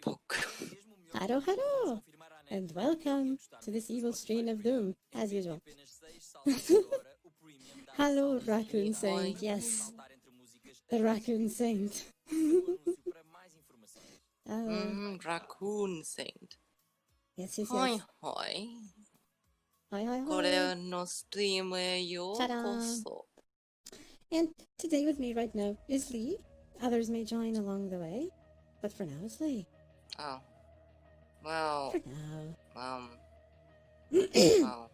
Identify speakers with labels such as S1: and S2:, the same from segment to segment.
S1: Poke.
S2: Hello, hello, and welcome to this evil stream of doom, as usual. Hello, Raccoon Saint, yes, the Raccoon Saint.
S1: Raccoon Saint.
S2: Yes, yes,
S1: Hoi
S2: yes.
S1: hoi.
S2: Hi, hi, hi.
S1: これのストリームへようこそ。
S2: And today with me right now is Lee. Others may join along the way, but for now it's Lee.
S1: Oh. Well.
S2: For now.
S1: Well.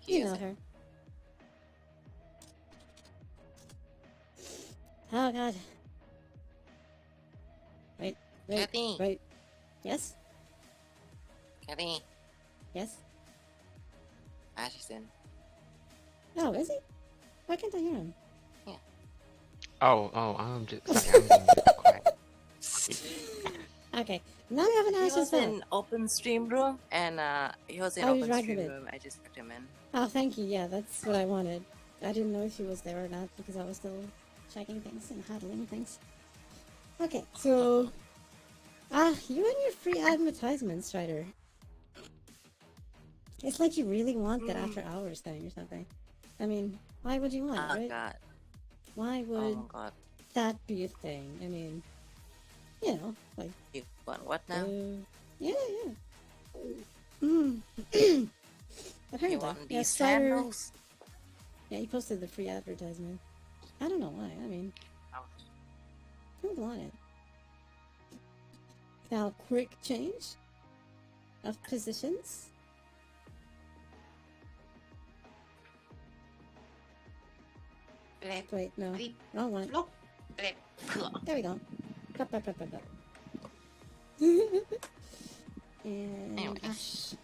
S2: You know her. Oh god. Wait.
S1: Kathy.
S2: Wait. Yes?
S1: Kathy.
S2: Yes?
S1: Ash is in.
S2: Oh, is he? Why can't I hear him?
S1: Yeah.
S3: I'm just sorry, I'm being quiet.
S2: Okay. Now we have an
S1: He
S2: Ash as
S1: was
S2: well.
S1: in open stream room and he was in
S2: Oh, he's
S1: open
S2: right
S1: stream
S2: a bit.
S1: room. I just put him in.
S2: Oh, thank you. Yeah, that's what I wanted. I didn't know if he was there or not because I was still checking things and handling things. Okay, so... you and your free advertisements, Strider. It's like you really want that after hours thing or something. I mean, why would you want it, right?
S1: God.
S2: Why would
S1: Oh god.
S2: that be a thing? I mean, you know, like...
S1: You want what now?
S2: Yeah. Apparently,
S1: You want these
S2: Strider...
S1: sandals?
S2: Yeah, he posted the free advertisement. I don't know why. I mean, who would want it? Now, quick change of positions. Wait, no. Wrong one. There we go. Up. And
S1: Anyways.
S2: Ash.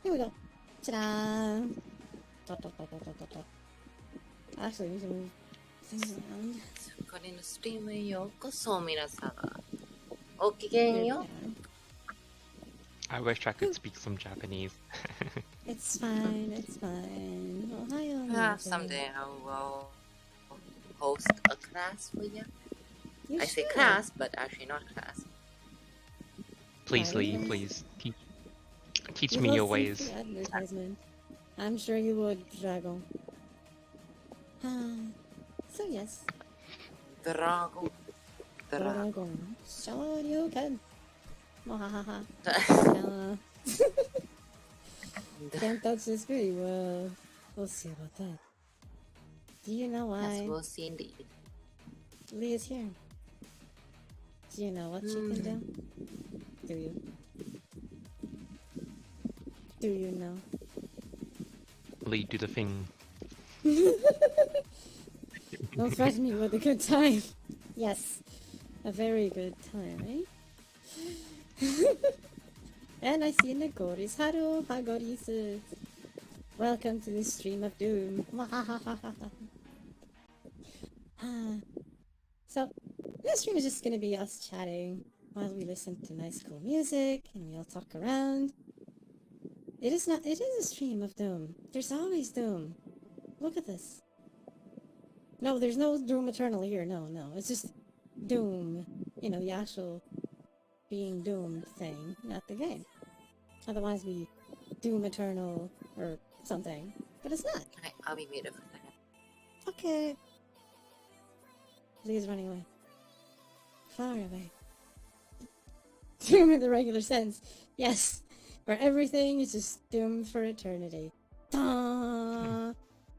S2: Here we go. Ta-da! Actually, we need to move things around.
S1: これのストリームへようこそ皆様。ごきげんよう。
S3: I wish I could speak some Japanese.
S2: It's fine, it's fine. Ohio,
S1: Perhaps someday I will host a class for you. I say class, but actually not class.
S3: Please, Lee,
S2: Right.
S3: please teach me your ways.
S2: Advertisement. I'm sure you would, Drago. So yes.
S1: Drago.
S2: Drago. Sure you can. Mwahaha. Can't touch this pretty well. We'll see about that. Do you know why
S1: Yes, we'll see indeed.
S2: Lee is here? Do you know what she can do? Do you? Do you know?
S3: Lee, do the thing.
S2: Don't threaten me with a good time. Yes, a very good time, eh? And I see Nagori's Haru Hagorisu. Welcome to the stream of doom. So, this stream is just gonna be us chatting while we listen to nice cool music and we all talk around. It is a stream of doom. There's always doom. Look at this. No, there's no Doom Eternal here. No. It's just Doom. You know, the actual being doomed thing, not the game. Otherwise, we Doom Eternal or something. But it's not.
S1: I'll be muted for a second.
S2: Okay. Lee's running away. Far away. Doom in the regular sense. Yes. Where everything is just doomed for eternity. Ta!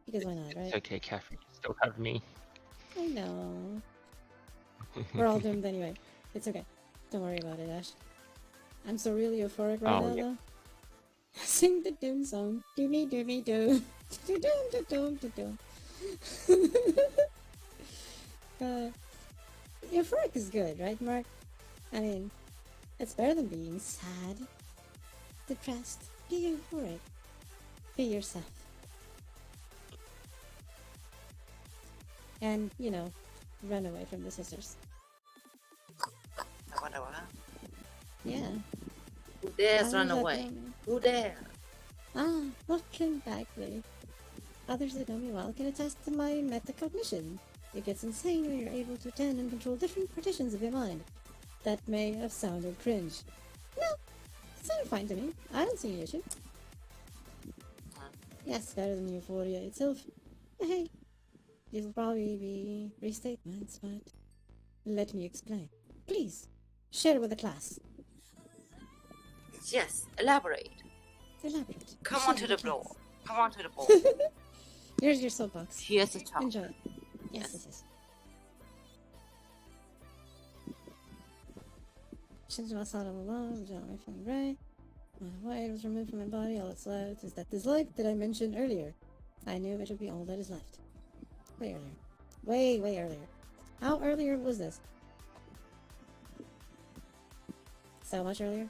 S2: Because why not, right?
S3: It's okay, Catherine, you still have me.
S2: I know. We're all doomed anyway. It's okay. Don't worry about it, Ash. I'm so really euphoric right now, though. Sing the Doom song. Doomy doomy doo. Doom. Euphoric is good, right, Mark? I mean, it's better than being sad, depressed. Be euphoric. Be yourself. And, you know, run away from the sisters.
S1: What?
S2: Yeah.
S1: Who dares
S2: How
S1: run
S2: is that
S1: away?
S2: going?
S1: Who dare?
S2: Welcome back, Lee. Others that know me well can attest to my metacognition. It gets insane when you're able to attend and control different partitions of your mind. that may have sounded cringe. No, it sounded fine to me. I don't see any issue. Yes, better than Euphoria itself. But hey, these will probably be restatements, but let me explain. Please, share with the class.
S1: Yes, elaborate.
S2: Elaborate.
S1: Come
S2: Share
S1: onto
S2: with
S1: the
S2: class.
S1: floor. Come onto the board.
S2: Here's your soapbox.
S1: Here's the top.
S2: Enjoy it.
S1: Yes.
S2: Yes. Since I saw them alone, my feeling right. My weight was removed from my body. All that's left is that dislike that I mentioned earlier. I knew it would be all that is left. Way earlier. Way earlier. How earlier was this? So much earlier?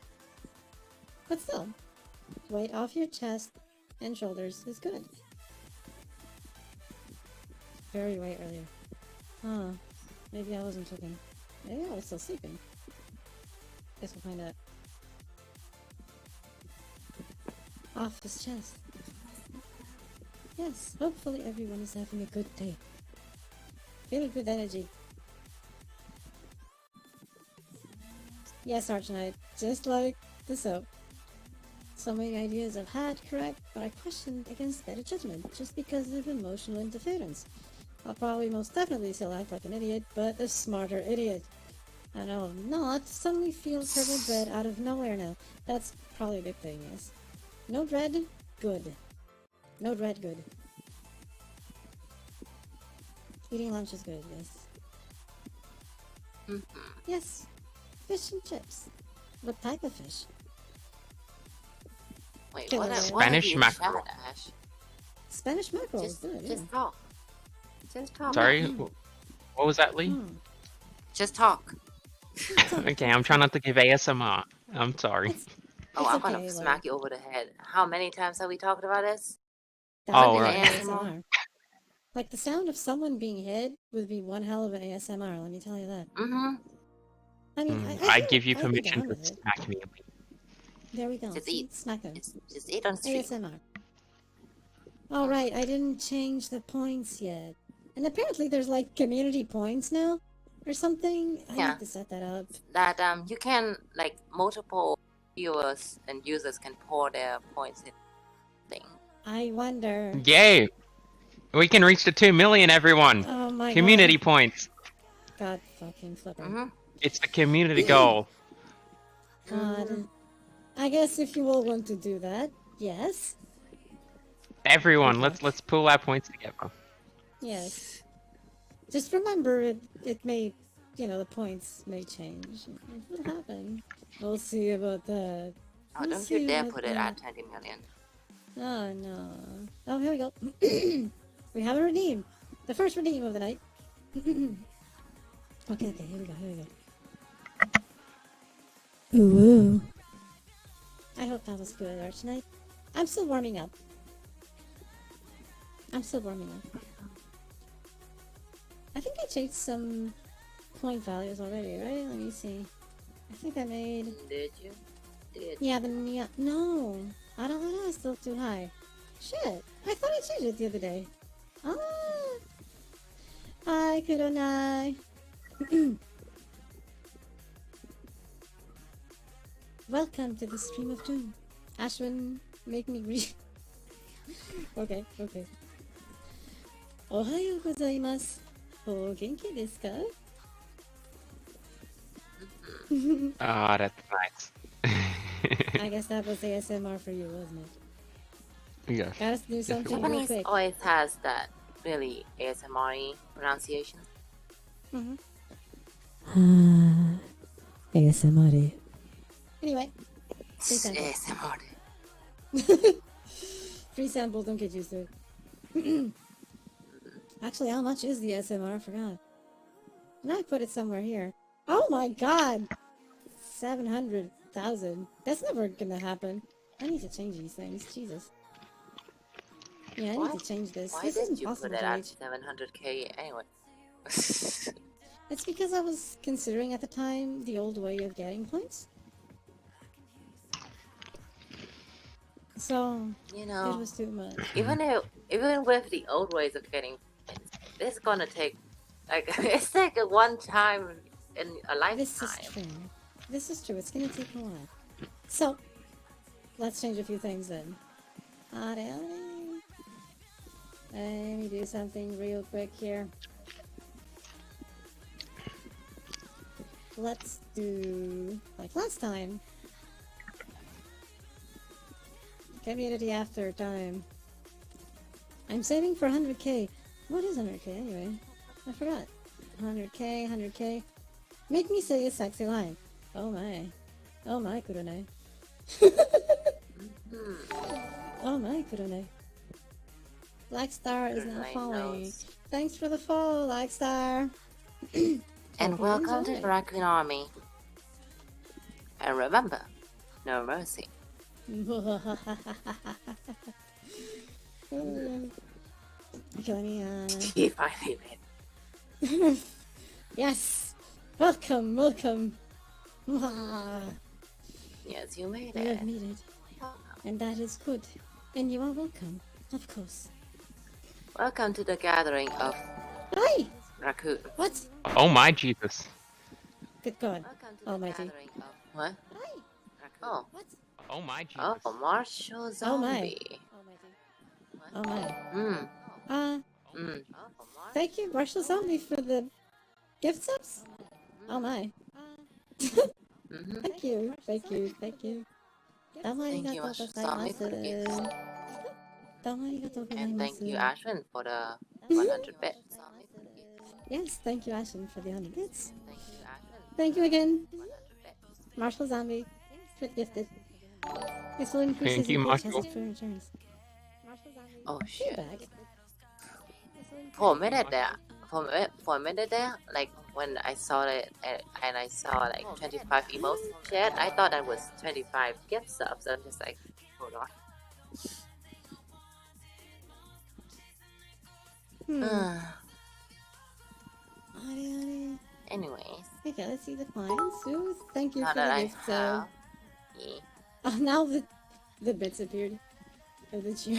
S2: But still, weight off your chest and shoulders is good. Very way earlier. Huh. Maybe I wasn't looking. Maybe I was still sleeping. Guess we'll find out. Off his chest. Yes, hopefully everyone is having a good day. Filled with energy. Yes, Archknight, just like the soap. So many ideas I've had correct, but I questioned against better judgment just because of emotional interference. I'll probably most definitely still act like an idiot, but a smarter idiot. And I'll not suddenly feel purple dread out of nowhere now. That's probably a big thing, yes. No dread, good. No dread, good. Eating lunch is good, yes. Yes. Fish and chips. What type of fish?
S1: Wait,
S2: Killer.
S1: what
S3: Spanish
S1: have you
S3: mackerel.
S1: chat, Ash?
S2: Spanish mackerel is
S1: Just,
S2: good, yeah.
S1: just talk. Just talk.
S3: Sorry, what was that, Lee?
S1: Just talk.
S3: Okay, I'm trying not to give ASMR. I'm sorry.
S1: Oh,
S2: It's
S1: I'm
S2: okay,
S1: gonna
S2: like-
S1: smack you over the head. How many times have we talked about this?
S2: That
S3: Oh,
S2: would be
S3: right.
S2: ASMR. Like, the sound of someone being hit would be one hell of an ASMR, let me tell you that.
S1: Mm-hmm.
S2: I mean,
S3: I
S2: hear-
S3: give you
S2: I can get
S3: permission
S2: on
S3: to
S2: with it.
S3: smack me.
S2: There we go.
S1: Just
S2: See?
S1: eat.
S2: Smack him.
S1: Just eat on stream.
S2: ASMR. Oh, right, I didn't change the points yet. And apparently there's, like, community points now? Or something? I
S1: Yeah.
S2: need to set that up.
S1: That you can like multiple viewers and users can pour their points in thing.
S2: I wonder.
S3: Yay! We can reach the 2 million, everyone!
S2: Oh my
S3: Community points!
S2: God fucking flipper.
S1: Mm-hmm.
S3: It's the community goal.
S2: God. I guess if you all want to do that, yes.
S3: Everyone,
S2: Good
S3: let's pool our points together.
S2: Yes. Just remember, it may, you know, the points may change. It will happen. We'll see about that.
S1: Oh,
S2: We'll
S1: don't
S2: see
S1: you dare
S2: about
S1: put it
S2: that.
S1: at 20 million.
S2: Oh, no. Oh, here we go. We have a redeem. The first redeem of the night. Okay, here we go. Ooh. I hope that was good, Archknight. I'm still warming up. I think I changed some point values already, right? Let me see. I think I made...
S1: Did you? Did.
S2: Yeah, no. I don't know, it's still too high. Shit, I thought I changed it the other day. Ah. Hi, Kudonai. Welcome to the stream of doom. Ashwin, make me read. Okay. Ohayo gozaimasu. O genki desu ka?
S3: Ah, that's nice.
S2: I guess that was ASMR for you, wasn't it?
S3: Yes.
S2: Gotta do something real
S1: Japanese
S2: quick.
S1: always has that really ASMR pronunciation.
S2: ASMR. Anyway, free sample.
S1: ASMR.
S2: Free sample, don't get used to it. Actually, how much is the ASMR? I forgot. And I put it somewhere here. Oh my god! 700,000. That's never gonna happen. I need to change these things. Jesus. Yeah, I need to change this.
S1: Why
S2: This
S1: did
S2: isn't
S1: you
S2: possible
S1: put it
S2: to
S1: at
S2: reach.
S1: 700k anyway?
S2: It's because I was considering at the time the old way of getting points. So,
S1: You
S2: it
S1: know,
S2: was too much.
S1: even with the old ways of getting points, it's gonna take like it's like a one time in a
S2: This is
S1: lifetime.
S2: true. This is true. It's gonna take a while. So, let's change a few things then. Let me do something real quick here. Let's do like last time. Community after time. I'm saving for 100k. What is 100k anyway? I forgot. 100k, 100k. Make me say a sexy line. Oh my. Oh my, Kurone. Oh my, Kurone. Black Star is now
S1: I
S2: following.
S1: know.
S2: Thanks for the follow, Black Star.
S1: And
S2: Hope you
S1: welcome to
S2: enjoy.
S1: the Raccoon Army. And remember, no mercy.
S2: Okay, let me,
S1: You finally made
S2: yes! Welcome, welcome! You
S1: Yes, you made
S2: have
S1: it.
S2: made it, and that is good. And you are welcome, of course.
S1: Welcome to the gathering of
S2: Hi!
S1: raccoon.
S2: What?
S3: Oh my Jesus.
S2: Good God.
S1: Welcome to the
S2: Almighty.
S1: gathering of what?
S2: Hi!
S1: Raccoon. Oh,
S2: What?
S3: Oh my Jesus.
S1: oh, martial
S2: Oh my.
S1: zombie.
S2: Oh my.
S1: Hmm. Hmm.
S2: Thank you, Marshall Zombie, for the gift subs. Oh my.
S1: Mm-hmm.
S2: Thank you, thank you, thank you.
S1: Thank you, Martial Zombie, for the gift. And thank you, Ashwin, for the 100 bits.
S2: Yes, thank you, Ashen, for the 100 bits.
S1: Thank you, Ashwin.
S2: Thank you again,
S1: 100 bits.
S2: Marshall Zombie, for the gifted. This will increase
S3: Thank
S2: his
S3: you,
S2: Twitch as
S3: Marshall.
S2: his Twitter returns.
S1: Oh shit.
S2: Feedback.
S1: For a minute there, like when I saw it and I saw like 25 emotes in chat, I thought that was 25 gift subs. I'm just like, hold on. Anyways,
S2: Okay, let's see the clients. Ooh, thank you
S1: now
S2: for
S1: that
S2: the
S1: I
S2: gift.
S1: have, yeah.
S2: Oh, now the bits appeared of the chair.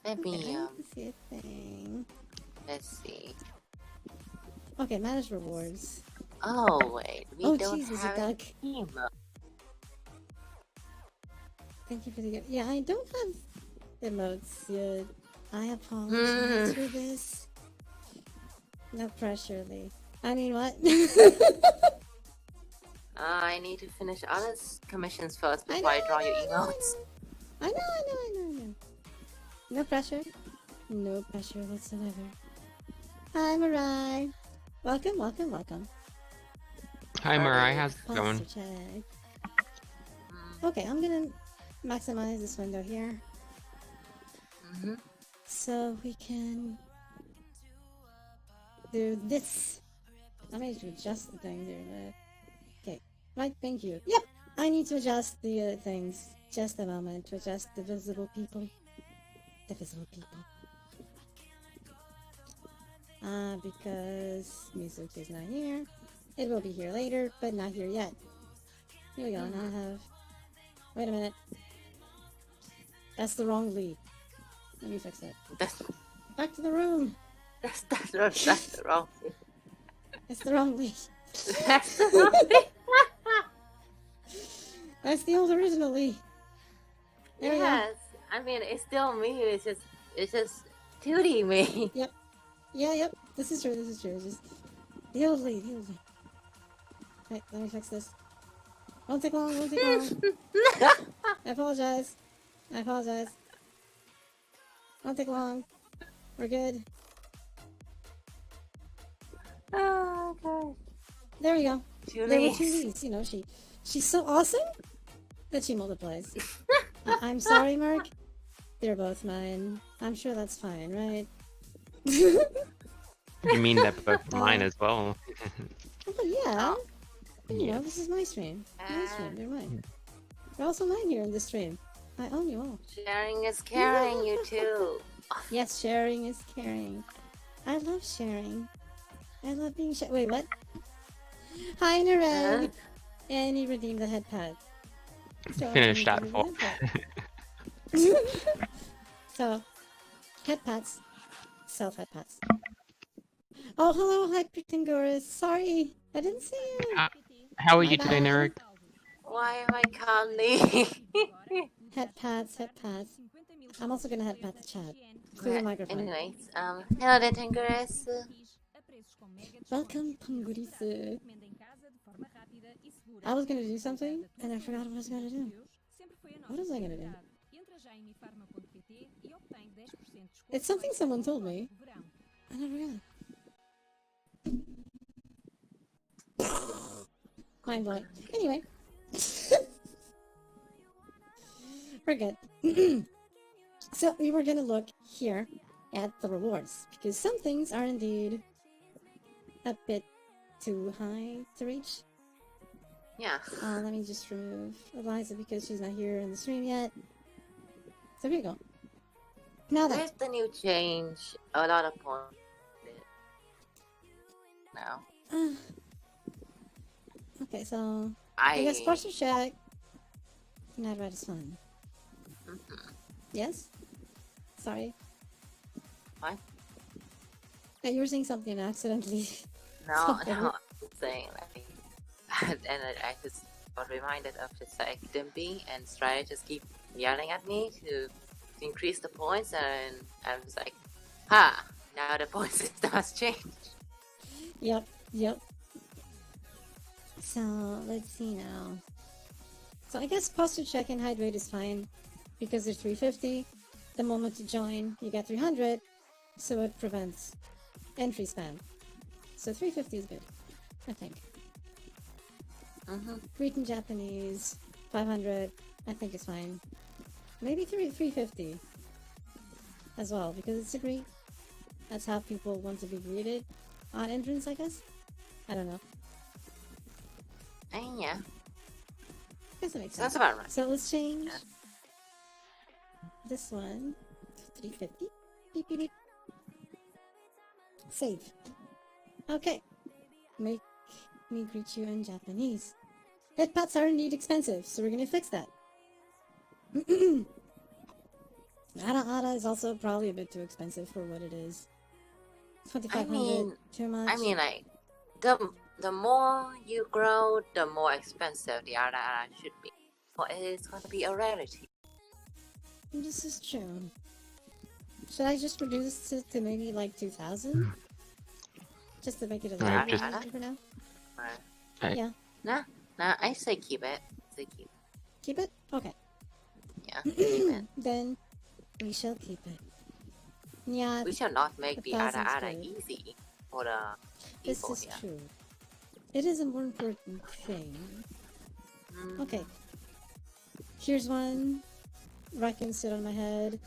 S1: Let
S2: Okay,
S1: me
S2: I need to see a thing.
S1: let's see.
S2: Okay, manage rewards.
S1: Oh wait, we
S2: Oh,
S1: don't
S2: jeez, there's a
S1: have
S2: duck.
S1: any emote.
S2: Thank you for the gift. Yeah, I don't have emotes yet. I apologize for this. No pressure, Lee. I mean, what?
S1: I need to finish other commissions first
S2: I
S1: before I,
S2: know,
S1: draw
S2: I
S1: your
S2: know,
S1: emotes.
S2: I know. No pressure. No pressure whatsoever. Hi, Marai. Welcome, welcome, welcome.
S3: Hi Mariah, how's it
S2: Posture
S3: going?
S2: check. Okay, I'm gonna maximize this window here. So we can do this. I need to adjust the thing there. Okay, right, thank you. Yep, I need to adjust the things. Just a moment to adjust the visible people. The visible people. Because Mizuki is not here. It will be here later, but not here yet. Here we go, now I have... Wait a minute. That's the wrong lead. Let me fix that.
S1: That's
S2: Back to the room!
S1: that's the wrong thing.
S2: It's the wrong lead.
S1: That's the wrong thing.
S2: That's the old original lead. There we go.
S1: Yes, I mean it's still me. It's just 2D me.
S2: Yep. Yeah, yep. This is true, It's just the old lead, Right, let me fix this. Won't take long, I apologize. Won't take long. We're good.
S1: Oh god.
S2: There we go.
S1: Two
S2: There were
S1: leads.
S2: 2 leads, you know, she's so awesome that she multiplies. I'm sorry, Mark. They're both mine. I'm sure that's fine, right?
S3: You mean they're both mine as well?
S2: Oh, yeah. You know,
S3: Yes.
S2: this is my stream. They're mine. They're also mine here in this stream. I own you all.
S1: Sharing is caring, you too.
S2: Yes, sharing is caring. I love sharing. I love being Wait, what? Hi, Nareg! And he redeemed the head pad. So
S3: Finish that
S2: redeemed
S3: for.
S2: the head pad. So, head pads. Self head pads. Oh, hello, Hypertingoris. Sorry, I didn't see you.
S3: How are
S2: My
S3: you today,
S2: bad.
S3: Narek?
S1: Why am I calmly?
S2: Head pats, head pats. I'm also gonna head pat the chat through the microphone.
S1: Anyways, hello there, Tingers.
S2: Welcome, Pangurisu. I was gonna do something, and I forgot what I was gonna do. What was I gonna do? It's something someone told me, and I forgot. Mind blowing. Anyway. We're good. So we were gonna look here at the rewards, because some things are indeed a bit too high to reach.
S1: Yeah.
S2: Let me just remove Eliza because she's not here in the stream yet. So here we go. Now that
S1: With the new change, a lot of points. Now.
S2: okay, so I guess posture check. Not right is fun. Yes? Sorry.
S1: What?
S2: Yeah, you were saying something accidentally.
S1: No, I'm saying like, and I just got reminded of just like Dimpy and Strider just keep yelling at me to increase the points, and I was like, ha! Now the point system has changed.
S2: Yep. So let's see now. So I guess posture check and hydrate is fine because they're 350. The moment you join, you get 300, so it prevents entry spam. So 350 is good, I think. Greek in Japanese, 500, I think is fine. Maybe 350 as well, because it's a Greek. That's how people want to be greeted on entrance, I guess. I don't know.
S1: Yeah.
S2: I guess that makes sense.
S1: That's about right.
S2: So let's change this one to 350. Beep, beep, beep. Save. Okay. Make me greet you in Japanese. Head pats are indeed expensive, so we're gonna fix that. Ara is also probably a bit too expensive for what it is. 2,500, too much.
S1: I mean, like, the more you grow, the more expensive the Ara should be. Well, it is going to be a rarity.
S2: This is true. Should I just reduce it to maybe like 2,000? Just to make it a little bit easier for now? Yeah.
S1: Nah, I say keep it.
S2: Keep it? Okay.
S1: Yeah, keep it.
S2: Then we shall keep it. Yeah.
S1: We shall not make the Ara
S2: good.
S1: easy for the
S2: This
S1: people
S2: is
S1: here.
S2: true. It is a more important thing. Okay. Here's one. Raccoon sit on my head.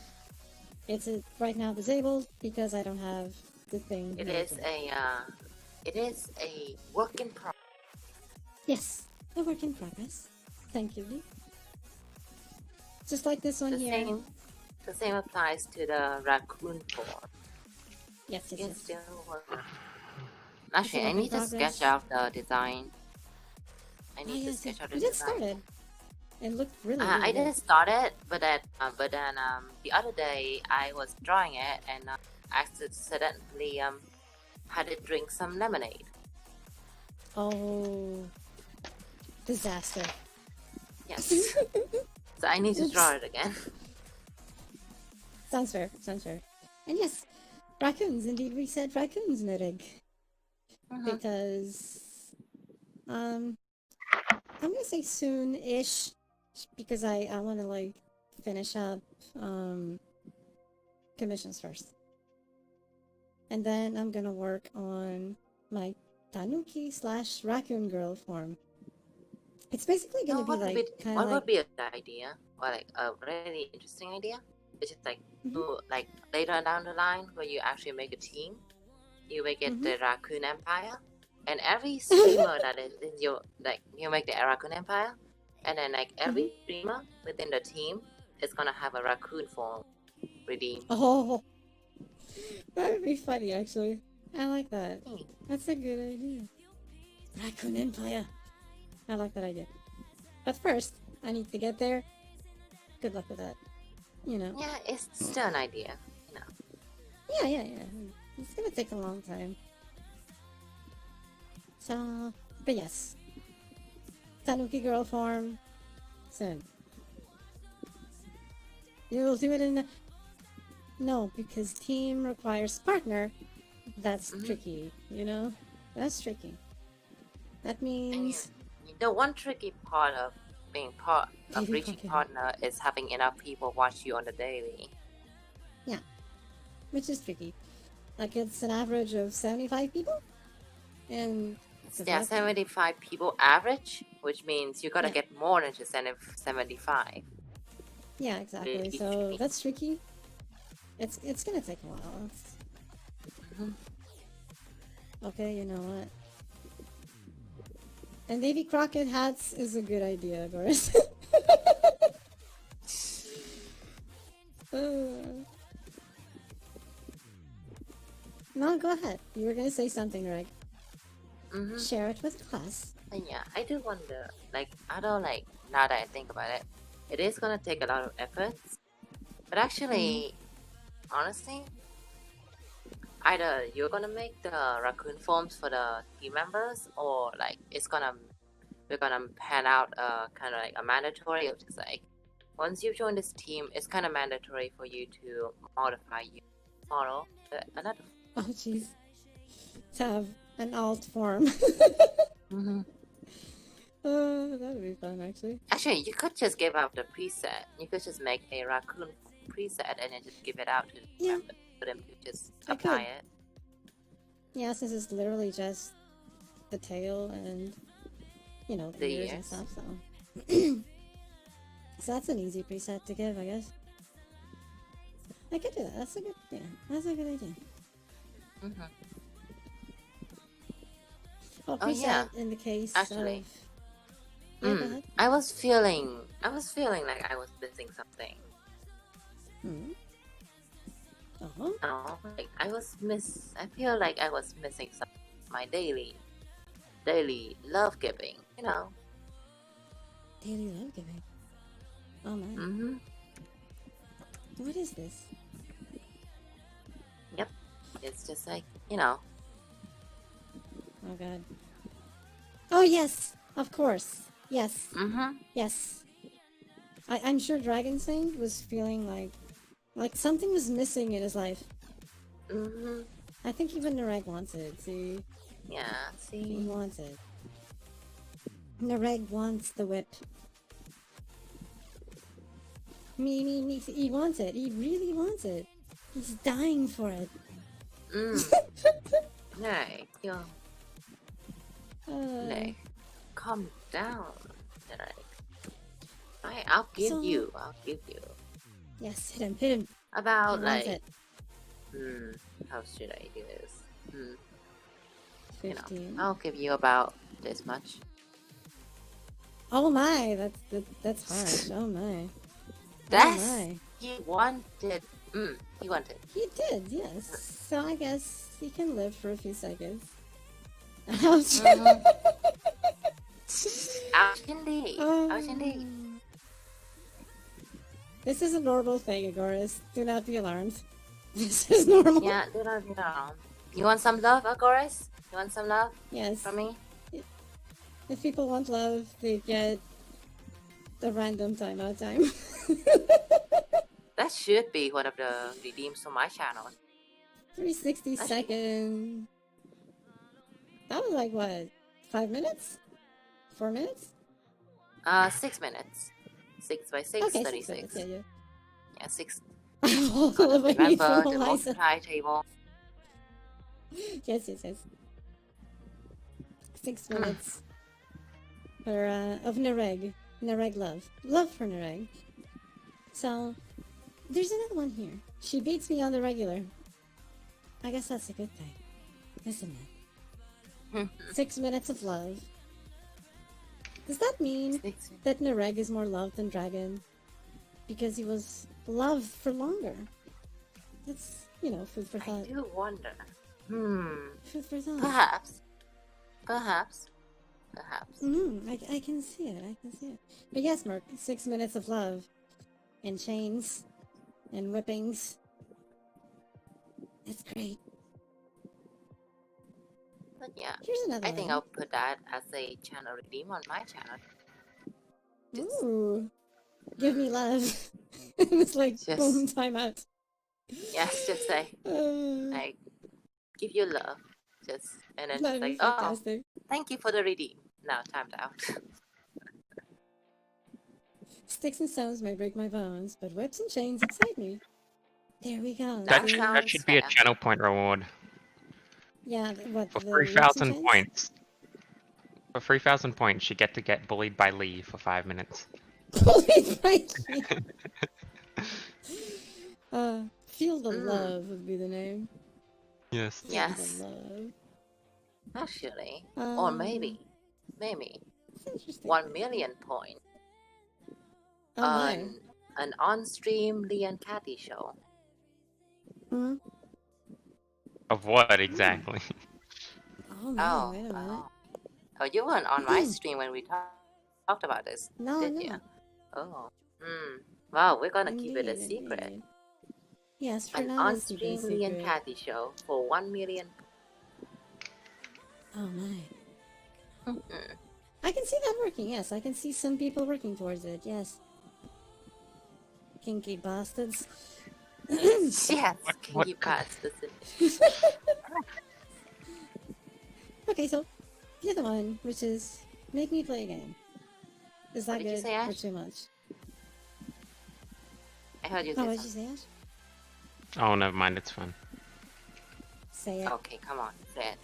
S2: It's right now disabled because I don't have the thing.
S1: It is a work in progress.
S2: Yes, a work in progress. Thank you, Lee. Just like this one here.
S1: The same applies to the raccoon form.
S2: Yes.
S1: Actually, I need to sketch out the design.
S2: You did start it. It looked really good.
S1: I didn't start it, but then the other day I was drawing it and accidentally had it drink some lemonade.
S2: Oh, disaster.
S1: Yes. So I need to draw it again.
S2: Sounds fair. And yes, raccoons. Indeed, we said raccoons, Nirig. Because I'm gonna say soon-ish, because I want to like finish up commissions first, and then I'm gonna work on my Tanuki / raccoon girl form. It's basically gonna be like kind of
S1: what would be a good idea, or like a really interesting idea? It's just like like later down the line where you actually make a team, you make it the Raccoon Empire, and every streamer that is in your you make the Raccoon Empire, and then like every streamer within the team is gonna have a raccoon form redeemed.
S2: Oh, that would be funny actually. I like that. That's a good idea. Raccoon Empire. I like that idea. But first, I need to get there. Good luck with that. You know.
S1: Yeah, it's still an idea. You know.
S2: Yeah. It's gonna take a long time. So, but yes. Tanuki girl form. Soon. You will do it in... No, because team requires partner. That's tricky, you know? That's tricky. That means...
S1: The one tricky part of being part of
S2: Baby
S1: reaching
S2: crooked.
S1: partner is having enough people watch you on the daily.
S2: Yeah. Which is tricky. Like, it's an average of 75 people? And...
S1: Yeah, 75 people average, which means you gotta
S2: Yeah.
S1: get more than just 75.
S2: Yeah, exactly. So, that's tricky. It's gonna take a while. Okay, you know what? And Davy Crockett hats is a good idea, Boris. No, go ahead. You were gonna say something, Reg. Share it with the class.
S1: And yeah, I do wonder, like, now that I think about it, it is gonna take a lot of efforts. But actually, honestly, either you're gonna make the raccoon forms for the team members, or like we're gonna pan out kind of like a mandatory, which is like once you join this team, it's kind of mandatory for you to modify your model. Another.
S2: Oh, jeez. To have an alt form. That would be fun, actually.
S1: Actually, you could just give out the preset. You could just make a raccoon preset and then just give it out to the team members for them to just apply it.
S2: Yeah, since it's literally just the tail and, you know, the ears and stuff, so. So that's an easy preset to give, I guess. I could do that. That's a good idea. Oh, preset in the case
S1: actually,
S2: of... go ahead.
S1: I was feeling like I was missing something. Oh, like I feel like I was missing something. My daily love giving, you know.
S2: Daily love giving. Oh man. What is this?
S1: Yep. It's just like, you know.
S2: Oh god. Oh yes, of course. Yes. Yes. I'm sure Dragon Sing was feeling like something was missing in his life. I think even Nareg wants it, see?
S1: Yeah, see?
S2: He wants it. Nareg wants the whip. Me, he wants it. He really wants it. He's dying for it.
S1: Nay, Nay, calm down. I'll give you.
S2: Yes, hit him.
S1: About
S2: he
S1: like,
S2: wants
S1: it. How should I do this?
S2: 15.
S1: You know, I'll give you about this much.
S2: Oh my, that's harsh. Oh my.
S1: He wanted. He wanted.
S2: He did, yes. So I guess he can live for a few seconds. Ouch.
S1: Ouch indeed. Ouch indeed.
S2: This is a normal thing, Agoras. Do not be alarmed. This is normal.
S1: Yeah, do not be alarmed. You want some love, Agoras? You want some love?
S2: Yes.
S1: From me?
S2: If people want love, they get the random timeout time.
S1: That should be one of the redeems for my channel.
S2: 360 seconds. That was like what? 5 minutes? 4 minutes?
S1: 6 minutes. 6 by 6,
S2: okay,
S1: 36.
S2: 6 minutes,
S1: Yeah, 6.
S2: Remember
S1: the multiply table.
S2: Yes. 6 minutes. For, of Nareg. Nareg love. Love for Nareg. So, there's another one here. She beats me on the regular. I guess that's a good thing. Isn't it? 6 minutes of love. Does that mean that Nareg is more loved than Dragon? Because he was loved for longer. That's, you know, food for thought.
S1: I do wonder.
S2: Food for thought.
S1: Perhaps.
S2: I can see it. But yes, Merc, 6 minutes of love. And chains. And whippings. It's great.
S1: But yeah,
S2: Here's another
S1: I think
S2: one.
S1: I'll put that as a channel redeem on my channel. Just,
S2: Ooh. Give me love. It's like,
S1: Just-
S2: boom, time out.
S1: yes, just say,
S2: Uh,
S1: like, give you love. Just, and then
S2: that'd
S1: just
S2: be
S1: like, oh,
S2: fantastic.
S1: thank you for the redeem. Now, time's out.
S2: Sticks and stones may break my bones, but whips and chains excite me. There we go.
S1: That
S2: see?
S3: That should be a
S1: fair.
S3: channel point reward.
S2: Yeah, what,
S3: For
S2: the whips and
S3: 3,000
S2: chains?
S3: points. For 3,000 points, you get to get bullied by Lee for 5 minutes.
S2: Bullied by me. Feel the
S1: Mm.
S2: love would be the name.
S3: Yes.
S2: Feel
S1: Yes.
S2: the love.
S1: Actually, or maybe,
S2: It's interesting.
S1: 1 million points
S2: Oh my.
S1: on an on-stream Lee and Cathy show.
S2: Hmm?
S3: Of what exactly?
S2: Oh man, wait a minute.
S1: Oh, you weren't on my stream when we talked about this,
S2: No,
S1: did
S2: no.
S1: you? Oh. Wow, we're gonna keep it a
S2: Indeed,
S1: secret.
S2: indeed. Yes, for
S1: An
S2: now, let's keep it a
S1: on-stream Lee and
S2: secret.
S1: Cathy show for 1 million.
S2: Oh my.
S1: Mhm.
S2: I can see that working, yes. I can see some people working towards it, yes. Kinky bastards.
S1: Yes,
S3: what-
S1: kinky bastards.
S2: Okay, so the other one, which is make me play a game. Is that
S1: What did you
S2: good
S1: say,
S2: or
S1: Ash?
S2: too much?
S1: I heard you
S2: Oh,
S1: say
S2: what did you
S1: something.
S2: say, Ash?
S3: Oh, never mind, it's fine.
S2: Say it.
S1: Okay, come on, say it.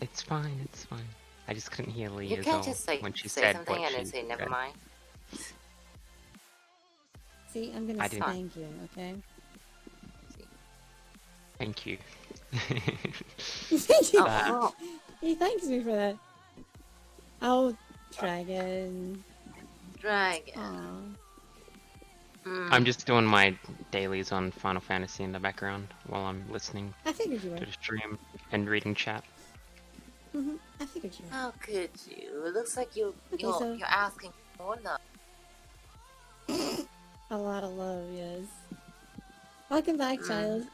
S3: It's fine, it's fine. I just couldn't hear Lee
S1: You
S3: as
S1: can't
S3: well
S1: just say
S3: when she
S1: say
S3: said
S1: something
S3: what
S1: and then
S3: she
S1: say never
S3: said.
S1: mind.
S2: See, I'm gonna
S3: I didn't-
S2: thank you, okay?
S3: Thank you.
S2: Thank you.
S1: Oh,
S2: He thanks me for that. Oh, dragon.
S1: dragon.
S2: Aww.
S3: I'm just doing my dailies on Final Fantasy in the background while I'm listening
S2: I figured you were.
S3: to the stream and reading chat.
S2: I figured you were.
S1: How could you? It looks like you're
S2: so-
S1: you're asking for love.
S2: A lot of love, yes. Welcome back, child.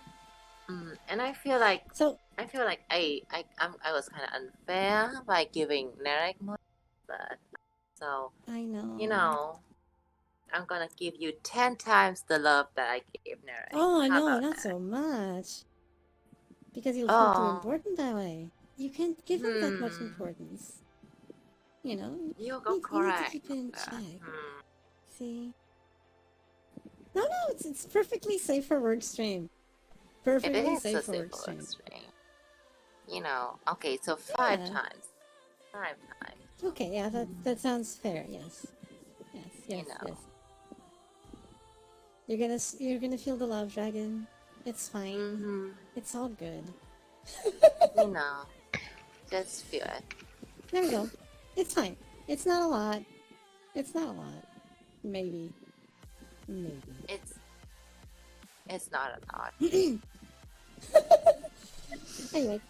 S1: And I feel like
S2: So,
S1: I was kind of unfair by giving Narek more, but so
S2: I know.
S1: you know, I'm gonna give you 10 times the love that I gave Narek.
S2: Oh,
S1: How
S2: no,
S1: about
S2: not
S1: that?
S2: so much. Because you'll feel too
S1: Oh.
S2: important that way. You can't give him that much
S1: Hmm.
S2: importance. You know?
S1: You
S2: You
S1: go
S2: need to
S1: correct.
S2: keep it in
S1: Yeah.
S2: check. See? No, it's perfectly safe for work stream.
S1: It
S2: Perfectly
S1: is a
S2: safe for work
S1: simple
S2: stream.
S1: extreme. You know, okay, so 5
S2: Yeah.
S1: times. 5 times.
S2: Okay, yeah, that sounds fair. Yes, yes, yes,
S1: know.
S2: yes. You're gonna feel the love, dragon. It's fine. It's all good.
S1: You know, just feel it.
S2: There we go. It's fine. It's not a lot. It's not a lot. Maybe. Maybe.
S1: It's not a lot.
S2: Anyway,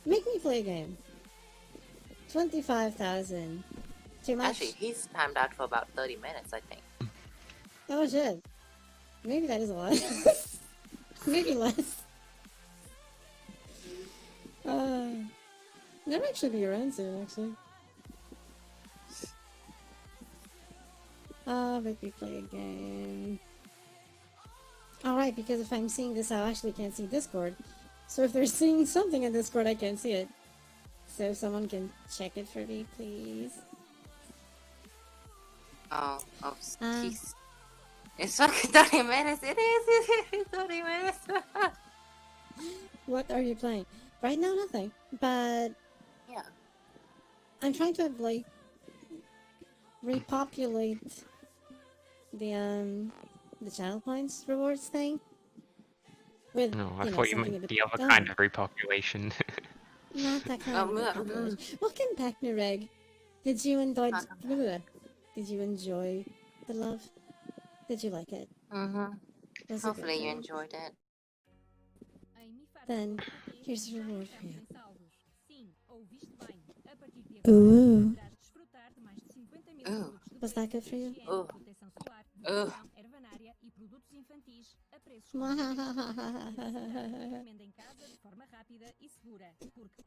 S2: make me play a game. 25,000. Too much?
S1: Actually, he's timed out for about 30 minutes, I think.
S2: Oh shit. Maybe that is a lot. Maybe less. That might actually be around soon, actually. Make me play a game. Alright, because if I'm seeing this, I actually can't see Discord. So if they're seeing something in Discord, I can't see it. So if someone can check it for me, please.
S1: Oh, jeez. It's fucking 30 minutes. It is 30 minutes.
S2: What are you playing? Right now, nothing. But
S1: Yeah.
S2: I'm trying to like repopulate the channel points rewards thing with
S3: No, I
S2: you know,
S3: thought you
S2: something a
S3: meant
S2: bit
S3: the other
S2: dumb.
S3: kind of repopulation.
S2: Not that kind of
S1: yeah.
S2: repopulation. Welcome back, Nareg. Did you enjoy? Did you enjoy the love? Did you like it? Was it good
S1: Hopefully
S2: for
S1: you enjoyed it.
S2: Then here's the reward for you. Ooh. Was that good for you?
S1: Ooh. Ooh.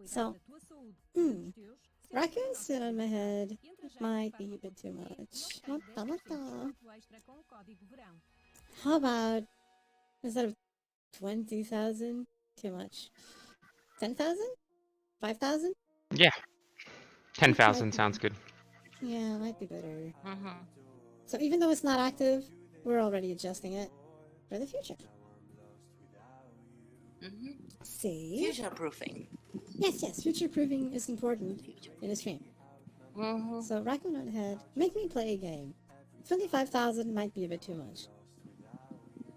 S2: So, raccoons sit on my head might be a bit too much. How about instead of 20,000? Too much. 10,000? 5,000?
S3: Yeah, 10,000
S2: Might be-
S3: sounds good.
S2: Yeah, might be better.
S1: Mm-hmm.
S2: So even though it's not active, we're already adjusting it for the future.
S1: Mm-hmm.
S2: See?
S1: Future proofing.
S2: Yes, future proofing is important in a stream.
S1: Mm-hmm.
S2: So Raccoon on Head, make me play a game. 25,000 might be a bit too much.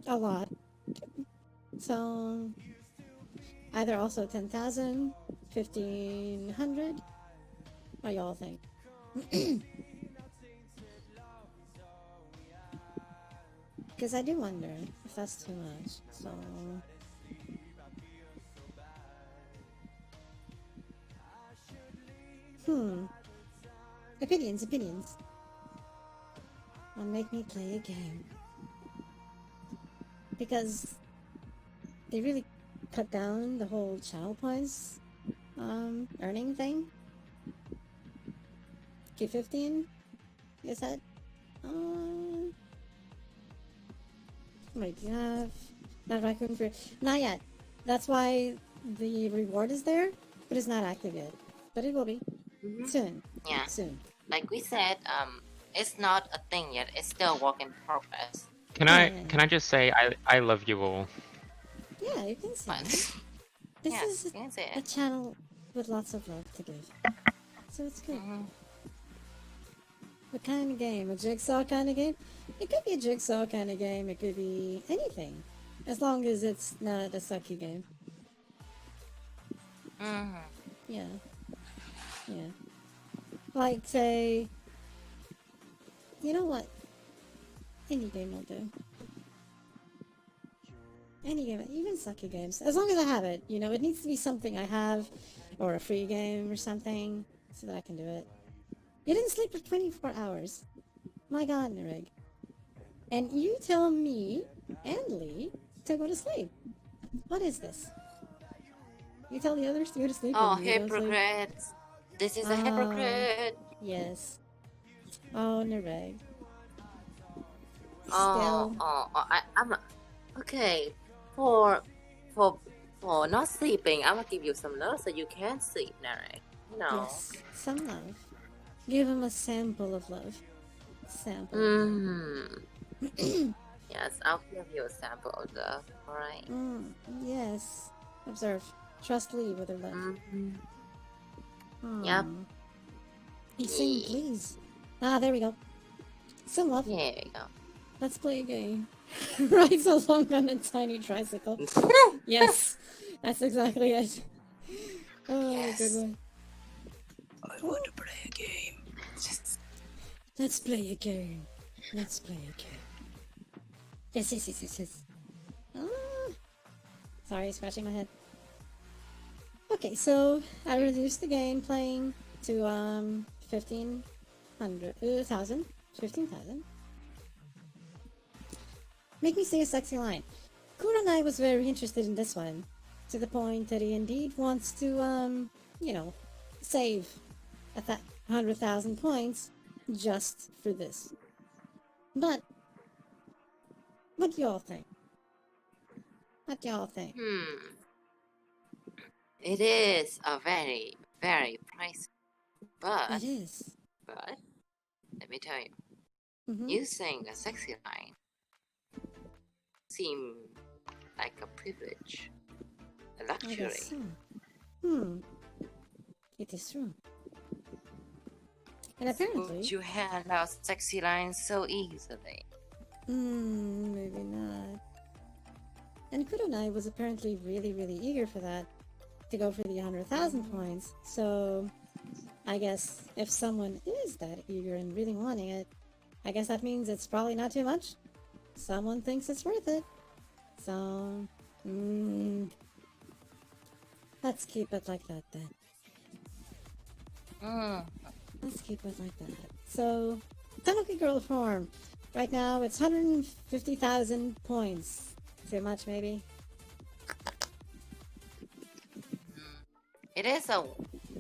S2: A lot. So either also 10,000, 1,500. What y'all think? Because I do wonder if that's too much. So opinions. Will make me play a game. Because they really cut down the whole channel points earning thing. Q15? Is that? Wait, do you have that raccoon for? Not yet. That's why the reward is there, but it's not active yet. But it will be soon.
S1: Yeah.
S2: Soon.
S1: Like we said, it's not a thing yet. It's still a work in progress.
S3: Can I just say I love you all.
S2: Yeah, you can say
S1: But
S2: it. This
S1: yes,
S2: is
S1: you can say
S2: a
S1: it.
S2: channel with lots of love to give. So it's good. What kind of game? A jigsaw kind of game? It could be a jigsaw kind of game. It could be anything. As long as it's not a sucky game.
S1: Mm-hmm.
S2: Yeah. Like, say... You know what? Any game will do. Any game, even sucky games. As long as I have it, you know, it needs to be something I have, or a free game or something, so that I can do it. You didn't sleep for 24 hours. My god, Nareg. And you tell me and Lee to go to sleep. What is this? You tell the others to go to sleep
S1: Oh,
S2: and you don't sleep?
S1: hypocrites! This is a hypocrite.
S2: Yes. Oh, Nareg.
S1: I'm okay. For not sleeping, I'm gonna give you some love so you can sleep, Narek. You know.
S2: Yes, some love. Give him a sample of love. Sample.
S1: Yes, I'll give you a sample of love. All right.
S2: Yes. Observe. Trust Lee with her love.
S1: Yep.
S2: He's saying please. Ah, there we go. Some love.
S1: Here we go.
S2: Let's play a game. Rides along on a tiny tricycle. Yes, that's exactly it. Oh,
S1: Yes.
S2: good one.
S1: I want to play a game.
S2: Let's play a game. Let's play a game. Yes. Ah. Sorry, scratching my head. Okay, so I reduced the game playing to 15,000. Make me say a sexy line. Kuranai was very interested in this one, to the point that he indeed wants to, you know, save 100,000 points just for this. But, what do y'all think?
S1: It is a very, very pricey. But
S2: It is.
S1: let me tell you,
S2: Mm-hmm.
S1: using a sexy line seem like a privilege, a
S2: I
S1: luxury.
S2: guess so. It is true. And apparently...
S1: Would you hand out sexy lines so easily?
S2: maybe not. And Kuronai was apparently really, really eager for that, to go for the 100,000 points, so I guess if someone is that eager and really wanting it, I guess that means it's probably not too much. Someone thinks it's worth it. So, let's keep it like that then. Let's keep it like that. So, Tanuki Girl form. Right now it's 150,000 points. Too much, maybe?
S1: It is a...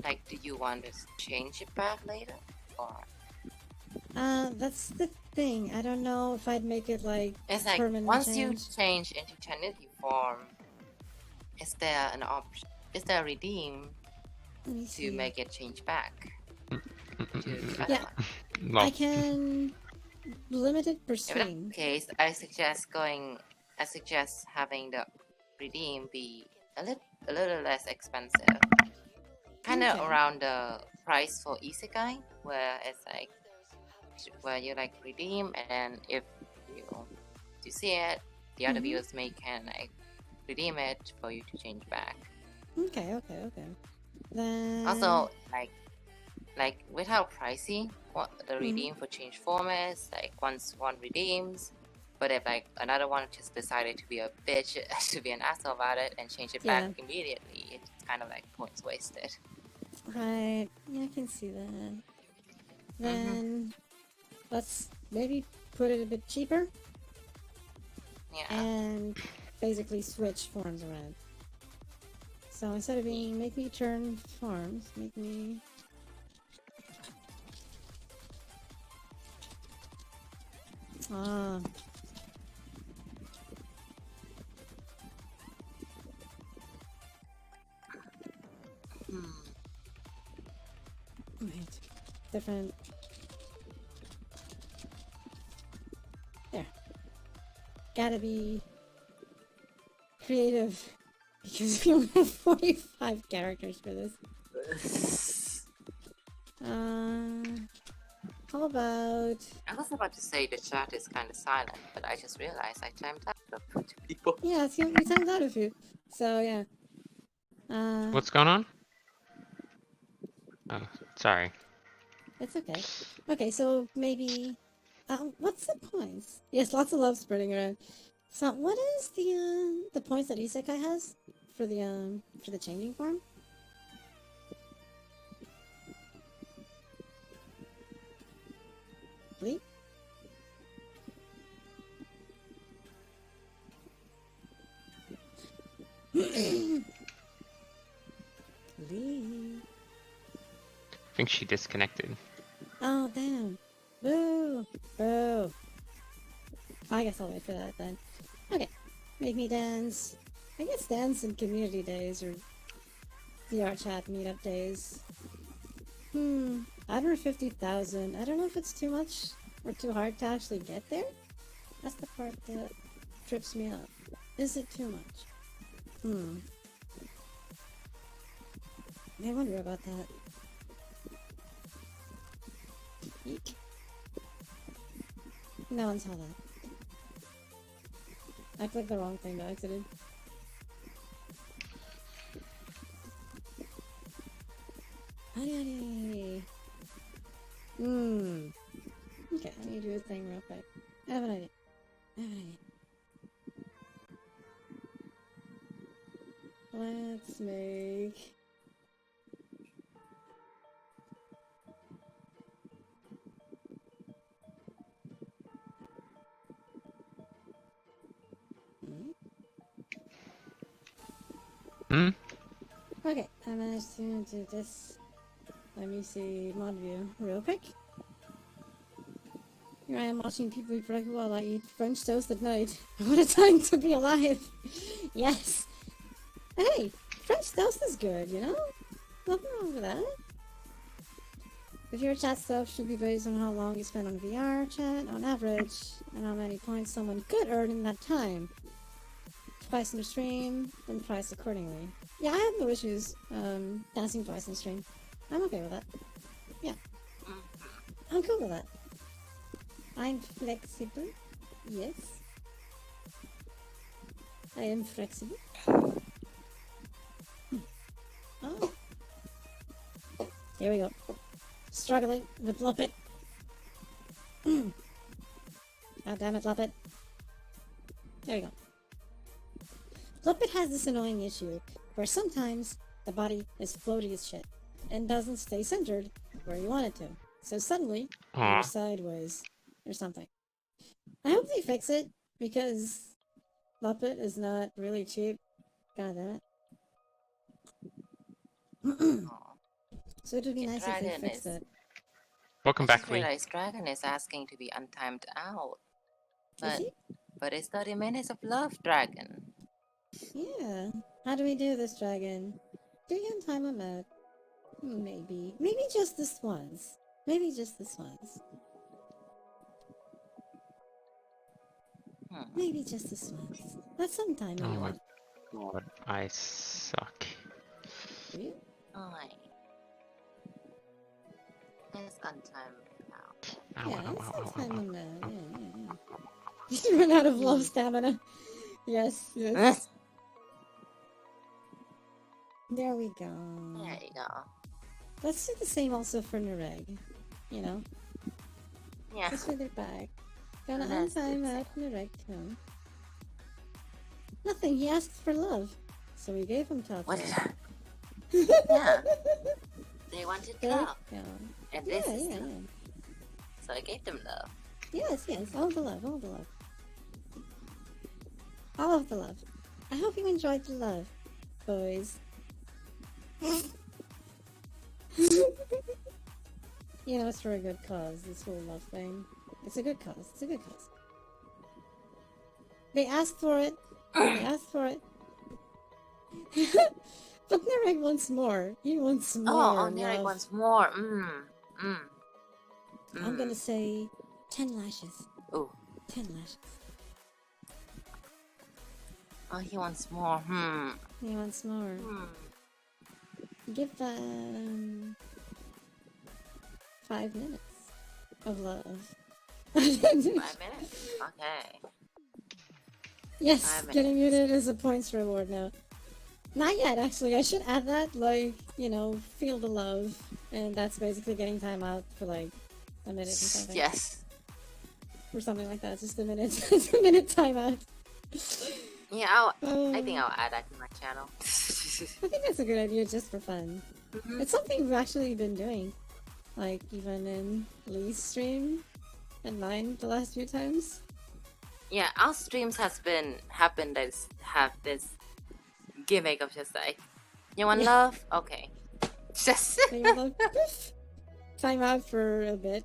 S1: Like, do you want to change it back later? Or...
S2: That's the thing. I don't know if I'd make it, like,
S1: It's like,
S2: permanent
S1: once
S2: change.
S1: you change into Trinity form, is there an option? Is there a redeem
S2: Let me
S1: to
S2: see.
S1: make it change back to the other
S2: Yeah.
S1: one?
S3: Well,
S2: I can limit it per
S1: If that's
S2: stream.
S1: the case, I suggest having the redeem be a little less expensive. Kind of
S2: Okay.
S1: around the price for Isekai, where it's like, where you like redeem, and if you see it, the other viewers can like redeem it for you to change back.
S2: Okay. Then...
S1: Also, like with how pricey what the redeem for change form is, like once one redeems, but if like another one just decided to be a bitch, to be an asshole about it and change it back immediately, it's kind of like points wasted.
S2: Right. Yeah, I can see that. Then let's maybe put it a bit cheaper
S1: Yeah.
S2: and basically switch forms around. So instead of being make me turn forms, make me... Ah. Wait. Different... There. Gotta be creative because we only have 45 characters for this. How about...
S1: I was about to say the chat is kind of silent, but I just realized I timed out of 2 people.
S2: Yeah, it's we timed out a few. So yeah.
S3: what's going on? Oh, sorry.
S2: It's okay. Okay, so maybe... what's the points? Yes, lots of love spreading around. So, what is the points that Isekai has for the changing form? Lee? Lee?
S3: I think she disconnected.
S2: Oh, damn. Boo! Boo! I guess I'll wait for that then. Okay. Make me dance. I guess dance in community days or VR chat meetup days. 150,000. I don't know if it's too much or too hard to actually get there. That's the part that trips me up. Is it too much? I wonder about that. Eek. No one saw that. I clicked the wrong thing by accident. Okay, let me do a thing real quick. I have an idea. Let's make... Okay, I managed to do this. Let me see mod view real quick. Here I am watching people eat breakfast while I eat French toast at night. What a time to be alive! Yes! Hey, French toast is good, you know? Nothing wrong with that. If your chat stuff should be based on how long you spend on VR chat on average, and how many points someone could earn in that time. Twice in the stream, then price accordingly. Yeah, I have no issues dancing twice in the stream. I'm okay with that. Yeah. I'm cool with that. I'm flexible. Yes. I am flexible. Oh. Here we go. Struggling with Loppet. God damn it, Loppet. There we go. Loppet has this annoying issue where sometimes the body is floaty as shit and doesn't stay centered where you want it to. So suddenly, you're sideways or something. I hope they fix it because Muppet is not really cheap. Got that.
S1: Oh,
S2: So it would be
S1: the
S2: nice if they
S1: dragon
S2: fixed
S1: is.
S2: it.
S3: Welcome
S1: I
S3: back,
S1: just
S3: Lee.
S1: realized Dragon is asking to be untimed out.
S2: Is he?
S1: But it's 30 minutes of love, Dragon.
S2: Yeah. How do we do this, Dragon? Do you in time on that? Maybe. Maybe just this once. Maybe just this once.
S1: Hmm.
S2: Maybe just this once. That's some time
S3: Oh
S2: on
S3: my
S2: that.
S3: god, I suck.
S2: Do you?
S1: Oh, it's untimed out.
S3: Ow,
S2: Yeah,
S3: ow,
S2: it's
S3: ow,
S2: some
S3: ow, ow,
S2: time
S3: ow.
S2: on that. Yeah. You run out of love stamina. Yes, yes. There we go.
S1: There you go.
S2: Let's do the same also for Nareg. You know?
S1: Yeah.
S2: Just with it back. Gonna
S1: Let's do
S2: untime
S1: the
S2: out Nareg too. Nothing, he asked for love. So we gave him top
S1: What
S2: love.
S1: did Yeah. They wanted
S2: There
S1: love.
S2: we go.
S1: And this
S2: Yeah,
S1: is
S2: yeah,
S1: love.
S2: yeah.
S1: So I gave them love.
S2: Yes, yes, all the love, all the love. All of the love. I hope you enjoyed the love, boys. You know, it's for a good cause, this whole love thing. It's a good cause, it's a good cause. They asked for it. They asked for it. But Nareg wants more. He wants more
S1: Nerek
S2: love.
S1: wants more.
S2: I'm gonna say 10 lashes.
S1: Ooh.
S2: 10 lashes.
S1: Oh, he wants more.
S2: He wants more. Give them 5 minutes of love.
S1: 5 minutes? Okay.
S2: Yes,
S1: 5
S2: getting
S1: minutes.
S2: muted is a points reward now. Not yet, actually. I should add that, like, you know, feel the love. And that's basically getting time out for, like, a minute or something.
S1: Yes.
S2: Or something like that. Just a minute. Just a minute timeout.
S1: Yeah, I think I'll add that to my channel.
S2: I think that's a good idea just for fun. It's something we've actually been doing. Like, even in Lee's stream and mine the last few times.
S1: Yeah, our streams have this gimmick of just like, you want love? Okay. Just
S2: So you love time out for a bit.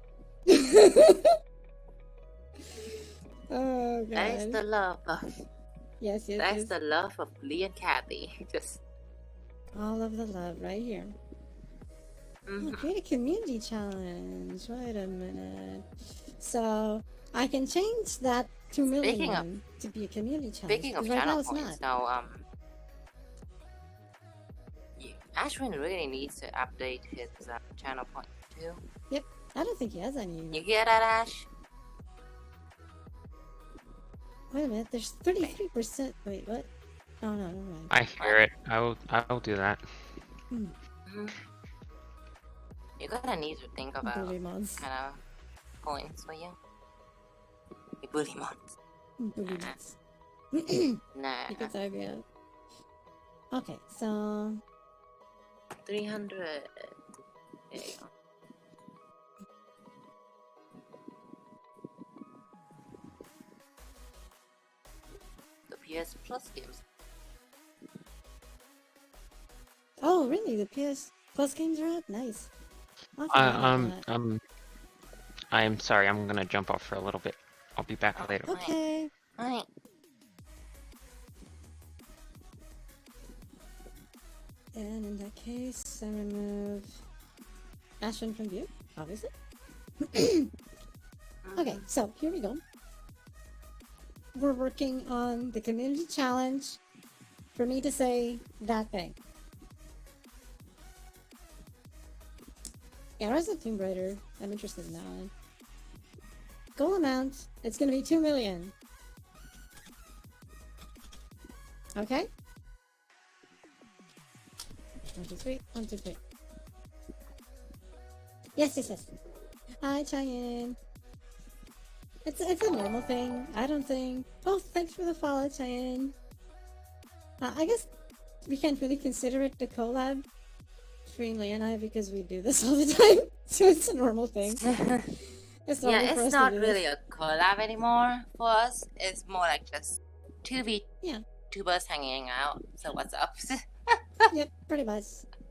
S2: Oh god.
S1: that is the love of
S2: Yes, yes,
S1: that's
S2: yes.
S1: the love of Lee and Kathy. Just
S2: All of the love right here. Oh, create a community challenge. Wait a minute. So I can change that 2 million
S1: Speaking of-
S2: one to be a community challenge.
S1: speaking of
S2: 'cause right now
S1: channel
S2: it's
S1: points,
S2: not.
S1: now Ashwin really needs to update his channel point too.
S2: Yep. I don't think he has any.
S1: You get that, Ash?
S2: Wait a minute. There's 33%. Wait, what? Oh no, never mind.
S3: I hear it. I will do that.
S1: You're gonna need to think about
S2: Bully mods.
S1: kind of points for you. You bully mods.
S2: Bully mods.
S1: Nah.
S2: You can type it out. Okay, so
S1: 300. There you go. The PS Plus games.
S2: oh really? The PS Plus games are out. Nice. I'll have to look at that.
S3: I'm sorry. I'm gonna jump off for a little bit. I'll be back later.
S2: Okay.
S1: Alright.
S2: And in that case, I remove Ashwin from view, obviously. Okay, so here we go. We're working on the community challenge for me to say that thing. Yeah, Rise of Tomb Raider. I'm interested in that one. Goal amount, it's gonna be 2 million. Okay? 1, 2, 3. 1, 2, 3. Yes, yes, yes. Hi, Cheyenne. It's a normal thing. I don't think. Oh, thanks for the follow, Cheyenne. I guess we can't really consider it the collab between Lee and I because we do this all the time, so it's a normal thing. It's normal for us
S1: it's
S2: to
S1: not
S2: do
S1: really
S2: this.
S1: a collab anymore for us. It's more like just two
S2: Yeah.
S1: VTubers hanging out. So what's up?
S2: Yep, pretty much.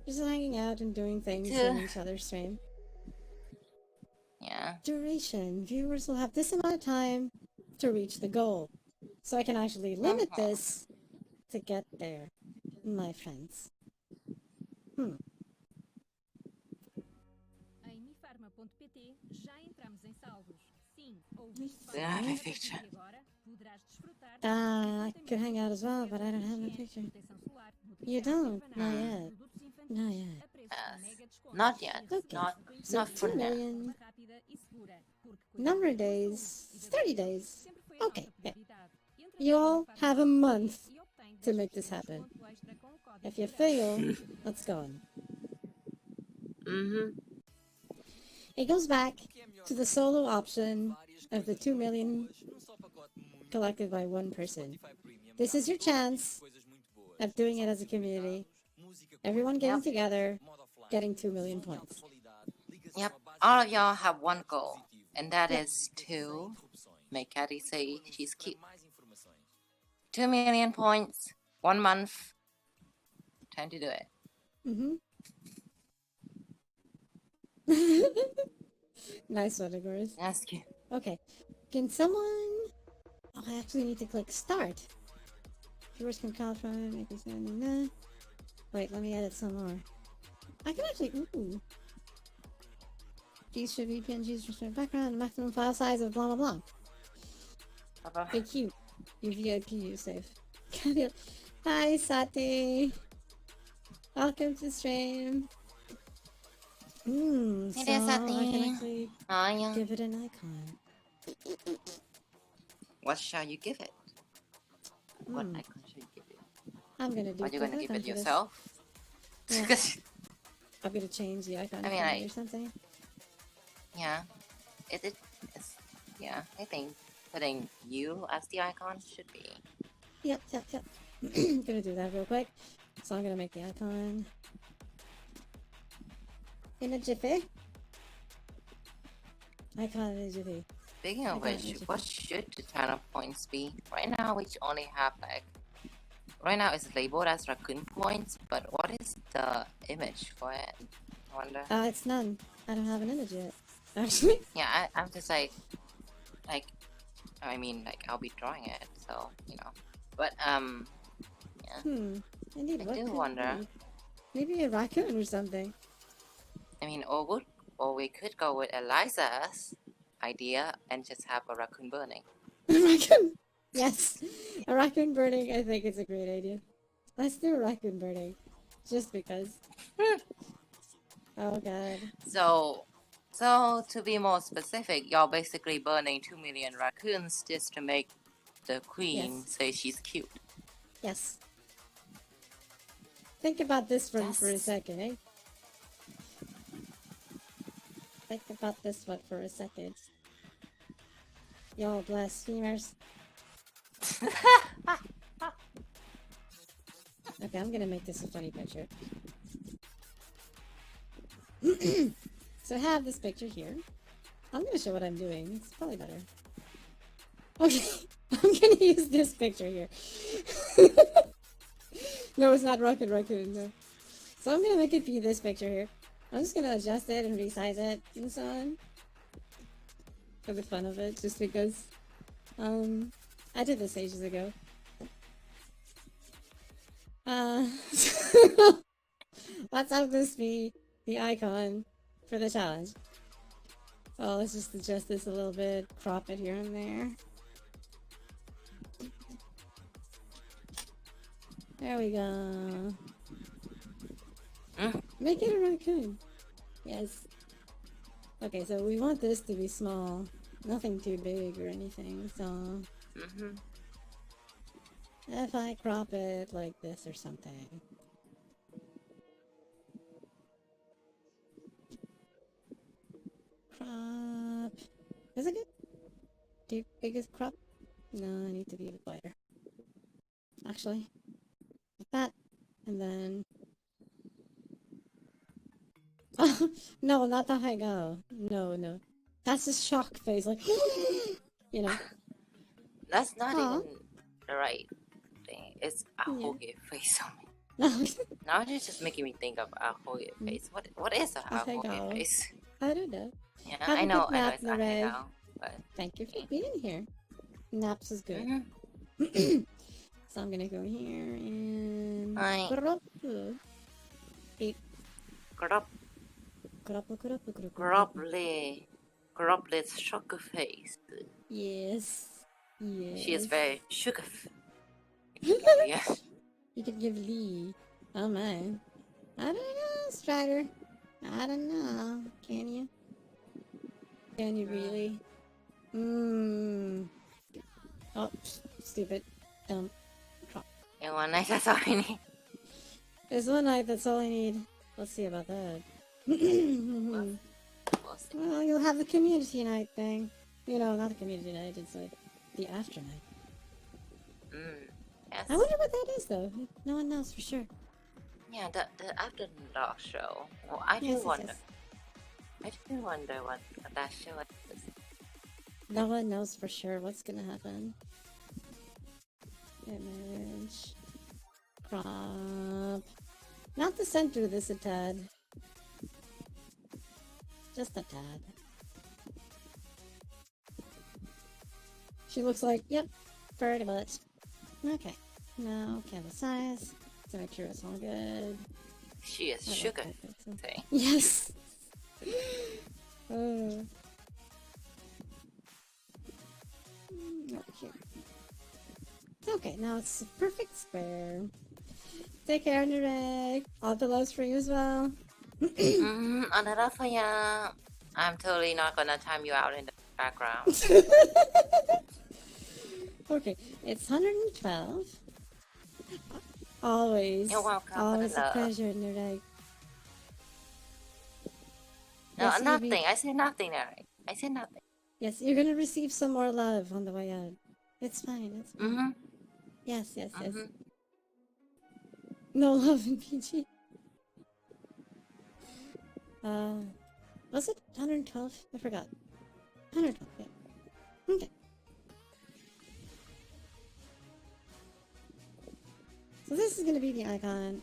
S2: Just hanging out and doing things
S1: Two.
S2: on each other's stream.
S1: Yeah.
S2: Duration. Viewers will have this amount of time to reach the goal. So I can actually limit this to get there, my friends.
S4: Em mifarma.pt já entramos em salvos. Sim, ouviste
S1: Do you have a
S4: bem.
S1: picture?
S4: E agora poderás desfrutar
S2: I could hang out as well, but I don't have a picture. You don't? Not yet. Not yet.
S1: Not yet.
S2: Okay. So
S1: Not for
S2: 2
S1: now.
S2: million. Number of days. 30 days. Okay. Yeah. You all have a month to make this happen. If you fail, let's go on. It goes back to the solo option of the 2 million collected by one person. This is your chance of doing it as a community. Everyone getting together, getting 2 million points.
S1: Yep. All of y'all have one goal, and that is to make Caddy say she's cute. 2 million points, 1 month. Time to do it.
S2: Nice one, of course.
S1: That's cute.
S2: Okay. Can someone... Oh, I actually need to click start. Viewers can call from... Make this... Wait, let me edit some more. I can actually... Ooh. These should be PNGs for background. Maximum file size of blah blah blah. Be cute. You VIP, you safe. Hi, Sati. Welcome to stream.
S1: Hey
S2: So
S1: there,
S2: I
S1: Sati.
S2: can actually
S1: Hiya.
S2: give it an icon.
S1: What shall you give it? What
S2: Hmm.
S1: icon should you give it?
S2: I'm gonna do
S1: Are you going to
S2: quick
S1: give it
S2: icon for this.
S1: yourself?
S2: Yeah. I'm gonna change the icon
S1: I mean,
S2: for
S1: I-
S2: me or something.
S1: Yeah. It's, yeah, I think putting you as the icon should be.
S2: Yep. Gonna do that real quick. So I'm gonna make the icon in a jiffy. Icon in a jiffy.
S1: Speaking of
S2: Okay,
S1: which,
S2: that's
S1: what should the total points be? Right now, we only have like. Right now, it's labeled as raccoon points, but what is the image for it? I wonder.
S2: It's none. I don't have an image yet. Actually.
S1: Yeah, I'm just like, I mean, like I'll be drawing it, so you know. But yeah.
S2: Indeed,
S1: I
S2: what
S1: do
S2: could
S1: wonder.
S2: be? Maybe a raccoon or something.
S1: I mean, or we could go with Eliza's idea and just have a raccoon burning.
S2: A raccoon! Yes! A raccoon burning, I think it's a great idea. Let's do a raccoon burning. Just because. Oh god.
S1: So to be more specific, y'all basically burning 2 million raccoons just to make the queen
S2: Yes.
S1: say she's cute.
S2: Yes. Think about this one for a
S1: Yes.
S2: second, eh? Think about this one for a second. Y'all blasphemers. Okay, I'm gonna make this a funny picture. So I have this picture here. I'm gonna show what I'm doing. It's probably better. Okay, I'm gonna use this picture here. No, it's not Rocket Raccoon, no. So I'm gonna make it be this picture here. I'm just gonna adjust it and resize it and so on. For the fun of it, just because. I did this ages ago. Let's have this be the icon for the challenge. So let's just adjust this a little bit, crop it here and there. There we go. Make it a raccoon. Yes. Okay, so we want this to be small. Nothing too big or anything, so... If I crop it like this or something. Crop... Is it good? Too big as crop? No, I need to be a bit wider. Actually, like that, and then... Oh, no, not the high go. No. That's a shock face, like... You know.
S1: That's not
S2: Aw.
S1: even the right thing. It's a
S2: Yeah.
S1: Ahoge face.
S2: No,
S1: Now it's just making me think of a Ahoge face. What is a Ahoge
S2: Ahegao.
S1: face?
S2: I don't know.
S1: Yeah,
S2: Have
S1: I
S2: a
S1: know,
S2: good nap,
S1: it's
S2: Nareg.
S1: Ahegao, but
S2: Thank you for being here. Naps is good.
S1: mhm.
S2: So I'm gonna go here and
S1: Hi.
S2: Eat.
S1: Grop, Groplet's sugar face.
S2: Yes. Yes.
S1: She is very sugar. Yes.
S2: You could give Lee. Oh my. I don't know, Strider. I don't know. Can you? Can you really? Oh, stupid. Crap.
S1: And one night, that's all I need.
S2: There's one night, that's all I need. Let's see about that.
S1: We'll see.
S2: Well, you'll have the community night thing. You know, not the community night, it's like the after night.
S1: Yes.
S2: I wonder what that is, though. No one knows for sure.
S1: Yeah, the after dark show. Well, I do
S2: Yes, yes,
S1: wonder.
S2: yes.
S1: I do wonder what that show is.
S2: No one knows for sure what's gonna happen. Image. Crop. Not the center of this a tad. Just a tad. She looks like, yep, pretty much. Okay. Now, canvas size. To make sure it's all good.
S1: She is
S2: I like
S1: sugar.
S2: that pixel.
S1: Thing.
S2: Yes! Over here. Okay, now it's a perfect square. Take care, Nareg. All the loves for you as well.
S1: Another for ya. I'm totally not gonna time you out in the background.
S2: Okay, it's 112. Always.
S1: You're welcome for the
S2: Always a
S1: love.
S2: pleasure, Nareg.
S1: No,
S2: Yes,
S1: nothing.
S2: Evie.
S1: I said nothing, Eric. I said nothing.
S2: Yes, you're gonna receive some more love on the way out. It's fine, it's fine. Yes, yes, yes. No love in PG. Was it 112? I forgot. 112, yeah. Okay. So this is gonna be the icon.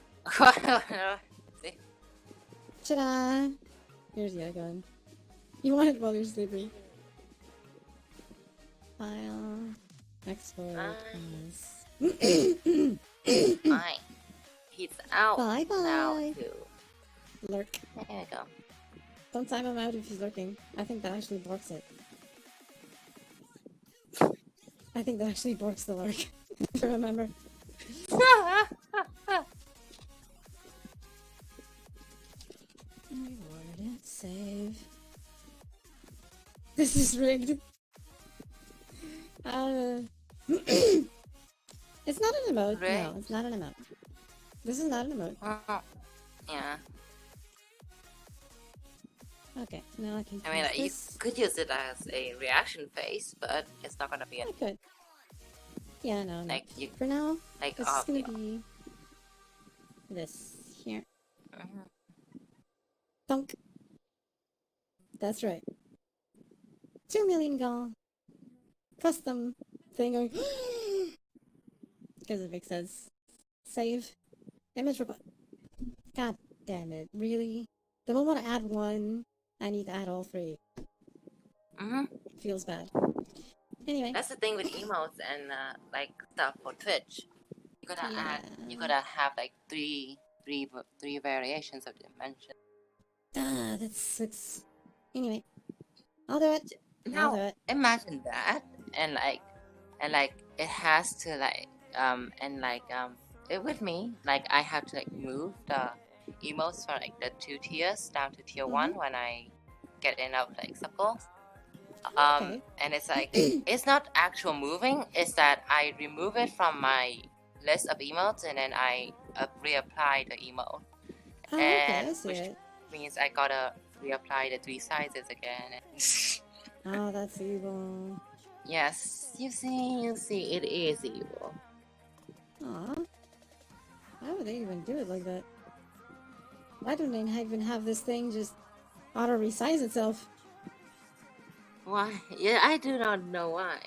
S1: See?
S2: Ta-da! Here's the icon. You want it while you're sleeping. File. Export.
S1: Fine. He's out
S2: Bye
S1: now
S2: bye.
S1: too.
S2: Lurk.
S1: There you go.
S2: Don't time him out if he's lurking. I think that actually borks it. I think that actually borks the lurk. If I remember. Reward it. Save. This is rigged. It's not an emote. No,
S1: Rigged?
S2: it's not an emote. This is not an emote.
S1: Yeah.
S2: Okay, so now I can.
S1: I mean,
S2: use
S1: you
S2: this.
S1: could use it as a reaction face, but it's not gonna be
S2: I could. Yeah, no, no.
S1: like you
S2: For now,
S1: like
S2: this is gonna
S1: obvious.
S2: be this here.
S1: Mhm.
S2: Thunk. That's right. 2 million gone. Custom thing going. Because it makes sense. Save. Image robot. God damn it. Really? The moment I add one, I need to add all three. Feels bad. Anyway.
S1: That's the thing with emotes and like stuff for Twitch. You gotta add. You
S2: Yeah.
S1: gotta have like three variations of dimension.
S2: Ah, that sucks. Anyway. I'll do it. I'll
S1: Now
S2: do it.
S1: imagine that, and it has to it with me. Like I have to like move the emotes from like the 2 tiers down to tier 1 when I get enough like circles.
S2: Okay.
S1: And it's like it's not actual moving. It's that I remove it from my list of emotes and then I reapply the emote.
S2: Oh, okay, I
S1: And
S2: see
S1: which
S2: it.
S1: means I gotta reapply the 3 sizes again.
S2: Oh, that's evil.
S1: Yes, you see, it is evil.
S2: Aw. Why would they even do it like that? Why don't they even have this thing just auto-resize itself?
S1: Why? Yeah, I do not know why.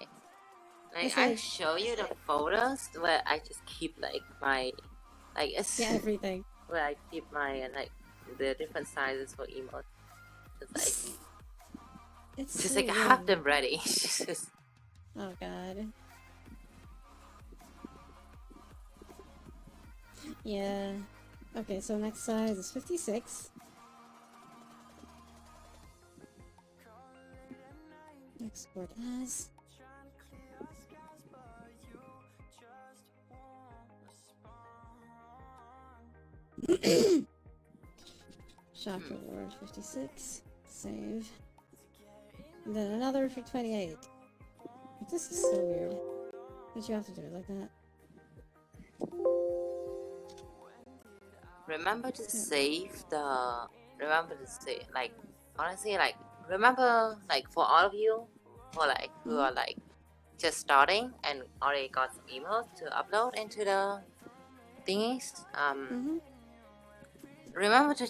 S1: Like
S2: It's
S1: I
S2: like-
S1: show you the photos where I just keep like my like it's
S2: Yeah, everything.
S1: where I keep my like the different sizes for emotes. Just
S2: It's
S1: just
S2: so
S1: like I have
S2: weird.
S1: them ready. Just-
S2: Oh god. Yeah. Okay, so next size is 56. Export as. Shock reward 56. Save. And then another for 28. This is so weird. But you have to do it like that.
S1: remember to save the. Remember to say like honestly like remember like for all of you for like who are like just starting and already got some emails to upload into the thingies. Remember to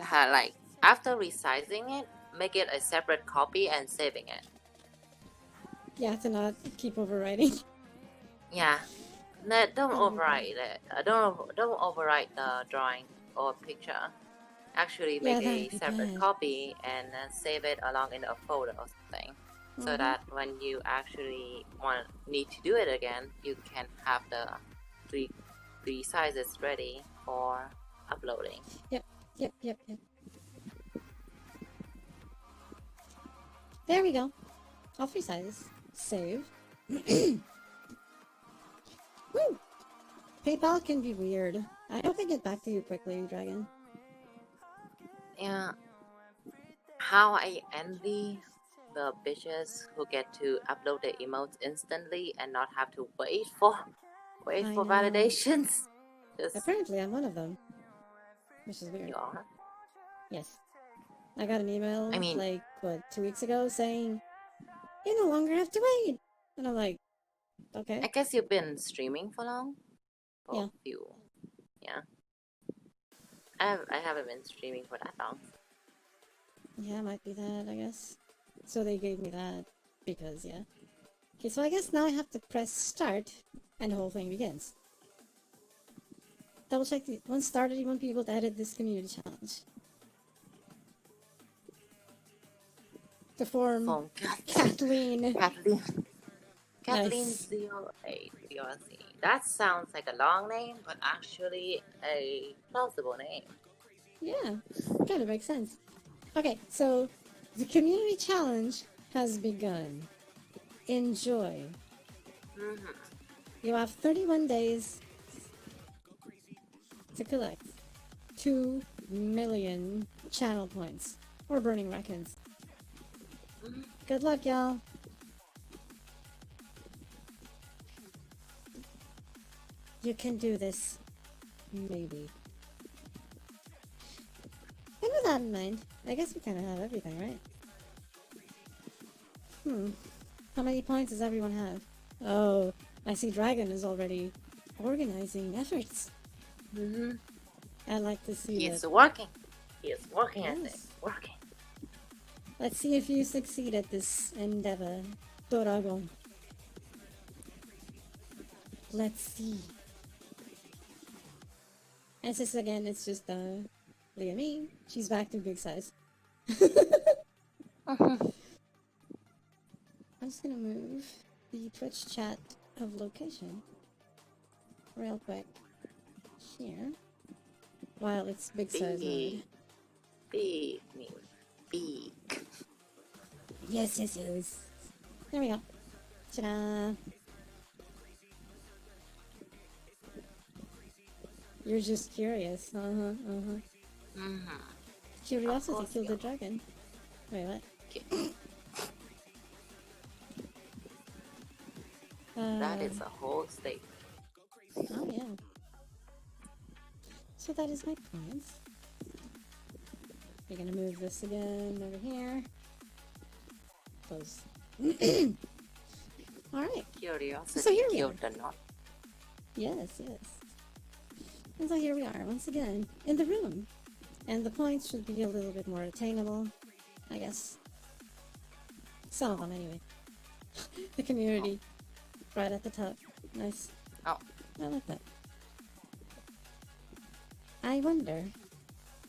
S1: have like after resizing it, make it a separate copy and saving it.
S2: Yeah, to not keep overwriting.
S1: Yeah, no, don't
S2: Oh my
S1: overwrite it. Don't overwrite the drawing or picture. Actually,
S2: Yeah,
S1: make a
S2: that'd be
S1: separate
S2: bad.
S1: copy and then save it along in a folder or something, so that when you actually need to do it again, you can have the three sizes ready for uploading.
S2: Yep. There we go. All three sizes. Save. Woo! PayPal can be weird. I hope they get back to you quickly, Dragon.
S1: Yeah. How I envy the bitches who get to upload their emotes instantly and not have to wait for
S2: I know.
S1: validations. Just
S2: Apparently, I'm one of them. Which is weird.
S1: you are.
S2: Yes. I got an email,
S1: I mean-
S2: like, what, 2 weeks ago saying, you no longer have to wait! And I'm like, okay.
S1: I guess you've been streaming for long. For
S2: Yeah.
S1: a few. Yeah. I haven't been streaming for that long.
S2: Yeah, might be that, I guess. So they gave me that, because, yeah. Okay, so I guess now I have to press start, and the whole thing begins. Double check the once started, you want people to edit this community challenge. To form
S1: From
S2: Kathleen.
S1: Kathleen
S2: Nice.
S1: 08 VRC. That sounds like a long name, but actually a plausible name.
S2: Yeah, kind of makes sense. Okay, so the community challenge has begun. Enjoy. You have 31 days to collect 2 million channel points or burning records. Good luck, y'all. You can do this. Maybe. And with that in mind, I guess we kind of have everything, right? How many points does everyone have? Oh, I see Dragon is already organizing efforts. I'd like to see
S1: He
S2: that.
S1: is working. He is working at
S2: Yes.
S1: it. Working.
S2: Let's see if you succeed at this endeavor, Dragon. Let's see. And since again, it's just Leah me. She's back to big size. I'm just gonna move the Twitch chat of location real quick here while it's big size mode.
S1: Big means big.
S2: Yes. There we go. Ta-da! You're just curious. Curiosity
S1: course
S2: killed
S1: you
S2: the dragon. Wait, what?
S1: That is a whole state.
S2: Oh, yeah. So that is my points. We're gonna move this again over here. Close. Alright.
S1: Curiosity
S2: So here we
S1: killed the knot.
S2: Yes. And so here we are, once again, in the room. And the points should be a little bit more attainable, I guess. Some of them, anyway. The community Right at the top. Nice.
S1: Oh.
S2: I like that. I wonder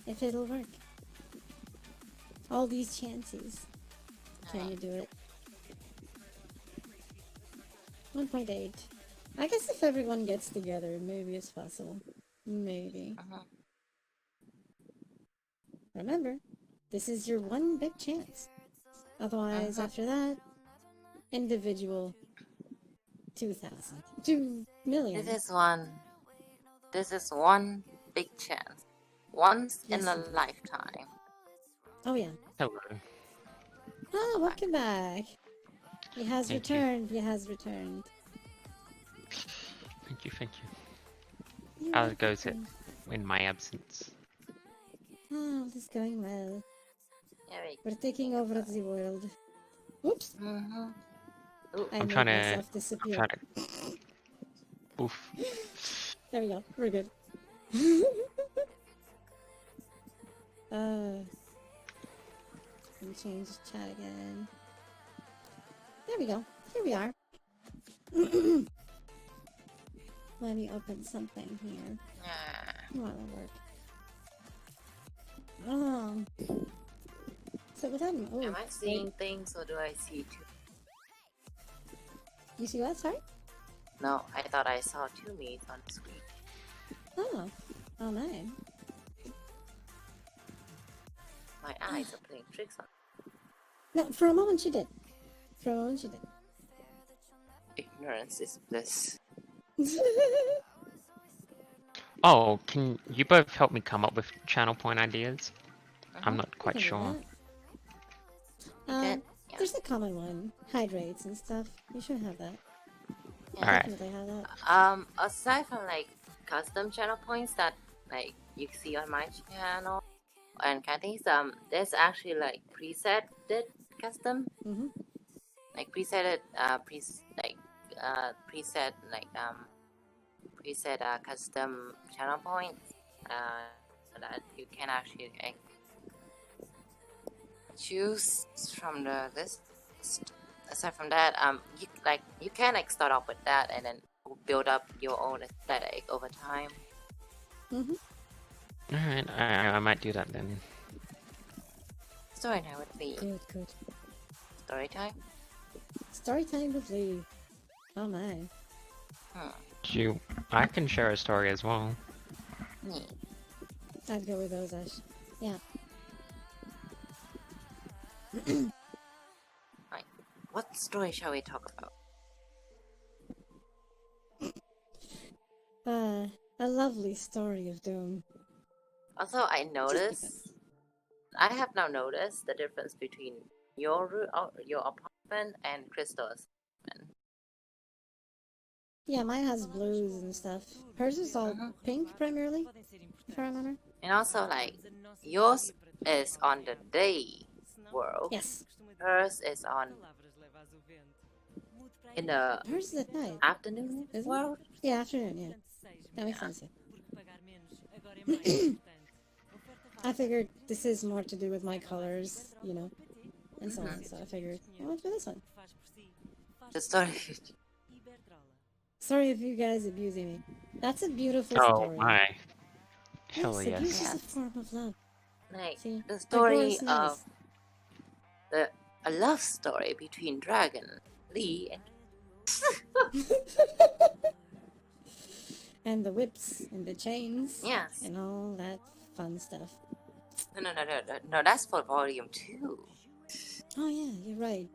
S2: if it'll work. All these chances. Can you do it? 1.8. I guess if everyone gets together, maybe it's possible. Maybe. Remember, this is your one big chance. Otherwise, after that, individual 2,000. 2 million.
S1: This is one big chance. Once in a
S2: indeed.
S1: lifetime.
S2: Oh yeah.
S3: Hello.
S2: Oh, welcome back. He has
S3: Thank you.
S2: returned. He has returned.
S3: Thank you, thank you.
S2: You're
S3: How goes it
S2: welcome.
S3: in my absence?
S2: Oh, this is going well.
S1: There we
S2: We're taking over the world. Oops!
S1: Ooh,
S2: I
S3: I'm
S2: made
S3: trying to.
S2: myself
S3: I'm
S2: disappear.
S3: trying to. Oof.
S2: There we go. We're good. Let me change the chat again. There we go. Here we are. Let me open something here.
S1: yeah.
S2: That'll work. Oh. So without an
S1: Am I seeing things or do I see two?
S2: You see what? Sorry?
S1: No, I thought I saw two me's on the screen.
S2: Oh. Oh my.
S1: My eyes are playing tricks on
S2: No, for a moment she did. For a moment she did.
S1: ignorance is bliss.
S3: Oh, can you both help me come up with channel point ideas? I'm not
S2: I
S3: quite
S2: can do
S3: sure.
S2: that.
S1: Good. Yeah.
S2: There's the common one. Hydrates and stuff. You should have that.
S1: Yeah.
S3: Alright.
S2: Definitely have that.
S1: Aside from like custom channel points that like you see on my channel and kind of things, there's actually like preset custom,
S2: Mm-hmm.
S1: like preset custom channel points that you can actually like, choose from the list. Aside from that, you can like start off with that and then build up your own aesthetic over time.
S2: Mm-hmm.
S3: Alright, I might do that then.
S1: Story time with Lee.
S2: Good, good.
S1: Story time.
S2: Story time with Lee. Oh my.
S3: I can share a story as well.
S1: Yeah.
S2: I'd go with those, Ash. Yeah.
S1: Right. What story shall we talk about?
S2: A lovely story of doom.
S1: Also, I have now noticed the difference between your apartment and Crystal's apartment.
S2: Yeah, mine has blues and stuff. Hers is all pink primarily, if I remember.
S1: And also, like, yours is on the day world.
S2: Yes.
S1: Hers is in the
S2: Hers is at night.
S1: afternoon
S2: Isn't it?
S1: world.
S2: Yeah, afternoon, yeah. That makes sense, yeah. I figured this is more to do with my colors, you know, and so on. So I figured, I went for this one.
S1: The story.
S2: Sorry if you guys abusing me. That's a beautiful
S3: Oh
S2: story.
S3: my. Hell
S2: Yes, abuse
S3: yes.
S2: is a form of love.
S1: Like
S2: See,
S1: the
S2: the
S1: story
S2: chorus knows.
S1: of a love story between Dragon, Lee, and
S2: And the whips and the chains.
S1: yes.
S2: And all that fun stuff.
S1: No, that's for volume 2.
S2: Oh yeah, you're right.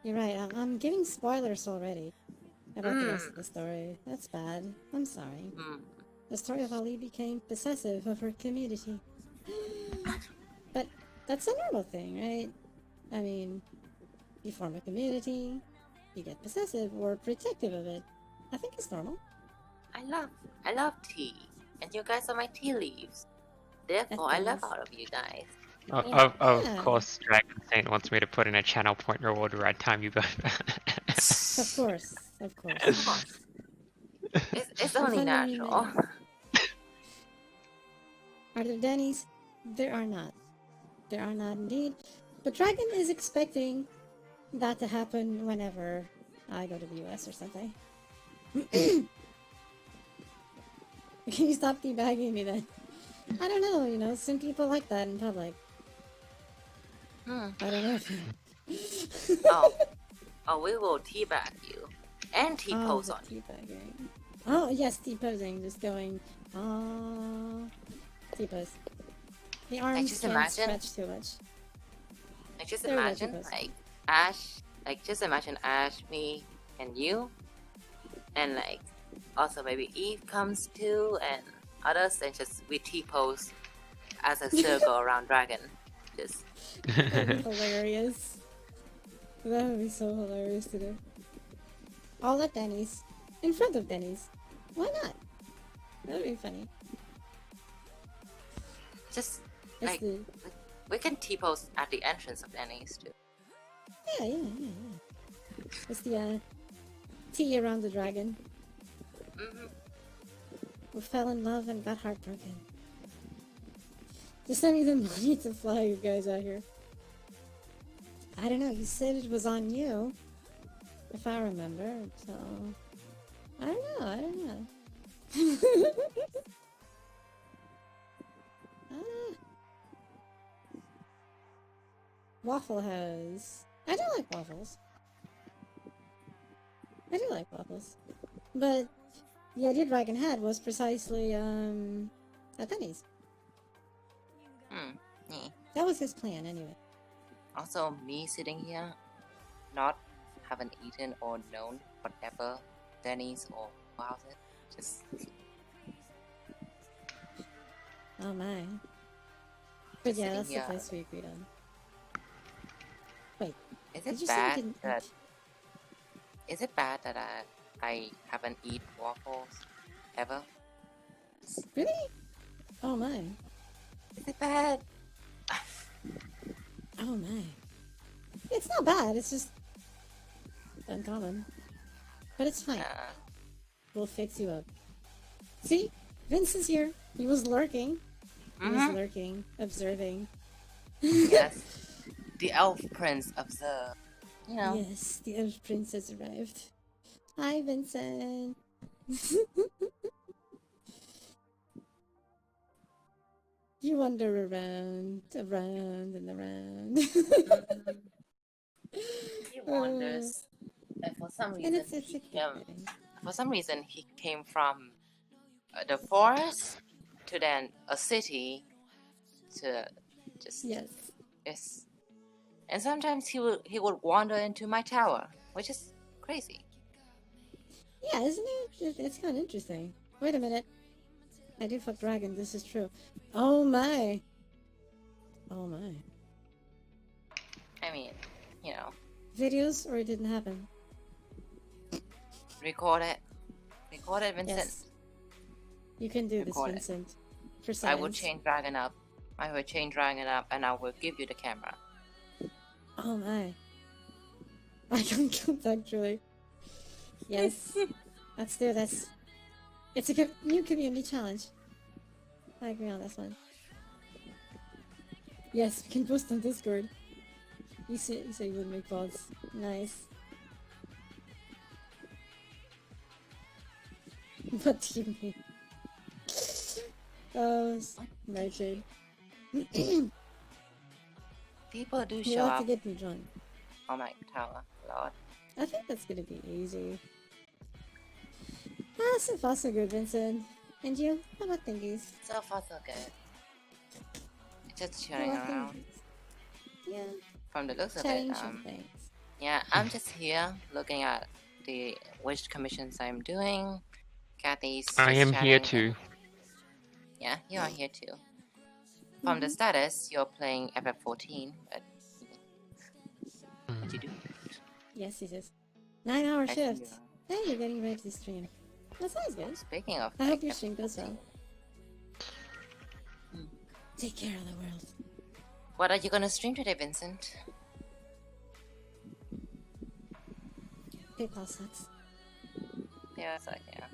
S2: You're right. I'm giving spoilers already about the rest of the story. That's bad. I'm sorry. The story of Ali became possessive of her community. But that's a normal thing, right? I mean, you form a community, you get possessive or protective of it. I think it's normal.
S1: I love tea, and you guys are my tea leaves. Therefore, I love all of you guys.
S3: Of course, Dragon Saint wants me to put in a channel point reward where I time you both.
S2: Of course, of course.
S1: It's only natural.
S2: Are there Denny's? There are not. There are not indeed. But Dragon is expecting that to happen whenever I go to the US or something. Can you stop teabagging me then? I don't know, you know, some people like that in public.
S1: Hmm.
S2: I don't know if
S1: Oh, we will teabag you. And T-pose on you.
S2: teabagging. Oh, yes, T-posing. Just going, T-pose. The arms
S1: just
S2: can't
S1: imagine-
S2: stretch too much.
S1: Like, just
S2: There we go,
S1: imagine,
S2: T-pose.
S1: like, Ash, like, just imagine Ash, me, and you. And, like, also maybe Eve comes too, and others, and just we T-pose as a circle around Dragon. Just,
S2: That would be hilarious. That would be so hilarious to do. All at Denny's. In front of Denny's. Why not? That would be funny.
S1: just,
S2: It's
S1: like,
S2: the...
S1: we can T-pose at the entrance of Denny's too.
S2: Yeah. It's the, T around the dragon.
S1: Mm-hmm.
S2: Who fell in love and got heartbroken. Just sending the money to fly you guys out here. I don't know, you said it was on you. If I remember, so... I don't know. Waffle House. I do like waffles. But the idea Dragon had was precisely, at Penny's.
S1: Yeah.
S2: That was his plan, anyway.
S1: Also, me sitting here, not haven't eaten or known whatever Denny's or how's it. Just
S2: Oh my. But
S1: Just
S2: yeah,
S1: sitting
S2: that's the
S1: here.
S2: place we agreed on.
S1: is
S2: Did
S1: it
S2: you say you
S1: bad
S2: didn't
S1: that
S2: eat?
S1: is it bad that I haven't eat waffles ever?
S2: Really? Oh my.
S1: Is it bad?
S2: Oh my. It's not bad, it's just uncommon. But it's fine. We'll fix you up. See? Vince is here. He was lurking. He was lurking, observing.
S1: Yes. The elf prince observed. You know.
S2: Yes, the elf princess arrived. Hi, Vincent. You wander around, and around.
S1: He wanders. And for some
S2: And
S1: reason,
S2: it's a good thing.
S1: he came from the forest to then a city to just
S2: Yes.
S1: yes. And sometimes he would wander into my tower, which is crazy.
S2: Yeah, isn't it? It's kind of interesting. Wait a minute. I do fuck dragon, this is true. Oh my. Oh my.
S1: I mean, you know,
S2: Videos or it didn't happen?
S1: record it, Vincent.
S2: Yes. You can do this,
S1: Record it.
S2: Vincent. For
S1: I
S2: science.
S1: will chain dragon up. And I will give you the camera.
S2: Oh my. I can count actually. Yes. Let's do this. It's a new community challenge. I agree on this one. Yes, we can post on Discord. You say you would make pods. Nice. What do you mean? Oh, Nightshade.
S1: People do
S2: You
S1: show
S2: have
S1: up
S2: to get me drunk.
S1: on my tower, Lord.
S2: I think that's gonna be easy. Ah, so far so good, Vincent. And you? How about thingies?
S1: So far, so good. Just
S2: How
S1: chilling
S2: about
S1: around.
S2: thingies? Yeah,
S1: From the looks of
S2: chatting
S1: it,
S2: some things.
S1: yeah, I'm just here looking at the which commissions I'm doing. Kathy's
S3: I
S1: just
S3: am here
S1: chatting,
S3: too.
S1: yeah, you are here too. From the status, you're playing FF14, but what you do?
S2: Yes, it is. 9-hour
S1: I see
S2: shift.
S1: you.
S2: Hey, you're getting ready to stream. That sounds good.
S1: Speaking of,
S2: I hope
S1: like,
S2: your stream goes well.
S1: Hmm.
S2: Take care of the world.
S1: what are you gonna stream today, Vincent?
S2: PayPal sucks.
S1: Yeah, it's like, yeah.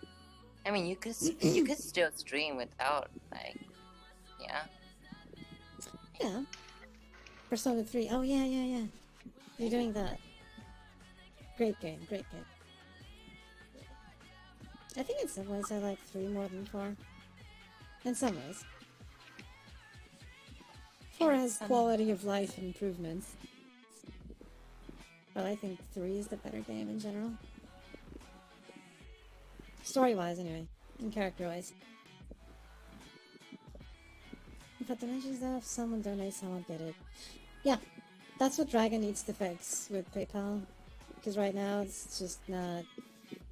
S1: I mean, you could still stream without, like, yeah.
S2: Yeah. Persona 3. Oh, yeah. You're doing that. Great game, great game. I think in some ways I like 3 more than 4. In some ways. 4 has quality of life improvements. But I think 3 is the better game in general. Story-wise, anyway. And character-wise. If it dimensions though, if someone donates, I won't get it. Yeah, that's what Dragon needs to fix with PayPal. Because right now, it's just not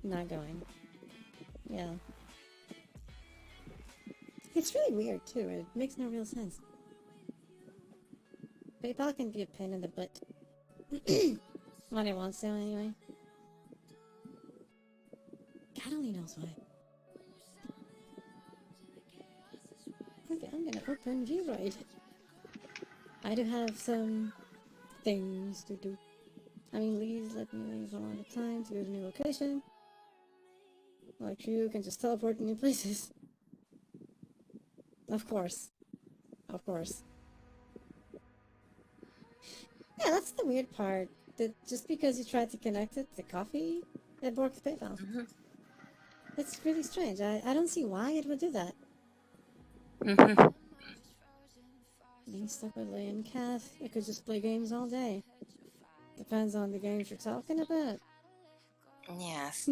S2: going. Yeah. It's really weird, too. It makes no real sense. PayPal can be a pain in the butt. When it wants to, anyway. God only knows why. Okay, I'm gonna open VRide. I do have some things to do. I mean, please let me leave a lot of time to go to a new location. Like you can just teleport to new places. Of course. Of course. Yeah, that's the weird part. That just because you tried to connect it to coffee, it works PayPal.
S1: Mm-hmm.
S2: It's really strange. I don't see why it would do that.
S1: Mm-hmm.
S2: Being stuck with Leigh and Kath, I could just play games all day. Depends on the games you're talking about.
S1: Yes.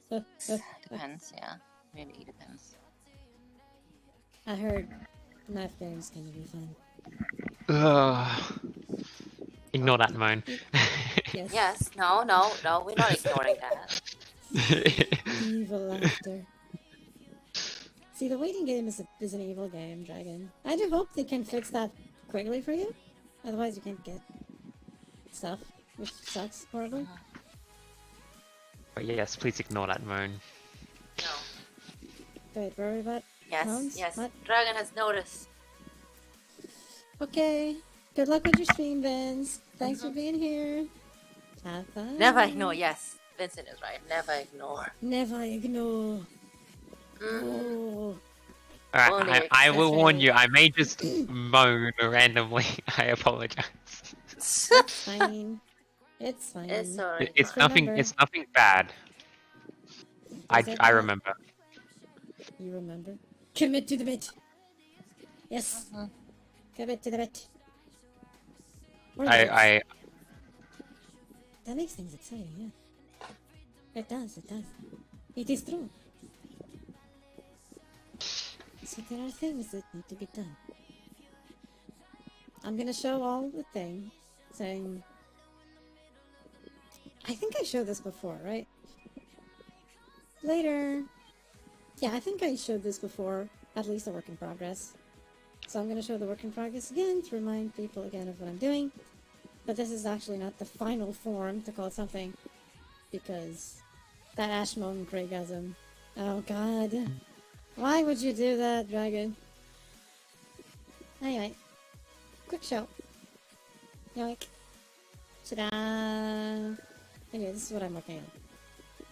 S1: Depends, yeah. Really depends.
S2: I heard math games can be fun.
S3: Ignore that moan.
S2: Yes.
S1: Yes, no, we're not ignoring that.
S2: Evil laughter. See, the waiting game is an evil game, Dragon. I do hope they can fix that quickly for you. Otherwise you can't get stuff, which sucks horribly.
S3: But yes, please ignore that moan.
S1: No.
S2: Wait, worry about
S1: Yes,
S2: mounts?
S1: yes.
S2: What?
S1: Dragon has noticed.
S2: Okay. Good luck with your stream, Vince. Thanks for being here. Have fun.
S1: Never ignore, yes. Vincent is right. Never ignore.
S2: Never ignore.
S1: Mm.
S2: Oh.
S3: Alright, I will
S2: That's
S3: warn
S2: right.
S3: you, I may just moan randomly. I apologize.
S2: It's fine. It's fine.
S1: It's alright.
S3: It's
S2: Just
S3: nothing.
S2: remember.
S3: It's nothing bad.
S2: Is it
S3: I
S2: bad?
S3: remember.
S2: You remember? Commit to the bit. Yes.
S1: Mhm.
S2: Commit to the bit. Or the bits.
S3: I
S2: That makes things exciting, yeah. It does, it does. It is true. So there are things that need to be done. I'm gonna show all the thing, saying... I think I showed this before, right? Later. Yeah, I think I showed this before, at least a work in progress. So I'm gonna show the work in progress again to remind people again of what I'm doing. But this is actually not the final form to call it something, because that Ashmon Craigasm. Oh god. Why would you do that, Dragon? Anyway, quick show. Yoink. Ta-da! Anyway, this is what I'm working on.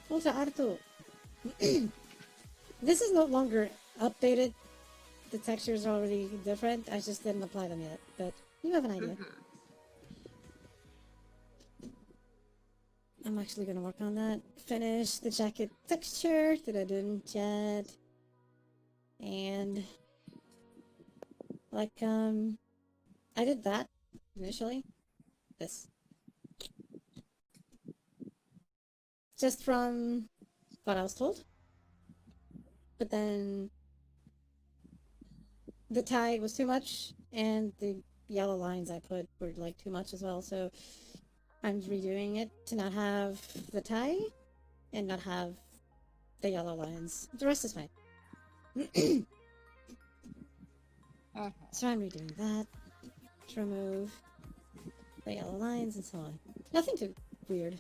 S2: Also, Artu. This is no longer updated. The textures are already different. I just didn't apply them yet, but you have an idea. I'm actually gonna work on that. Finish the jacket texture that I didn't yet. And like I did that initially. This. Just from what I was told. But then the tie was too much and the yellow lines I put were like too much as well, so I'm redoing it to not have the tie and not have the yellow lines. The rest is fine. So I'm redoing that to remove the yellow lines and so on. Nothing too weird.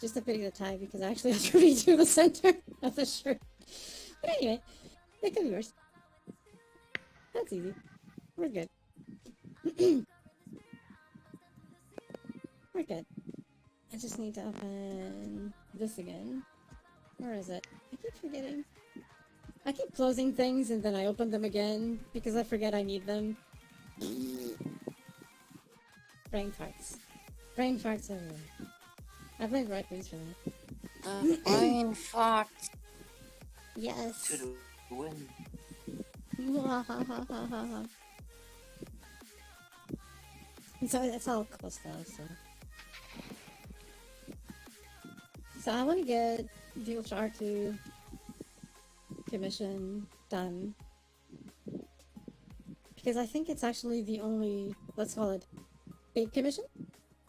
S2: Just a pity the tie because I actually have to redo the center of the shirt. But anyway, it could be worse. That's easy. We're good. We're good. I just need to open this again. Where is it? I keep forgetting. I keep closing things and then I open them again because I forget I need them. Brain farts. Brain farts everywhere. I blame Raccoons for that.
S1: The brain fart
S2: Yes.
S1: to the wind.
S2: So it's all cool stuff, so I want to get the Ultra R2 commission done. Because I think it's actually the only, let's call it, big commission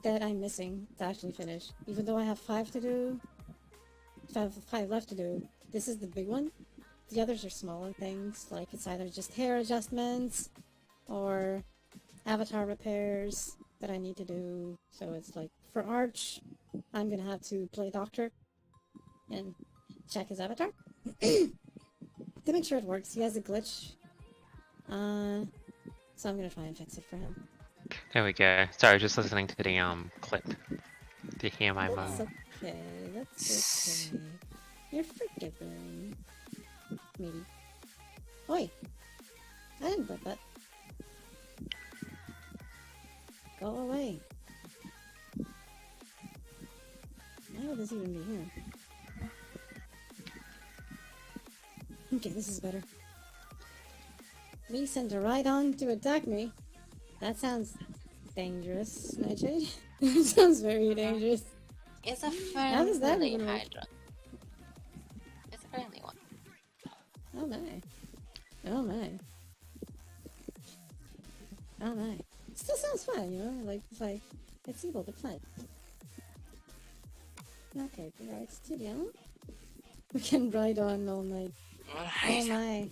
S2: that I'm missing to actually finish. Even though I have 5 to do, 5 left to do, this is the big one. The others are smaller things, like it's either just hair adjustments or avatar repairs that I need to do. So it's like, for Arch, I'm gonna have to play Doctor and check his avatar to make sure it works. He has a glitch. So I'm gonna try and fix it for him.
S3: There we go. Sorry, just listening to the clip to hear my
S2: That's
S3: moan.
S2: okay, that's okay. You're forgiven. Maybe. Oi! I didn't put that. Go away. Why would this even be here? Okay, this is better. Me sent a Rhydon to attack me. That sounds dangerous, Nightshade. That sounds very dangerous.
S1: It's a
S2: How does that
S1: friendly
S2: even work?
S1: Hydra. It's a friendly one.
S2: Oh my. Oh my. Oh my. Still sounds fine, you know? Like, it's able to play. Okay, right, studio. We can ride on all night. Oh my.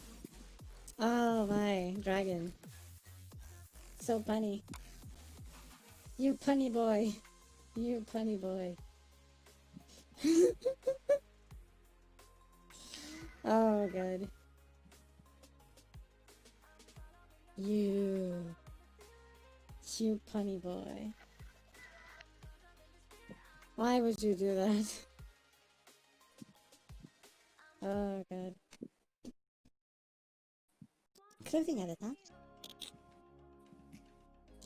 S2: Oh my, dragon. So punny. You punny boy. You punny boy. Oh god. You punny boy. Why would you do that? Oh god. Clothing edit, huh?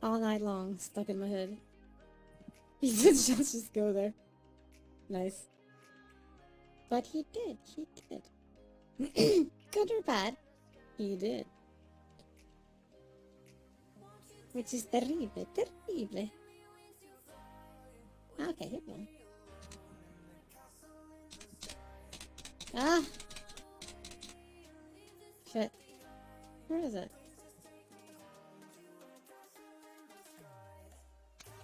S2: All night long, stuck in my head. He did just go there. Nice. But he did. Good or bad, he did. Which is terrible, terrible. Okay, here we go. Ah! Shit. Where is it?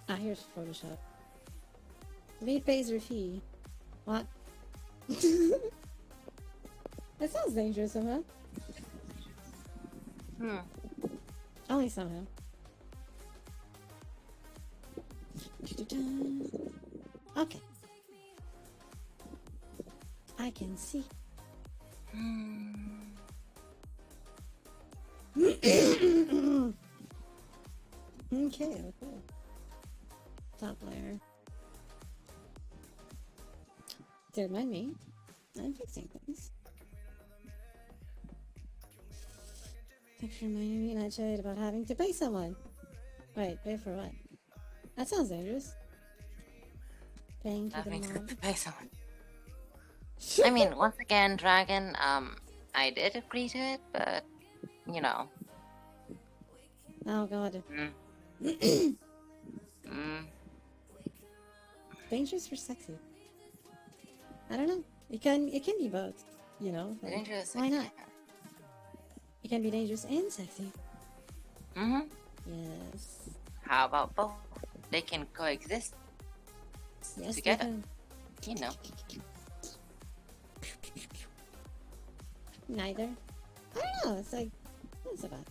S2: Ah, here's Photoshop. Lead pays your fee. What? That sounds dangerous somehow. Only somehow. Okay. I can see. Okay. Top layer. Don't mind me. I'm fixing things. Thanks for reminding me, Nightshade, about having to pay someone. Wait, pay for what? That sounds dangerous. Paying to the mob.
S1: To pay someone. I mean, once again, Dragon, I did agree to it, but, you know.
S2: Oh god. Dangerous or sexy? I don't know. It can be both, you know? Like,
S1: Dangerous.
S2: why not? It can be dangerous and sexy. Yes.
S1: How about both? They can coexist
S2: Yes,
S1: together.
S2: They can.
S1: You know.
S2: Neither. I don't know. It's like, what's it about?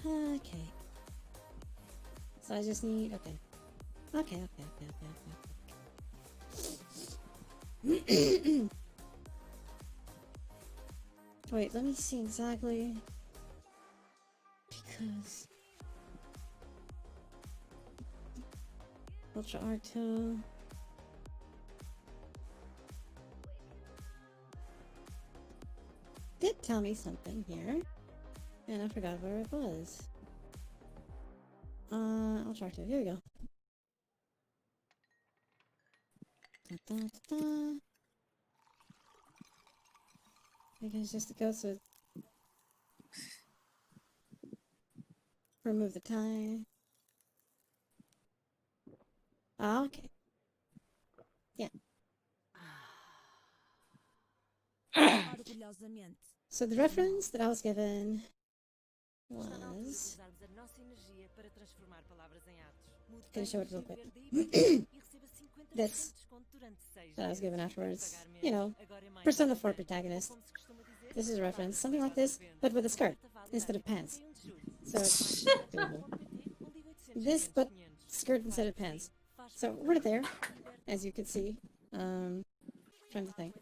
S2: Okay. So I just need, okay. Okay. Wait, let me see exactly. Because Ultra R2. Did tell me something here, and I forgot where it was. I'll try to. Here we go. Da, da, da, da. I guess just to go so remove the tie. Ah, okay. Yeah.
S4: Orgulhosamente.
S2: So the reference that I was given was... Gonna show it real quick. This that I was given afterwards. You know, Persona 4 protagonist. This is a reference. Something like this, but with a skirt instead of pants. So it's doable. This, but skirt instead of pants. So we're there, as you can see. Trying to think.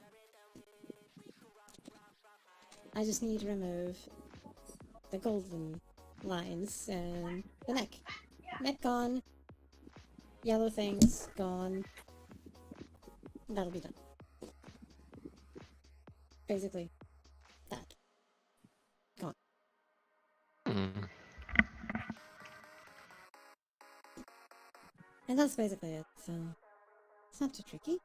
S2: I just need to remove the golden lines and the neck. Neck gone. Yellow things gone. That'll be done. Basically, that. Gone. And that's basically it, so it's not too tricky.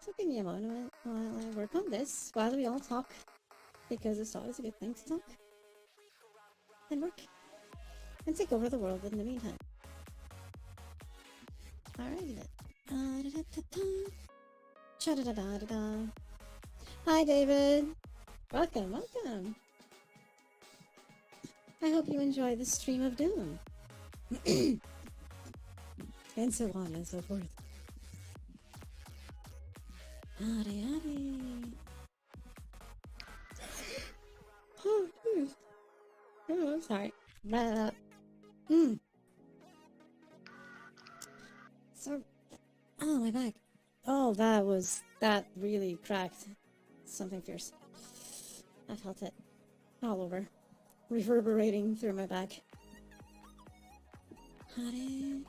S2: So give me a moment while I work on this, while we all talk, because it's always a good thing to talk and work and take over the world in the meantime. Alrighty then. Cha-da-da-da-da-da. Hi, David. Welcome, welcome. I hope you enjoy the stream of Doom. And so on and so forth. Howdy, howdy. Oh, I'm sorry. So, oh, my back. Oh, that really cracked. Something fierce. I felt it all over, reverberating through my back. Howdy.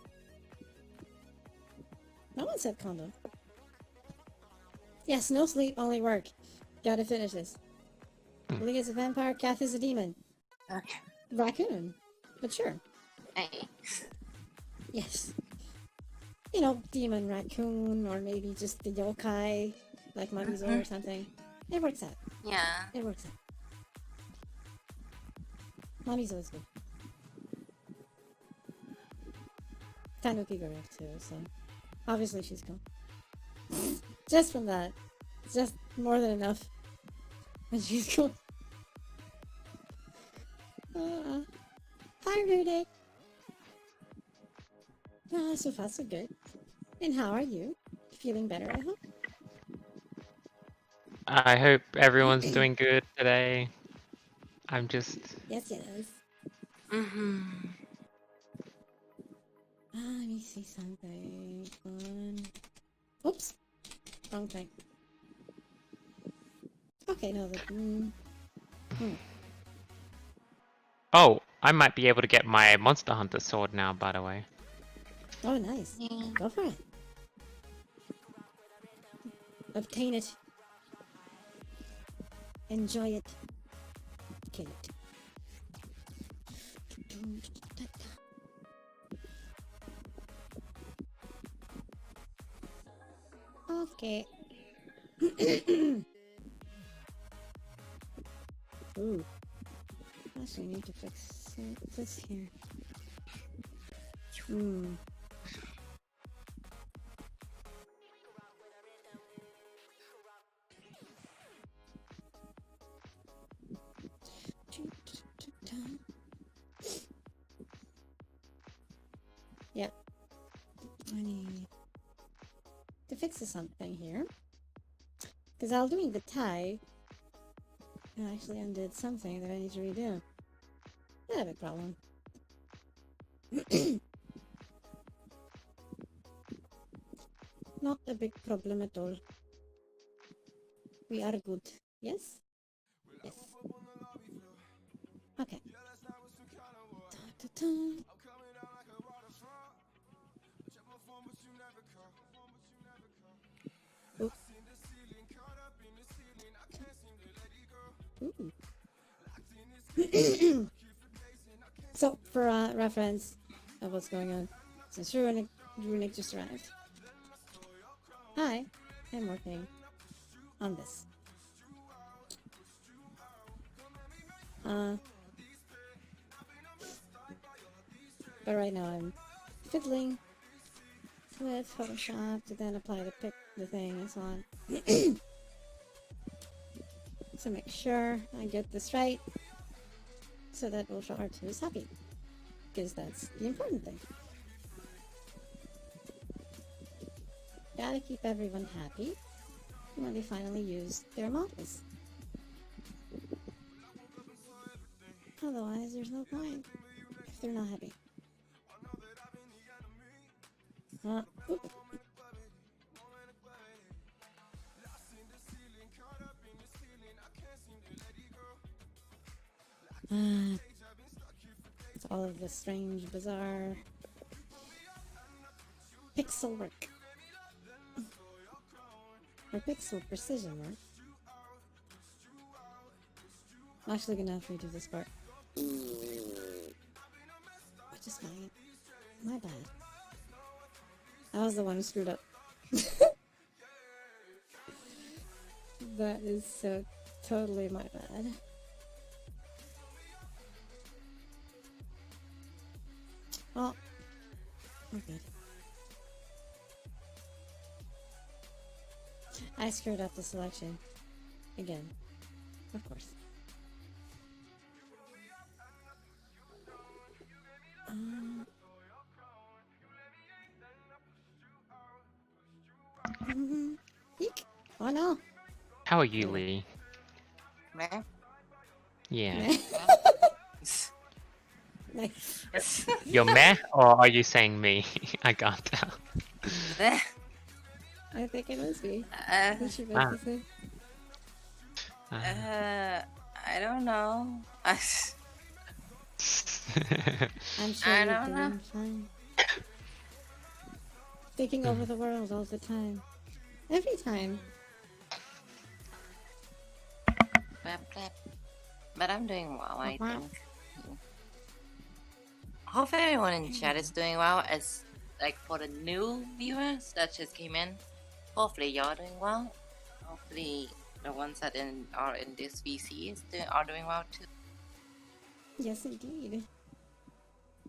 S2: No one said condom. Yes, no sleep, only work. Gotta finish this. Lee is a vampire, Kath is a demon.
S1: Okay.
S2: Raccoon. But sure.
S1: Hey.
S2: Yes. You know, demon raccoon, or maybe just the yokai, like Marizo or something. It works out.
S1: Yeah.
S2: It works out. Marizo is good. Tanuki Gorek too, so obviously she's cool. Just from that. Just more than enough. And she's cool. Hi, Rudy. So far so good. And how are you? Feeling better, I hope?
S3: I hope everyone's doing good today. I'm just...
S2: Yes, yes.
S1: Mm-hmm.
S2: Let me see something. Oops. Wrong thing. Okay, no,
S3: Oh, I might be able to get my Monster Hunter sword now, by the way.
S2: Oh, nice.
S1: Yeah.
S2: Go for it. Obtain it. Enjoy it. Kill it. Okay. Ooh. Actually, I need to fix this here. Yeah. I need to fix something here. Because while doing the tie, I actually undid something that I need to redo. Not a big problem. Not a big problem at all. We are good. Yes? Yes. Okay. Da-da-da. Ooh. So, for reference, of what's going on. Since Runic just arrived. Hi, I'm working on this. But right now I'm fiddling with Photoshop to then apply the thing and so on. So make sure I get this right so that Ultra R2 is happy. Because that's the important thing. Gotta keep everyone happy when they finally use their models. Otherwise, there's no point if they're not happy. It's all of this strange, bizarre pixel work. Or pixel precision work. I'm actually gonna have to redo this part. Which is fine. My bad. I was the one who screwed up. That is so totally my bad. Well, we're good. I screwed up the selection. Again. Of course. Eek. Oh no!
S3: How are you, Lee?
S1: Meh?
S3: Yeah.
S2: Nice.
S3: You're meh, or are you saying me? I got that.
S1: Meh?
S2: I think it must be. We should
S3: Ah.
S2: both the same.
S1: I don't know.
S2: I'm sure
S1: I
S2: you're
S1: don't know.
S2: doing fine. Taking over the world all the time. Every time.
S1: But I'm doing well, I think. Hope everyone in chat is doing well. As like for the new viewers that just came in, hopefully y'all doing well. Hopefully the ones that are in this VC are doing well too.
S2: Yes, indeed.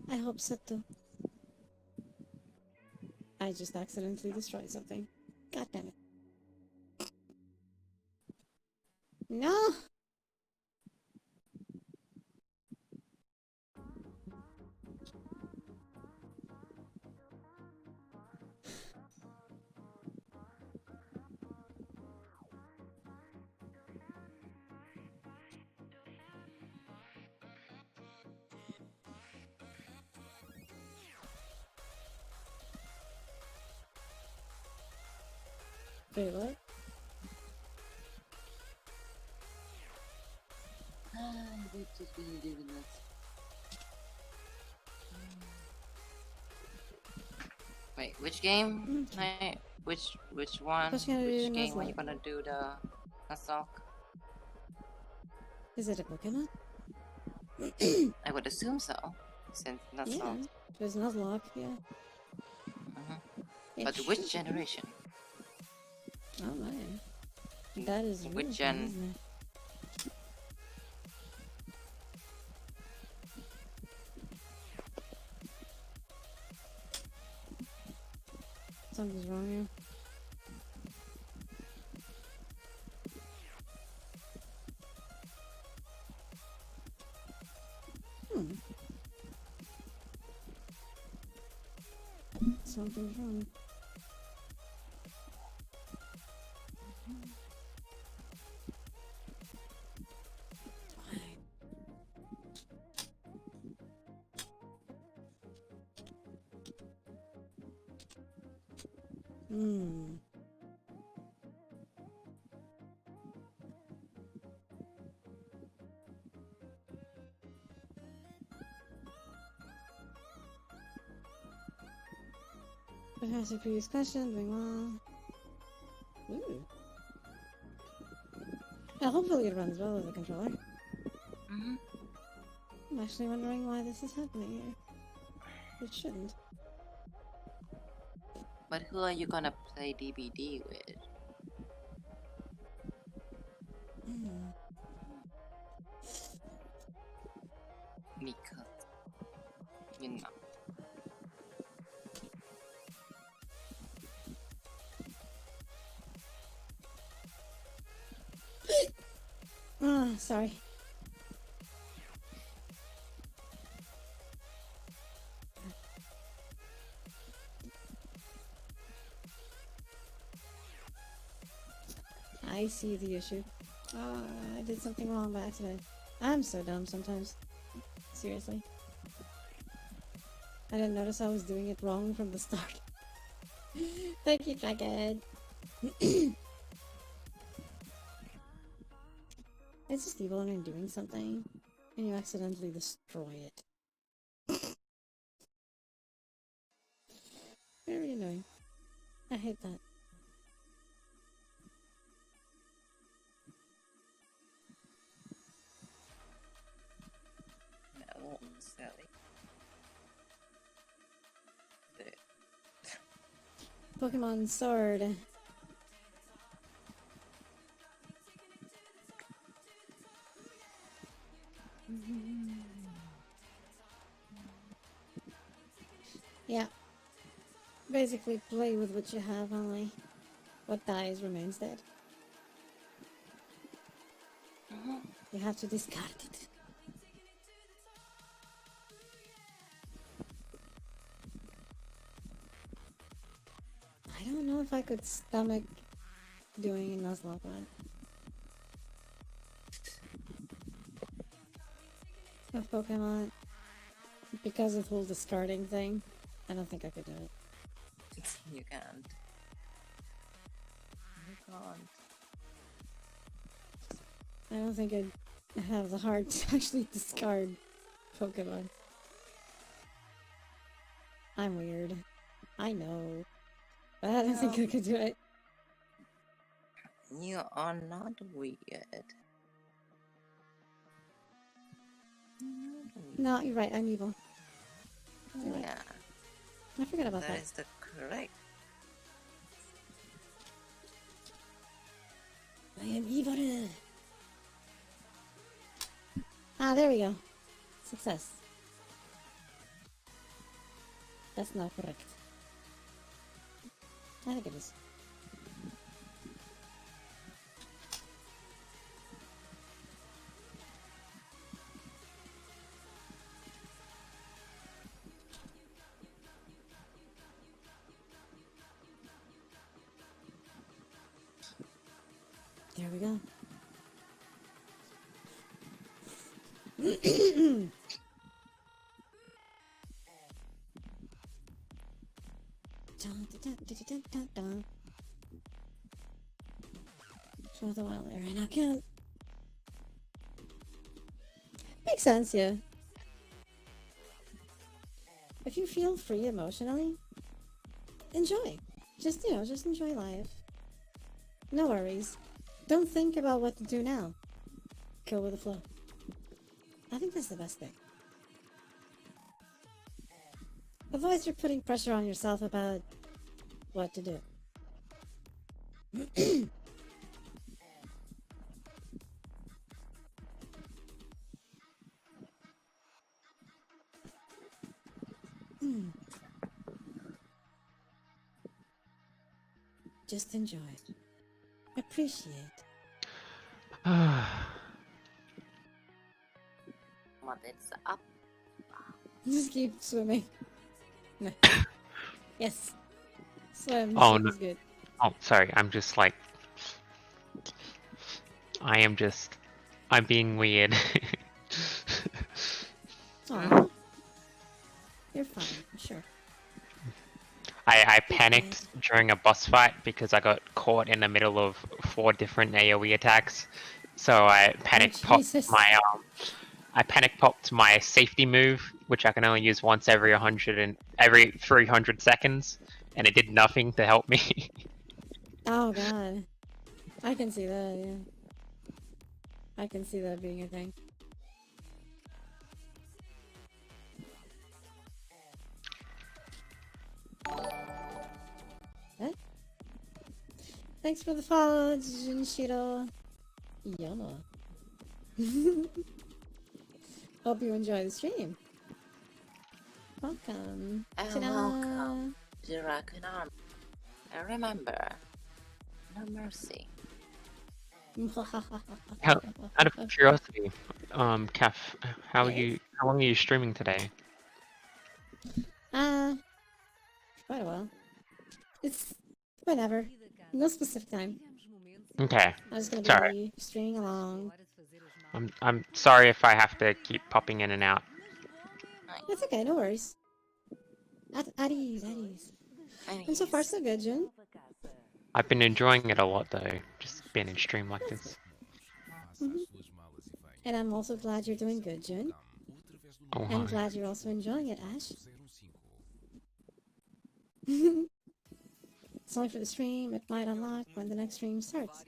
S2: I hope so too. I just accidentally destroyed something. God damn it. No! Wait, what?
S1: Wait, which game? Which one?
S2: What's gonna do
S1: Which
S2: the
S1: game are you
S2: Nuzlocke?
S1: gonna do the Nuzlocke?
S2: Is it a Pokemon?
S1: I would assume so, since
S2: Yeah.
S1: Nuzlocke.
S2: There's Nuzlocke, yeah. It
S1: But
S2: should
S1: which
S2: be.
S1: generation?
S2: Oh my. That is
S1: Which
S2: really
S1: gen?
S2: fun, isn't it? Something's wrong here. Something's wrong. Hmm. Perhaps the previous question, doing well. Ooh. Yeah, hopefully it runs well with the controller. I'm actually wondering why this is happening here. It shouldn't.
S1: But who are you gonna play DBD with? Mika. You know.
S2: Ah, sorry. I see the issue. I did something wrong by accident. I'm so dumb sometimes. Seriously. I didn't notice I was doing it wrong from the start. Thank you, Dragon. It's just evil when you're doing something and you accidentally destroy it. Very annoying. I hate that.
S1: No, Sally.
S2: Pokemon Sword. Yeah. Basically, play with what you have only. What dies remains dead. You have to discard it. I don't know if I could stomach doing a Nuzlocke one. Of Pokemon. Because of the whole discarding thing. I don't think I could do it.
S1: You can't. You can't.
S2: I don't think I'd have the heart to actually discard Pokemon. I'm weird. I know. But I don't think I could do it.
S1: You are not weird.
S2: No, you're right. I'm evil. You're right.
S1: Yeah,
S2: I forgot about
S1: that
S2: that.
S1: is the correct.
S2: I am evil. Ah, there we go. Success. That's not correct. I think it is. There we go. For the wild area now can't. Makes sense, yeah. If you feel free emotionally, enjoy. Just, just enjoy life. No worries. Don't think about what to do now. Go with the flow. I think that's the best thing. Otherwise, you're putting pressure on yourself about what to do. Just enjoy. Appreciate.
S1: But it's up.
S2: Just keep swimming. No. Yes. Swim.
S3: Oh,
S2: Swim
S3: no.
S2: is good.
S3: Oh, sorry. I'm just like... I'm being weird.
S2: Aw. You're fine, I'm sure.
S3: I panicked during a boss fight because I got caught in the middle of 4 different AoE attacks. So I panic popped
S2: Jesus.
S3: my safety move, which I can only use once every 300 seconds, and it did nothing to help me.
S2: Oh god. I can see that, yeah. I can see that being a thing. Thanks for the follow, Junshiro. Yama. Hope you enjoy the stream. Welcome.
S1: And welcome to Rakunan. And remember, no mercy.
S3: Out of curiosity, Kaf, how long are you streaming today?
S2: Quite a while. It's whenever. No specific time.
S3: Okay.
S2: I'm just gonna
S3: Sorry.
S2: be streaming along.
S3: I'm sorry if I have to keep popping in and out.
S2: That's okay, no worries. At ease, at ease. And so far so good, Jun.
S3: I've been enjoying it a lot though, just being in stream like this.
S2: And I'm also glad you're doing good, Jun.
S3: Oh,
S2: I'm
S3: hi.
S2: glad you're also enjoying it, Ash. It's only for the stream, it might unlock when the next stream starts.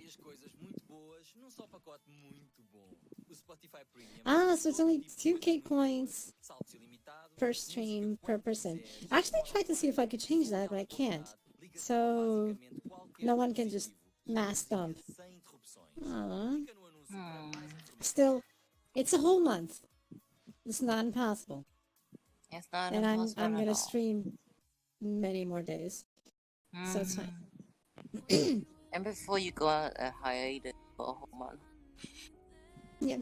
S2: Ah, so it's only 2k points per stream per person. I actually tried to see if I could change that, but I can't. So no one can just mass dump. Aww. Still, it's a whole month. It's not impossible.
S1: It's not
S2: And
S1: impossible
S2: I'm
S1: at
S2: gonna
S1: all.
S2: stream many more days. So it's fine.
S1: And before you go on a hiatus for a whole month.
S2: Yeah.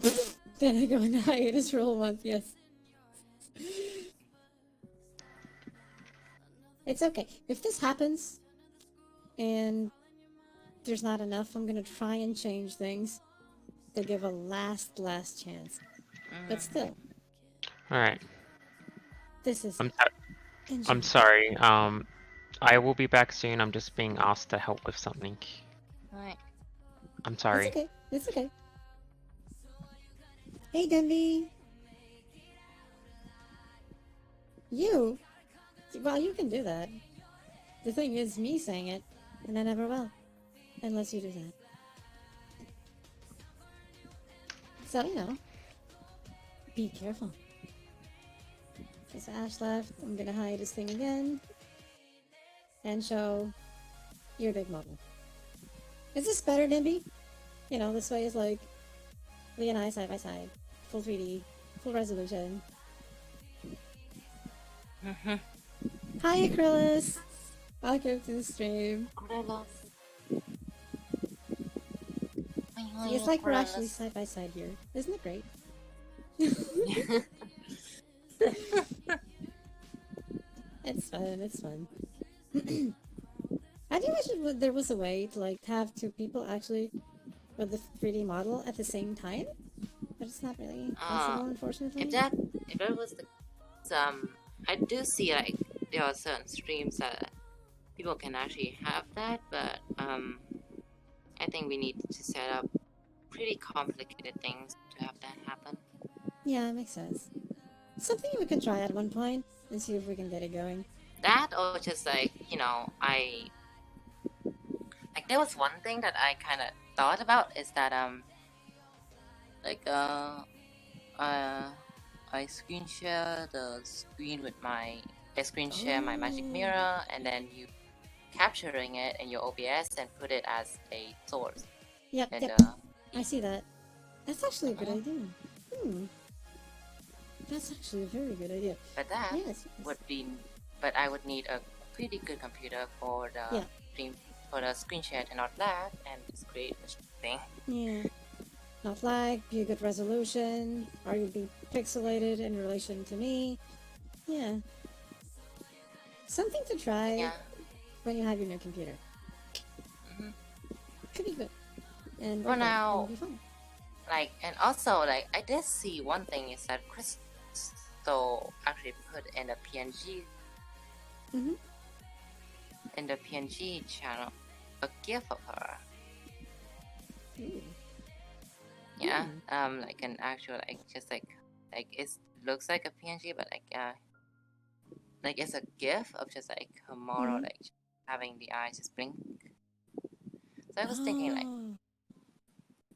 S2: Then I go on hiatus for a whole month, yes. It's okay. If this happens and there's not enough, I'm gonna try and change things to give a last chance. But still,
S3: Alright.
S2: this is
S3: I'm sorry. I will be back soon. I'm just being asked to help with something.
S1: Right.
S3: I'm sorry.
S2: It's okay. It's okay. Hey, Denby. You? Well, you can do that. The thing is, me saying it, and I never will. Unless you do that. So, you know. Be careful. Okay, so Ash left. I'm gonna hide this thing again. And show your big model. Is this better, Nimby? You know, this way is like Lee and I side by side. Full 3D, full resolution. Hi, Acrylis! Welcome to the stream. It's like we're actually side by side here. Isn't it great? It's fun, it's fun. I do wish there was a way to like have two people actually with the 3D model at the same time, but it's not really possible, unfortunately.
S1: If that was the I do see like there are certain streams that people can actually have that, but I think we need to set up pretty complicated things to have that happen.
S2: Yeah, it makes sense. Something we can try at one point and see if we can get it going.
S1: That or just like, you know, like there was one thing that I kind of thought about is that I screen share the screen with I screen share my magic mirror, and then you capturing it in your OBS and put it as a source.
S2: Yep,
S1: and,
S2: yep. I see that. That's actually a good idea. That's actually a very good idea.
S1: But that would be, but I would need a pretty good computer for the stream, for the screen share to not lag and just create the thing.
S2: Yeah. Not lag, be a good resolution, or you'd be pixelated in relation to me. Yeah. Something to try when you have your new computer. Could be good. And
S1: for now,
S2: be fun.
S1: Like, and also, like, I did see one thing is that Crystal actually put in the PNG, in the PNG channel, a GIF of her. Yeah, like an actual, like, just like it looks like a PNG, but like it's a GIF of just like her model, like having the eyes just blink. So I was thinking,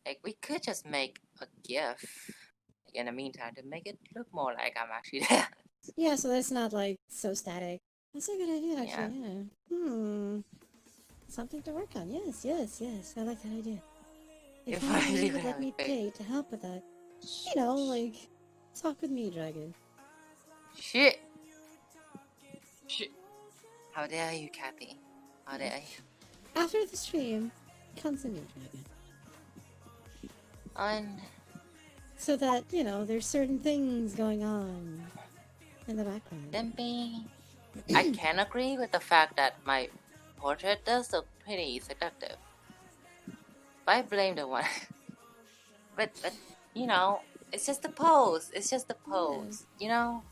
S1: like we could just make a GIF in the meantime to make it look more like I'm actually there.
S2: Yeah, so that's not like so static. That's a good idea, actually. Yeah. Something to work on. Yes. I like that idea. If
S1: If I
S2: only
S1: really
S2: you would
S1: have
S2: let me
S1: a face.
S2: pay to help with that. You know, like, talk with me, Dragon.
S1: Shit. How dare you, Kathy? How dare you?
S2: After the stream, come to me, Dragon. So that, you know, there's certain things going on in the background.
S1: Dimpy. I can agree with the fact that my portrait does look pretty seductive. But I blame the one. but you know, it's just the pose. It's just the pose. You know?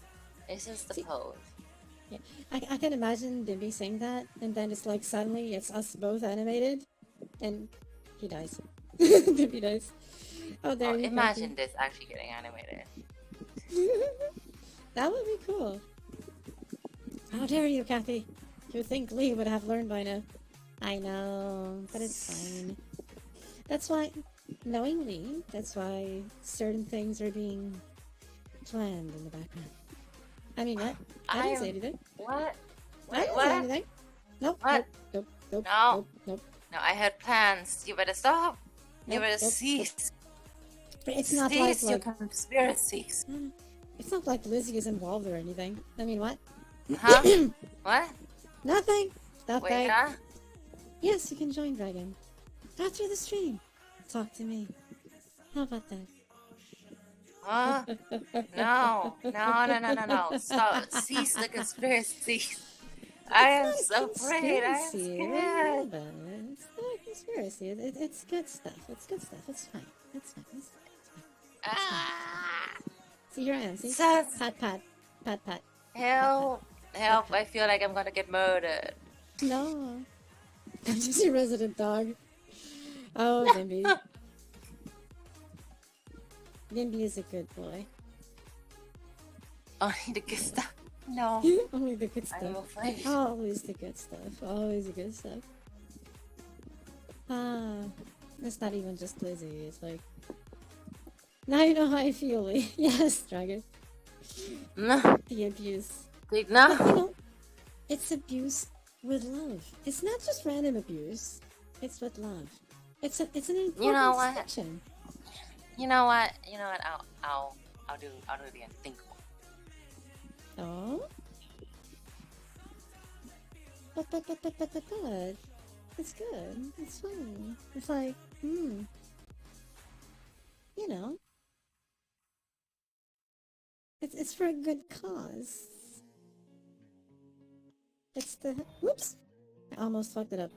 S1: It's just the pose.
S2: Yeah. I can imagine Dimby saying that, and then it's like suddenly it's us both animated, and he dies. Dimby dies. Oh, there you go.
S1: Imagine this actually getting animated.
S2: That would be cool. How dare you, Kathy? You think Lee would have learned by now. I know, but it's fine. That's why, knowing Lee, that's why certain things are being planned in the background. I mean, what? I didn't say anything.
S1: What?
S2: I didn't say anything. Nope.
S1: What?
S2: Nope.
S1: No.
S2: Nope.
S1: No, I had plans. You better stop. You better
S2: Nope.
S1: cease.
S2: But it's not
S1: Cease your
S2: like
S1: conspiracies.
S2: it's not like Lizzie is involved or anything. I mean, what?
S1: Huh? What?
S2: Nothing.
S1: Wait, huh?
S2: Yes, you can join Dragon. After the stream, talk to me. How about that?
S1: Huh? No. Stop. Cease the conspiracies. I am so afraid. I am scared.
S2: It's not a conspiracy. It's good stuff. It's good stuff. It's fine. It's fine. See, here I am. See?
S1: Sus.
S2: Pat.
S1: Help. I feel like I'm gonna get murdered.
S2: No. I'm just your resident dog. Oh, Dimby. Dimby is a good boy.
S1: Only the good stuff. No.
S2: Only the good stuff.
S1: I'm afraid.
S2: Always the good stuff. Always the good stuff. It's not even just Lizzie. It's like... Now you know how I feel, Lee. Yes, Dragon.
S1: No.
S2: The abuse.
S1: No.
S2: But, you know, it's abuse with love. It's not just random abuse. It's with love. It's an important
S1: You know what?
S2: section.
S1: You know what? I'll do the unthinkable.
S2: Oh? But. It's good. It's fine. It's like, you know. It's for a good cause. It's the... Whoops! I almost fucked it up.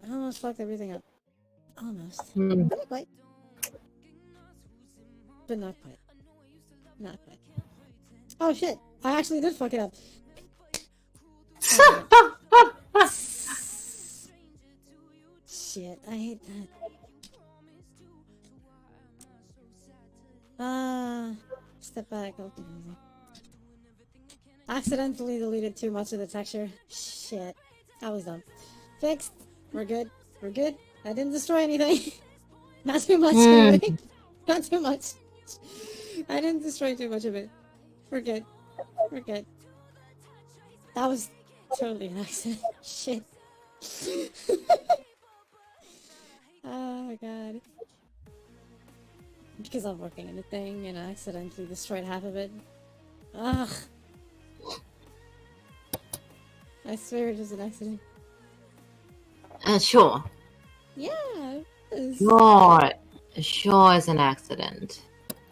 S2: I almost fucked everything up. Almost. But not quite. But not quite. Not quite. Oh shit! I actually did fuck it up. Oh, shit, I hate that. Step back. Okay. Accidentally deleted too much of the texture. Shit. I was dumb. Fixed. We're good. I didn't destroy anything. Not too much, anyway. Not too much. I didn't destroy too much of it. We're good. That was totally an accident. Shit. Oh my god. Because I'm working on a thing and I accidentally destroyed half of it. Ugh. I swear it was an accident.
S5: Sure.
S2: Yeah, it was.
S5: Sure is an accident.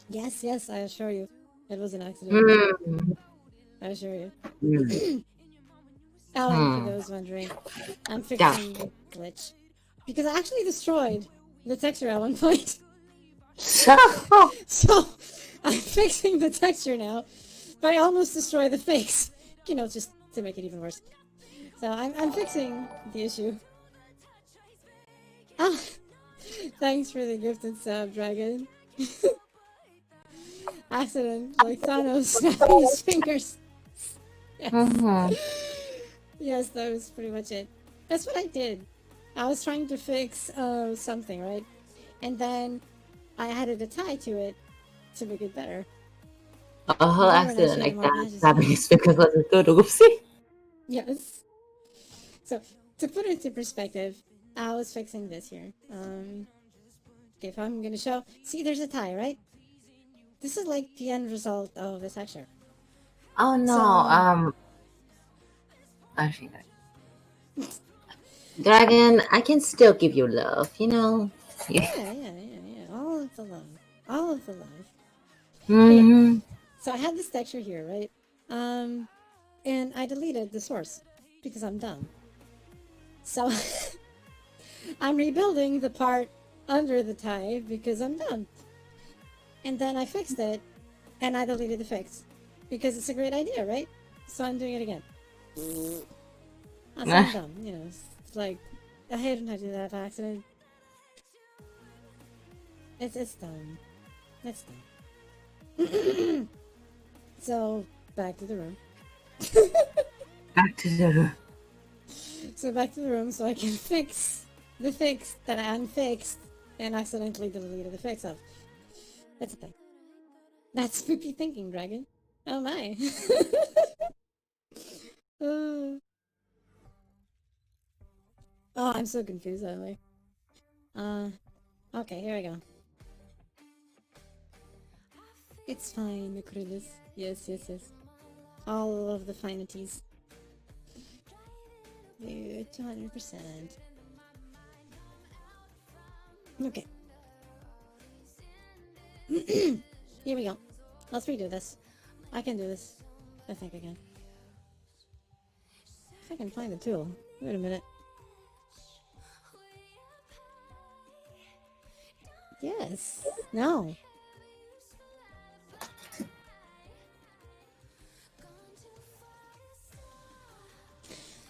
S2: Yes, I assure you. It was an accident. I assure you. Oh, for those wondering, I'm fixing the glitch. Because I actually destroyed the texture at one point. So, I'm fixing the texture now, but I almost destroyed the face. You know, just to make it even worse. So, I'm fixing the issue. Ah, thanks for the gifted sub, Dragon. Accident, like Thanos snapping his fingers. Yes. Yes, that was pretty much it. That's what I did. I was trying to fix something, right? And then I added a tie to it to make it better.
S5: A whole accident like that, snapping his fingers wasn't good, oopsie.
S2: Yes. So to put it into perspective, I was fixing this here. Okay, if I'm gonna show, see, there's a tie, right? This is like the end result of the texture.
S5: Oh no,
S2: So-
S5: actually, no. Dragon, I can still give you love, you know?
S2: Yeah. All of the love. All of the love.
S5: Mm-hmm.
S2: So I had this texture here, right? And I deleted the source because I'm dumb. So I'm rebuilding the part under the tie because I'm dumb. And then I fixed it and I deleted the fix because it's a great idea, right? So I'm doing it again. I'm dumb, you know. It's like I hate when I do that by accident. It's dumb. It's dumb. So back to the room.
S5: Back to the room.
S2: So back to the room so I can fix the fix that I unfixed and accidentally deleted the fix of. That's a thing. That's spooky thinking, Dragon. Oh my. Oh, I'm so confused, Emily. Okay, here we go. It's fine, Acrylis. Yes. All of the finities. Dude, 200%. Okay. Here we go. Let's redo this. I can do this. I think I can. If I can find the tool. Wait a minute. Yes. No.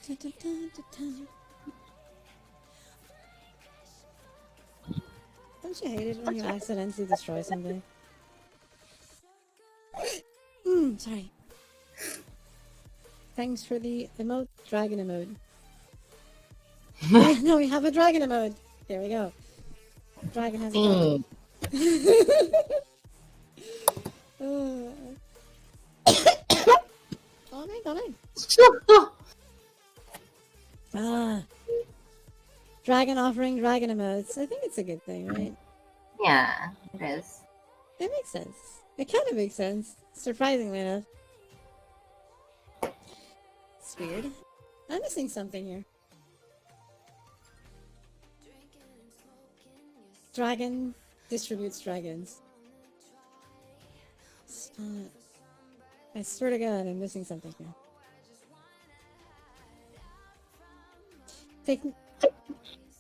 S2: Don't you hate it when you accidentally destroy something? Sorry. Thanks for the emote, dragon emote. No, we have a dragon emote. There we go. Dragon has a dragon. Come on. Dragon offering dragon emotes. I think it's a good thing, right?
S5: Yeah, it is.
S2: It makes sense. It kind of makes sense. Surprisingly enough. It's weird. I'm missing something here. Dragon distributes dragons. Spot. I swear to God, I'm missing something here.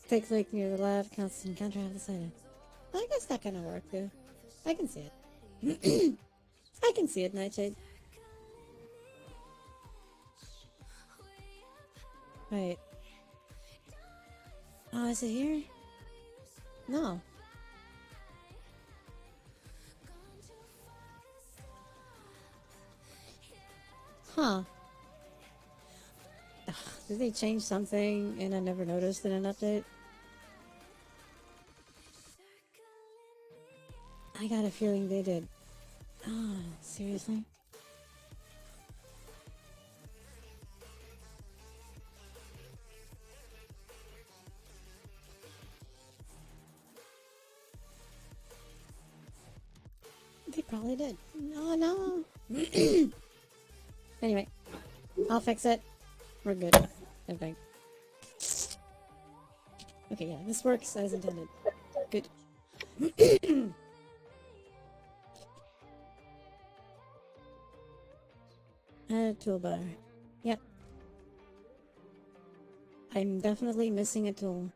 S2: Take like near the left, constant encounter on the side. I guess that kind of worked too. I can see it. I can see it, Nightshade. Right. Oh, is it here? No. Huh. Ugh, did they change something and I never noticed in an update? I got a feeling they did. Ah, seriously? They probably did. No. Anyway, I'll fix it. We're good, I think. Okay, yeah, this works as intended. Good. Add toolbar. Yep. I'm definitely missing a tool.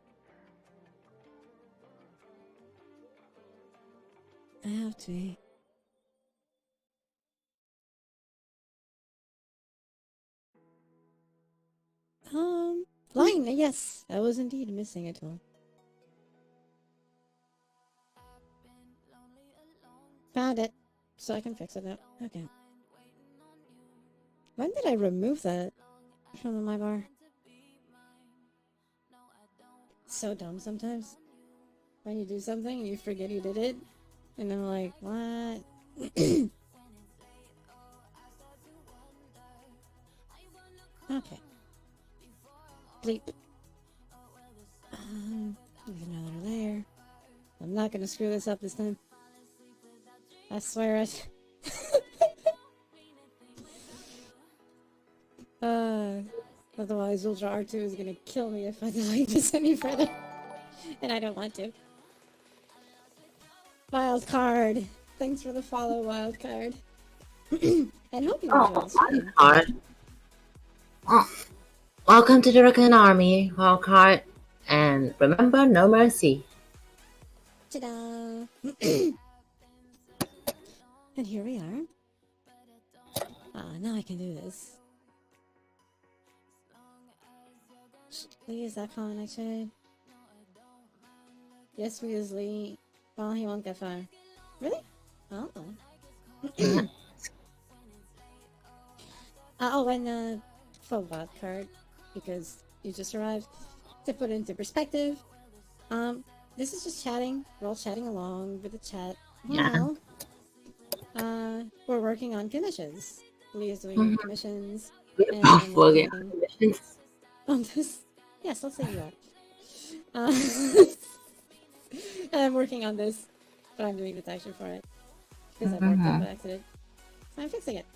S2: I have to be. Line, yes, I was indeed missing a tool. Found it, so I can fix it now. Okay. When did I remove that from my bar? So dumb sometimes. When you do something and you forget you did it, and I'm like, what? Okay. Bleep. There's another layer. I'm not gonna screw this up this time. I swear it. Otherwise Ultra R2 is gonna kill me if I delete this any further. And I don't want to. Wildcard! Thanks for the follow, Wildcard. And hope you enjoy the stream.
S5: Wildcard. Oh, welcome to the Raccoon Army, Wildcard. And remember, no mercy.
S2: Ta-da! And here we are. Now I can do this. Please, that comment I should. Yes, we use Lee. Well, he won't get far. Really? Oh. And for wild card, because you just arrived. To put it into perspective, this is just chatting. We're all chatting along with the chat.
S5: Yeah.
S2: We're working on commissions. Lee is doing commissions.
S5: We're
S2: And
S5: both
S2: I'm
S5: working
S2: working
S5: on commissions.
S2: on this. Yes, let's say you are. And I'm working on this, but I'm doing the texture for it because I worked it by accident. I'm fixing it.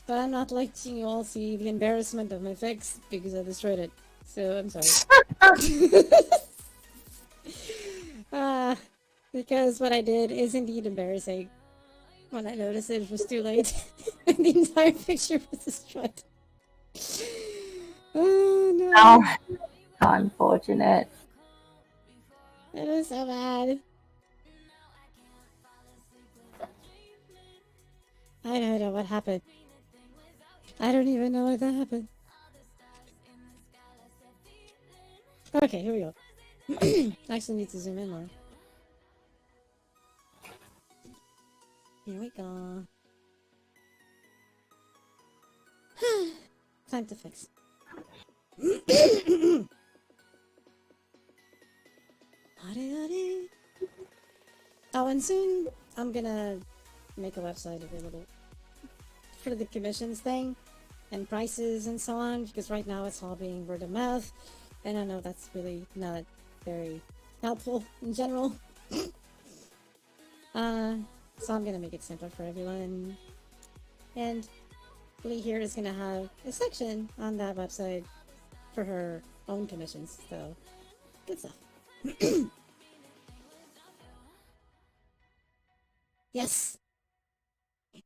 S2: But I'm not letting you all see the embarrassment of my fix because I destroyed it. So I'm sorry. Because what I did is indeed embarrassing. When I noticed it was too late and the entire picture was destroyed. Oh no.
S5: Oh, how unfortunate.
S2: It was so bad. I don't know what happened. I don't even know what that happened. Okay, here we go. Actually need to zoom in more. Here we go. Time to fix. Oh, and soon I'm gonna make a website available for the commissions thing and prices and so on, because right now it's all being word of mouth, and I know that's really not very helpful in general. So I'm gonna make it simpler for everyone, and Lee here is gonna have a section on that website for her own commissions, so good stuff. Yes.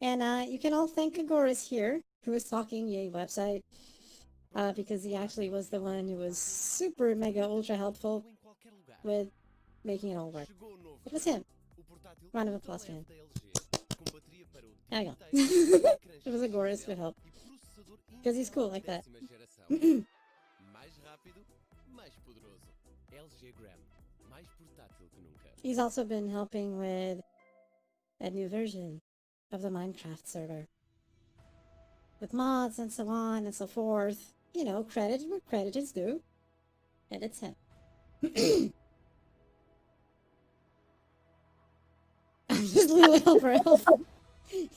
S2: And you can all thank Agoras here, who was talking Yay website, because he actually was the one who was super mega ultra helpful with making it all work. It was him. Round of applause for him. There you go. It was Agoras who helped. Because he's cool like that. He's also been helping with a new version of the Minecraft server. With mods and so on and so forth. You know, credit where credit is due. And it's him. I'm just little helper elf.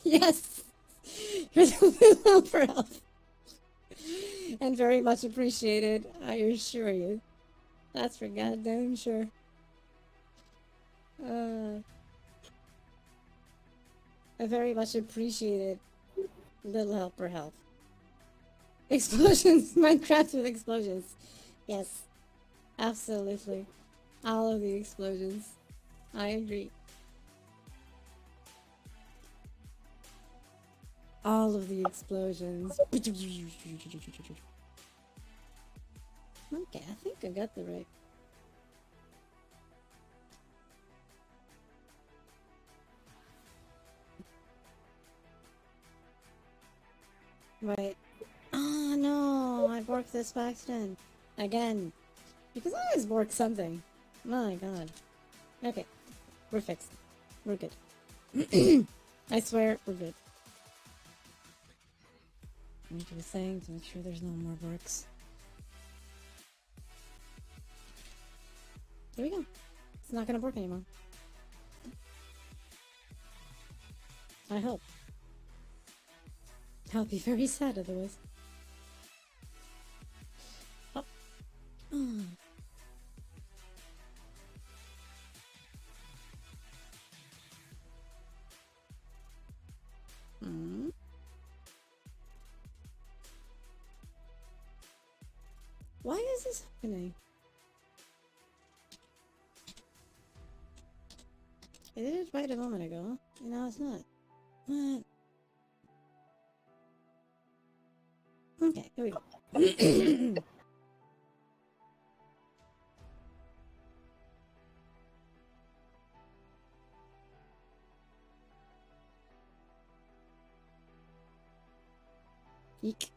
S2: Yes! You're the little helper elf. And very much appreciated, I assure you. That's for goddamn sure. I very much appreciated little helper help. Explosions! Minecraft with explosions. Yes. Absolutely. All of the explosions. I agree. All of the explosions. Okay, I think I got the right. Right. Oh no, I borked this by accident. Again. Because I always bork something. My god. Okay. We're fixed. We're good. I swear, we're good. I need to be saying to make sure there's no more borks. There we go. It's not gonna bork anymore. I hope. I'll be very sad otherwise. Oh. Why is this happening? I did it right a moment ago, and now it's not. What? Okay, here we go. Eek.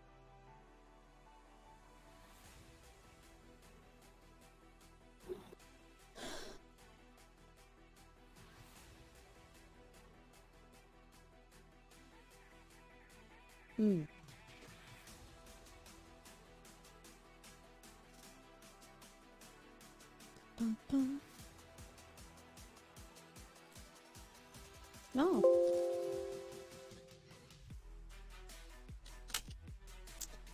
S2: Hmm. Bum, bum. No.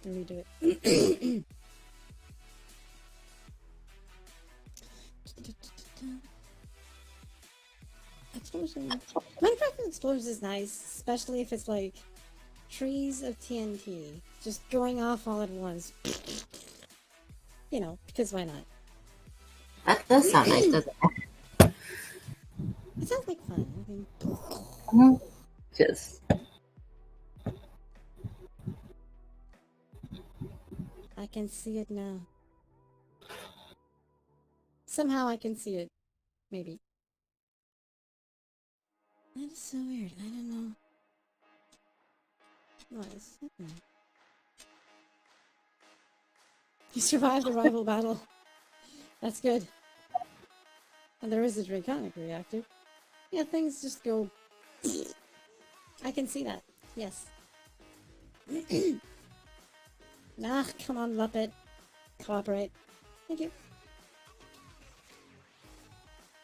S2: Redo it. Explosion. Minecraft Explosions is nice, especially if it's like trees of TNT just going off all at once. You know, because why not?
S5: That does sound nice, doesn't
S2: It sounds like fun. I mean,
S5: it? Just
S2: I can see it now. Somehow I can see it. Maybe. That is so weird. I don't know. What is happening? You survived the rival battle. That's good. And there is a draconic reactor. Yeah, things just go... I can see that. Yes. Ah, come on, Muppet. Cooperate. Thank you.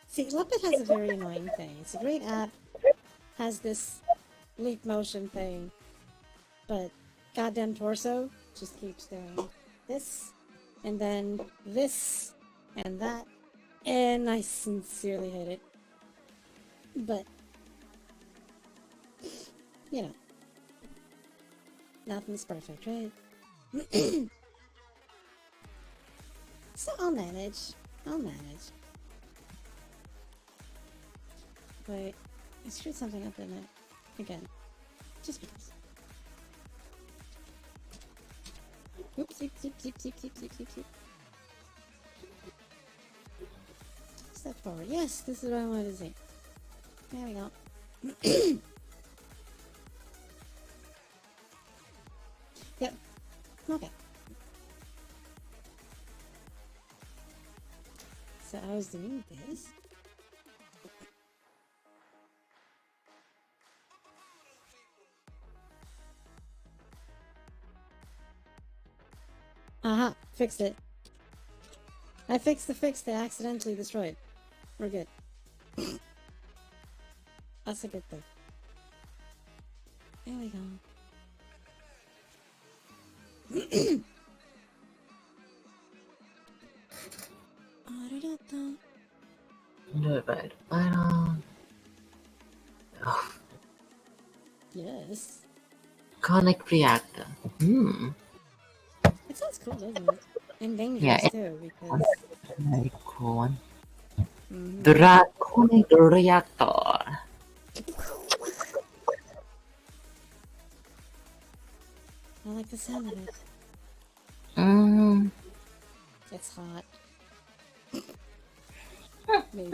S2: See, Muppet has a very annoying thing. It's a great app. Has this leap motion thing. But goddamn torso just keeps doing this. And then this. And that. And I sincerely hate it. But, you know. Nothing's perfect, right? So I'll manage. I'll manage. Wait, I screwed something up, didn't I? Again. Just because. Oops, zip, zip, zip, zip, zip, zip, zip, zip. Step forward. Yes, this is what I wanted to see. There we go. Yep. Okay. So I was doing this. Aha, fixed it. I fixed the fix they accidentally destroyed. We're good. That's a good thing. There we go.
S5: do it right. Oh,
S2: Yes.
S5: conic reactor.
S2: It sounds cool, doesn't it? And dangerous
S5: Yeah,
S2: too, because...
S5: very cool one.
S2: Mhm.
S5: Draconic reactor.
S2: I like the sound of it. It's hot. Maybe.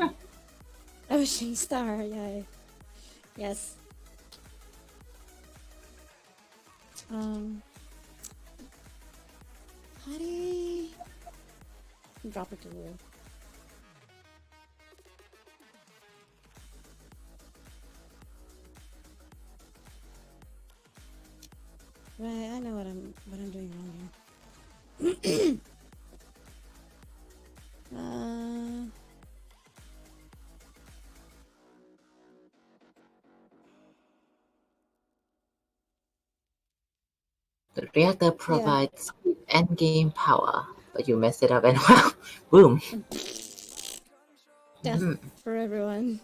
S2: Ocean star, yay. Yes. How do you... Drop it to the room. Right, I know what I'm doing wrong here.
S5: The reactor provides endgame power, but you messed it up and well, boom.
S2: Death for everyone.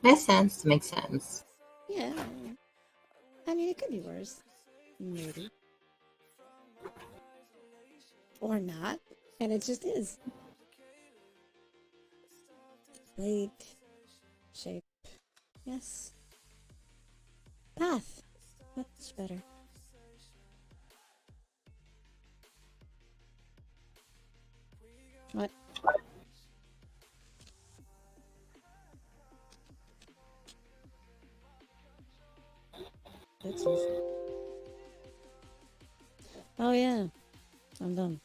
S5: Makes sense, makes sense.
S2: Yeah. I mean, it could be worse. Maybe. Or not. And it just is. Blade. Shape. Yes. Path. Much better. What? Oopsies. Oh yeah. I'm done.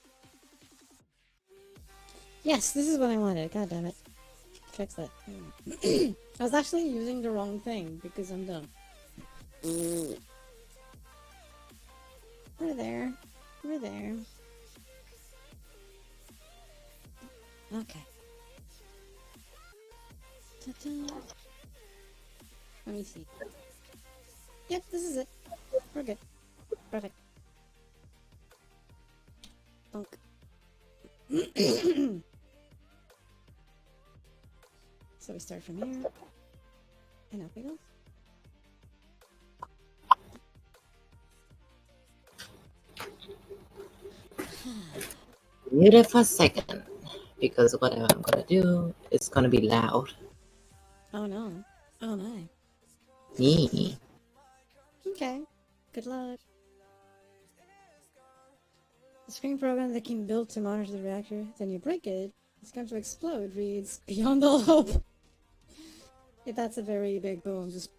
S2: Yes, this is what I wanted. God damn it. Fix that. I was actually using the wrong thing because I'm dumb. We're there. We're there. Okay. Ta-da. Let me see. Yep, this is it. We're good. Perfect. Bonk. So we start from here. And up we go.
S5: Mute it for a second, because whatever I'm gonna do is gonna be loud.
S2: Oh no. Oh my.
S5: Me.
S2: Okay. Good luck. The screen program that can build to monitor the reactor, then you break it, it's going to explode, reads beyond all hope. If that's a very big boom, just...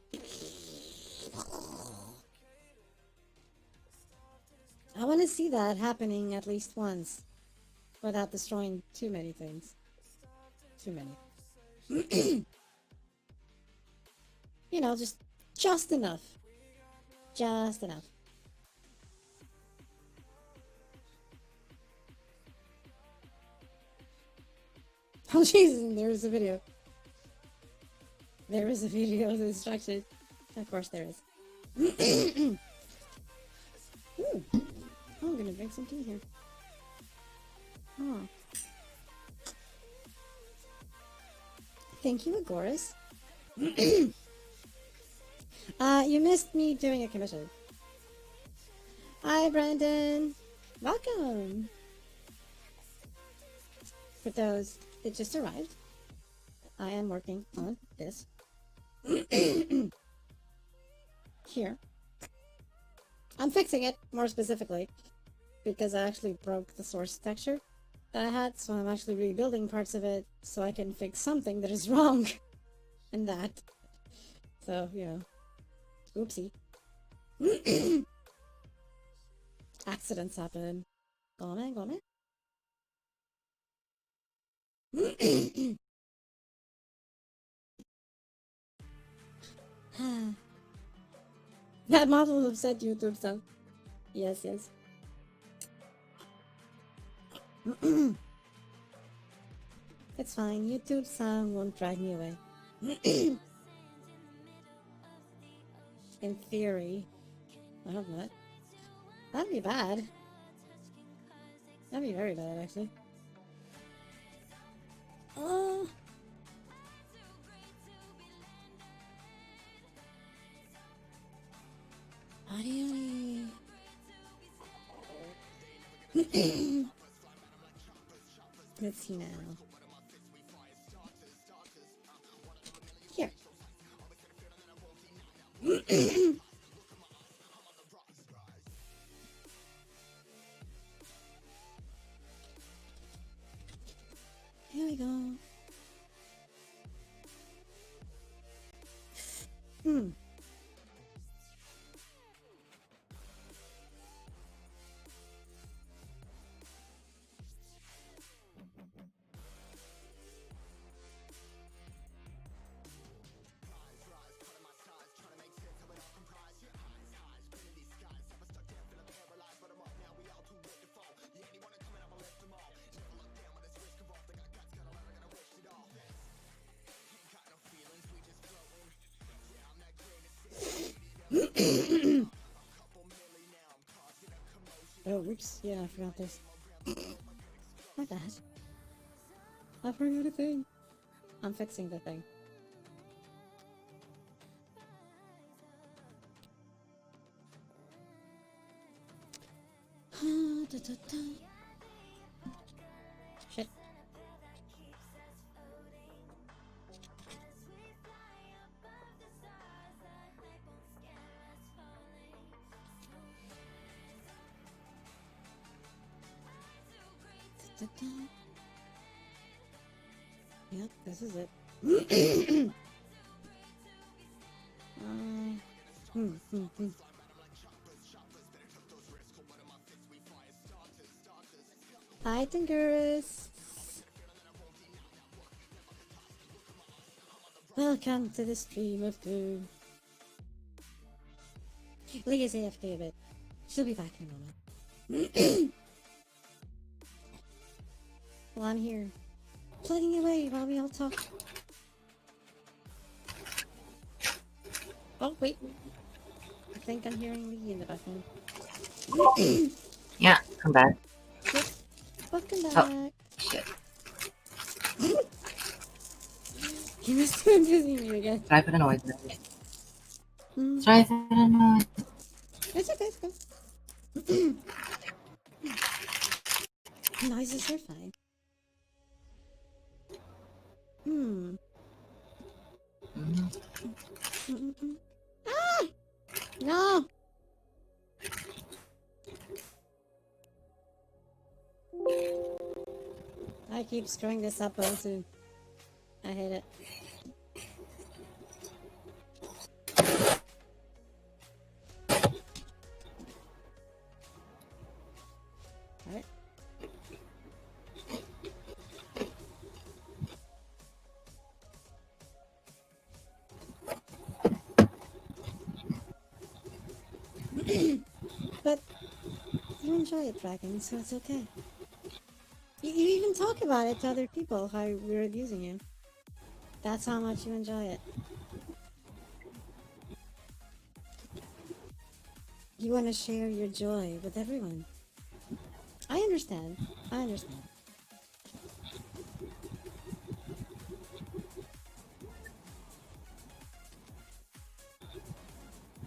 S2: I want to see that happening at least once, without destroying too many things. Too many. You know, just enough. Just enough. Oh Jesus, there's a video. There is a video of instructions. Of course there is. Ooh. I'm gonna drink some tea here. Oh. Thank you, Agoras. You missed me doing a commission. Hi, Brandon. Welcome. For those that just arrived, I am working on this. Here. I'm fixing it, more specifically, because I actually broke the source texture that I had, so I'm actually rebuilding parts of it so I can fix something that is wrong in that. So, you know. Oopsie. Accidents happen. Gome, gome. That model who said YouTube stuff. Yes, yes. It's fine. YouTube sound won't drive me away. In theory. I hope not. That'd be bad. That'd be very bad, actually. Oh. Let's see now. Here. Here we go. Oh, whoops. Yeah, I forgot this. My bad. I forgot a thing. I'm fixing the thing. Da-da-da. Yep, this is it. Hi, Tinkerus. Welcome to the stream of doom. Leah's AFK a bit. She'll be back in a moment. Well, I'm here, plugging away while we all talk. Oh, wait. I think I'm hearing Lee in the background.
S5: Yeah, come back.
S2: Yep. Welcome back.
S5: Oh, shit.
S2: He must have been busy me again.
S5: Try for the noise. Try for the noise.
S2: It's okay, it's okay. Noises are fine. Ah! No! I keep screwing this up also. I hate it. Alright. But you enjoy it, Dragon, so it's okay. You even talk about it to other people, how we're abusing you. That's how much you enjoy it. You want to share your joy with everyone. I understand. I understand.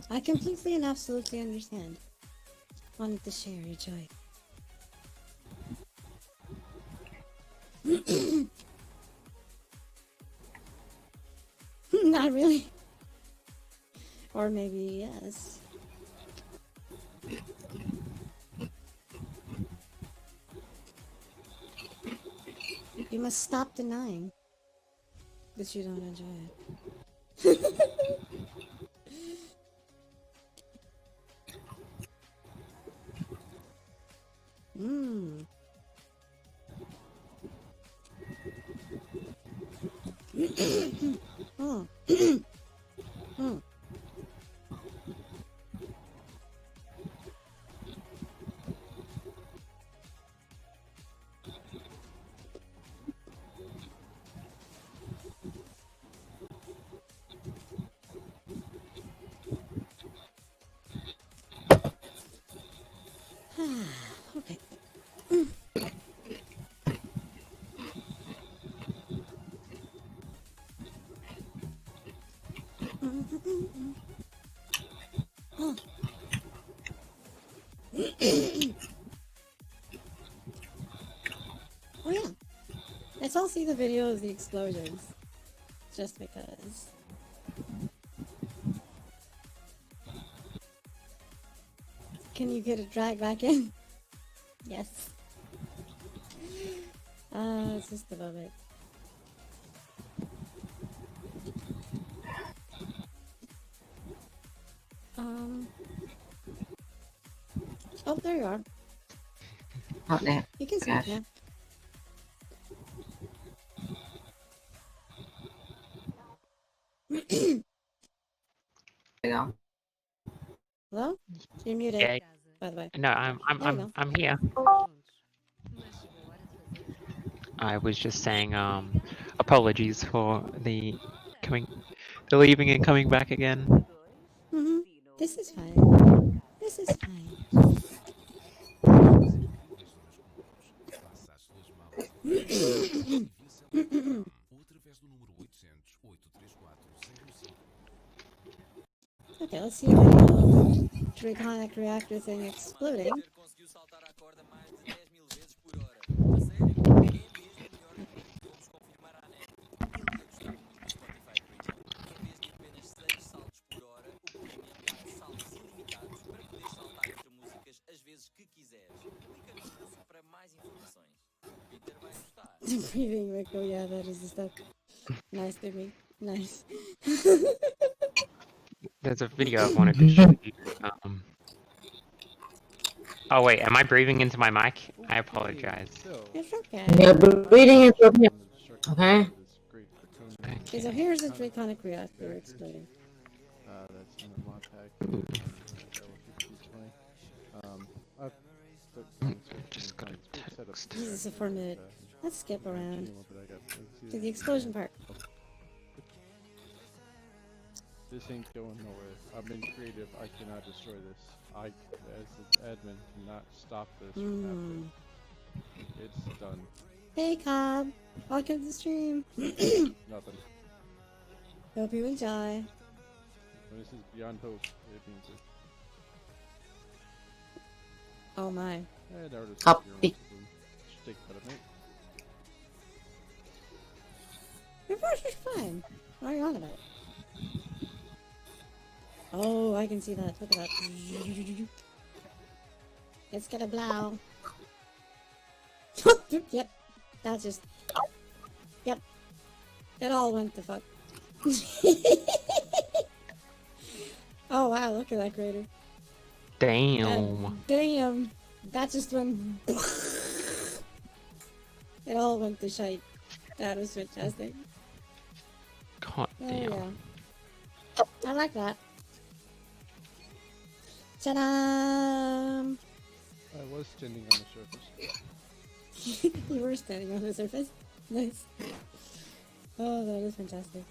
S2: I completely and absolutely understand. Wanted to share your joy. Not really. Or maybe yes. You must stop denying that you don't enjoy it. Mmm. Oh. Oh. Okay. Oh. Oh yeah. Let's all see the video of the explosions. Just because. Can you get a drag back in? Yes. It's just a moment. Oh, there you are.
S5: Not there.
S2: You can speak
S5: Gosh.
S2: now.
S5: There you go.
S2: Hello? You're muted,
S3: Yeah.
S2: by the way.
S3: No,
S2: There you go.
S3: I'm here. I was just saying apologies for the leaving and coming back again.
S2: This is fine. This is fine. Okay, let's see a video of the Draconic reactor thing exploding. Breathing, Rico. Yeah, that is the stuff. Nice, Timmy. Nice.
S3: There's a video I wanted to show you. Oh wait, am I breathing into my mic? I apologize.
S2: It's okay.
S5: You're breathing into a bit. Okay?
S2: Okay, so here's the draconic reactor exploding.
S6: That's in the mod pack.
S3: Just got a text.
S2: Jesus, a 4 minute. Let's skip around to the explosion part.
S6: This ain't going nowhere. I've been creative. I cannot destroy this. I, as the admin, cannot stop this from happening. It's done.
S2: Hey, Cobb. Welcome to the stream.
S6: Nothing.
S2: Hope you enjoy.
S6: When this is beyond hope, it means it.
S2: Oh my.
S5: Copy.
S6: Stick cut of it.
S2: Your voice is fine. What are you on about? Oh, I can see that. Look at that. It's gonna blow. Yep. That's just... Yep. It all went to fuck. Oh wow, look at that crater.
S3: Damn.
S2: Damn. That just went... It all went to shite. That was fantastic.
S3: God
S2: Oh
S3: damn.
S2: yeah. I like that. Ta-da!
S6: I was standing on the surface.
S2: You were standing on the surface. Nice. Oh, that is fantastic.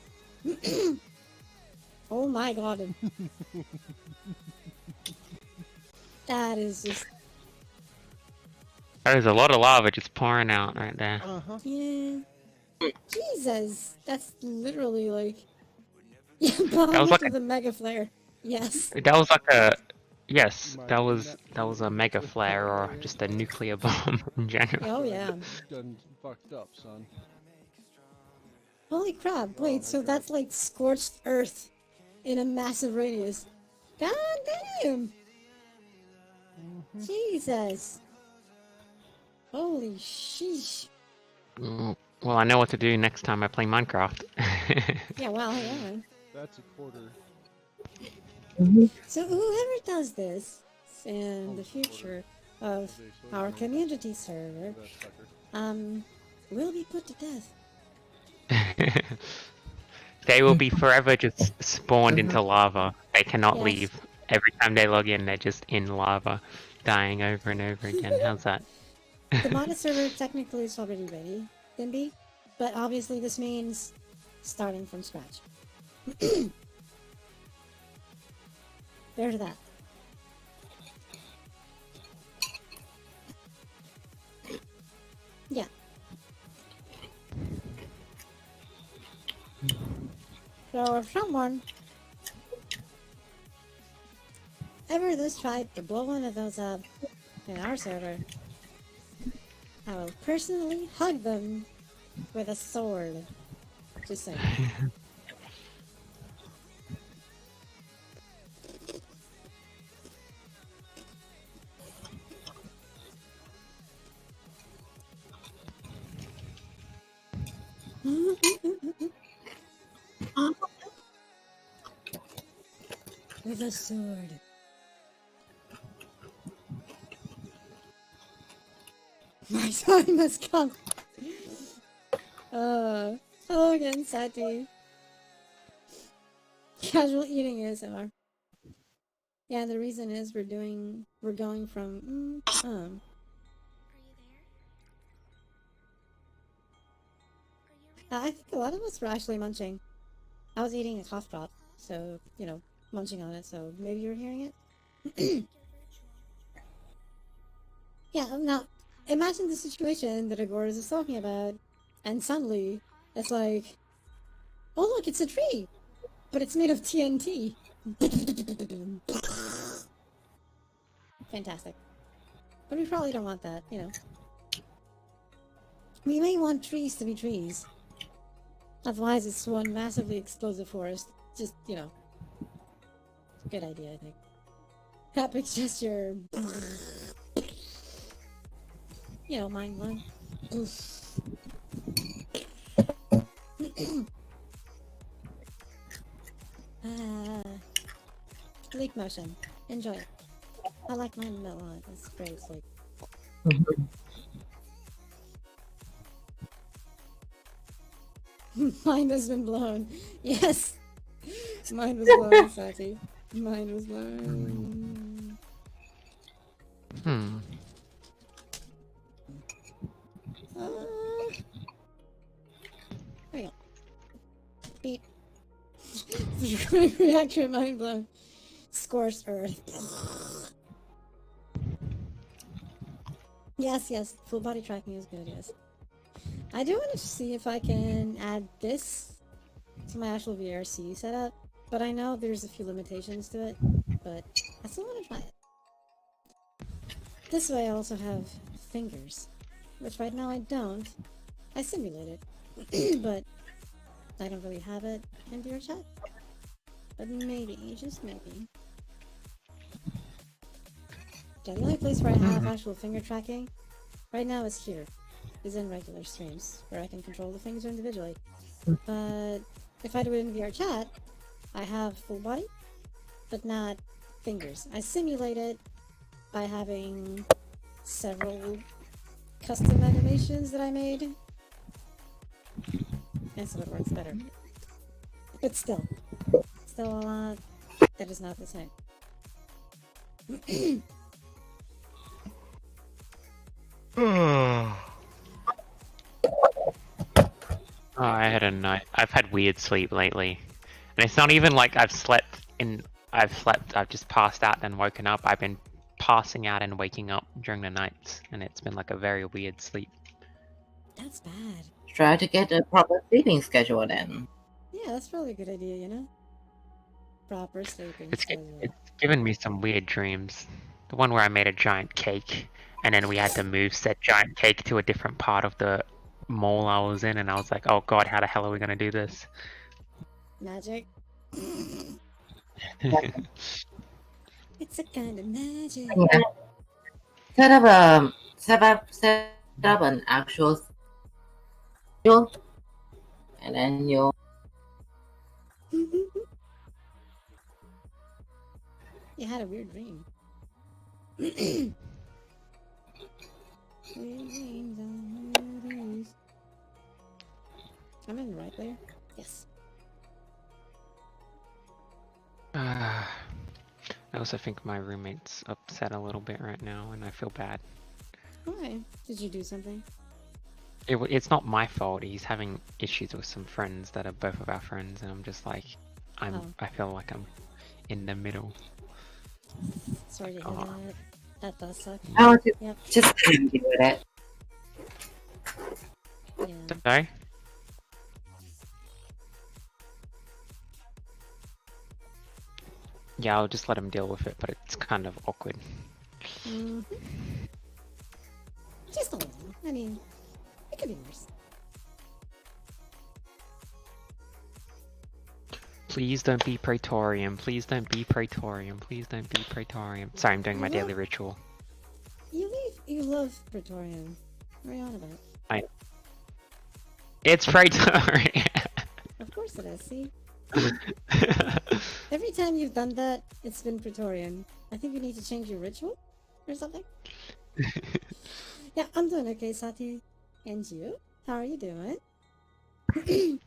S2: Oh my god. That is just...
S3: There's a lot of lava just pouring out right there.
S2: Yeah. Jesus. That's literally like... Yeah, bomb
S3: That was like
S2: with a mega flare. Yes.
S3: That was like a... Yes, that was a mega flare or just a nuclear bomb in general.
S2: Oh yeah.
S6: Done fucked up, son.
S2: Holy crap, wait, so that's like scorched earth in a massive radius. God damn! Jesus! Holy sheesh.
S3: Well, I know what to do next time I play Minecraft.
S2: Yeah, well, yeah.
S6: That's a quarter.
S2: So whoever does this in the future of our community server, will be put to death.
S3: They will be forever just spawned into lava. They cannot
S2: Yes.
S3: leave. Every time they log in, they're just in lava, dying over and over again. How's that?
S2: The modded server technically is already ready, Dimby, but obviously this means starting from scratch. There's that. Yeah. So if someone ever this tried to blow one of those up in our server, I will personally hug them with a sword. Just saying. With a sword. My time has come. Hello again, Sati. Casual eating ASMR. Yeah, the reason is we're going from I think a lot of us were actually munching. I was eating a cough drop, so, you know, munching on it, so maybe you were hearing it? Yeah, now, imagine the situation that Agorz is talking about, and suddenly, it's like, oh look, it's a tree! But it's made of TNT! Fantastic. But we probably don't want that, you know. We may want trees to be trees. Otherwise, it's one massively explosive forest. Just, you know. Good idea, I think. Epic gesture. You know, mind one. motion. Enjoy it. I like mine a lot. It's great. It's like mine has been blown. Yes, mine was blown, Sati. Mine was blown.
S3: Hmm.
S2: There you go. Beep. Reaction, mind blown. Scorched earth. Yes, full body tracking is good, yes. I do want to see if I can add this to my actual VRC setup, but I know there's a few limitations to it, but I still want to try it. This way I also have fingers, which right now I don't. I simulate it, but I don't really have it in VRChat. But maybe, just maybe. Yeah, the only place where I have actual finger tracking right now is here. Is in regular streams, where I can control the fingers individually. But if I do it in VRChat, I have full body, but not fingers. I simulate it by having several custom animations that I made. And so it works better. But still a lot that is not the same.
S3: Oh, I've had weird sleep lately. And it's not even like I've just passed out and woken up. I've been passing out and waking up during the nights, and it's been like a very weird sleep.
S2: That's bad.
S5: Try to get a proper sleeping schedule then.
S2: Yeah, that's probably a good idea, you know? Proper sleeping
S3: It's
S2: schedule.
S3: given me some weird dreams. The one where I made a giant cake, and then we had to move said giant cake to a different part of the mall I was in, and I was like, oh god, how the hell are we gonna do this?
S2: Magic. It's a kind of magic.
S5: Yeah. Set up an actual schedule, and then you'll.
S2: You had a weird dream. I'm in the right layer? Yes.
S3: I also think my roommate's upset a little bit right now, and I feel bad.
S2: Why? Did you do something?
S3: It's not my fault. He's having issues with some friends that are both of our friends, and I'm just like, I feel like I'm in the middle.
S2: Sorry to hear that. That does suck.
S5: I want to
S2: Yep.
S5: just deal with it.
S2: Yeah.
S3: Sorry? Yeah, I'll just let him deal with it, but it's kind of awkward.
S2: Mm-hmm. Just a little. I mean, it could be worse.
S3: Please don't be Praetorian. Please don't be Praetorian. Please don't be Praetorian. Sorry, I'm doing my daily ritual.
S2: You love Praetorian. What are you on about?
S3: It's Praetorian!
S2: Of course it is, see? Every time you've done that, it's been Praetorian. I think you need to change your ritual? Or something? Yeah, I'm doing okay, Sati. And you? How are you doing? I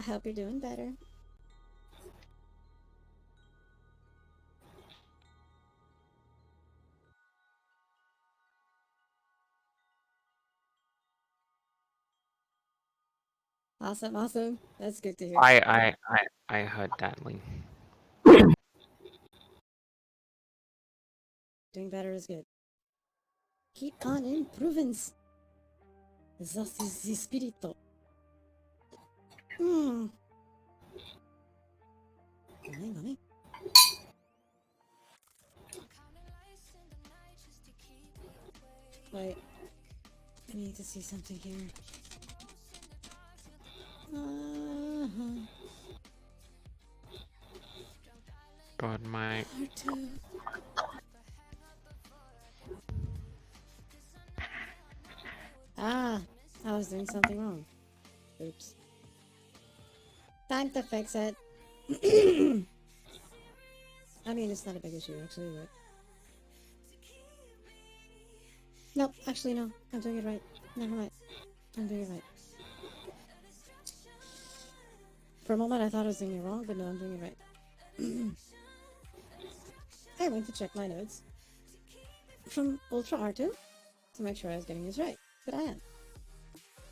S2: hope you're doing better. Awesome. That's good to hear.
S3: I heard that, Lee.
S2: Doing better is good. Keep on improving. That is the spirito. Gome. Wait. I need to see something here.
S3: God, my...
S2: I was doing something wrong. Oops. Time to fix it. I mean, it's not a big issue, actually, but... Nope, actually, no. I'm doing it right. Never mind. I'm doing it right. For a moment, I thought I was doing it wrong, but no, I'm doing it right. I went to check my notes from Ultra R2 to make sure I was getting this right. But I am.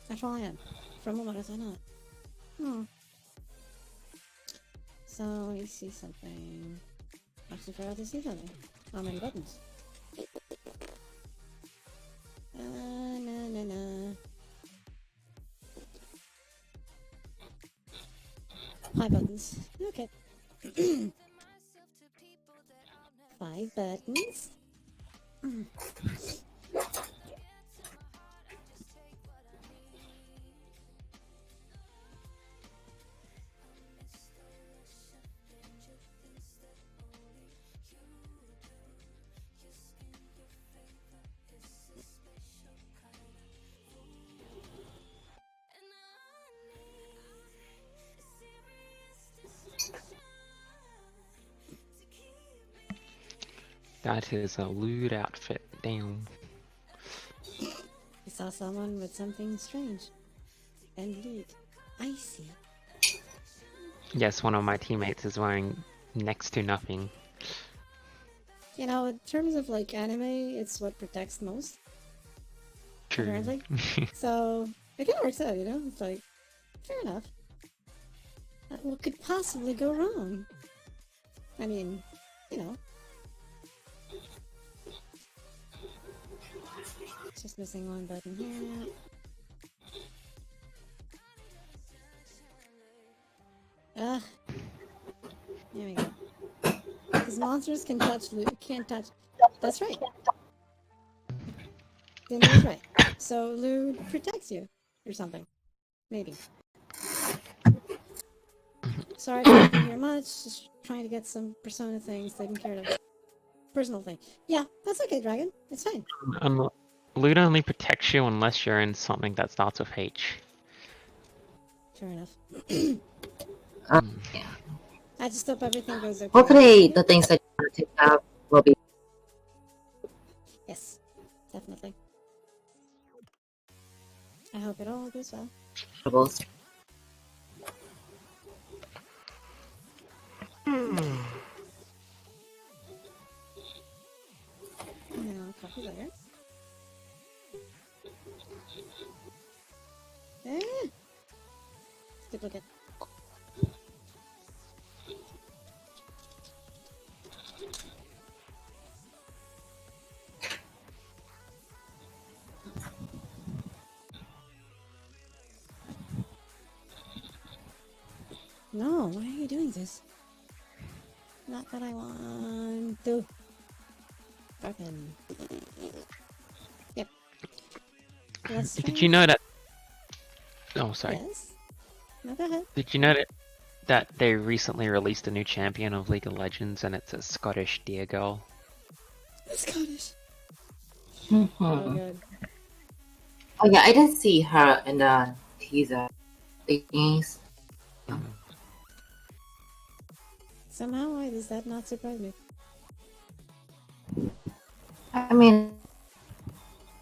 S2: After all, I am. For a moment, I thought not. Hmm. So, let me see something. Actually, forgot to see something. How many buttons? Na. Five buttons. Okay. 5 buttons.
S3: That is a lewd outfit. Damn.
S2: I saw someone with something strange. And lewd. I see.
S3: Yes, one of my teammates is wearing next to nothing.
S2: You know, in terms of like anime, it's what protects most.
S3: True.
S2: Apparently. So, it kind of works out, you know? It's like, fair enough. What could possibly go wrong? I mean, you know. Just missing one button here. Ugh. There we go. Because monsters can touch loot, can't touch. That's right. Then that's right. So loot protects you or something. Maybe. Sorry for not hear much. Just trying to get some Persona things taken care of. Personal thing. Yeah, that's okay, Dragon. It's fine.
S3: Loot only protects you unless you're in something that starts with H.
S2: Fair enough.
S5: Yeah.
S2: I just hope everything goes okay.
S5: Hopefully, the things that you want to have will be.
S2: Yes, definitely. I hope it all goes well.
S5: Troubles.
S2: Now, copy there. Eh. Good look at. No, why are you doing this? Not that I want to. Fucking. Yep. Let's try.
S3: Did you know that? Oh, sorry.
S2: Yes. No, go ahead.
S3: Did you know that they recently released a new champion of League of Legends and it's a Scottish deer girl?
S2: Scottish.
S5: Oh,
S2: Oh, good.
S5: yeah, I did see her in the teaser thingies.
S2: Somehow, why does that not surprise me?
S5: I mean,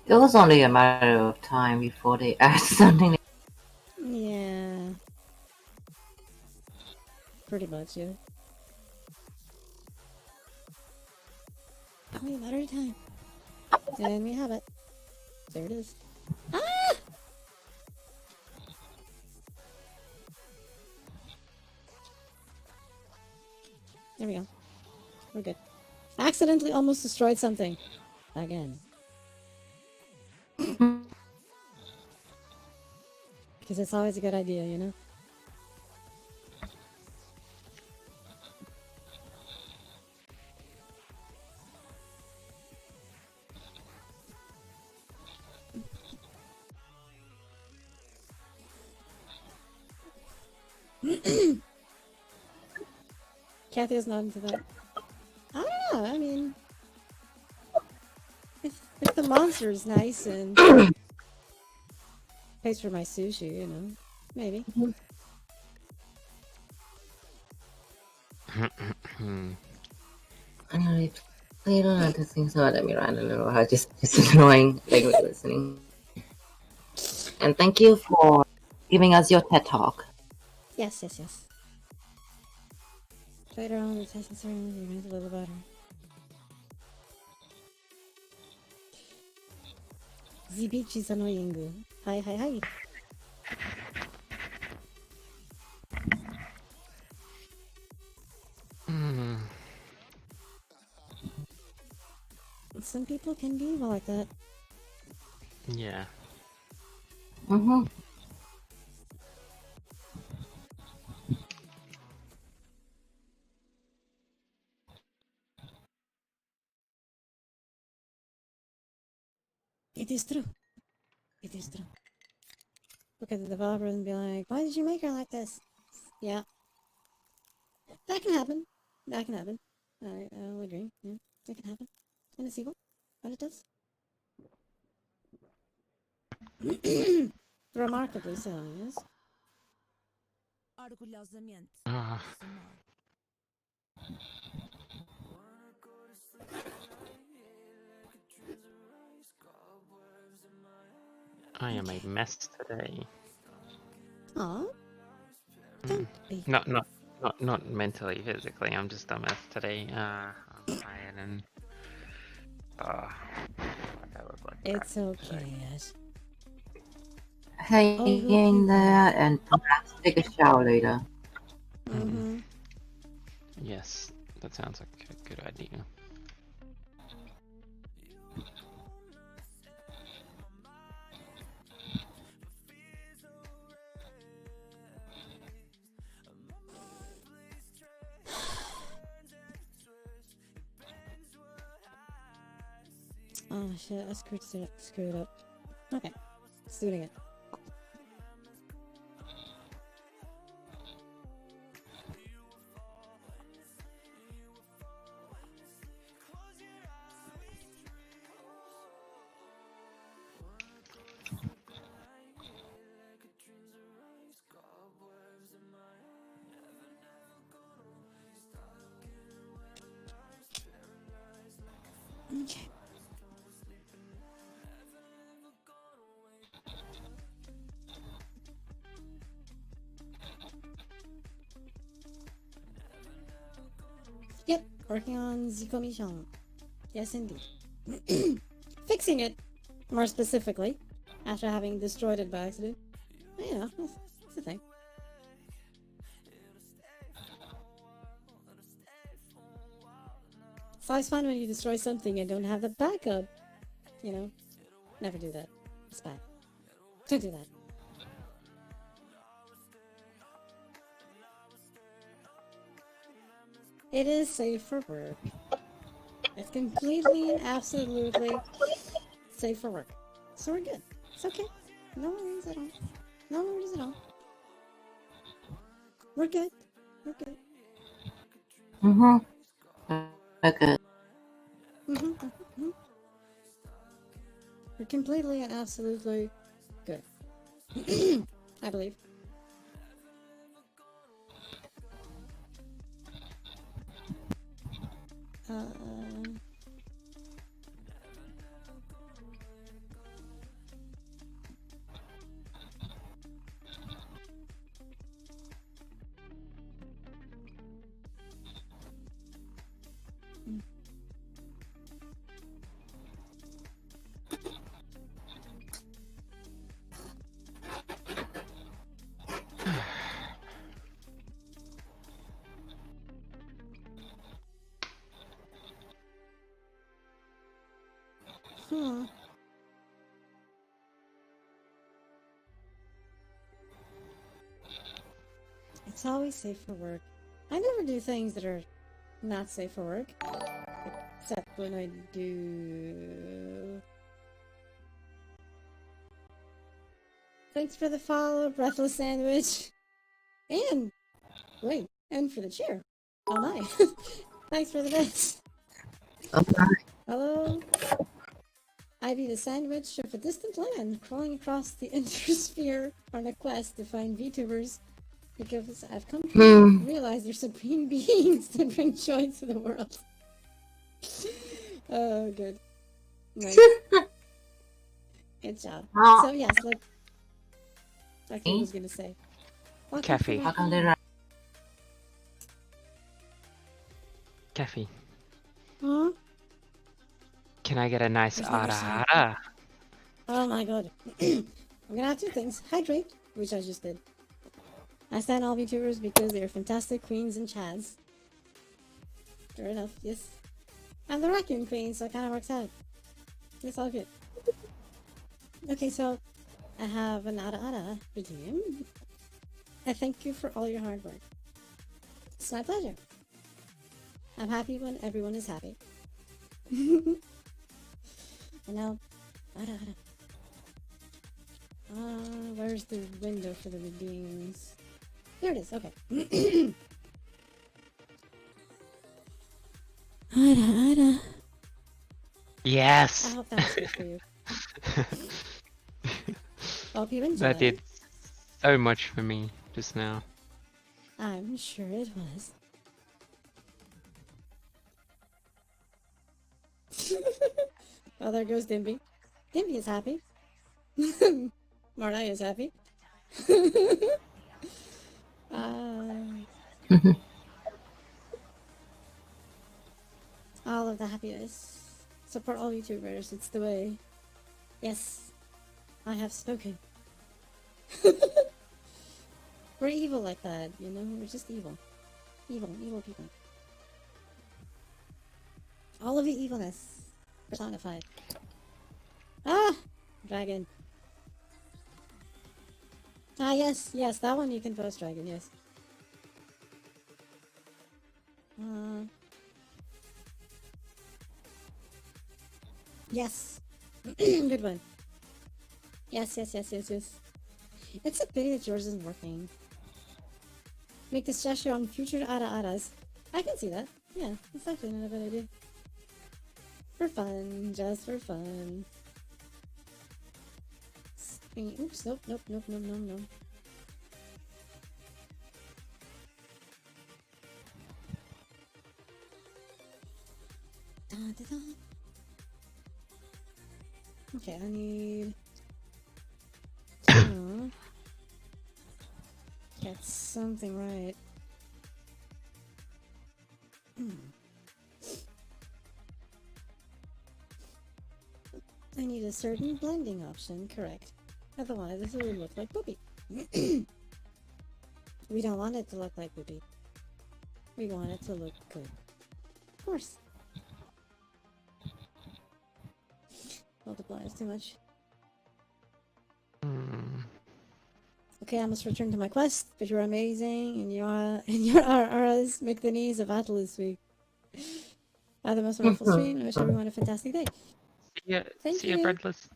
S5: it was only a matter of time before they add something.
S2: Yeah. Pretty much, yeah. Only a matter of time. And we have it. There it is. Ah! There we go. We're good. Accidentally almost destroyed something. Again. Because it's always a good idea, you know? Kathy is not into that. I don't know, I mean... If the monster is nice and... pays for my sushi, you know. Maybe.
S5: I played on other things, so let me run a little while. Just annoying, like listening. And thank you for giving us your TED Talk.
S2: Yes. Later on, the test concerns you a little better. The beach is annoying. Hi. Some people can be evil like that.
S3: Yeah.
S5: Mm-hmm.
S2: It is true. Look at the developer and be like, why did you make her like this? Yeah. That can happen. I would agree. Yeah, that can happen. And it's evil. But it does. Remarkably so, yes.
S3: I am a mess today.
S2: Aw. Don't be.
S3: Not mentally, physically. I'm just a mess today. I'm tired and I look like crap
S2: It's okay,
S3: today.
S2: yes.
S5: Hang there and perhaps take a shower later.
S2: Mm-hmm.
S3: Yes, that sounds like a good idea.
S2: Oh shit, I screwed up. Okay, let's do it again. Okay. Yep, working on the commission. Yes, indeed. Fixing it, more specifically, after having destroyed it by accident. You know, that's the thing. It's always fun when you destroy something and don't have the backup. You know, never do that. It's bad. Don't do that. It is safe for work. It's completely and absolutely safe for work. So we're good. It's okay. No worries at all. No worries at all. We're good. We're good.
S5: Mm-hmm. Okay.
S2: Mm-hmm. We're completely and absolutely good. I believe. It's always safe for work. I never do things that are not safe for work. Except when I do... Thanks for the follow, Breathless Sandwich. And... Wait, and for the cheer. Oh my. Thanks for the bits.
S5: Okay.
S2: Hello? Ivy the Sandwich of a distant land, crawling across the intersphere on a quest to find VTubers, because I've come to realize they're supreme beings that bring joy to the world. Oh, good. Nice. Good job.
S5: Oh.
S2: So yes, like I was gonna say. Welcome
S3: Cafe.
S2: to
S5: How
S2: my
S5: come they
S2: home.
S5: run?
S3: Kathy,
S2: Huh?
S3: can I get a nice
S2: There's never
S3: ara
S2: sun.
S3: ara?
S2: Oh my god. I'm gonna have two things. Hydrate, which I just did. I stand all VTubers because they're fantastic queens and chads. Fair enough, yes. I'm the raccoon queen, so it kinda works out. It's all good. Okay, so I have an Ada Ada redeem. I thank you for all your hard work. It's my pleasure. I'm happy when everyone is happy. And now, Ada Ada. Where's the window for the redeems? There it is, okay. Ada Ada. I
S3: Yes.
S2: hope that was good for you. Hope you enjoyed
S3: That did so much for me just now.
S2: I'm sure it was. Oh, there goes Dimby. Dimby is happy. Marnai is happy. All of the happiness. Support all YouTubers, it's the way. Yes, I have spoken. We're evil like that, you know? We're just evil. Evil people. All of the evilness personified. Ah! Dragon. Ah, yes, that one you can post, Dragon, yes. Yes. Good one. Yes. It's a pity that yours isn't working. Make this gesture on future Ada Adas. I can see that. Yeah, it's actually not a bad idea. For fun, just for fun. Oops, nope. Da. Okay, I need to get something right. I need a certain blending option, correct. Otherwise, this will look like Boopy. We don't want it to look like Boopy. We want it to look good. Of course. Multiplies too much. Okay, I must return to my quest, but you're amazing, and your auras make the knees of Atlas weak. Have the most wonderful stream. I wish everyone a fantastic day. Thank
S3: See ya,
S2: you.
S3: Breadless.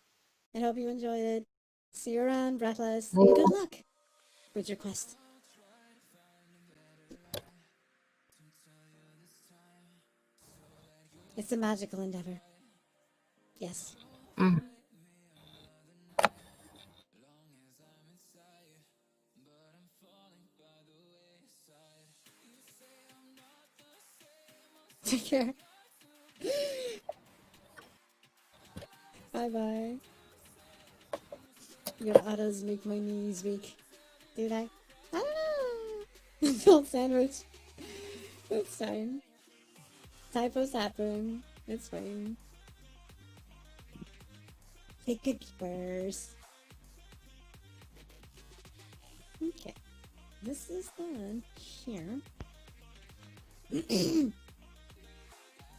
S2: I hope you enjoyed it. See you around, Breathless, and good luck with your quest. It's a magical endeavor. Yes. Take care. Bye. Your autos make my knees weak. Did I? Ah! Full sandwich. It's fine. Typos happen. It's fine. Take good keepers. Okay. This is the one here.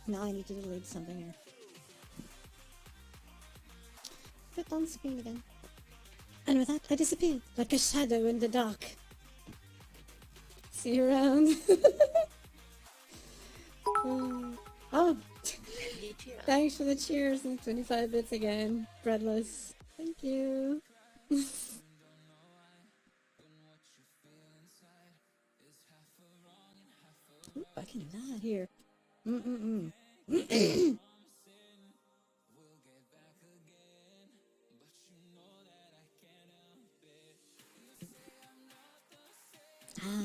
S2: Now I need to delete something here. Put on screen again. And with that, I disappeared like a shadow in the dark. See you around. Oh, thanks for the cheers and 25 bits again, Breadless. Thank you. Ooh, I can do that here. I'm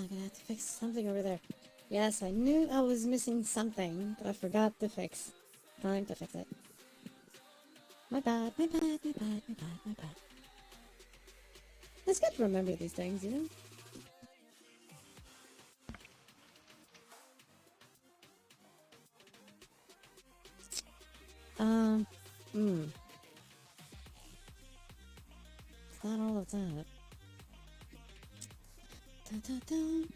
S2: gonna have to fix something over there. Yes, I knew I was missing something, but I forgot to fix. time to fix it. My bad, my bad, my bad, my bad, my bad. It's good to remember these things, you know? It's not all of that. Dun, dun, dun.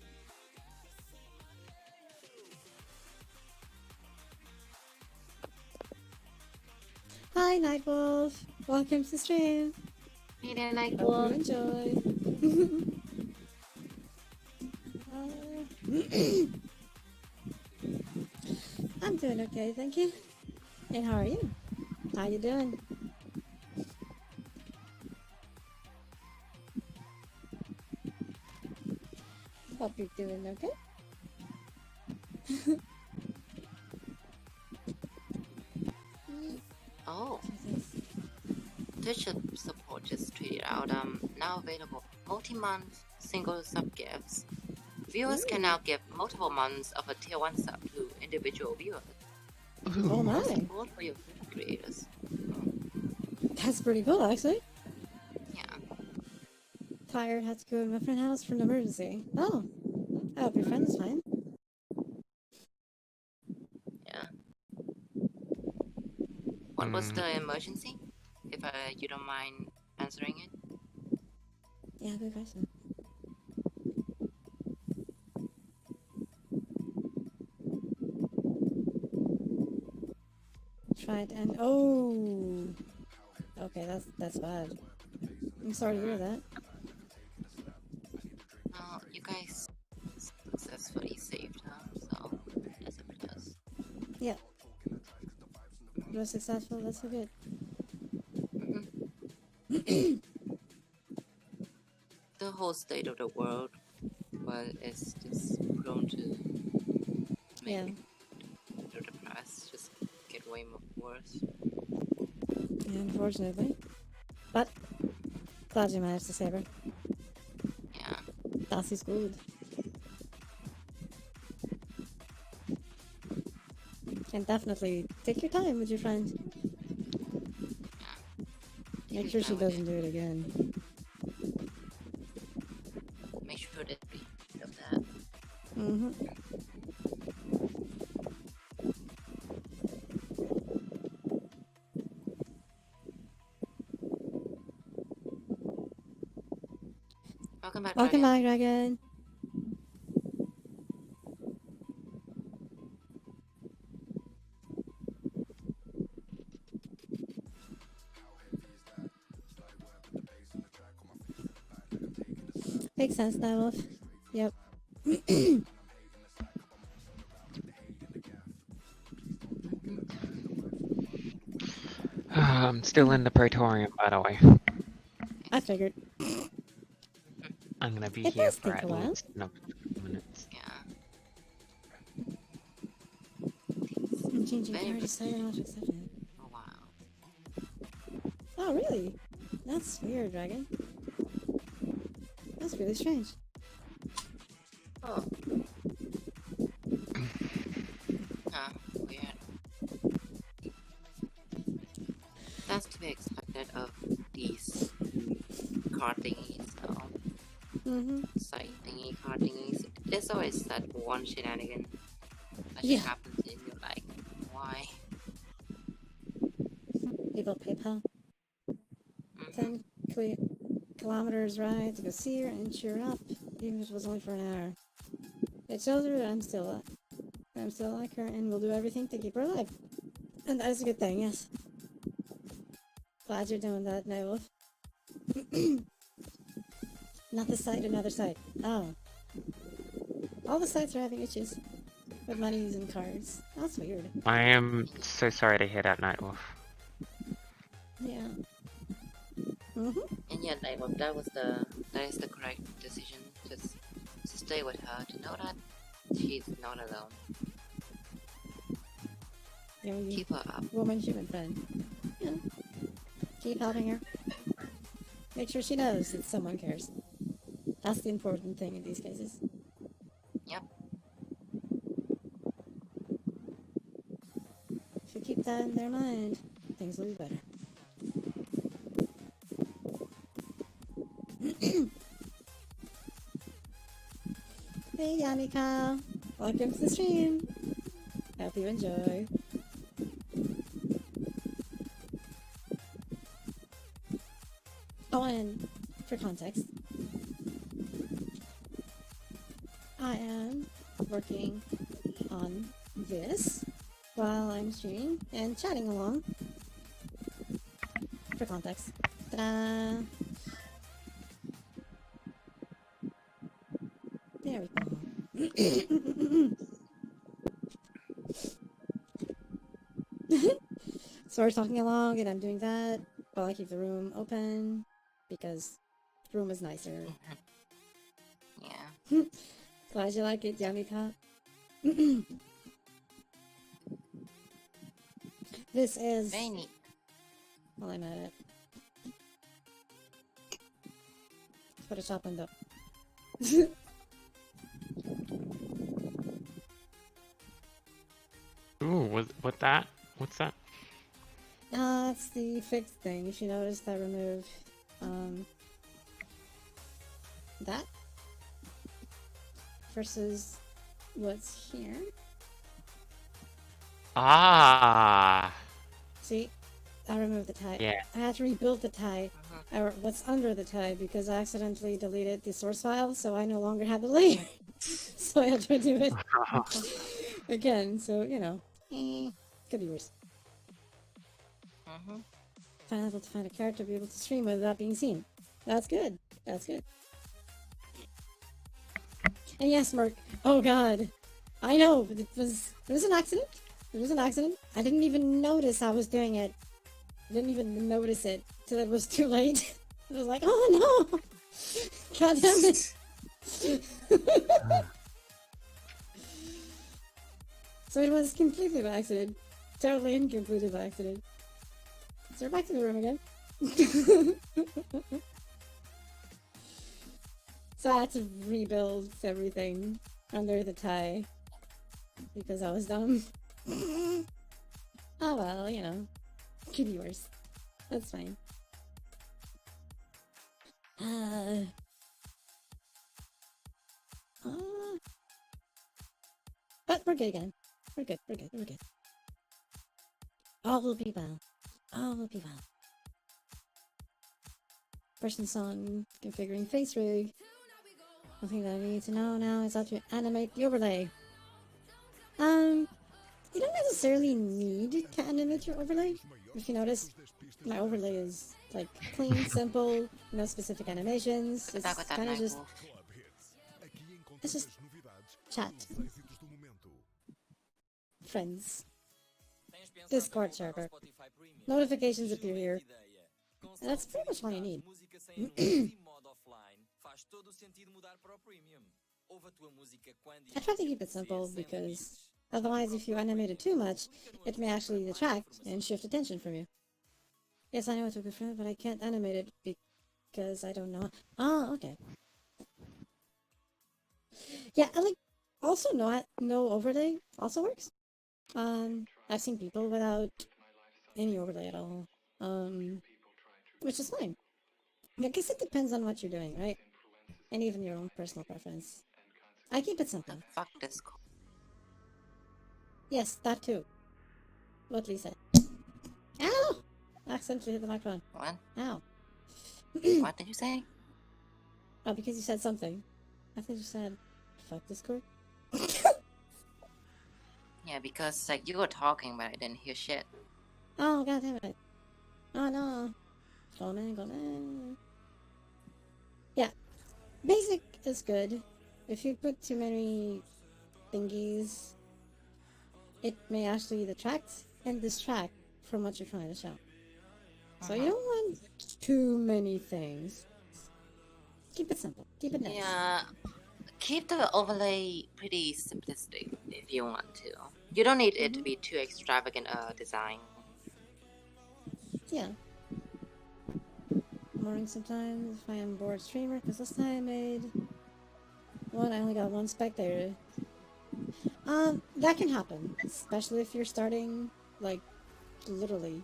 S2: Hi, Nightwolf. Welcome to the stream.
S5: Hey there,
S2: Hope you
S5: Nightwolf.
S2: enjoy. I'm doing okay, thank you. And how are you? How you doing? Hope you're doing okay.
S1: Oh,
S2: Jesus.
S1: Twitch support just tweeted out now available multi-month single sub gifts. Viewers can now give multiple months of a tier 1 sub to individual viewers.
S2: Oh my.
S1: Support for your creators.
S2: That's pretty cool, actually.
S1: Yeah.
S2: Tired, had to go to my friend's house for an emergency. Oh. I hope your friend is fine.
S1: Yeah. What was the emergency? If you don't mind answering it.
S2: Yeah, good question. Tried and oh. Okay, that's bad. I'm sorry to hear that.
S1: You guys successfully saved her, so that's a plus.
S2: Yeah. It was successful, that's so good.
S1: The whole state of the world, well, is just prone to
S2: Yeah.
S1: make the depressed just get way worse.
S2: Yeah, unfortunately. But glad you managed to save her.
S1: Yeah.
S2: Das ist gut. And definitely take your time with your friend.
S1: Yeah.
S2: Make sure she doesn't do it again.
S1: Make sure that we of that.
S2: Mm-hmm.
S1: Welcome back,
S2: Welcome
S1: Dragon.
S2: back, Dragon. Makes sense now, Wolf. Yep.
S3: I'm still in the Praetorium, by the way.
S2: I figured.
S3: I'm gonna be
S2: It
S3: here
S2: does
S3: for
S2: take a
S3: at
S2: while.
S3: least another few minutes.
S1: Yeah.
S2: I'm changing
S1: Very
S2: card to Cyber not accepted.
S1: Oh wow.
S2: Oh, really? That's weird, Dragon. That's really strange.
S1: Oh. Huh, weird. That's to be expected of these card thingies, though.
S2: Mm-hmm.
S1: Site thingy, card thingies. There's always that one shenanigan that
S2: Yeah.
S1: just happens and you're like, why?
S2: People PayPal.
S1: Mhm.
S2: 10 kilometers ride to go see her and cheer her up, even if it was only for an hour. It shows her that I'm still like her and will do everything to keep her alive. And that is a good thing, yes. Glad you're doing that, Wolf. Not this site, another site. Oh. All the sites are having issues with monies and cards. That's weird.
S3: I am so sorry to hear that, Nightwolf.
S2: Yeah. Mm-hmm.
S1: And yeah, that is the correct decision. Just to stay with her, to know that she's not alone.
S2: Your
S1: Keep her up.
S2: woman human friend. Yeah. Keep helping her. Make sure she knows that someone cares. That's the important thing in these cases.
S1: Yep.
S2: If you keep that in their mind, things will be better. Hey, Yamika! Welcome to the stream! Hope you enjoy. Oh, and for context, I am working on this while I'm streaming and chatting along. For context. Ta-da! There we go. So we're talking along and I'm doing that while I keep the room open because the room is nicer.
S1: Yeah.
S2: Glad you like it, Yamika. This is...
S1: Very neat.
S2: While I'm at it. Photoshop and up.
S3: Ooh, what's that?
S2: It's the fixed thing. If you notice, I removed that versus what's here.
S3: Ah.
S2: See, I removed the tie.
S3: Yeah.
S2: I had to rebuild the tie, or what's under the tie, because I accidentally deleted the source file, so I no longer had the layer. So I had to do it again. So you know, could be worse. Finally able to find a character to be able to stream without being seen. That's good. That's good. And yes, Merc. Oh god. I know, but it was an accident. It was an accident. I didn't even notice I was doing it. I didn't even notice it till it was too late. I was like, oh no! God damn it! So it was completely by accident. Totally and completely by accident. So we're back to the room again. So I had to rebuild everything under the tie because I was dumb. Oh well, you know, could be worse. That's fine. But we're good again. We're good. We're good. We're good. All will be well. All will be well. Person song configuring face rig. One thing that I need to know now is how to animate the overlay. You don't necessarily need to animate your overlay. If you notice, my overlay is like clean, simple, no specific animations. It's kind of just, it's just chat, friends, Discord server, notifications appear here. And that's pretty much all you need. I try to keep it simple because otherwise if you animate it too much, it may actually detract and shift attention from you. Yes, I know it's a good friend, but I can't animate it because I don't know. Oh, okay. Yeah, I like also no overlay also works. I've seen people without any overlay at all. Which is fine. I guess it depends on what you're doing, right? And even your own personal preference. I keep it simple.
S1: Fuck this.
S2: Yes, that too. What Lee said. Ow! I accidentally hit the microphone.
S1: What?
S2: Ow.
S1: What did you say?
S2: Oh, because you said something. I think you said, fuck Discord.
S1: Yeah, because like you were talking, but I didn't hear shit.
S2: Oh, god damn it. Oh no. Go man. Yeah. Basic is good. If you put too many thingies, it may actually detract and distract from what you're trying to show. So you don't want too many things. Keep it simple. Keep it nice.
S1: Yeah, keep the overlay pretty simplistic if you want to. You don't need it to be too extravagant design.
S2: Yeah. Boring sometimes if I am bored streamer, because this time I made one, I only got one spectator. That can happen, especially if you're starting, like, literally.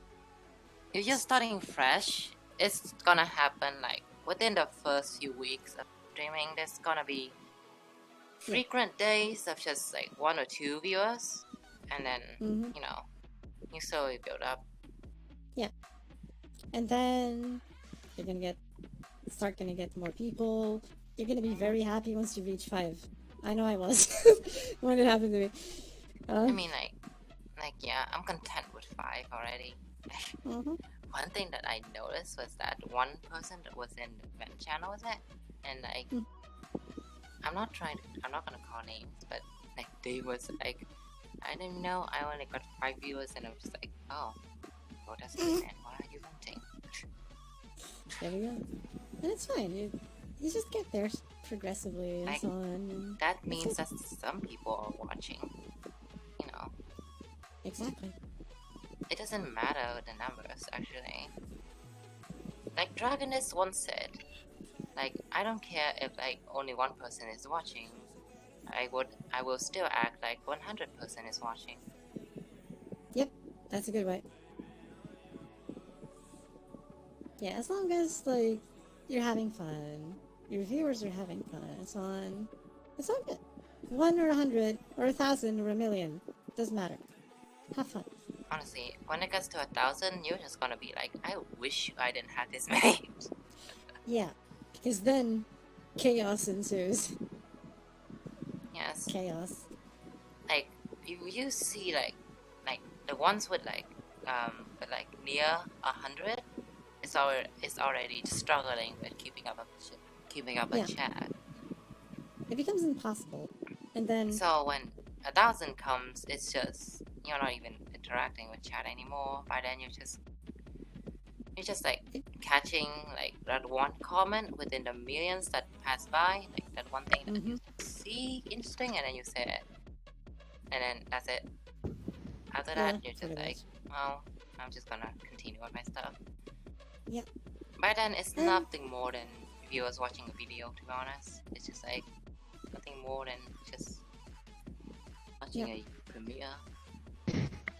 S1: If you're starting fresh, it's gonna happen like within the first few weeks of streaming. There's gonna be frequent days of just like 1 or 2 viewers, and then
S2: Mhm.
S1: you know you slowly build up.
S2: And then you're gonna get more people. You're gonna be very happy once you reach 5. I know I was when it happened to me.
S1: I mean, like yeah, I'm content with 5 already.
S2: Mhm.
S1: One thing that I noticed was that one person that was in the vent channel was it, and like
S2: Mm.
S1: I'm not gonna call names, but like they was like, I didn't know I only got 5 viewers, and I was just like, oh, well that's good, man. Why are you venting?
S2: There we go. And it's fine. You just get there progressively and
S1: Like,
S2: so on. And
S1: That
S2: it's
S1: means
S2: good.
S1: that some people are watching. You know,
S2: Exactly.
S1: it doesn't matter the numbers actually. Like Dragonist once said, like I don't care if like only one person is watching. I will still act like 100% is watching.
S2: Yep, that's a good way. Yeah, as long as like you're having fun, your viewers are having fun, and so on. It's all good. 1 or 100 or 1,000 or 1,000,000 doesn't matter. Have fun.
S1: Honestly, when it gets to 1,000, you're just gonna be like, I wish I didn't have this many.
S2: Yeah, because then chaos ensues.
S1: Yes,
S2: Chaos.
S1: like you see like the ones with like near 100, it's already struggling with keeping up a
S2: Yeah.
S1: chat.
S2: It becomes impossible. And then
S1: So when 1,000 comes, it's just you're not even interacting with chat anymore. By then you're just like catching like that one comment within the millions that pass by, like that one thing that you see interesting, and then you say it, and then that's it. After that, you're just
S2: pretty
S1: like,
S2: much.
S1: well, I'm just gonna continue with my stuff.
S2: Yeah.
S1: By then, it's
S2: And-
S1: nothing more than viewers watching a video. To be honest, it's just like nothing more than just watching a premiere.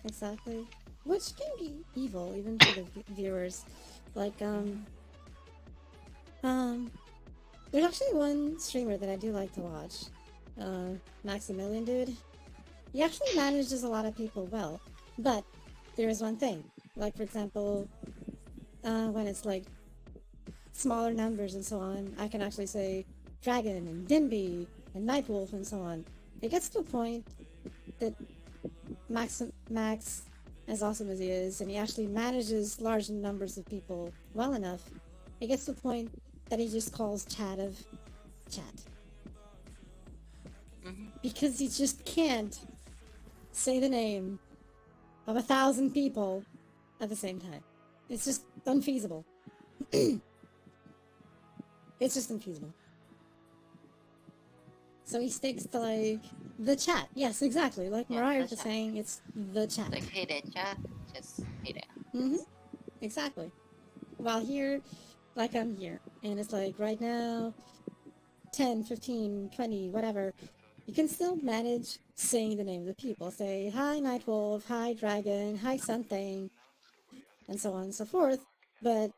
S2: Exactly. Which can be evil even for the viewers. Like, there's actually one streamer that I do like to watch. Maximilian dude. He actually manages a lot of people well. But there is one thing. Like, for example, when it's like smaller numbers and so on, I can actually say Dragon and Dimby and Nightwolf and so on. It gets to a point that Max, as awesome as he is, and he actually manages large numbers of people well enough, it gets to the point that he just calls chat of chat. Because he just can't say the name of 1,000 people at the same time. It's just unfeasible. It's just unfeasible. So he sticks to like the chat. Yes, exactly. Like
S1: Yeah,
S2: Mariah
S1: the
S2: was
S1: chat.
S2: saying, it's the chat.
S1: Like, hey there, chat. Just hey there.
S2: Mm-hmm. Exactly. While here, like I'm here, and it's like right now, 10, 15, 20, whatever, you can still manage saying the name of the people. Say, hi Nightwolf, hi Dragon, hi something, and so on and so forth. But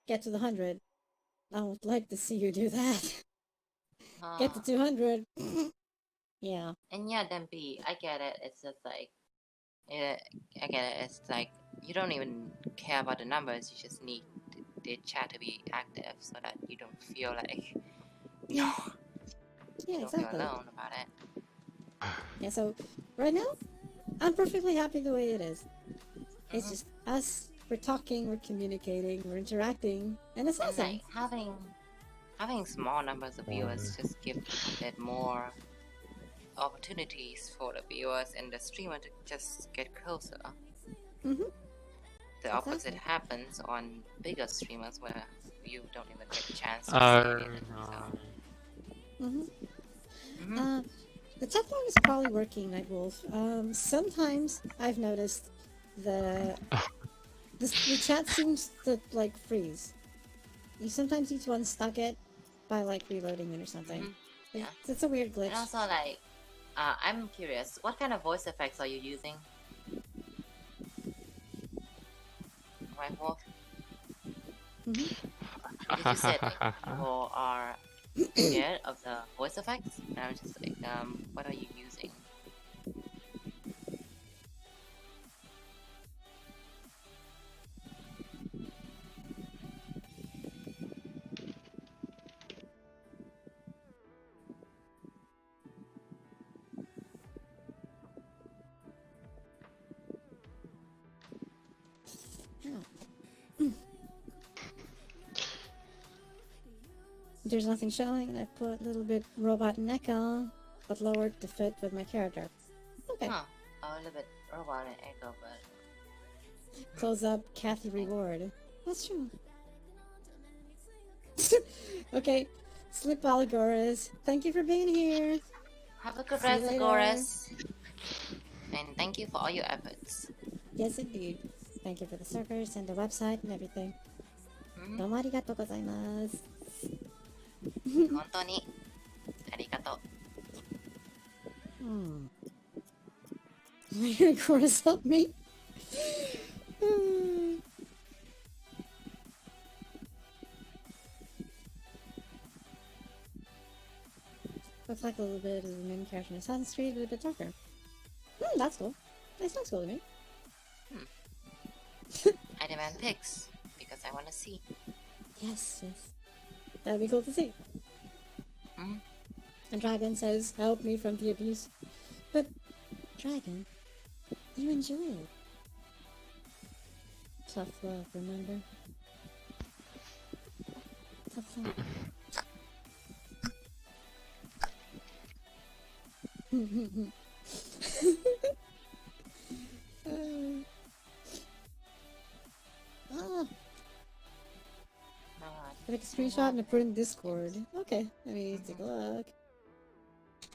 S2: get to the 100. I would like to see you do that. Get to 200. Yeah.
S1: And yeah, then B, I get it. It's just like, yeah, I get it. It's like you don't even care about the numbers. You just need the chat to be active so that you don't feel like
S2: Yeah.
S1: you
S2: Yeah,
S1: don't feel
S2: exactly.
S1: alone about it.
S2: Yeah, so right now, I'm perfectly happy the way it is. It's just us, we're talking, we're communicating, we're interacting, and it's
S1: And
S2: awesome.
S1: like having small numbers of viewers just give it more opportunities for the viewers and the streamer to just get closer.
S2: Mm-hmm.
S1: The opposite
S2: Exactly.
S1: happens on bigger streamers where you don't even get a chance to say it. So.
S2: Mm-hmm. The chat log is probably working, Nightwolf. Sometimes I've noticed the chat seems to like freeze. You sometimes need to unstuck it by like reloading it or something.
S1: Yeah.
S2: It's a weird glitch.
S1: And also, like, I'm curious, what kind of voice effects are you using? my fault.
S2: Mhm.
S1: Because you said like people are scared of the voice effects, and I was just like, what are you using?
S2: There's nothing showing. I put a little bit robot neck on, but lowered to fit with my character. Okay.
S1: Huh. A little bit robot and echo, but
S2: Close up Kathy reward. That's true. Okay. Slip Allegoris. Thank you for being here.
S1: have a good
S2: See you
S1: rest,
S2: later.
S1: Agoras. And thank you for all your efforts.
S2: Yes, indeed. Thank you for the servers and the website and everything.
S1: Mhm.
S2: どうもありがとうございます。
S1: 本当にありがとう。
S2: Hmm. You're gonna chorus help me? Looks like a little bit of the main character in Assassin's Creed, but a bit darker. That's cool. That sounds cool to me.
S1: I demand pics because I want to see.
S2: Yes, yes. That'd be cool to see.
S1: Mhm.
S2: And Dragon says, help me from the abuse. But, Dragon, you enjoy it. Tough love, remember? Tough love. Ah, I took a screenshot and I put it in Discord. Okay, let me take a look.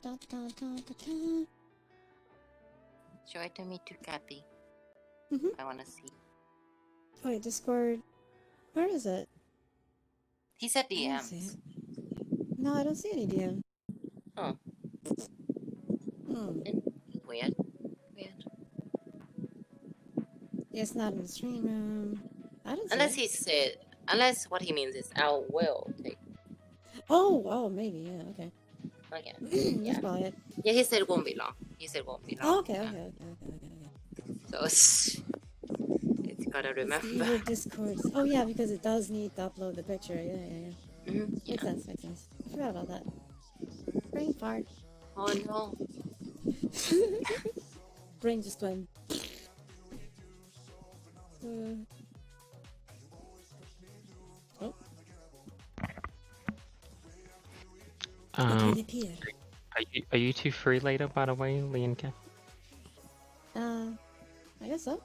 S2: Da, da, da, da, da.
S1: Show it to me too, Kathy.
S2: Mhm.
S1: I want to see.
S2: Wait, Discord. Where is it?
S1: He said
S2: I don't see
S1: DMs.
S2: it. No, I don't see any DM.
S1: Oh,
S2: Hmm.
S1: weird. Weird.
S2: Yeah, it's not in the stream room. I don't see
S1: Unless
S2: it.
S1: he said, unless what he means is I will take.
S2: Oh, maybe, yeah, okay.
S1: Okay.
S2: That's
S1: Yeah.
S2: probably it.
S1: Yeah, he said it won't be long. He said it won't be long.
S2: Oh, okay,
S1: Yeah.
S2: okay.
S1: So it's gotta
S2: It's
S1: remember.
S2: either Discord. Oh, yeah, because it does need to upload the picture. Yeah.
S1: Mhm,
S2: Makes sense, makes sense. I forgot about that. Brain fart.
S1: Oh no.
S2: Brain just went. Oh,
S3: Um,
S2: it appear.
S3: are you two free later, by the way, Lee and Ken?
S2: I guess so.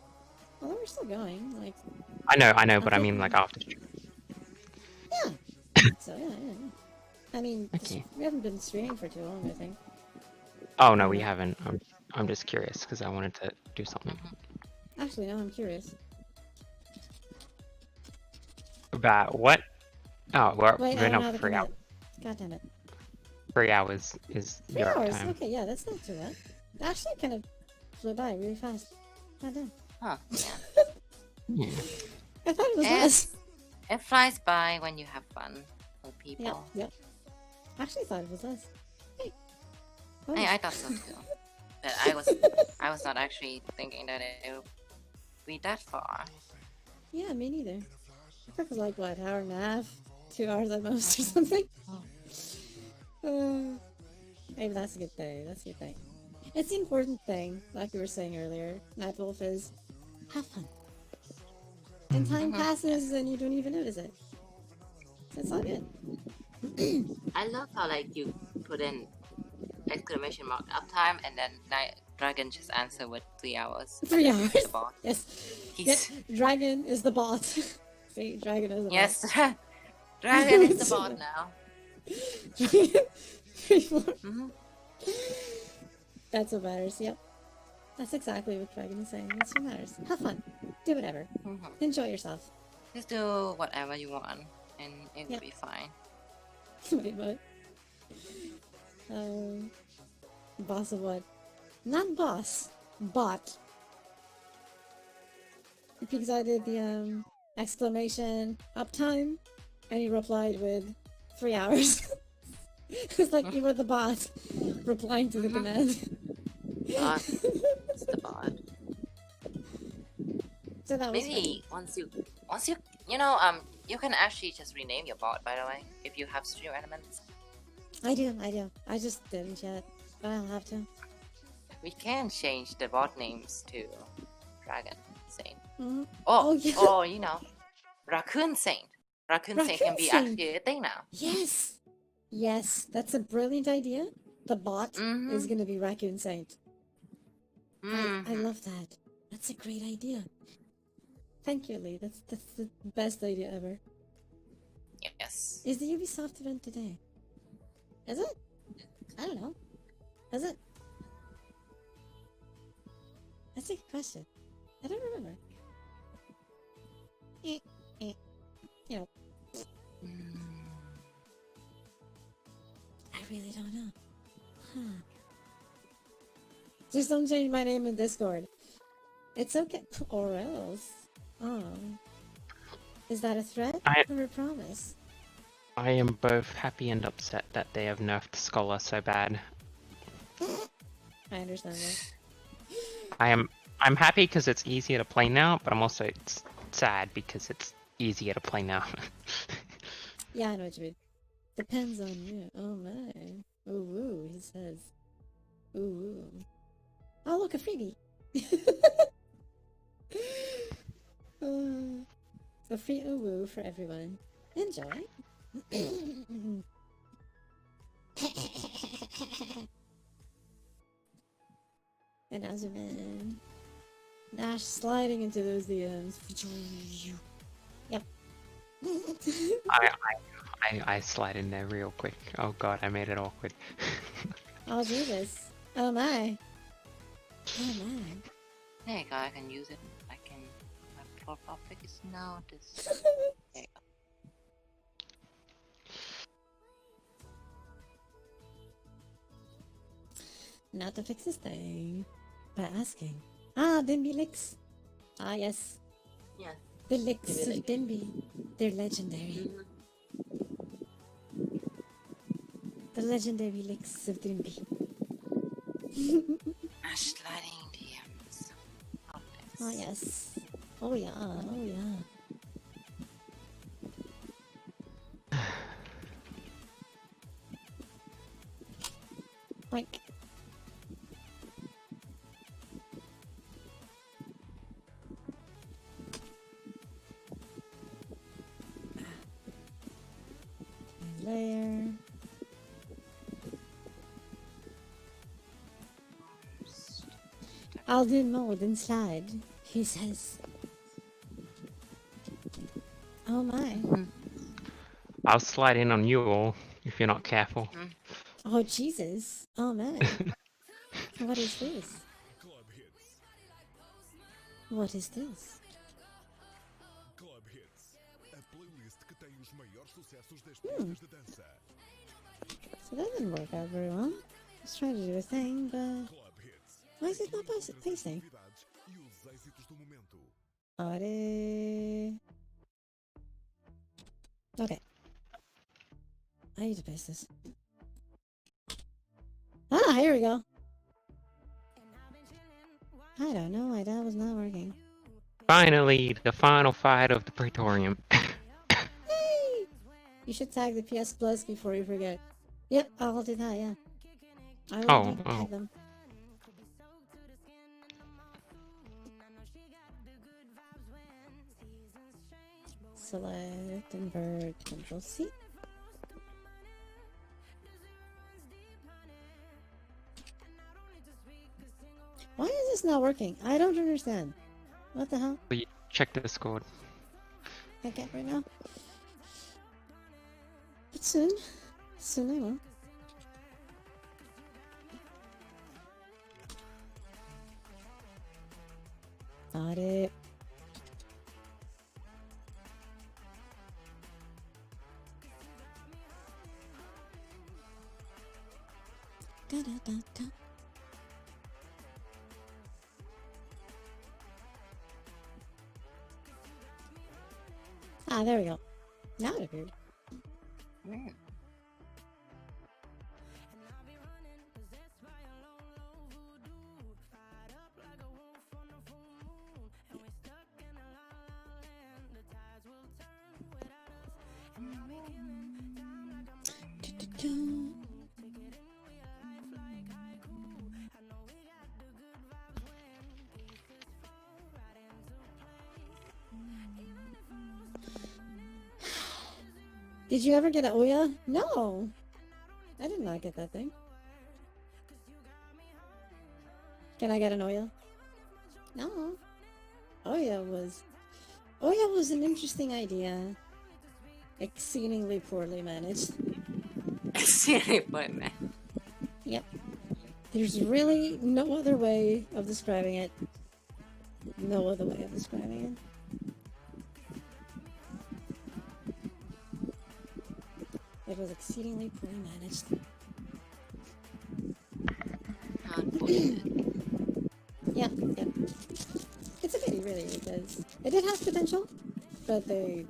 S2: Well, we're still going. Like,
S3: I know, but I
S2: Okay.
S3: mean like after stream.
S2: yeah. So yeah. I mean,
S3: Okay.
S2: we haven't been streaming for too long, I think.
S3: Oh no, we haven't. I'm just curious because I wanted to do something.
S2: Actually, now I'm curious.
S3: About what? Oh,
S2: Wait, I
S3: we're
S2: don't
S3: not
S2: have a
S3: 3 hours.
S2: commit. God damn it.
S3: 3 hours is
S2: 3
S3: Europe
S2: hours?
S3: time.
S2: Okay, yeah, that's not too bad. It actually kind of flew by really fast. God damn.
S1: Huh. Yeah.
S3: Yeah.
S2: I thought it was
S1: Yes.
S2: less.
S1: It flies by when you have fun with people.
S2: Yep. I actually thought it was less. Hey. Oh,
S1: I thought so too. But I was not actually thinking that it would be that far.
S2: yeah, me neither. I thought it was like, what, hour and a half? 2 hours at most or something? Maybe that's a good thing. That's a good thing. It's the important thing, like we were saying earlier, Nightwolf, is have fun. And time passes and you don't even notice it. So it's all good.
S1: I love how like you put in exclamation mark uptime and then Dragon just answer with 3 hours.
S2: 3
S1: And then
S2: hours?
S1: he's the boss.
S2: Yes.
S1: He's
S2: Dragon is the bot. See, Dragon is the
S1: yes. Dragon is the bot now.
S2: bot.
S1: Mhm.
S2: That's what matters, yep. That's exactly what Dragon is saying. That's what matters. Have fun. Do whatever.
S1: Mhm.
S2: Enjoy yourself.
S1: Just do whatever you want, and it will
S2: Yep.
S1: be fine.
S2: Wait, what? Boss of what? Not boss. Bot. because I did the exclamation uptime, and he replied with 3 hours. It's like you were the bot replying to the command.
S1: It's the bot.
S2: So that was funny.
S1: Maybe once you you can actually just rename your bot, by the way, if you have stream elements.
S2: I do. I just didn't yet, but I'll have to.
S1: We can change the bot names to Dragon Saint.
S2: Mhm.
S1: Oh,
S2: yeah.
S1: or Raccoon Saint. Raccoon Saint can
S2: Raccoon
S1: be
S2: Saint.
S1: actually a thing now.
S2: Yes, that's a brilliant idea. The bot is gonna be Raccoon Saint. I love that. That's a great idea. Thank you, Lee. That's the best idea ever.
S1: Yes.
S2: Is the Ubisoft event today? Is it? I don't know. Is it? That's a good question. I don't remember. You know. I really don't know. Huh. Just don't change my name in Discord. It's okay. Or else. Oh. Is that a threat or a promise?
S3: I am both happy and upset that they have nerfed Scholar so bad.
S2: I understand that.
S3: I'm happy because it's easier to play now, but I'm also sad because it's easier to play now.
S2: Yeah, I know what you mean. Depends on you. Oh my. Ooh, woo, he says. Ooh, woo. Oh, look, a freebie. A free ooh woo for everyone. Enjoy. And as a man, Nash sliding into those DMs. Yep.
S3: I slide in there real quick. Oh god, I made it awkward.
S2: Oh Jesus. Oh my. Oh my.
S1: There you go, I can use it. My profile pic is now this. There you go.
S2: Now to fix this thing by asking. Ah, Dimby licks. Ah, yes.
S1: Yeah.
S2: The licks of Dimby. They're legendary. The legendary licks of Dimby.
S1: Sliding DMs.
S2: Oh, yes. Oh, yeah. Oh, yeah. Boink. Layer. I'll do more than slide, he says. Oh my.
S3: I'll slide in on you all if you're not careful.
S2: Oh Jesus. Oh man. What is this? What is this?
S7: Club Hits, a playlist que tem os maiores sucessos das
S2: pistas de dança. So that didn't work out very well. Let's try to do a thing, but why is it not pasting? Okay. I need to paste this. Ah, here we go. I don't know why that was not working.
S3: Finally, the final fight of the Praetorium.
S2: Hey! You should tag the PS Plus before you forget. Yep, I'll do that, yeah. I will tag them. Select, invert, Control C. Why is this not working? I don't understand. What the hell?
S3: Check the Discord.
S2: I can't right now. But soon. Soon I will. Got it. Da da da da. Ah, there we go. Now it appeared.
S1: Mm.
S2: Did you ever get an Ouya? No! I did not get that thing. Can I get an Ouya? No. Ouya was an interesting idea. Exceedingly poorly managed.
S1: Exceedingly poorly managed.
S2: Yep. There's really no other way of describing it. No other way of describing it. It was exceedingly poorly managed. Yeah. It's a pity, really, because it did have potential, but they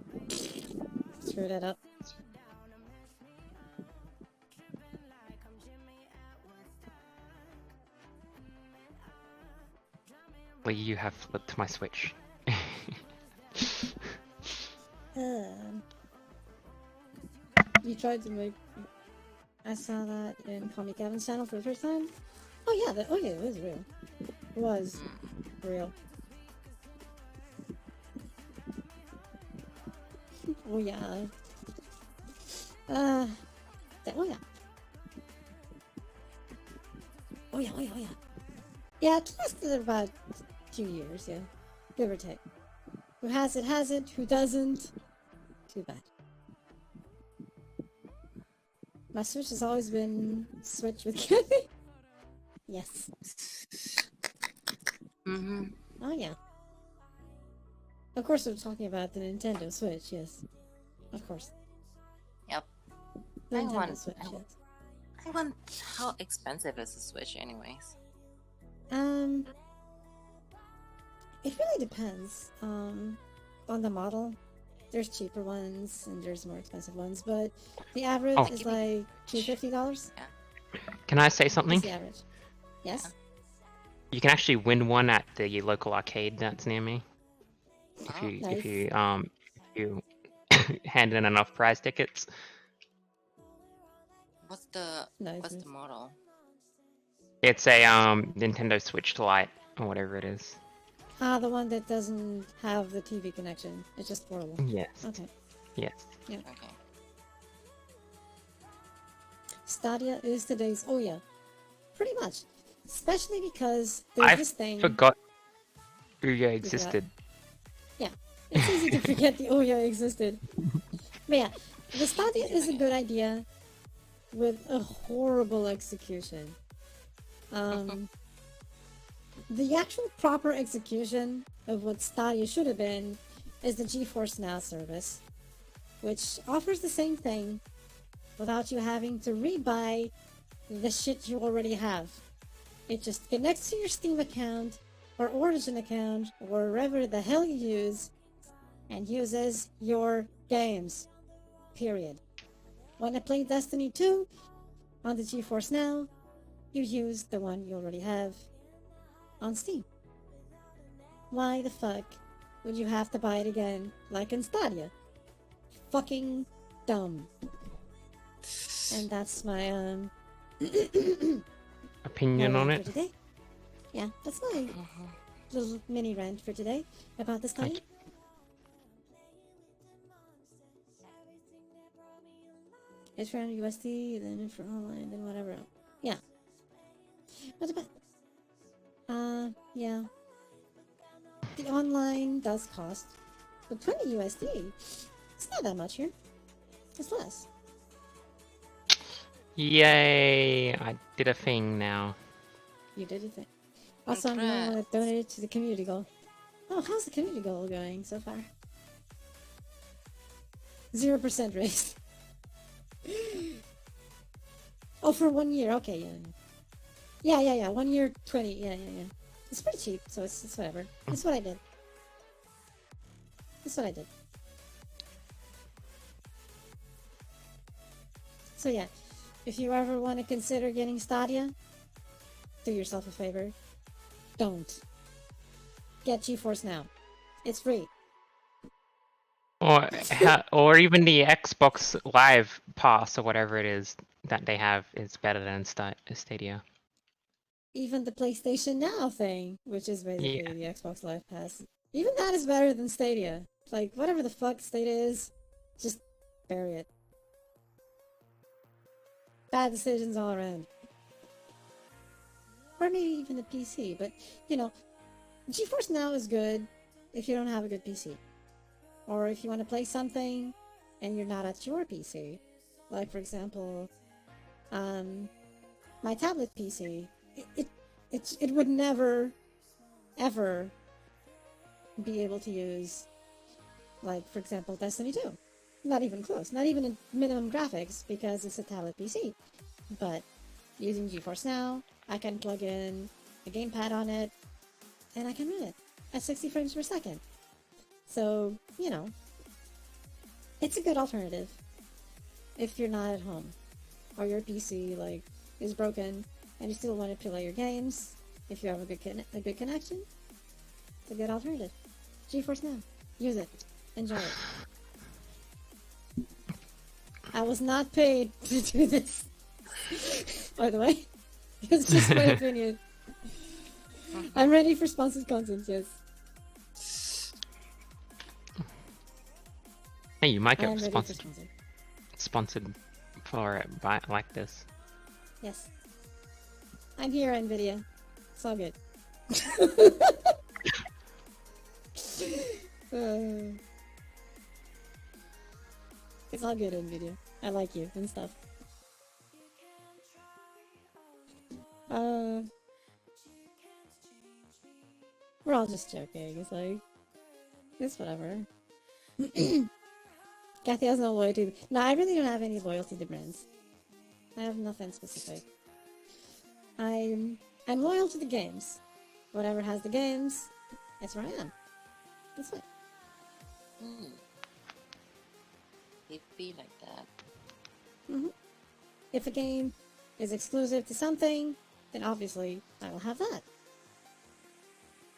S2: screwed it up.
S3: Well, you have flipped my Switch.
S2: You tried to make... I saw that in Comic Gavin's channel for the first time. Oh yeah, it was real. It was real. Oh yeah. Oh yeah. Oh yeah, oh yeah. Yeah, it lasted about 2 years, yeah. Give or take. Who has it, who doesn't? Too bad. My Switch has always been Switch with Kevin. Yes.
S1: Mm-hmm.
S2: Oh yeah. Of course we're talking about the Nintendo Switch, yes. Of course.
S1: Yep.
S2: The
S1: I
S2: Nintendo
S1: want-
S2: Switch,
S1: I
S2: yes.
S1: I want. How expensive is the Switch, anyways?
S2: It really depends, on the model. There's cheaper ones and there's more expensive ones, but the average
S3: Oh.
S2: is like $250.
S3: Can I say
S2: That's
S3: something?
S2: the average. Yes?
S3: You can actually win one at the local arcade that's near me. If you
S2: Nice.
S3: if you hand in enough prize tickets.
S1: What's the
S2: Nice.
S1: what's the model?
S3: It's a Nintendo Switch Lite or whatever it is.
S2: Ah, the one that doesn't have the TV connection. It's just portable.
S3: Yes.
S2: Okay.
S3: Yes.
S1: Okay.
S2: Stadia is today's Ouya. Pretty much. Especially because there's
S3: I
S2: this thing.
S3: forgot Ouya existed.
S2: It's easy to forget the Ouya existed. But yeah, the Stadia is a good idea with a horrible execution. The actual proper execution of what Stadia should have been is the GeForce Now service, which offers the same thing without you having to rebuy the shit you already have. It just connects to your Steam account or Origin account or wherever the hell you use and uses your games. Period. When I play Destiny 2 on the GeForce Now, you use the one you already have on Steam. Why the fuck would you have to buy it again like in Stadia? Fucking dumb. And that's my
S3: Opinion
S2: my
S3: on
S2: rant
S3: it?
S2: for today. Yeah, that's my little mini rant for today about the
S3: Thank
S2: Stadia. It's for USD, then for online, then whatever else. Yeah. What about... yeah. The online does cost, but 20 USD, it's not that much here. It's less.
S3: Yay! I did a thing now.
S2: You did a thing. Also, I'm gonna donate it to the community goal. Oh, how's the community goal going so far? 0% raised. Oh, for 1 year. Okay, yeah. 1 year, 20. Yeah. It's pretty cheap, so it's whatever. That's what I did. So yeah, if you ever want to consider getting Stadia, do yourself a favor. Don't. Get GeForce Now. It's free.
S3: Or even the Xbox Live Pass or whatever it is that they have is better than Stadia.
S2: Even the PlayStation Now thing, which is basically
S3: Yeah.
S2: the Xbox Live Pass, even that is better than Stadia. Like, whatever the fuck Stadia is, just bury it. Bad decisions all around. Or maybe even the PC, but, you know, GeForce Now is good if you don't have a good PC. Or if you want to play something and you're not at your PC. Like, for example, my tablet PC, it would never, ever be able to use, like, for example, Destiny 2. Not even close. Not even in minimum graphics, because it's a tablet PC. But using GeForce Now, I can plug in a gamepad on it, and I can run it at 60 frames per second. So, you know, it's a good alternative if you're not at home, or your PC, like, is broken, and you still want to play your games. If you have a good connection, it's a good alternative. GeForce Now. Use it. Enjoy it. I was not paid to do this. By the way. It's just my opinion. I'm ready for sponsored content, yes.
S3: Hey, you might
S2: I am
S3: get
S2: ready for
S3: sponsored for it by like this.
S2: Yes. I'm here, NVIDIA. It's all good. It's all good, NVIDIA. I like you and stuff. We're all just joking. It's like, it's whatever. Kathy has no loyalty. No, I really don't have any loyalty to brands. I have nothing specific. I'm loyal to the games. Whatever has the games, that's where I am. That's it.
S1: It be like that.
S2: If a game is exclusive to something, then obviously I will have that.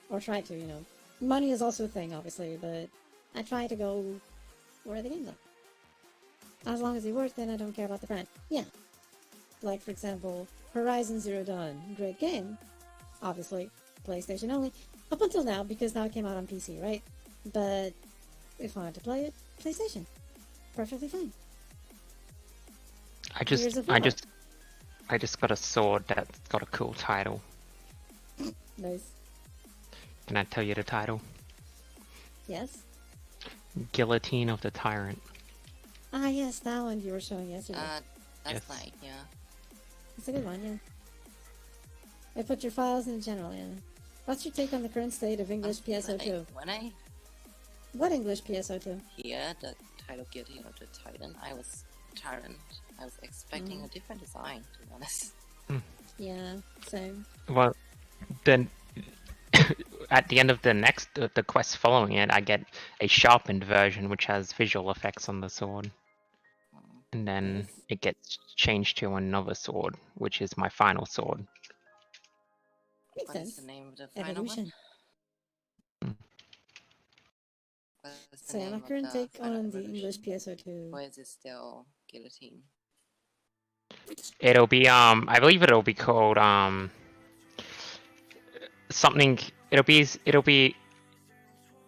S2: Or try to, you know. Money is also a thing, obviously, but I try to go where the games are. As long as they work, then I don't care about the brand. Yeah. Like, for example, Horizon Zero Dawn. Great game. Obviously, PlayStation only. Up until now, because now it came out on PC, right? But if I wanted to play it, PlayStation. Perfectly fine.
S3: I just got a sword that's got a cool title.
S2: Nice.
S3: Can I tell you the title?
S2: Yes?
S3: Guillotine of the Tyrant.
S2: Ah, yes, that one you were showing yesterday.
S1: That's
S3: Yes.
S1: nice, yeah.
S2: It's a good one, yeah. I put your files in general, yeah. What's your take on the current state of English PSO2?
S1: When I
S2: What English PSO2?
S1: hear the title Guillotine of the Titan, I was expecting a different design, to be honest.
S2: Yeah, same.
S3: Well, then at the end of the quest following it, I get a sharpened version which has visual effects on the sword. And then
S2: Nice.
S3: it gets changed to another sword, which is my final sword.
S2: Makes
S1: What is
S2: sense.
S1: the name of the final
S2: Evolution.
S1: one? What is the
S2: So yeah,
S1: name
S2: my
S1: of
S2: current
S1: the
S2: take
S1: final
S2: on the
S1: evolution?
S2: English PSO2.
S1: Or is it still Guillotine?
S3: It'll be I believe it'll be called something. It'll be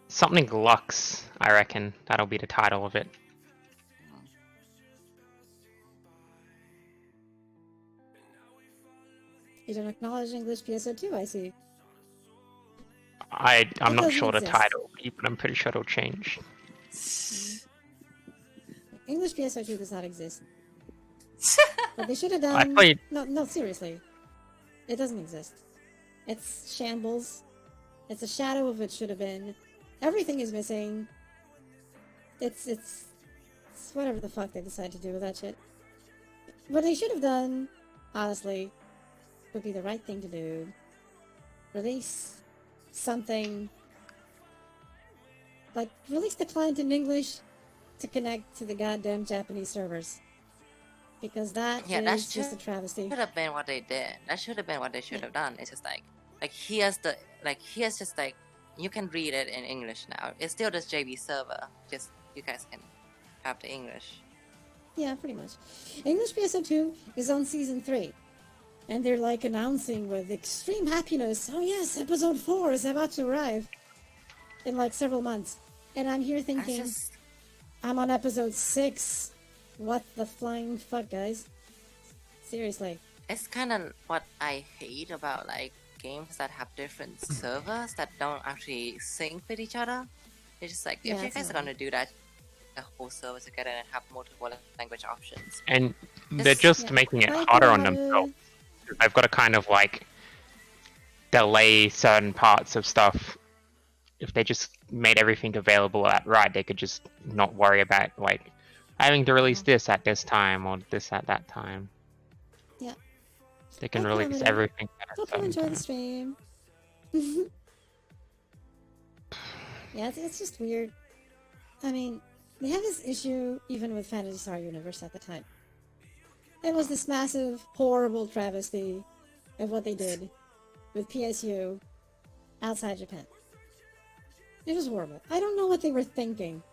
S3: something Lux. I reckon that'll be the title of it.
S2: You don't acknowledge English PSO2, I see.
S3: I'm
S2: It
S3: not
S2: doesn't
S3: sure the
S2: exist.
S3: title, but I'm pretty sure it'll change.
S2: English PSO2 does not exist. What they should have
S3: I
S2: done...
S3: played.
S2: No, seriously. It doesn't exist. It's shambles. It's a shadow of what should have been. Everything is missing. It's whatever the fuck they decide to do with that shit. What they should have done, honestly, would be the right thing to do. Release something... Like, release the client in English to connect to the goddamn Japanese servers. because that
S1: Yeah, that
S2: is just a travesty.
S1: should have been what they did. That should have been what they should have done. It's just like here's just like you can read it in English now. It's still this JB server. Just you guys can have the English.
S2: Yeah, pretty much. English PSO2 is on season 3. And they're like announcing with extreme happiness, oh yes, episode 4 is about to arrive in like several months. And I'm here thinking, I'm on episode 6. What the flying fuck, guys? Seriously.
S1: It's kind of what I hate about like games that have different servers that don't actually sync with each other. It's just like
S2: Yeah,
S1: if you
S2: it's
S1: guys are
S2: annoying.
S1: gonna do that, the whole server together and have multiple language options.
S3: And they're just
S2: Yeah.
S3: making it
S2: Like
S3: harder
S2: how
S3: on
S2: to-
S3: themselves. They've got to kind of like delay certain parts of stuff. If they just made everything available at right, they could just not worry about like having to release this at this time or this at that time.
S2: Yeah.
S3: They can
S2: Hi,
S3: release
S2: Comedy.
S3: everything at a
S2: Hope you
S3: certain
S2: enjoy the
S3: time.
S2: stream. Yeah, it's just weird. I mean, they had this issue even with Fantasy Star Universe at the time. It was this massive, horrible travesty of what they did with PSU outside Japan. It was horrible. I don't know what they were thinking.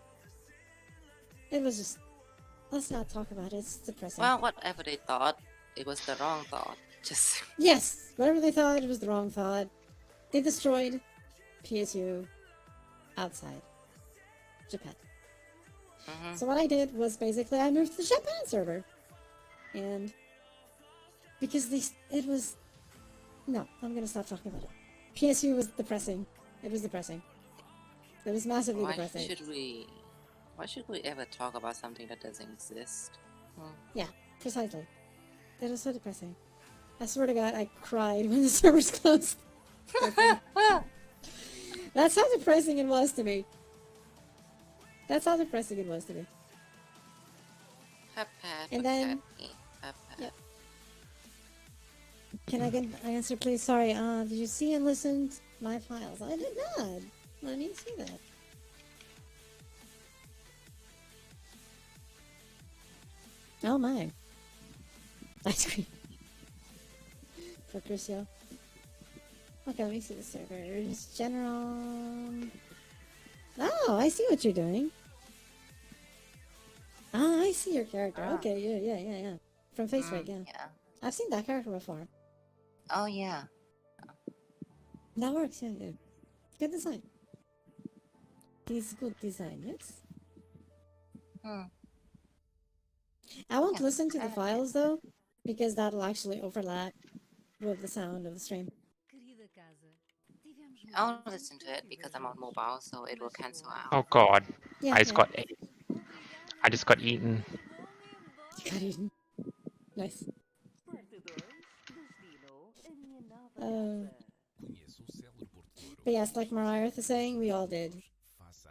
S2: It was just... Let's not talk about it. It's depressing.
S1: Well, whatever they thought, it was the wrong thought. Just
S2: Yes! Whatever they thought, it was the wrong thought. They destroyed PSU outside Japan. So what I did was basically I moved to the Japan server. And because it was... No, I'm gonna stop talking about it. PSU was depressing. It was depressing. It was massively
S1: why
S2: depressing.
S1: should we ever talk about something that doesn't exist?
S2: Yeah, precisely. It was so depressing. I swear to God, I cried when the servers closed. That's how depressing it was to me. That's how depressing it was to me. And then... Yep. Can I get an answer, please? Sorry, did you see and listen to my files? I did not. Let me see that. Oh my. Ice cream. For Crucio. Okay, let me see the servers. General... Oh, I see what you're doing. Ah, I see your character.
S1: Ah.
S2: Okay, yeah. From Facebook, yeah. I've seen that character before.
S1: Oh yeah.
S2: That works, yeah. Good design. This good design, yes. I won't
S1: Yeah,
S2: listen to the
S1: kinda
S2: files though, because that'll actually overlap with the sound of the stream.
S4: Querida casa, tivemos
S1: I'll listen to it because I'm on mobile, so it will cancel out.
S3: Oh god,
S2: Yeah,
S3: I just got eaten.
S2: Got eaten. Nice. But yes, like Mariah is saying, we all did.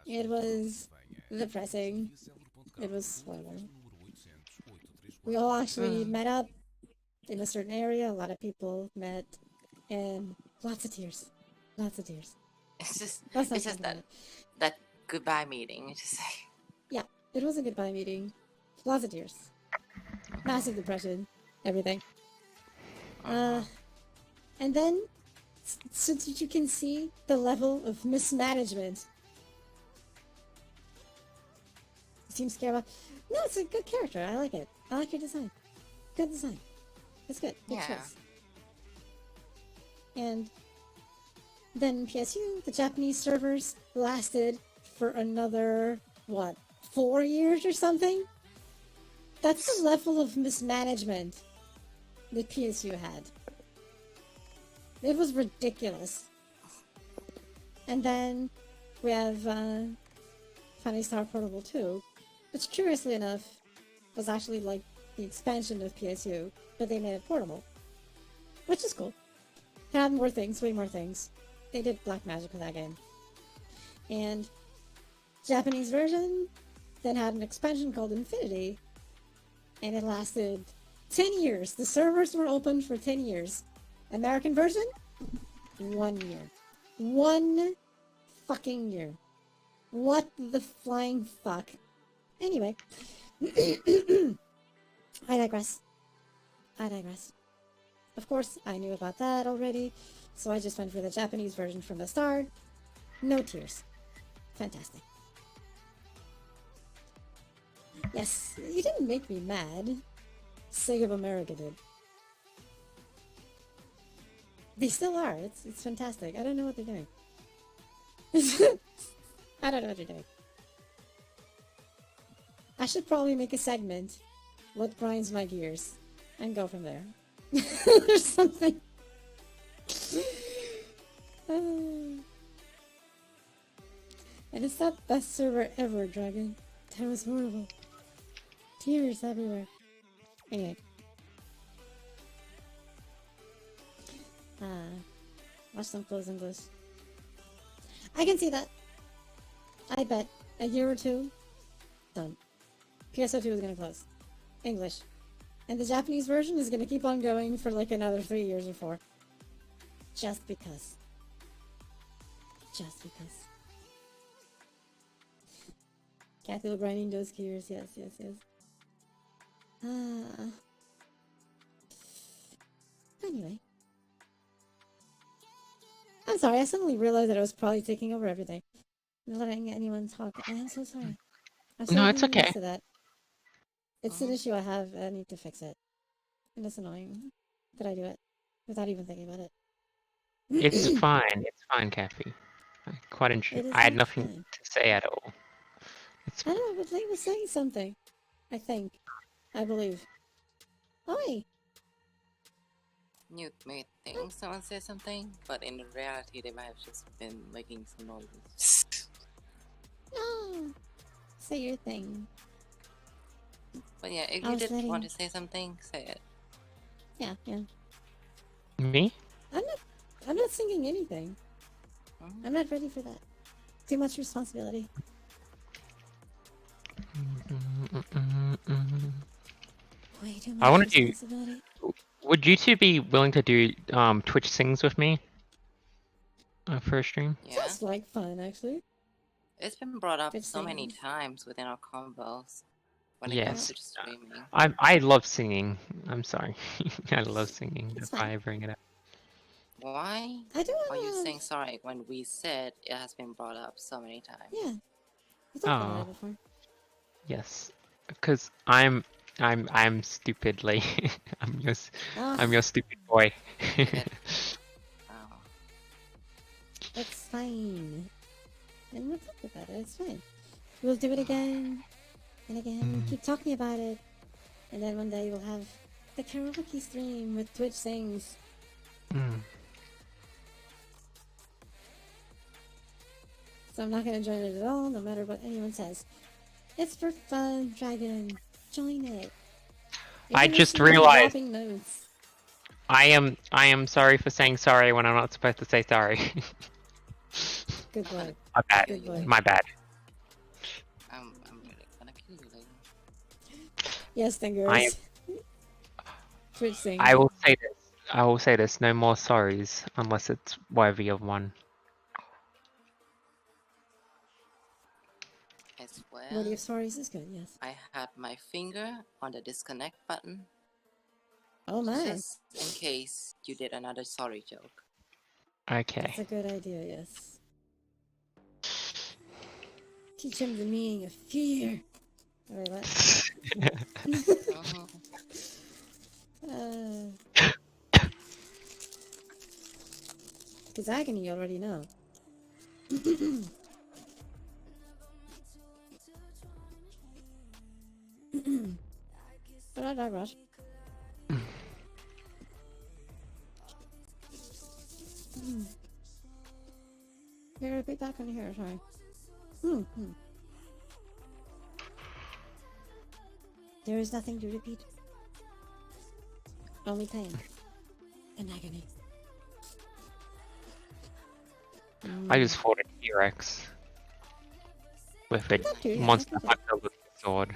S2: It was depressing. It was horrible. We all actually met up in a certain area. A lot of people met, and lots of tears. Lots of tears.
S1: It's just
S2: Let's not
S1: it's just
S2: talk about it.
S1: that goodbye meeting. It's just like
S2: Yeah, it was a goodbye meeting. Lots of tears. Massive depression. Everything. And then, so that you can see the level of mismanagement. You seem scared about... No, it's a good character. I like it. I like your design. Good design. It's good. Good
S1: Yeah.
S2: choice. And then PSU, the Japanese servers, lasted for another, what, 4 years or something? That's the level of mismanagement that PSU had. It was ridiculous. And then we have Funny Star Portable 2, which curiously enough was actually like the expansion of PSU, but they made it portable. Which is cool. It had more things, way more things. They did black magic with that game. And Japanese version then had an expansion called Infinity, and it lasted 10 years. The servers were open for 10 years. American version? 1 year. 1 fucking year. What the flying fuck? Anyway. I digress. I digress. Of course, I knew about that already, so I just went for the Japanese version from the start. No tears. Fantastic. Yes, you didn't make me mad. Sega of America did. They still are. It's fantastic. I don't know what they're doing. I don't know what they're doing. I should probably make a segment. What grinds my gears? And go from there. There's something. And it's not best server ever, Dragon. That was horrible. Tears everywhere. Anyway. Watch them close English. I can see that. I bet a year or two, done. PSO2 is gonna close. English. And the Japanese version is gonna keep on going for like another 3 years or 4. Just because. Just because. Kathy will grinding those gears, yes. Anyway. I'm sorry, I suddenly realized that I was probably taking over everything. Not letting anyone talk. I am so sorry.
S3: No, it's okay.
S2: To that. It's an issue I have. I need to fix it. And it's annoying that I do it without even thinking about it.
S3: It's fine. It's fine, Kathy. I quite enjoy. I had nothing to say at all. It's...
S2: I don't know, but they were saying something. I think. I believe. Oi!
S1: You may think someone said something, but in reality, they might have just been making some noises.
S2: No! Say your thing.
S1: But yeah, if you did want to say something, say it.
S2: Yeah.
S3: Me?
S2: I'm not singing anything. I'm not ready for that. Too much responsibility. Way too much
S3: I want to
S2: responsibility.
S3: do. Would you two be willing to do Twitch sings with me for a stream?
S1: Yeah.
S2: Sounds like fun, actually.
S1: It's been brought up
S2: Twitch
S1: so many
S2: sings.
S1: times within our combos when it comes to streaming.
S3: I love singing. I'm sorry. I love singing. That's why I bring it up.
S1: Why are you saying sorry when we said it has been brought up so many times?
S2: Yeah. We talked about it before.
S3: Yes, because I'm stupidly. I'm your stupid boy.
S2: It's fine. And we'll talk about it. It's fine. We'll do it again and again. We'll keep talking about it. And then one day we'll have the karaoke stream with Twitch sings. So I'm not going to join it at all, no matter what anyone says. It's for fun, Dragon. Join it.
S3: I just realized I am sorry for saying sorry when I'm not supposed to say sorry.
S2: Good boy.
S3: My bad.
S2: Good boy.
S3: My bad.
S1: I'm really gonna kill you later.
S2: Yes, Stingers. Twitch sing.
S3: I will say this. No more sorries unless it's worthy of one.
S1: As well.
S2: Worthy of sorries is good, yes.
S1: I had my finger on the disconnect button.
S2: Oh my.
S1: Just in case you did another sorry joke.
S3: Okay.
S2: That's a good idea, yes. Teach him the meaning of fear. Wait, what? Because agony you already know. But I digress. You're gonna pick back on here, sorry. There is nothing to repeat. Only pain and agony.
S3: I just fought a T-Rex with a monster hunter looking sword.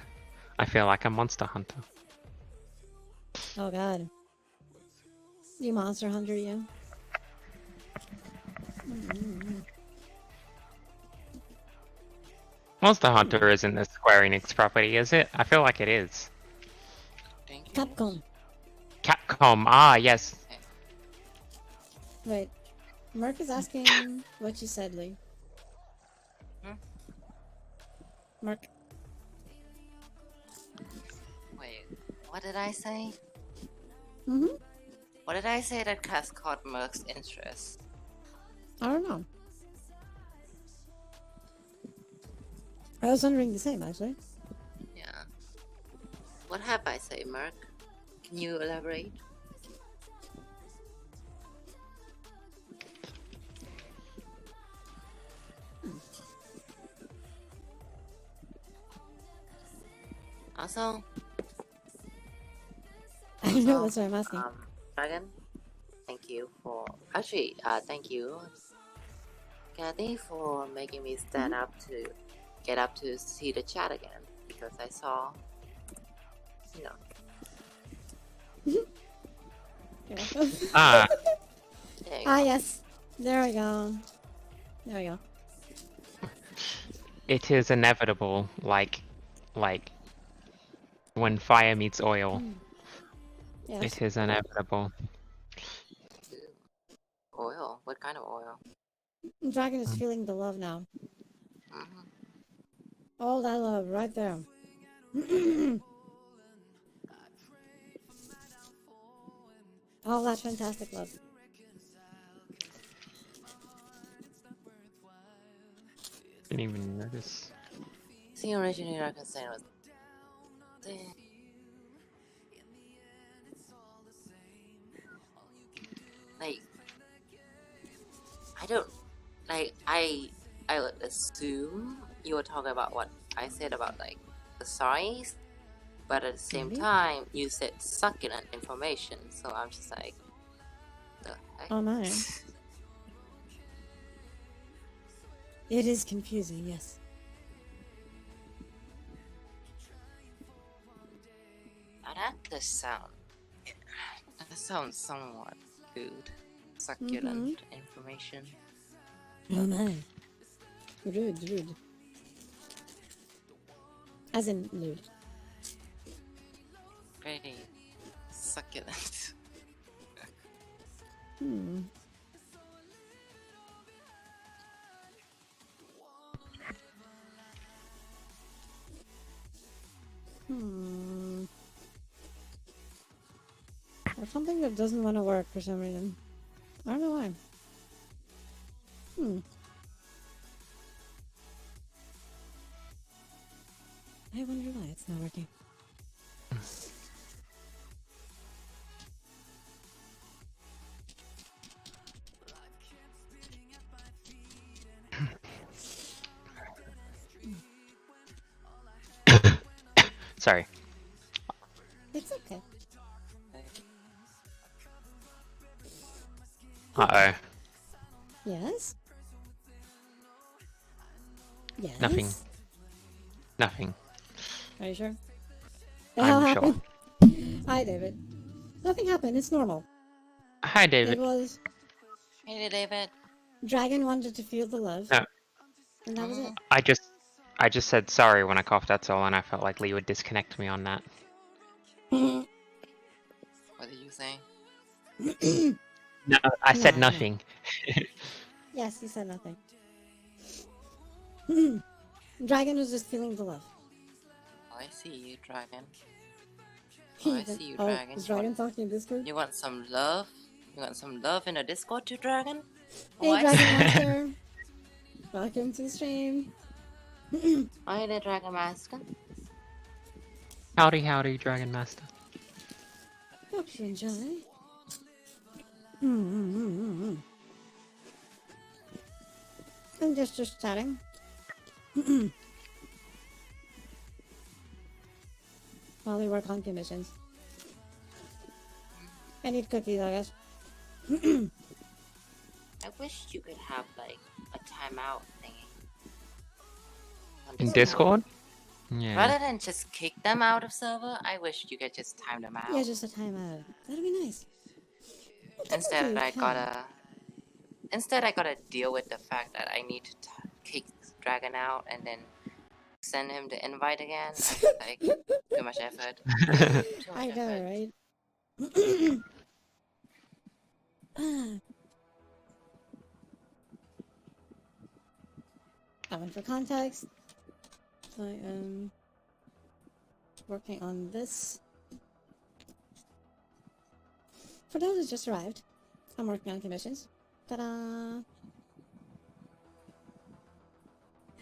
S3: I feel like a monster hunter.
S2: Oh god. You monster hunter, you.
S3: Monster Hunter isn't a Square Enix property, is it? I feel like it is.
S1: Thank you.
S2: Capcom.
S3: Capcom. Ah, yes.
S2: Wait. Mark is asking what you said, Lee.
S1: Hmm?
S2: Mark.
S1: Wait, what did I say?
S2: Mm-hmm.
S1: What did I say that has caught Merc's interest?
S2: I don't know. I was wondering the same, actually.
S1: Yeah. What have I say, Merc? Can you elaborate? Also,
S2: I don't know, that's why I'm asking.
S1: Dragon, thank you for thank you, Kathy, for making me stand up to get up to see the chat again because I saw, you know.
S2: You're welcome.
S3: Ah,
S1: There you
S2: Ah,
S1: go.
S2: yes. There we go. There we go.
S3: it is inevitable. Like when fire meets oil,
S2: Yes.
S3: it is inevitable.
S1: Oil? What kind of oil?
S2: Dragon is feeling the love now.
S1: Mm-hmm.
S2: All that love right there. All that fantastic love.
S3: Didn't even notice.
S1: See, originally I can say was like I don't like I would assume you were talking about what I said about like the size, but at the same
S2: Maybe.
S1: time you said succulent information, so I'm just like the heck?
S2: Oh my. It is confusing, yes.
S1: Now that does sound that sounds somewhat good. Succulent information.
S2: Oh my. Rude, rude. As in lewd.
S1: Very succulent.
S2: Hmm. Hmm. There's something that doesn't want to work for some reason. I don't know why. I wonder why it's not working.
S3: Sorry.
S2: It's okay.
S3: Uh-oh.
S2: Yes? Yes?
S3: Nothing. Nothing.
S2: Are you sure?
S3: I'm
S2: hell
S3: sure.
S2: happened? Hi, David. Nothing happened. It's normal.
S3: Hi,
S2: It
S3: David.
S2: was
S1: Hey David.
S2: Dragon wanted to feel the love.
S3: No.
S2: And that was it.
S3: I just said sorry when I coughed, that's all, and I felt like Lee would disconnect me on that.
S1: What did you say?
S3: No, I said
S2: No.
S3: nothing.
S2: Yes, he said nothing. Dragon was just feeling the love.
S1: Oh, I see you, Dragon. Oh, I see you,
S2: Oh,
S1: Dragon.
S2: is Dragon talking in Discord?
S1: You want some love? You want some love in the Discord too, Dragon?
S2: Hey,
S1: Oh, I
S2: Dragon
S1: see.
S2: Master! Welcome to the stream.
S1: Hi there, Dragon Master.
S3: Howdy, howdy, Dragon Master.
S2: Hope you enjoy. I'm just chatting. While we work on commissions. I need cookies, I guess.
S1: I wish you could have like a timeout thingy. On
S3: In Discord? Yeah.
S1: Rather than just kick them out of server, I wish you could just time them out.
S2: Yeah, just a timeout. That'd be nice. Well,
S1: Instead,
S2: technically
S1: I
S2: you can.
S1: gotta deal with the fact that I need to kick Dragon out and then send him the invite again. Like too much effort. Too much
S2: I know,
S1: effort.
S2: right? And for context, I am working on this. For those who just arrived, I'm working on commissions. Ta-da!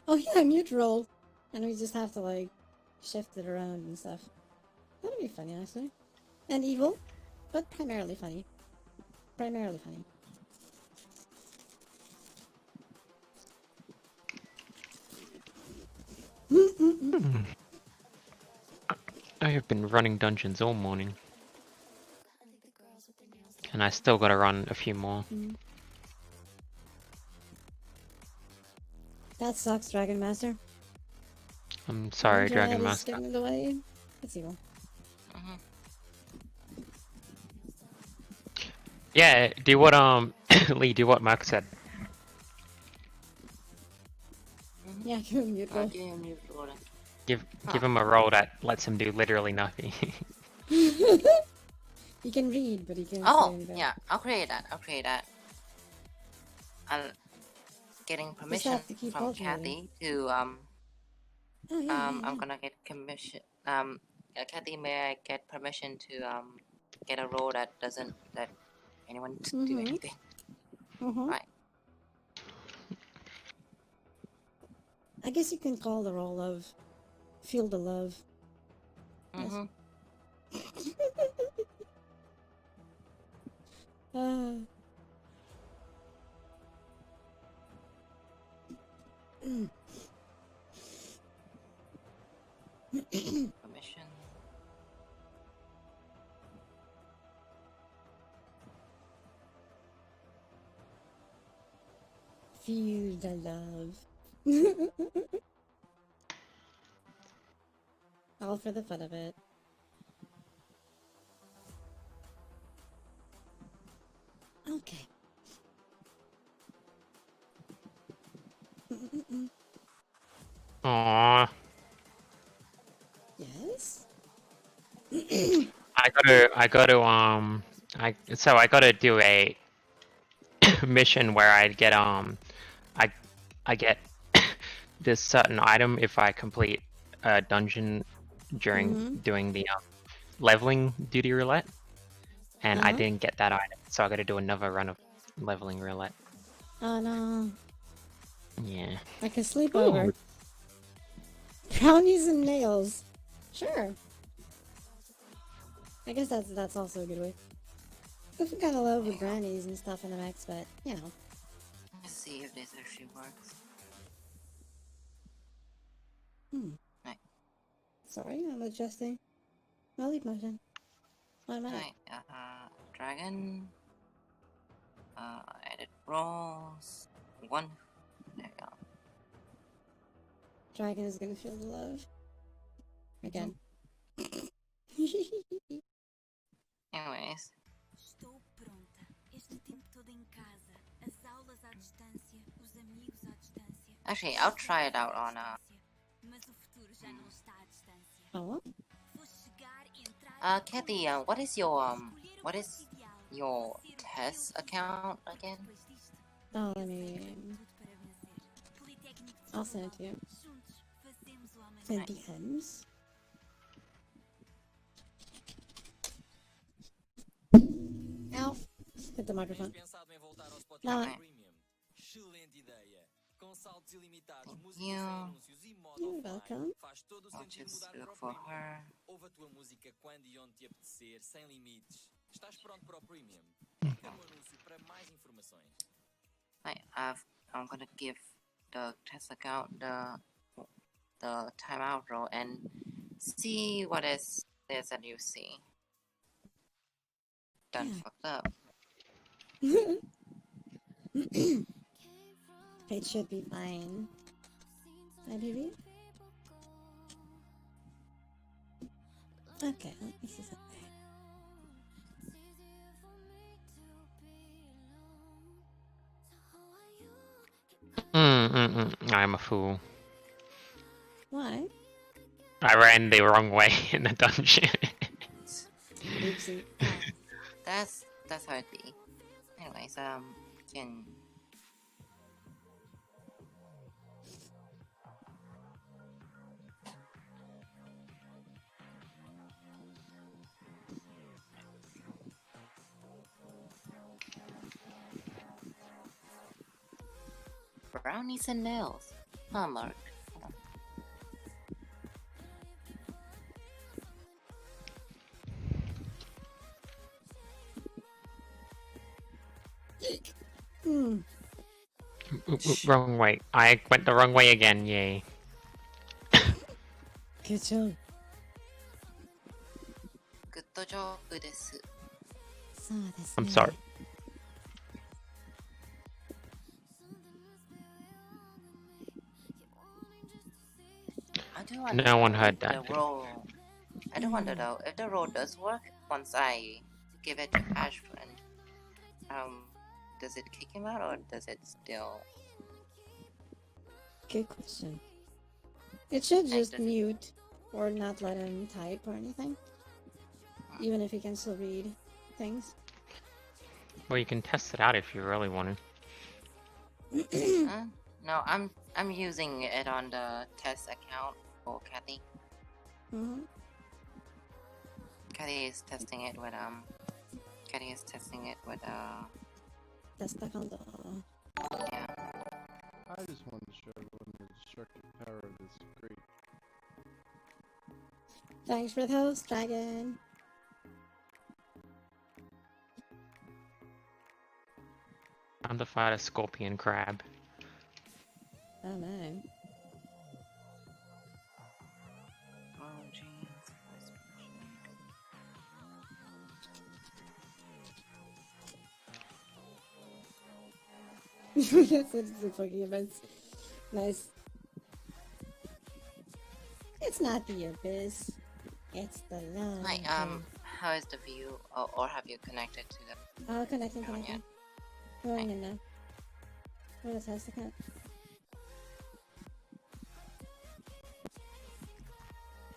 S2: Oh yeah, mute roll! And we just have to like shift it around and stuff. That'd be funny actually. And evil, but primarily funny. Primarily funny.
S3: I have been running dungeons all morning. And I still gotta run a few more.
S2: That sucks, Dragon Master.
S3: I'm sorry,
S2: Your
S3: Dragon
S2: head is
S3: Master.
S2: getting in the way. It's evil.
S3: Yeah, do what Lee, do what Mark said.
S2: Yeah, give him mute roll.
S1: Okay, mute roll.
S3: Give him a role that lets him do literally nothing.
S2: He can read, but he can't say
S1: Oh,
S2: anything.
S1: yeah, I'll create that. I'm getting permission
S2: have to keep
S1: from
S2: alternating.
S1: Kathy to
S2: Oh, yeah,
S1: I'm gonna get commission Kathy, may I get permission to get a role that doesn't let anyone do anything? Right.
S2: I guess you can call the role of Feel the Love. Yes.
S1: Permission.
S2: Feel the love. All for the fun of it. Okay.
S3: Aww.
S2: Yes?
S3: I gotta do a mission where I get I get this certain item if I complete a dungeon during doing the leveling duty roulette, and I didn't get that item, so I gotta do another run of leveling roulette.
S2: Oh no.
S3: Yeah.
S2: I can sleep over. Brownies and nails. Sure. I guess that's also a good way. If we got a love with brownies and stuff in the mix, but you know.
S1: Let's see if this actually works. Right.
S2: Sorry, I'm adjusting. I'll leave motion. Automatic.
S1: Right. Dragon. Edit roles. One. There you go.
S2: Dragon is gonna feel the love. Again.
S1: Anyways.
S4: Estou pronta. Este tempo todo em casa. As aulas à distância, os amigos à distância.
S1: Actually, I'll try it out on
S4: Mas o futuro já não está à distância.
S2: Oh.
S4: Vou chegar, entrar
S1: Kathy, what is your test account again?
S2: Oh, let me. I'll send it to you. Send the M's. Ow! Hit the microphone. No. You're welcome.
S1: I'll just look for her. I'm gonna give the test account the timeout role and see what is this that you see. Done fucked up.
S2: It should be fine. Hi, baby. Okay, let me see something.
S3: I'm a fool.
S2: Why?
S3: I ran the wrong way in the dungeon.
S2: Oopsie.
S1: That's how it be. Anyways, can brownies and nails. Huh, Mark?
S2: Hmm.
S3: Wrong way. I went the wrong way again, yay.
S2: Good job.
S1: Good job です。
S2: そうですね。
S3: I'm sorry.
S1: I do wonder
S3: No one
S1: though,
S3: heard
S1: if
S3: that.
S1: the role. I do wonder though if the role does work once I give it to Ashfriend. Does it kick him out or does it still?
S2: Good question. It should
S1: Like,
S2: just
S1: does it-
S2: mute or not let him type or anything. Even if he can still read things.
S3: Well, you can test it out if you really want to.
S1: No, I'm using it on the test account for Kathy.
S2: Mm-hmm.
S1: Kathy is testing it with
S2: That's the kind
S1: yeah.
S6: I just wanted to show everyone the destructive power of this great.
S2: Thanks for the host, Dragon.
S3: Time to fight a scorpion crab.
S2: Oh man.
S1: Oh jeez.
S2: Yes, it's the fucking events. Nice. It's not the abyss. It's the love.
S1: Hi, how is the view? Or have you connected to the?
S2: Oh, connecting.
S1: Yeah.
S2: Going in now. What else has to count?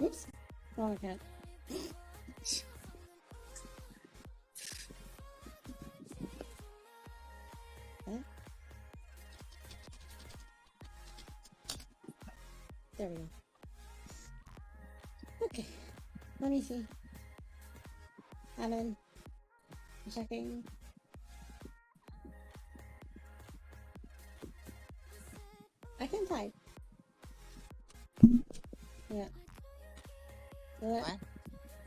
S2: Oops. Wrong account. Huh? There we go. Okay. Let me see. I'm in. I'm checking. I can type. Yeah.
S1: What?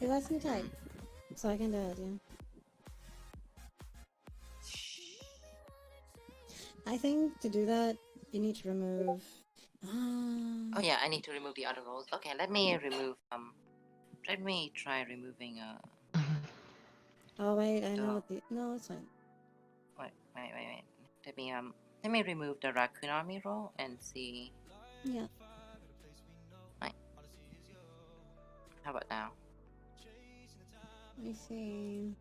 S2: It lets me type. So I can do it, yeah. I think to do that, you need to remove...
S1: Oh yeah, I need to remove the other roles. Okay, let me remove let me try removing
S2: Oh wait, I know what the... No, it's fine.
S1: wait. Let me remove the raccoon army role and see.
S2: Yeah.
S1: How about now?
S2: Let me see...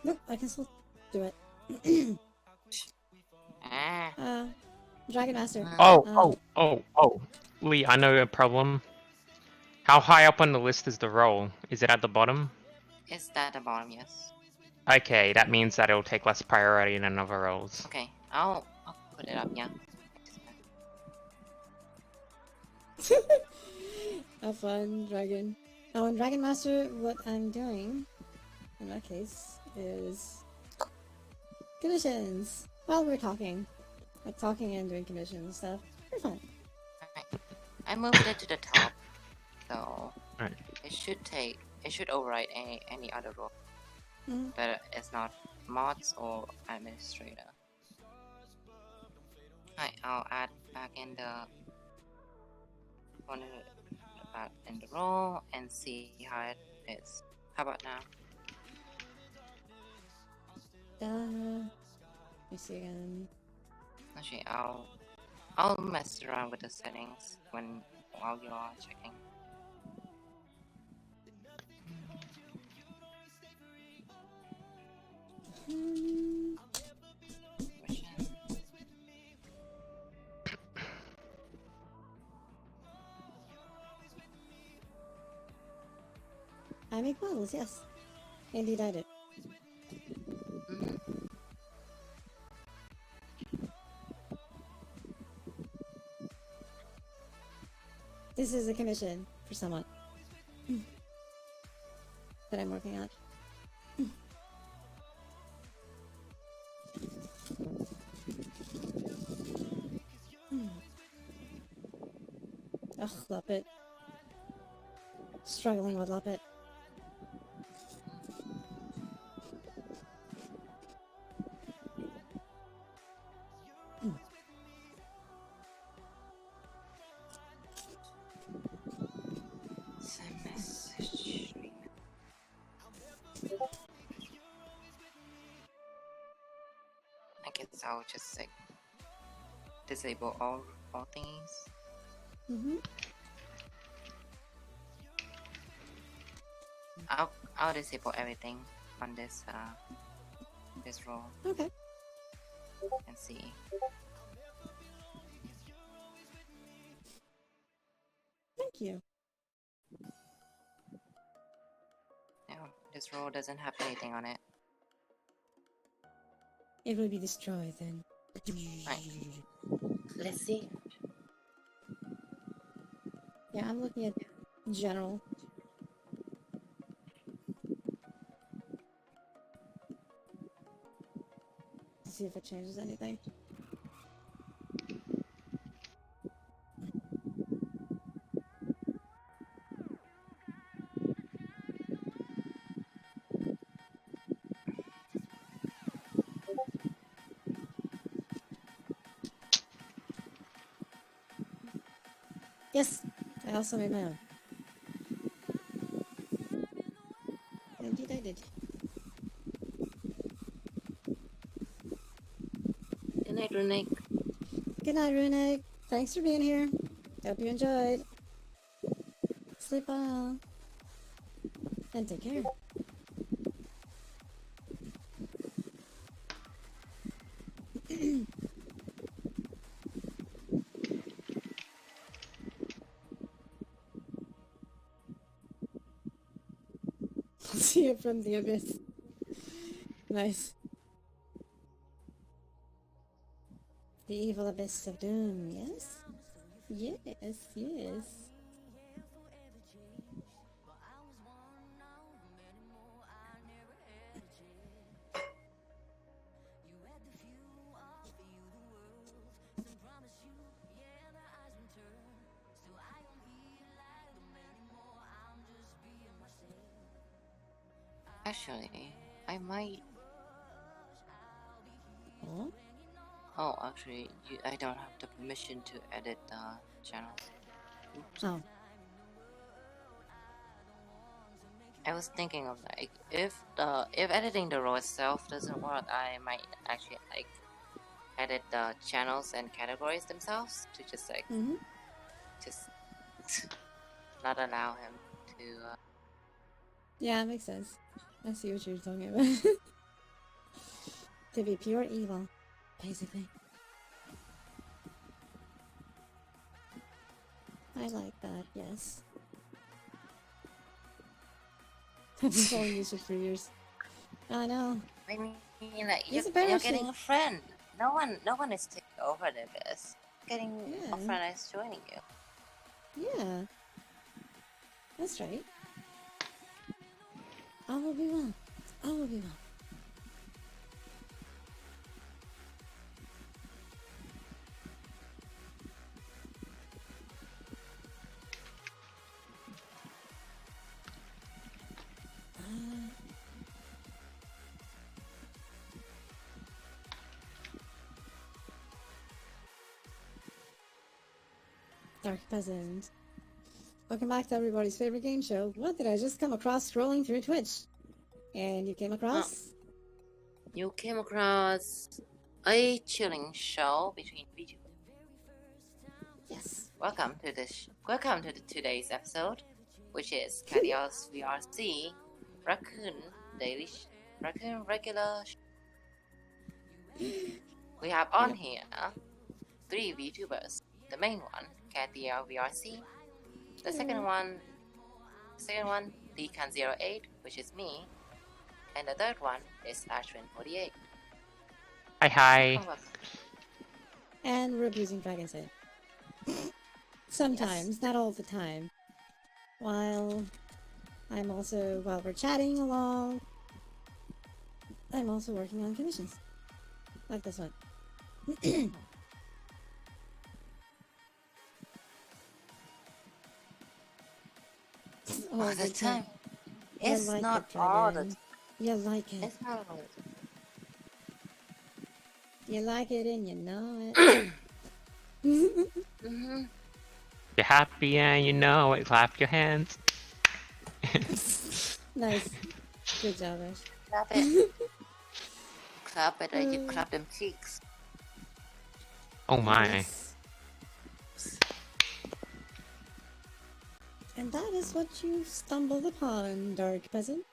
S2: Nope, I can still do it. Dragon Master.
S3: Oh. Lee, I know a problem. How high up on the list is the role? Is it at the bottom?
S1: Is that the bottom? Yes.
S3: Okay, that means that it'll take less priority than other roles.
S1: Okay, I'll put it up. Yeah.
S2: Have fun, Dragon. Oh, and Dragon Master, what I'm doing, in that case, is... commissions! While we're talking. Like, talking and doing commissions and stuff. They're fun.
S1: Alright. I moved it to the top, so
S3: Right.
S1: it should override any other role.
S2: Mhm.
S1: But it's not mods or administrator. Alright, I'll add back in the role and see how it is. How about now?
S2: Let me see again.
S1: Actually, I'll mess around with the settings while you are checking.
S2: I make models, yes. Indeed I do.
S1: Mhm.
S2: This is a commission for someone that I'm working on. Ugh, Muppet. Struggling with Muppet.
S1: Send message. I guess I'll just like disable all thingies.
S2: Mm-hmm.
S1: I'll disable everything on this this role
S2: Okay.
S1: and see.
S2: Thank you.
S1: No, this role doesn't have anything on it.
S2: It will be destroyed then.
S1: Right. Let's see.
S2: Yeah, I'm looking at general. To see if it changes anything. Yes, I also made my own. Indeed I did.
S1: Good night, Runic.
S2: Good night, Runic. Thanks for being here. Hope you enjoyed. Sleep well. And take care. See it from the abyss. Nice. The evil abyss of doom, yes? Yes, yes.
S1: Actually, I might.
S2: Oh?
S1: Oh, actually, I don't have the permission to edit the channel. Oops.
S2: Oh.
S1: I was thinking of like if editing the row itself doesn't work, I might actually like edit the channels and categories themselves to just like
S2: Mm-hmm.
S1: just not allow him to.
S2: Yeah, it makes sense. I see what you're talking about. To be pure evil, basically. I like that, yes. I've been following you for years. I know.
S1: I mean, like
S2: He's a
S1: you're
S2: benefit.
S1: getting a friend. No one is taking over this. Getting
S2: Yeah.
S1: a friend is joining you.
S2: Yeah. That's right. All will be well. All will be well. Dark Peasant. Welcome back to everybody's favorite game show. What did I just come across scrolling through Twitch? And you came across?
S1: You came across a chilling show between VTuber.
S2: Yes.
S1: Welcome to today's episode, which is Cadios VRC Raccoon Raccoon regular. We have on here 3 VTubers. The main one, Cadia VRC. The second one, Decan08, which is me, and the third one is Ashwin48.
S3: Hi.
S1: Welcome, welcome.
S2: And we're abusing Dragon's Head. Sometimes, not all the time. While we're chatting along, I'm also working on commissions. Like this one.
S1: All the time.
S2: You
S1: It's
S2: like
S1: not
S2: it,
S1: all the
S2: Dragon. You like it.
S1: It's not all the
S2: You like it and you know it.
S1: Mm-hmm.
S3: You're happy and you know it. Clap your hands.
S2: Nice. Good job, Ash.
S1: Clap it. Clap it and you clap them cheeks.
S3: Oh my.
S2: Yes. And that is what you stumbled upon, Dark Peasant.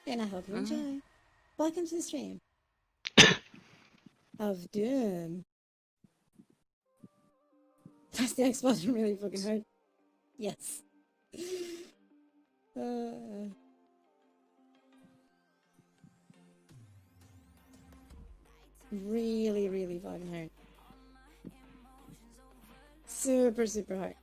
S2: And I hope you enjoy. Welcome to the stream of Doom. Press the X button really fucking hard. Yes. Really, really fucking hard. Super, super hard.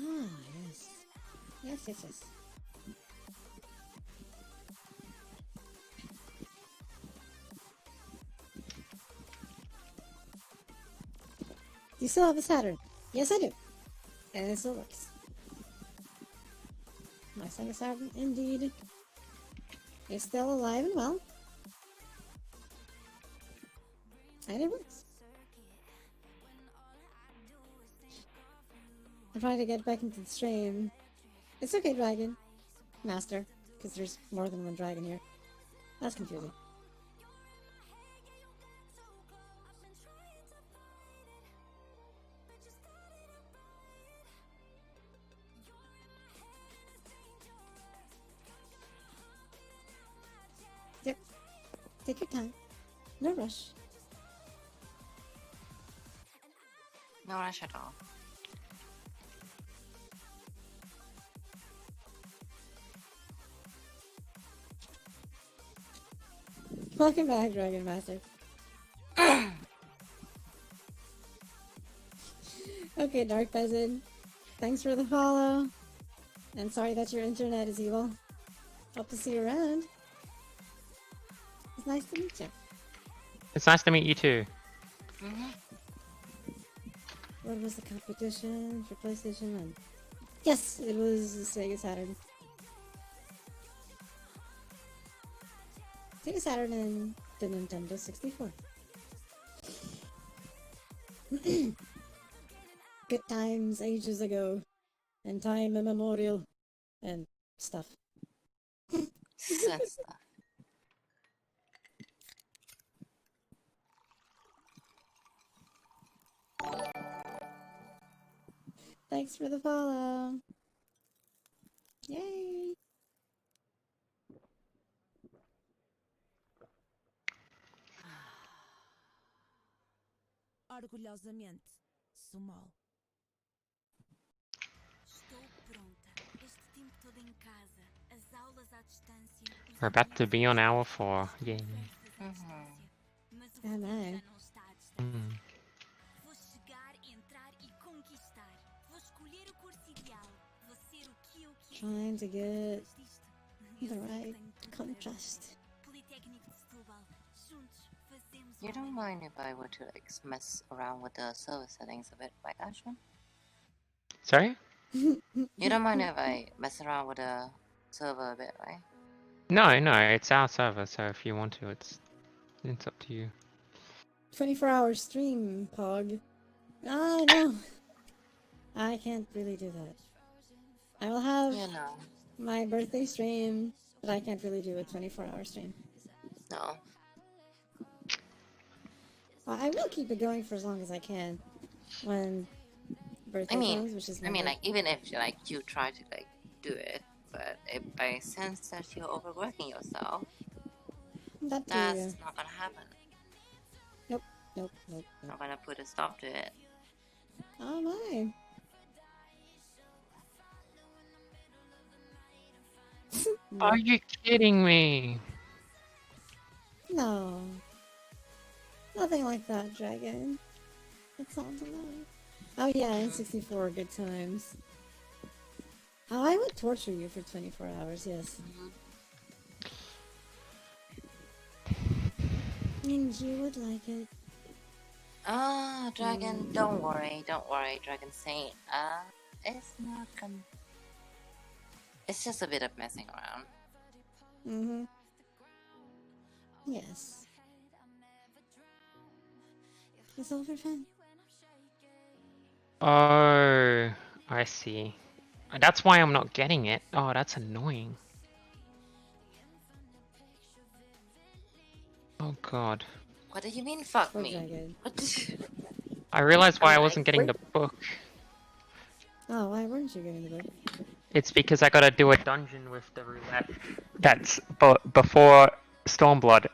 S2: Ah, yes. Yes, yes, yes. Do you still have a Saturn? Yes, I do. And it still works. My Sega Saturn, indeed, is still alive and well. And it works. I'm trying to get back into the stream. It's okay, Dragon. Master. Because there's more than one dragon here. That's confusing. Yep. Take your time. No rush.
S1: No rush at all.
S2: Welcome back, Dragon Master. Okay, Dark Peasant. Thanks for the follow. And sorry that your internet is evil. Hope to see you around. It's nice to meet you.
S3: It's nice to meet you too.
S2: What was the competition for PlayStation 1? Yes, it was Sega Saturn. Sega Saturn and the Nintendo 64. Good times ages ago. And time immemorial. And stuff.
S1: Stuff.
S2: Thanks for the follow. Yay.
S4: Orgulhosamente, Sumol. Estou pronta. Este tempo todo em casa, as aulas à distância.
S3: We're about to be on hour 4. Yay.
S4: Mas o
S2: I know.
S4: já não está à distância. Vou chegar, entrar e conquistar. Vou escolher o curso ideal. Vou ser o que eu quiser.
S2: Trying to get
S4: Disto,
S2: the
S4: eu sei que
S2: right
S4: tenho tudo
S2: contrast.
S4: Politécnico de Setúbal. Juntos fazemos
S1: You don't mind if I were to like mess around with the server settings a bit, right, Ashwin?
S3: Sorry?
S1: You don't mind if I mess around with the server a bit, right?
S3: No, it's our server, so if you want to, it's up to you.
S2: 24-hour stream, Pog. Ah, no. I can't really do that. I will have
S1: You know.
S2: my birthday stream, but I can't really do a 24-hour stream.
S1: No.
S2: I will keep it going for as long as I can. When birthday
S1: I mean,
S2: comes, which is
S1: I mean,
S2: Monday.
S1: like even if like you try to like do it, but if I sense that you're overworking yourself,
S2: That too,
S1: that's
S2: yeah.
S1: not gonna happen.
S2: Nope, nope, nope,
S1: I'm
S2: nope.
S1: gonna put a stop to it.
S2: Oh my.
S3: Are you kidding me?
S2: No. Nothing like that, Dragon. It's all below. Oh yeah, and 64 good times. Oh, I would torture you for 24 hours, yes. And you would like it.
S1: Dragon, don't worry, Dragon Saint. It's not gonna. It's just a bit of messing around.
S2: Mm-hmm. Yes. It's all for fun.
S3: Oh, I see. That's why I'm not getting it. Oh, that's annoying. Oh god.
S1: What do you mean, fuck
S2: Poor
S1: me?
S2: Dragon.
S1: What did
S3: I realized why I
S1: I'm
S3: wasn't
S1: like,
S3: getting
S1: wait.
S3: the book.
S2: Oh, why weren't you getting the book?
S3: It's because I gotta do a dungeon with the roulette that's before Stormblood,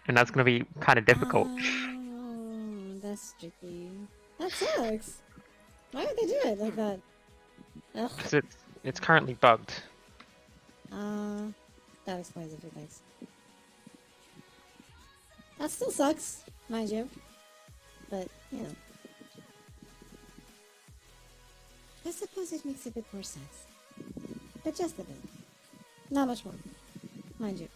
S3: and that's gonna be kind of difficult.
S2: Oh, that's tricky. That sucks. Why would they do it like that? Ugh.
S3: Because it's currently bugged.
S2: That explains a few things. That still sucks, mind you. But, you know. I suppose it makes a bit more sense. But just a bit. Not much more. Mind you.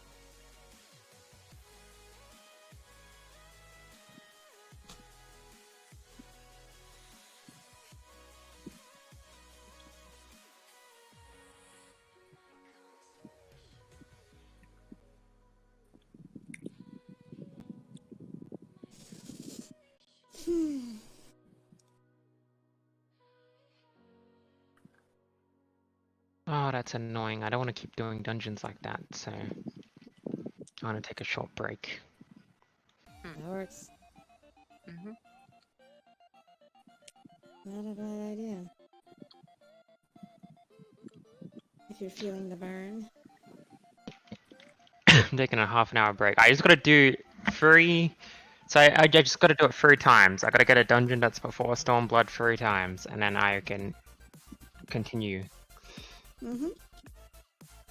S3: Oh, that's annoying. I don't want to keep doing dungeons like that, so I want to take a short break.
S2: That works.
S1: Mm-hmm.
S2: Not a bad idea. If you're feeling the burn.
S3: I'm taking a half-an-hour break. I just gotta do 3. So I just gotta do it 3 times. I gotta get a dungeon that's before Stormblood 3 times, and then I can continue.
S2: Mm-hmm.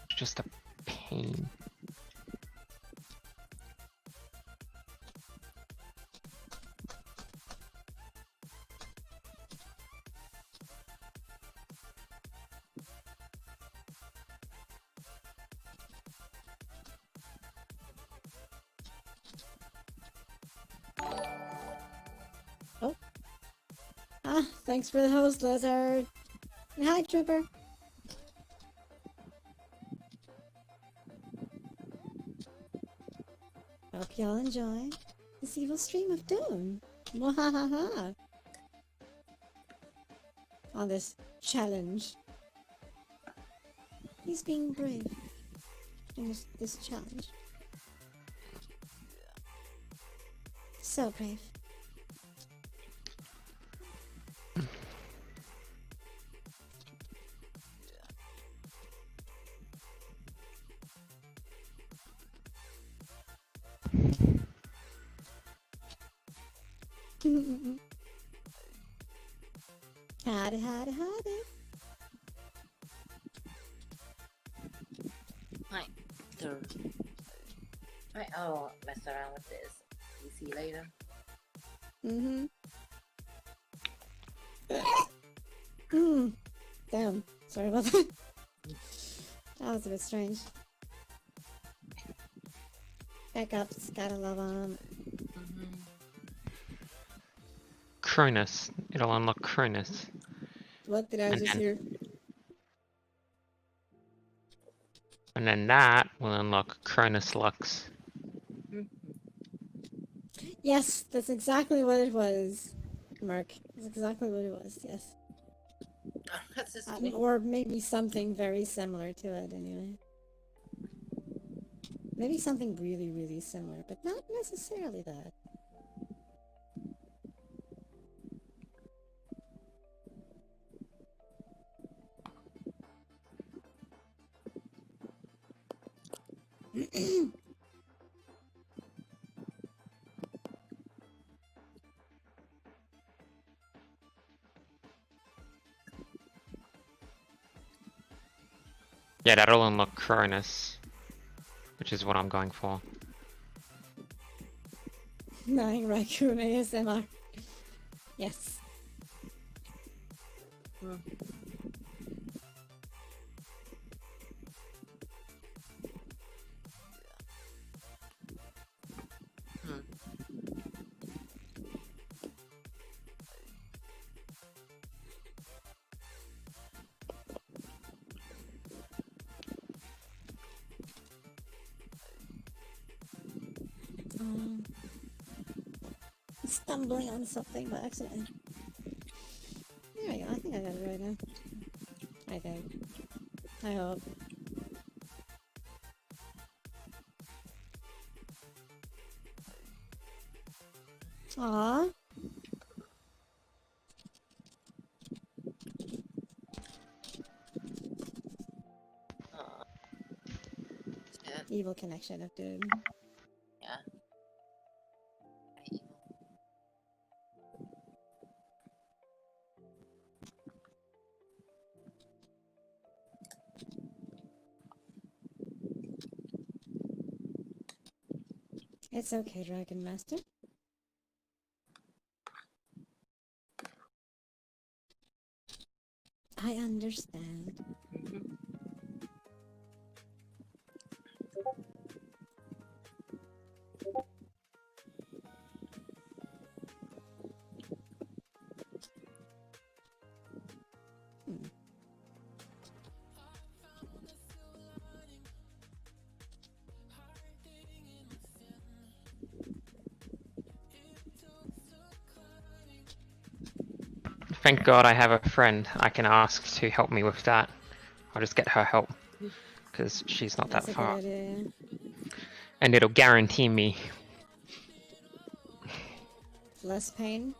S3: It's just a pain.
S2: Oh. Ah, thanks for the host, Lizard. And hi, Trooper. Hope y'all enjoy this evil stream of doom. Mwahaha. On this challenge. He's being brave in this challenge. So brave. Howdy, howdy, howdy.
S1: I'll mess around with this. You see later.
S2: Mm-hmm. Damn. Sorry about that. That was a bit strange. Backups, gotta love them.
S3: Cronus. It'll unlock Cronus.
S2: What did I
S3: And
S2: just
S3: then-
S2: hear?
S3: And then that will unlock Cronus Lux.
S2: Yes, that's exactly what it was. Mark. That's exactly what it was, yes.
S1: That's just
S2: Or maybe something very similar to it, anyway. Maybe something really, really similar, but not necessarily that.
S3: Yeah, that'll unlock Cronus, which is what I'm going for.
S2: Nine raccoon ASMR. Yes. Stumbling on something by accident. There we go. I think I got it right now. I think. I hope. Aww.
S1: Shit.
S2: Evil connection of doom.
S1: Yeah.
S2: It's okay, Dragon Master. I understand.
S3: Thank God I have a friend I can ask to help me with that. I'll just get her help, because she's not
S2: That's
S3: that
S2: a
S3: far.
S2: good idea.
S3: And it'll guarantee me
S2: Less pain?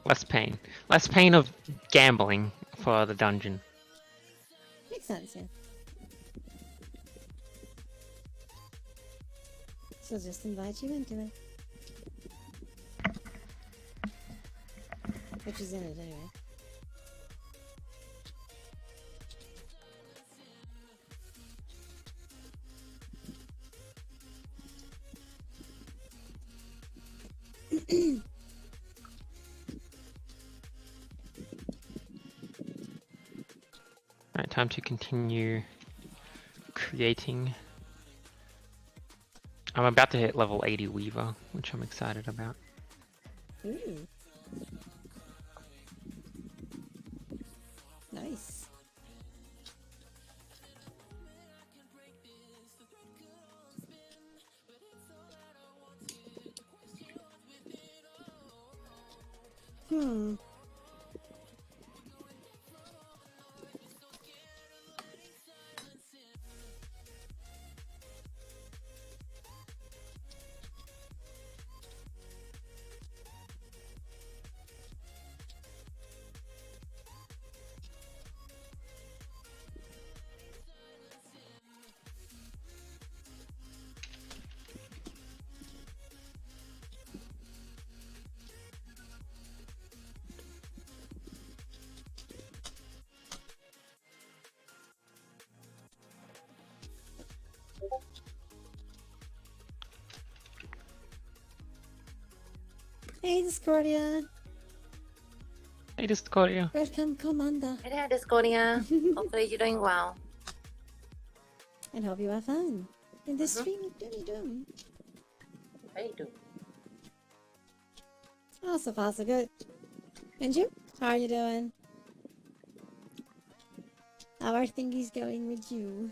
S3: less pain. Less pain of gambling for the dungeon.
S2: Makes sense, yeah. She'll just invite you into it. Which is in it anyway.
S3: Alright, time to continue creating. I'm about to hit level 80 Weaver, which I'm excited about.
S2: Ooh. Nice. Hmm. Hey, Discordia.
S3: Hey, Discordia.
S2: Welcome, Commander.
S1: Hey there, Discordia. Hopefully you're doing well.
S2: And hope you have fun in this stream of Doomy Doom.
S1: How you doing?
S2: Oh, so far so good. And you? How are you doing? How are things going with you?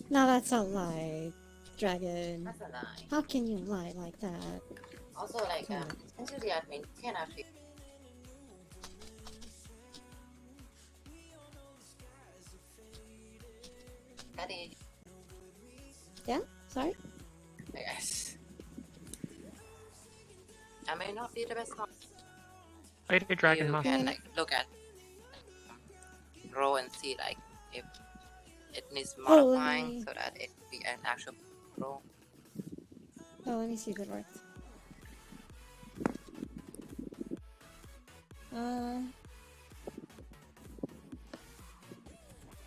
S2: Now that's a lie, Dragon.
S1: That's a lie.
S2: How can you lie like that?
S1: Also, like, since you're the admin, you can't actually. Daddy.
S2: Yeah? Sorry?
S1: Yes. I may not be the best one.
S3: Lady Dragon
S1: You
S3: Mask.
S1: can like look at grow and see like if it needs
S2: Oh, let
S1: modifying
S2: me...
S1: so that it be an actual grow.
S2: Oh, let me see if it worked.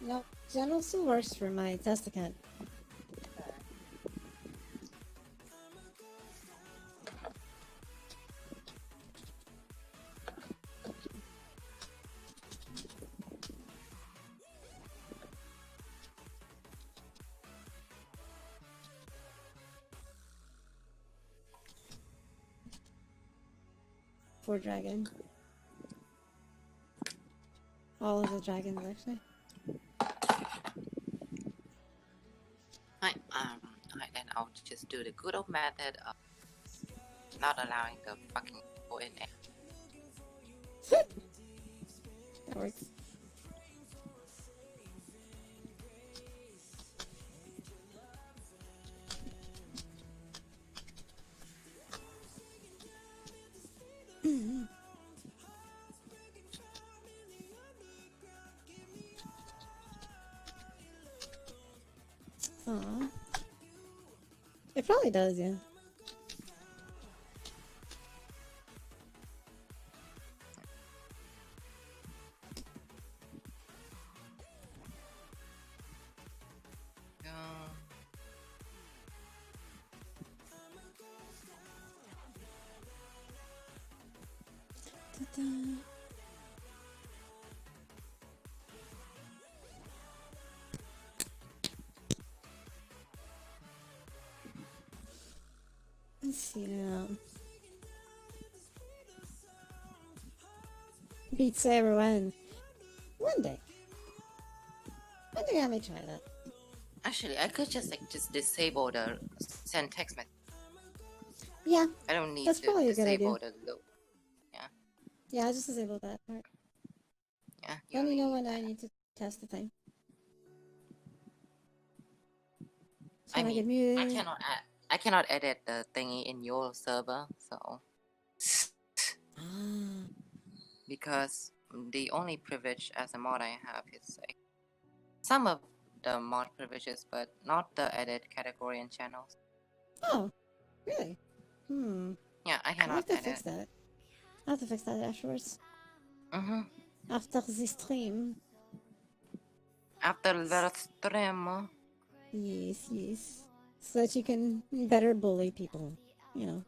S2: No, General still works for my test account. For dragon. All of the dragons, actually.
S1: Alright, then I'll just do the good old method of not allowing the fucking go in there.
S2: That works. Aw. It probably does, yeah. Ta-da. Let's see now. Beat Saber when? One day. One day I may try that.
S1: Actually, I could just like just disable the send text message.
S2: Yeah,
S1: I don't need
S2: that's
S1: to
S2: probably a good
S1: disable
S2: idea.
S1: the loop.
S2: Yeah, I just disabled that part.
S1: Yeah.
S2: Let me know
S1: need
S2: when I
S1: that.
S2: need to test the thing. So
S1: I
S2: when I get
S1: mean,
S2: muted.
S1: I cannot edit the thingy in your server, so
S2: Ah.
S1: because the only privilege as a mod I have is like some of the mod privileges, but not the edit category and channels.
S2: Oh, really?
S1: Yeah, I
S2: I'll
S1: cannot
S2: have to
S1: edit.
S2: fix that. I'll have to fix that afterwards.
S1: After
S2: the stream.
S1: After the stream.
S2: Yes, yes. So that you can better bully people, you know.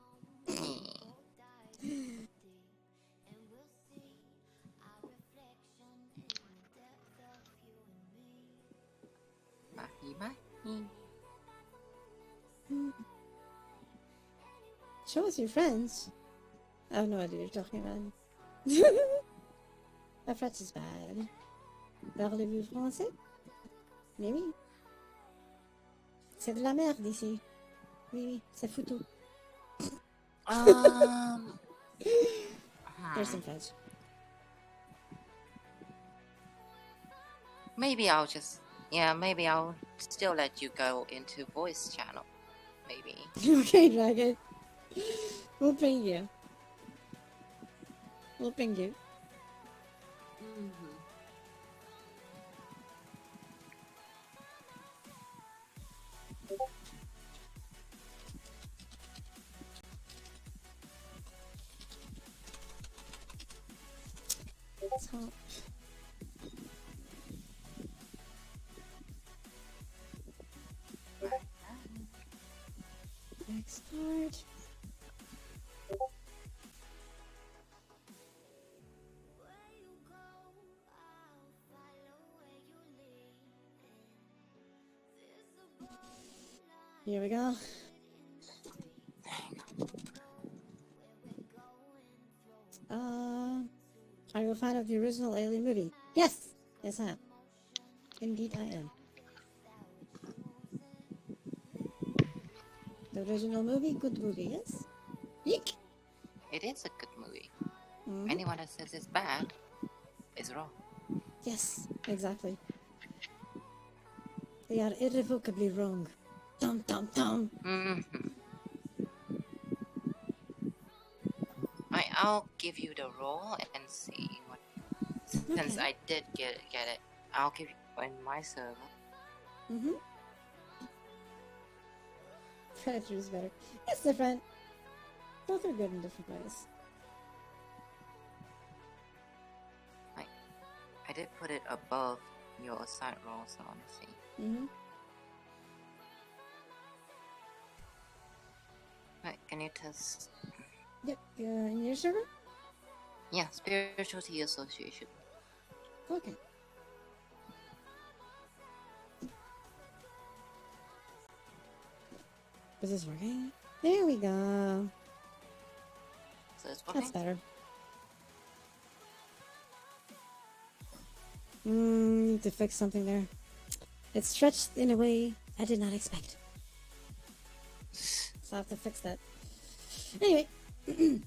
S2: Show us your friends. I have no idea what you're talking about. My French is bad. Parlez-vous français? Mais oui. C'est de la merde ici. Oui, oui, c'est foutu. There's some French.
S1: Maybe I'll still let you go into voice channel. Maybe.
S2: Okay, Dragon. We'll ping you. We'll ping you. Top. Next card. Here we go. Are you a fan of the original Alien movie? Yes! Yes, I am. Indeed, I am. The original movie, good movie, yes? Yeek!
S1: It is a good movie. Anyone that says it's bad is wrong.
S2: Yes, exactly. They are irrevocably wrong. Dum dum dum.
S1: I'll give you the role and see what. Since
S2: Okay.
S1: I did get it, I'll give you in my server.
S2: Mm-hmm. Predator is better. It's different. Both are good in different ways.
S1: I did put it above your assigned role, so let's see.
S2: Mm-hmm.
S1: Right, can you test?
S2: Yep. In your server?
S1: Yeah, Spirituality Association.
S2: Okay. Is this working? There we go.
S1: So it's working?
S2: That's better. Need to fix something there. It's stretched in a way I did not expect. So I have to fix that. Anyway. It's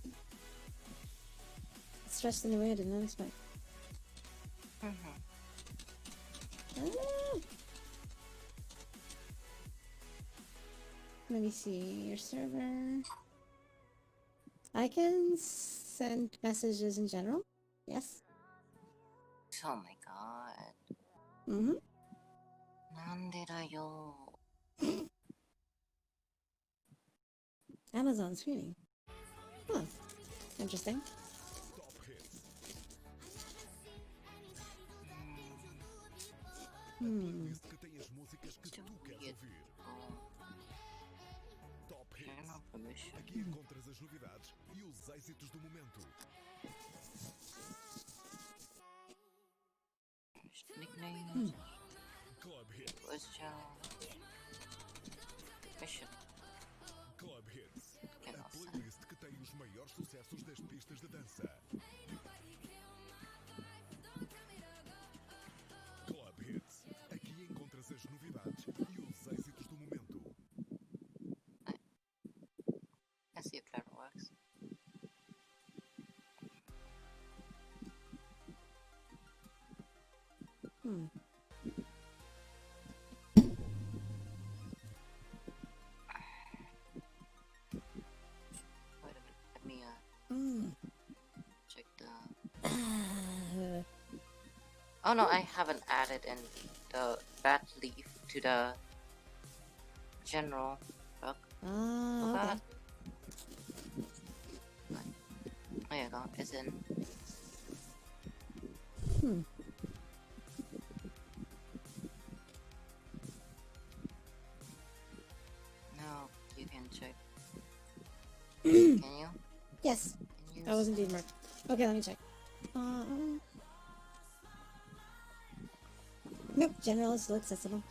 S2: stretched in a way I did not expect. Ah. Let me see your server. I can send messages in general. Yes.
S1: Oh my god.
S2: Mm-hmm.
S1: なんでだよ。
S2: Amazon streaming. Huh. Interesting.
S7: Top hits. Playlist que tem as músicas que tu queres ouvir. Top Hits. Aqui encontras as novidades e os êxitos do momento.
S1: Nickname.
S7: Club Hits.
S1: What's your mission?
S7: Club Hits. A playlist que tem os maiores sucessos das pistas de dança. Club Hits. Aqui encontras as novidades e os êxitos do momento.
S1: Let's see if that works. Wait a minute, let me check the... Oh no, I haven't added in the bat leaf to the general book.
S2: Okay.
S1: There you go, it's in. Now you can check. Can you?
S2: Yes.
S1: Can you
S2: That was indeed marked. Okay, let me check. Nope, general is still accessible.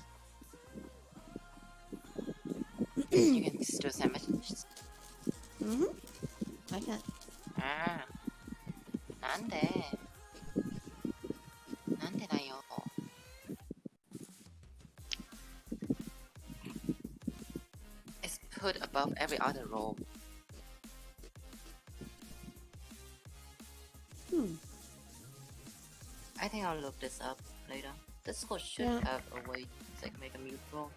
S1: You can still send messages.
S2: I can.
S1: Ah. なんでだよ。It's put above every other role. I think I'll look this up later. Discord should
S2: Yeah.
S1: have a way to like make a mute role.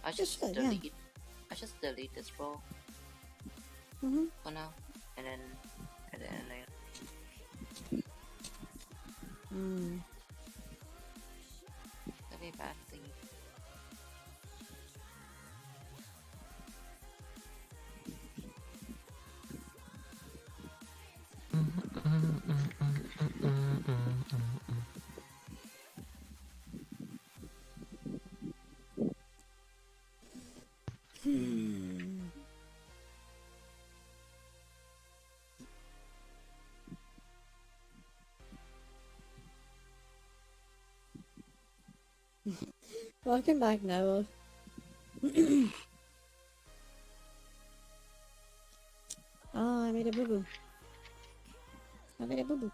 S1: I just
S2: should, yeah.
S1: delete. I just delete this role for now, and then later. That'd be a bad thing.
S2: Welcome back, Noah. Oh, I made a boo-boo. I made a boo-boo.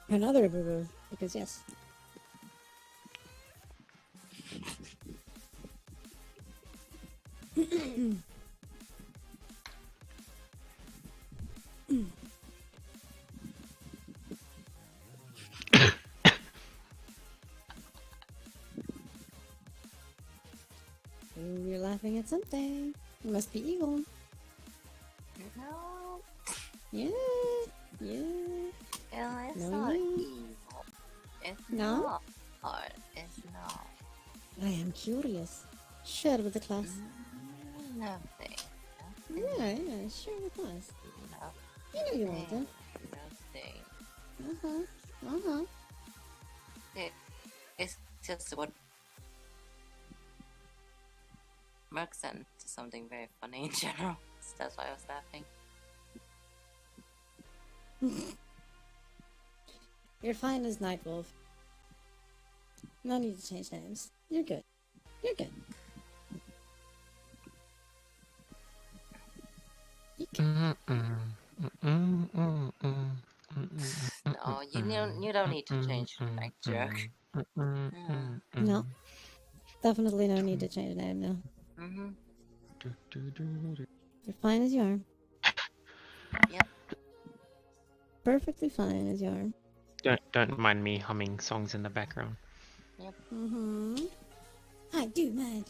S2: Another boo-boo, because yes. Ooh, you're laughing at something. You must be evil.
S1: No,
S2: Yeah, yeah.
S1: it's
S2: No,
S1: not
S2: you-
S1: evil. It's
S2: No?
S1: not. It's not.
S2: I am curious. Share with the class.
S1: Nothing.
S2: Yeah, yeah, share with us. You know you want to.
S1: Nothing. It's just what Merc sent something very funny in general. So that's why I was laughing.
S2: You're fine as Nightwolf. No need to change names. You're good. You're good.
S1: No, you don't need to change like jerk.
S2: No. Definitely no need to change the name now.
S1: Mm-hmm.
S2: You're fine as you are.
S1: Yep.
S2: Perfectly fine as you are.
S3: Don't mind me humming songs in the background.
S2: Mm-hmm. I do mind.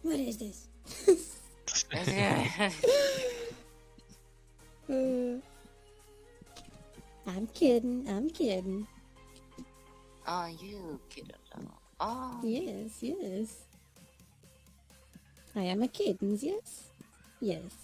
S2: What is this? I'm kidding. I'm kidding.
S1: Oh, you kid. Oh.
S2: Yes, yes. I am a kittens, yes? Yes.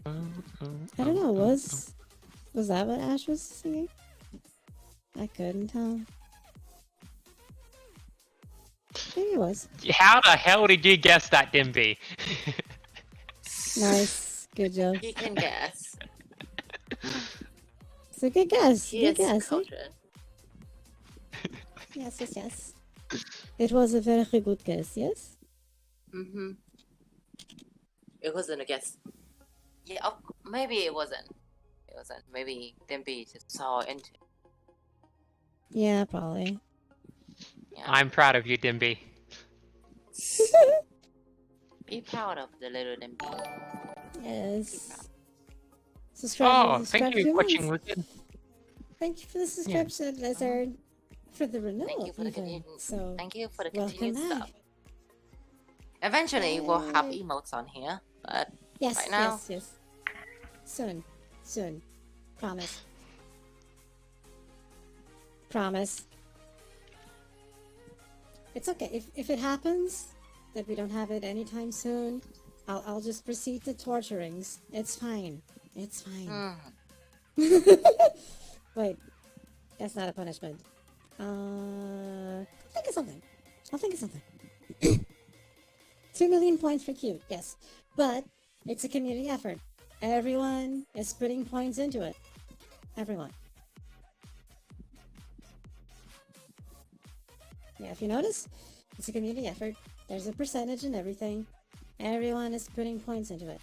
S2: I don't know, was that what Ash was singing? I couldn't tell. Maybe it was.
S3: How the hell did you guess that, Dimby?
S2: Nice. Good job.
S1: He can guess.
S2: It's a good guess.
S1: He
S2: Good
S1: is
S2: guess. Eh?
S1: cultured.
S2: Yes, yes, yes. It was a very good guess, yes?
S1: Mm-hmm. It wasn't a guess. Yeah, maybe it wasn't. It wasn't. Maybe Dimby just saw into it.
S2: Yeah, probably.
S1: Yeah.
S3: I'm proud of you, Dimby.
S1: Be proud of the little Dimby.
S2: Yes. Subscribe
S3: Oh, thank you for watching,
S2: once.
S3: Wicked.
S2: Thank you for the subscription, Lizard. For the renewal,
S1: Thank you for the
S2: even.
S1: continued.
S2: So,
S1: Thank you for the
S2: welcome
S1: continued
S2: back.
S1: stuff. Eventually, we'll have
S2: Yay.
S1: emotes on here, but
S2: Yes,
S1: right now,
S2: yes, yes. Soon. Soon. Promise. Promise. It's okay. If it happens that we don't have it anytime soon, I'll just proceed to torturings. It's fine. It's fine. Wait. That's not a punishment. I'll think of something. I'll think of something. 2 million points for cute, yes. But it's a community effort. Everyone is putting points into it. Everyone. Yeah, if you notice, it's a community effort. There's a percentage and everything. Everyone is putting points into it.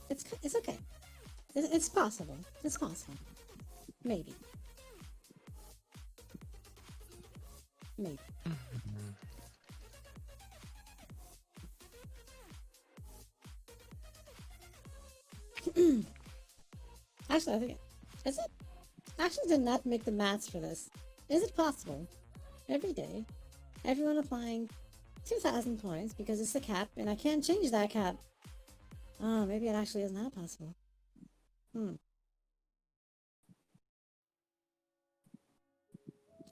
S2: It's okay. It's possible. It's possible. Maybe. Maybe. Actually, I think is it? Actually, did not make the maths for this. Is it possible? Every day, everyone applying 2,000 points because it's the cap, and I can't change that cap. Oh, maybe it actually is not possible.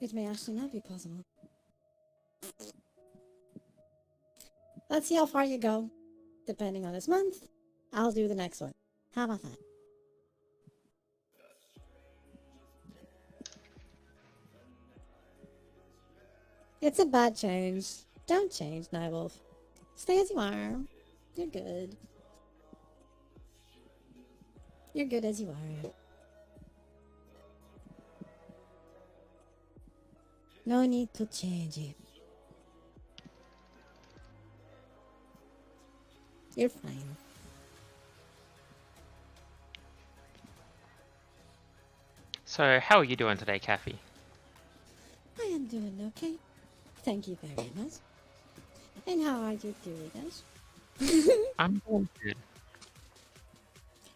S2: It may actually not be possible. Let's see how far you go. Depending on this month, I'll do the next one. How about that? It's a bad change. Don't change, Nightwolf. Stay as you are. You're good. You're good as you are. No need to change it. You're fine.
S3: So, how are you doing today, Kathy?
S2: I am doing okay. Thank you very much. And how are you doing, guys?
S3: I'm doing good.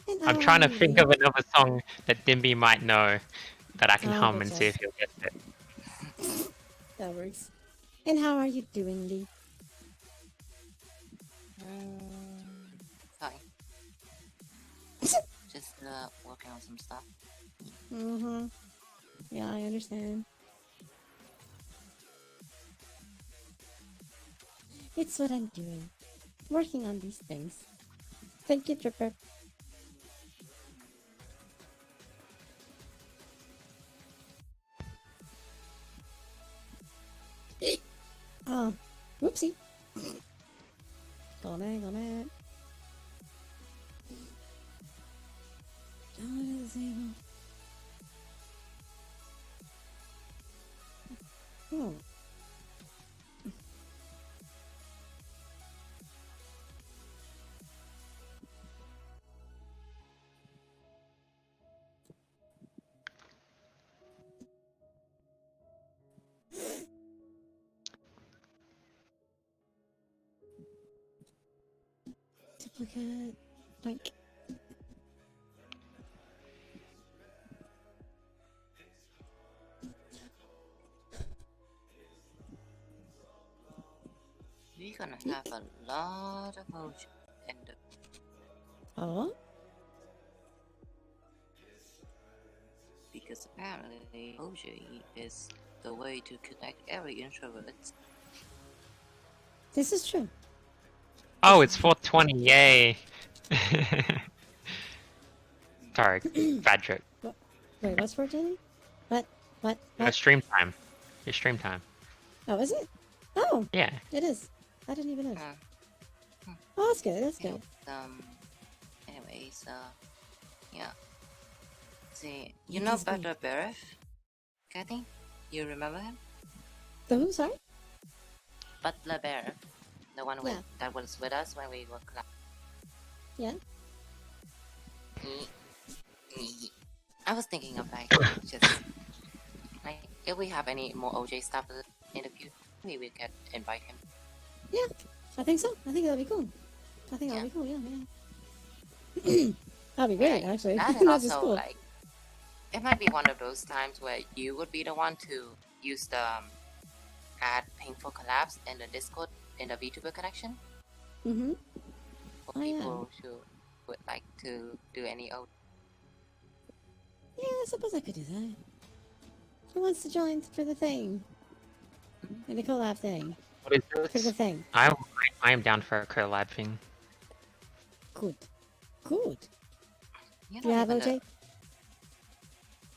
S2: And
S3: I'm
S2: how
S3: trying
S2: are
S3: to
S2: you,
S3: think
S2: Lee?
S3: of another song that Dimby might know that I can
S2: Oh,
S3: hum
S2: good
S3: and
S2: job.
S3: see if he'll get it.
S2: That works. And how are you doing, Lee?
S1: Fine. Just working on some stuff.
S2: Mm-hmm. Yeah, I understand. It's what I'm doing. Working on these things. Thank you, Tripper. Oh, whoopsie. Got it, got it. Down to the table. Oh. Duplicate. Like.
S1: We're gonna have a lot of motion in the
S2: Oh?
S1: because apparently emoji is the way to connect every introvert.
S2: This is true.
S3: Oh, it's 420, yay! Sorry, bad joke.
S2: Wait, what's for Jenny? What? What?
S3: No,
S2: What?
S3: stream time. It's stream time.
S2: Oh, is it? Oh,
S3: Yeah.
S2: it is. I didn't even know.
S1: Uh,
S2: Oh, that's good. That's
S1: yeah,
S2: good.
S1: anyways, yeah. See, you
S2: It
S1: know
S2: is good.
S1: Butter Baref? Kathy? You remember him?
S2: The who? Sorry?
S1: Butler Baref. The one
S2: Yeah.
S1: that was with us when we were class.
S2: Yeah.
S1: I was thinking of like just like if we have any more OJ stuff in the future, maybe we could invite him.
S2: Yeah. I think so. I think that'll be cool. I think that'll be cool. Yeah, yeah. That'd be great,
S1: Yeah,
S2: actually.
S1: that and
S2: That's just
S1: also
S2: cool.
S1: like it might be one of those times where you would be the one to use the add painful collapse in the Discord in the VTuber connection
S2: Mm-hmm.
S1: for
S2: Oh, yeah.
S1: people who would like to do any OJ.
S2: Yeah, I suppose I could do that. Who wants to join for the thing? In the collab thing.
S3: What is
S2: For the
S3: this?
S2: thing.
S3: I am down for a collab thing.
S2: Good. Good.
S1: You're
S2: Do you
S1: not
S2: have
S1: even
S2: OJ?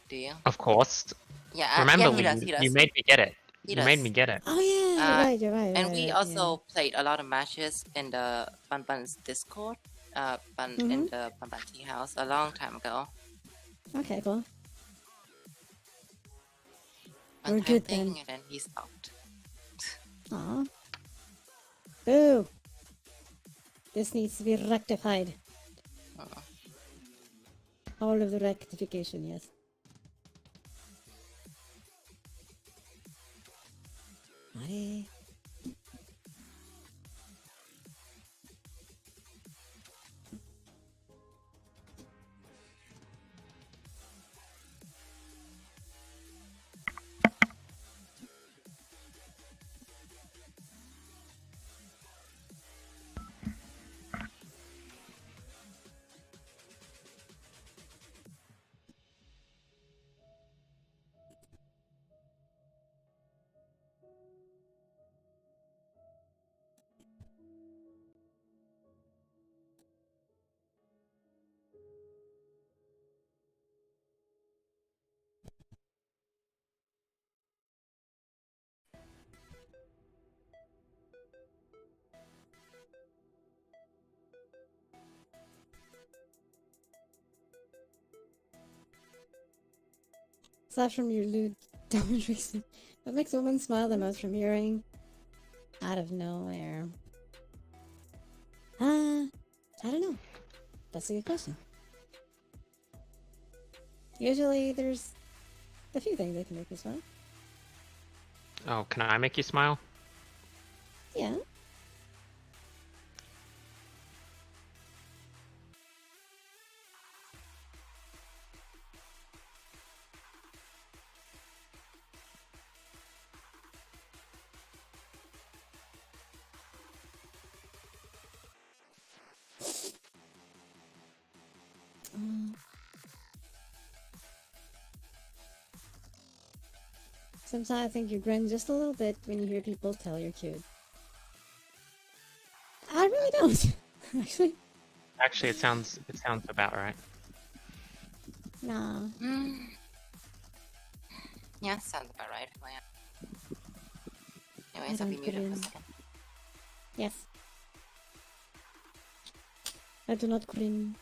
S1: do you?
S3: Of course.
S1: Yeah,
S3: Remember,
S1: yeah, he
S3: Lee,
S1: does.
S3: you made me get it.
S1: He
S3: You made
S1: does.
S3: me get it.
S2: Oh, yeah. You're right.
S1: And
S2: Right,
S1: we
S2: right,
S1: also played a lot of matches in the Bun Bun's Discord, in the Bun Bun Tea House a long time ago.
S2: yeah. Okay, cool.
S1: One
S2: We're
S1: time
S2: good
S1: thing,
S2: then.
S1: and then he stopped.
S2: Aw. Boo. This needs to be rectified.
S1: Uh,
S2: All of the rectification, yes. Aye. Aside from your lewd dominatrix, what makes a woman smile the most from hearing out of nowhere? I don't know. That's a good question. Usually there's a few things that can make me smile.
S3: Oh, can I make you smile?
S2: Yeah. Sometimes I think you grin just a little bit when you hear people tell you're cute. I really don't, actually.
S3: Actually, it sounds about right.
S2: Nah.
S1: Yeah, sounds about right. Well, yeah. Anyways,
S2: I
S1: I'll be
S2: don't put
S1: muted for a
S2: in-
S1: second.
S2: Yes. I do not grin.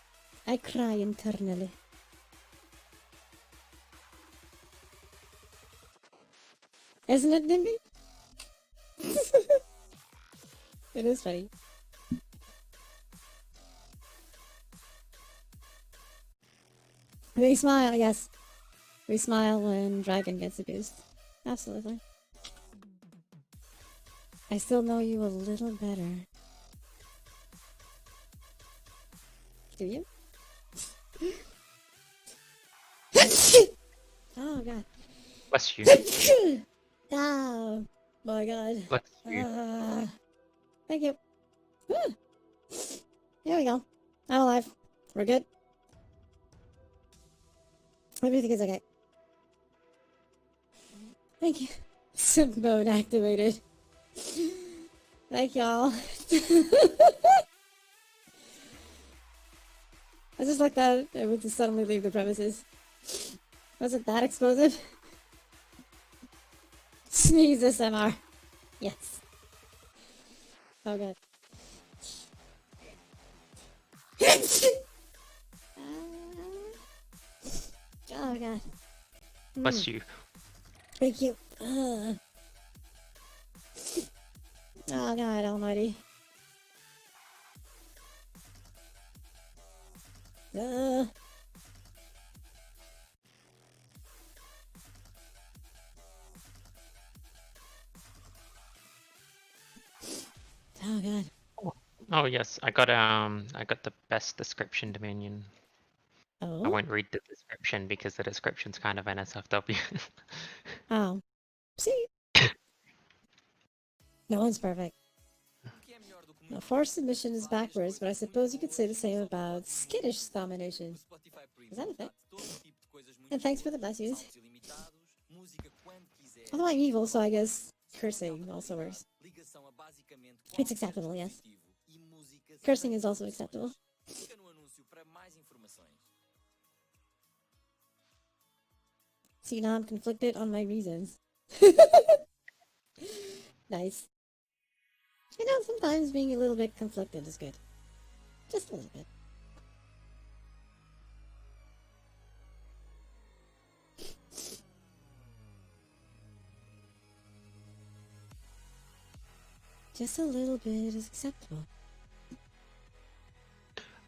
S2: I cry internally. Isn't it, Nimby? It is funny. We smile, yes. We smile when Dragon gets abused. Absolutely. I still know you a little better. Do you? Oh god.
S3: Bless you.
S2: Oh my god.
S3: Bless you.
S2: Thank you. Here we go. I'm alive. We're good. Everything is okay. Thank you. Simp mode activated. Thank y'all. I just like that I would just suddenly leave the premises. Was it that explosive? Sneeze SMR. Yes. Oh god. Oh god.
S3: Bless you.
S2: Thank you. Oh god almighty. Oh god.
S3: Oh yes, I got the best description dominion. I
S2: Oh?
S3: won't read the description because the description's kind of NSFW.
S2: Oh. See? No one's perfect. Now, forced submission is backwards, but I suppose you could say the same about skittish domination. Is that a thing? And thanks for the blessings. Although I'm evil, so I guess cursing also works. It's acceptable, yes. Cursing is also acceptable. See, now I'm conflicted on my reasons. Nice. You know, sometimes being a little bit conflicted is good. Just a little bit. Just a little bit is acceptable.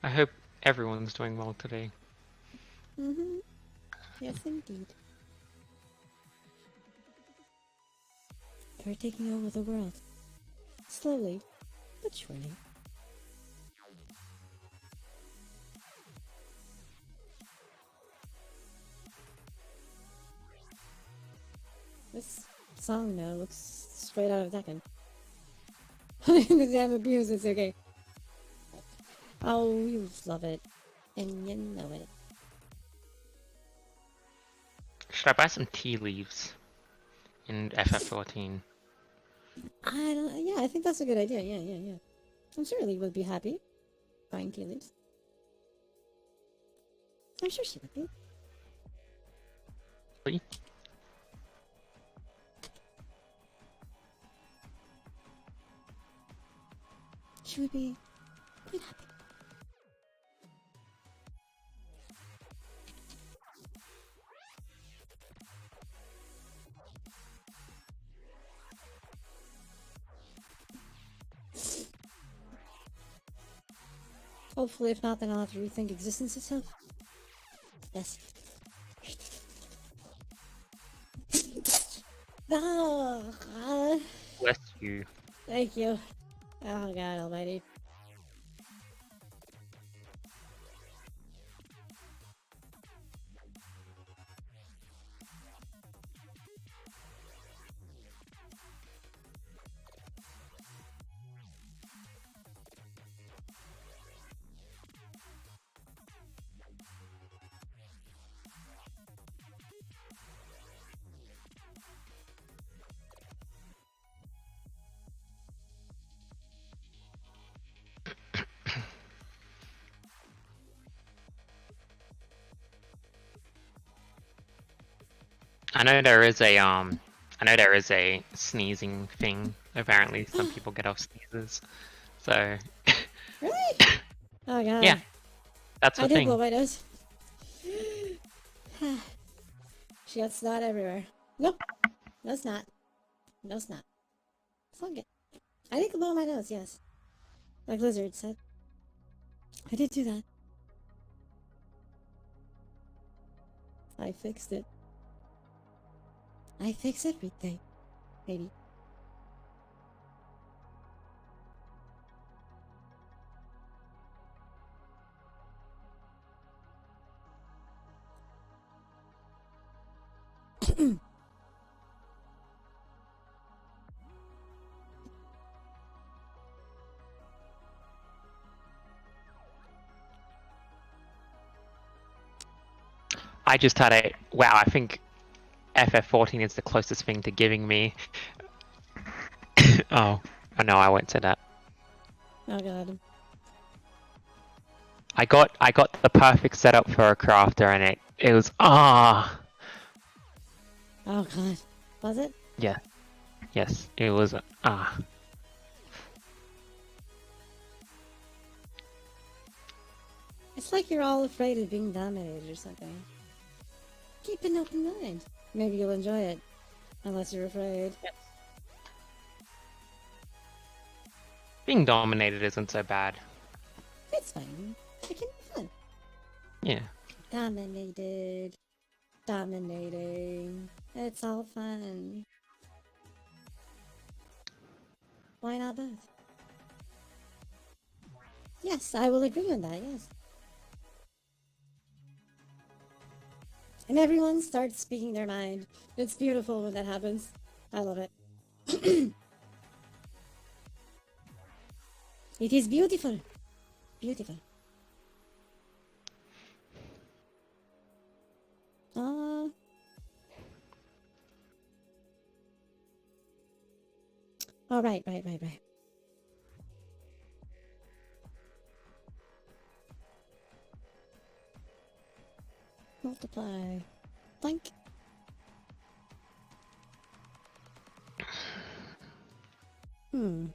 S3: I hope everyone's doing well today.
S2: Mm-hmm. Yes, indeed. You're taking over the world. Slowly, but surely. This song now looks straight out of Tekken. The damn abuse, it's okay. Oh, you love it. And you know it.
S3: Should I buy some tea leaves in FF14?
S2: Yeah, I think that's a good idea. Yeah. I'm sure Lee would be happy buying tea leaves. I'm sure she would be.
S3: Really?
S2: She would be quite happy. Hopefully, if not, then I'll have to rethink existence itself. Yes. Oh,
S3: Bless you.
S2: thank you. Oh God Almighty.
S3: I know there is a sneezing thing. Apparently, some people get off sneezes. So
S2: Really? Oh God.
S3: yeah, that's
S2: I
S3: a
S2: did blow
S3: thing.
S2: my nose. She got snot everywhere. Nope. No snot. No snot. It's all good. I did blow my nose, yes. Like Lizard said. I did do that. I fixed it. I fix everything. Maybe.
S3: I just had a wow. I think FF14 is the closest thing to giving me. Oh no, I won't say that.
S2: Oh God.
S3: I got the perfect setup for a crafter, and it was
S2: Oh God. Was it?
S3: yeah, yes, it was
S2: It's like you're all afraid of being dominated or something. Keep an open mind. Maybe you'll enjoy it. Unless you're afraid.
S3: Being dominated isn't so bad.
S2: It's fine. It can be fun.
S3: Yeah.
S2: Dominated. Dominating. It's all fun. Why not both? Yes, I will agree on that, yes. And everyone starts speaking their mind. It's beautiful when that happens. I love it. It is beautiful. Beautiful. Oh, right. Multiply. Blank. Hmm.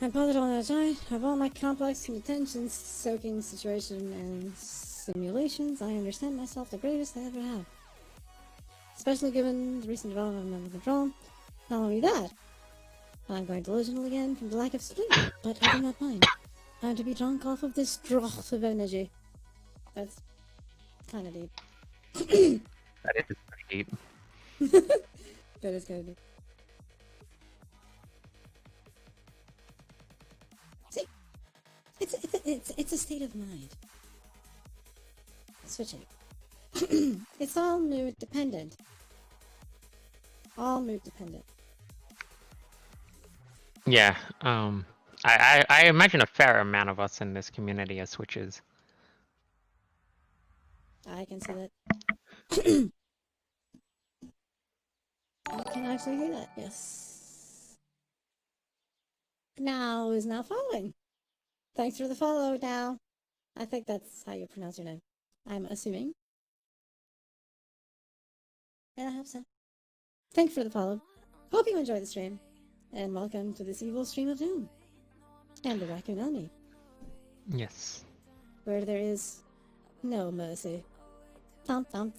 S2: I bothered all that time. Of all my complex and attention-soaking situation and simulations, I understand myself the greatest I ever have. Especially given the recent development of mental control. Not only that, I'm going delusional again from the lack of sleep, but I do not mind. I'm to be drunk off of this draught of energy. That's kind of deep.
S3: That is pretty deep.
S2: That is kind of deep. See, it's a state of mind. Switching. It's all mood dependent. All mood dependent.
S3: Yeah. I imagine a fair amount of us in this community are switches.
S2: I can see that. I can actually hear that, yes. Now is now following. Thanks for the follow, Now. I think that's how you pronounce your name. I'm assuming. And I hope so. Thanks for the follow. Hope you enjoy the stream. And welcome to this evil stream of doom. And the Raccoon Army,
S3: Yes.
S2: where there is no mercy. Dum dum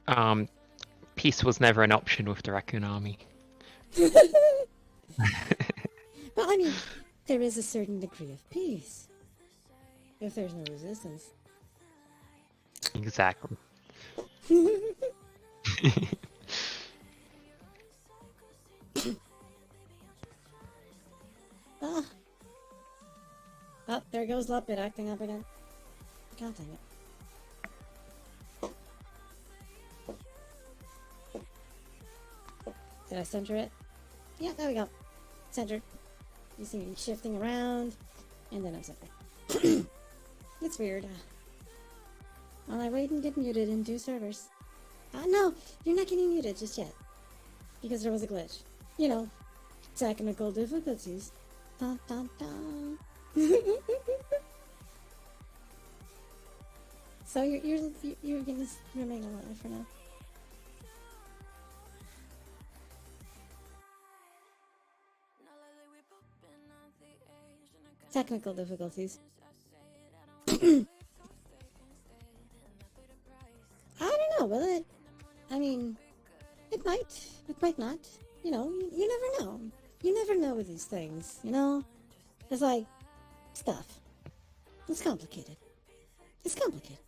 S2: dum.
S3: Peace was never an option with the Raccoon Army.
S2: Well, I mean, there is a certain degree of peace. If there's no resistance.
S3: Exactly.
S2: Ah. Oh, there goes Luppet acting up again. God dang it. Did I center it? Yeah, there we go. Centered. You see me shifting around, and then I'm centered. It's weird. While I wait and get muted in 2 servers. No, you're not getting muted just yet. Because there was a glitch. You know, technical difficulties. Dun, dun, dun. So you're gonna remain alive for now. Technical difficulties. I don't know, will it? I mean, it might not. You know, you never know. You never know with these things, you know? It's like, stuff. It's complicated. It's complicated.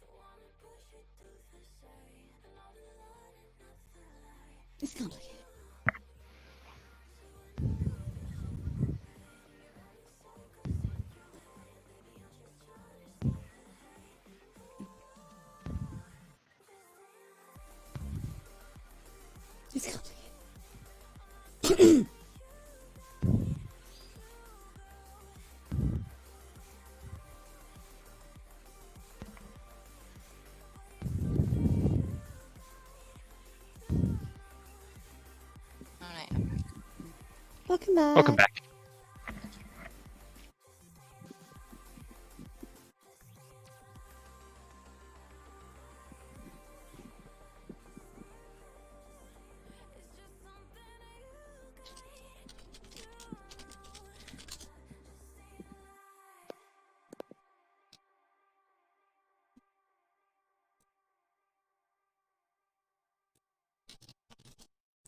S2: It's complicated. It's complicated.
S1: Alright.
S2: Welcome back.
S3: Welcome back.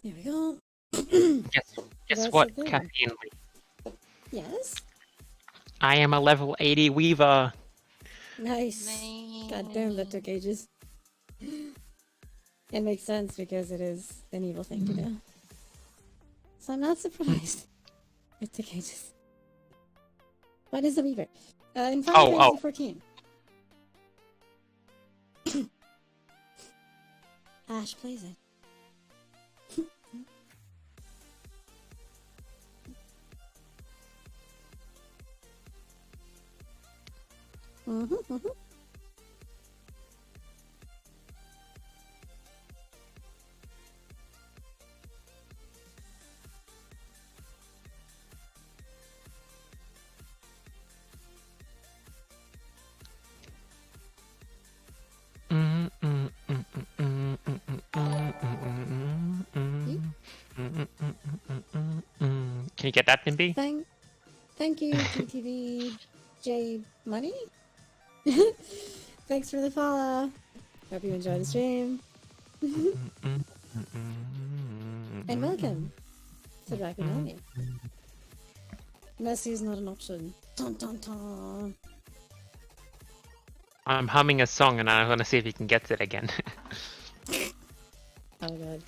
S2: There we go.
S3: Guess
S2: That's
S3: what,
S2: the thing.
S3: Caffeine Lee?
S2: Yes.
S3: I am a level 80 Weaver.
S2: Nice. God damn, that took ages. It makes sense because it is an evil thing to do. So I'm not surprised. It took ages. What is the Weaver? In Final Fantasy 14. Ash plays it.
S3: Can you get that, Nimby?
S2: Thank you, GTV J Money. Thanks for the follow. Hope you enjoy the stream. And welcome to Raccoon Army. Mercy is not an option. Dun, dun, dun.
S3: I'm humming a song and I want to see if he can get it again.
S2: Oh god.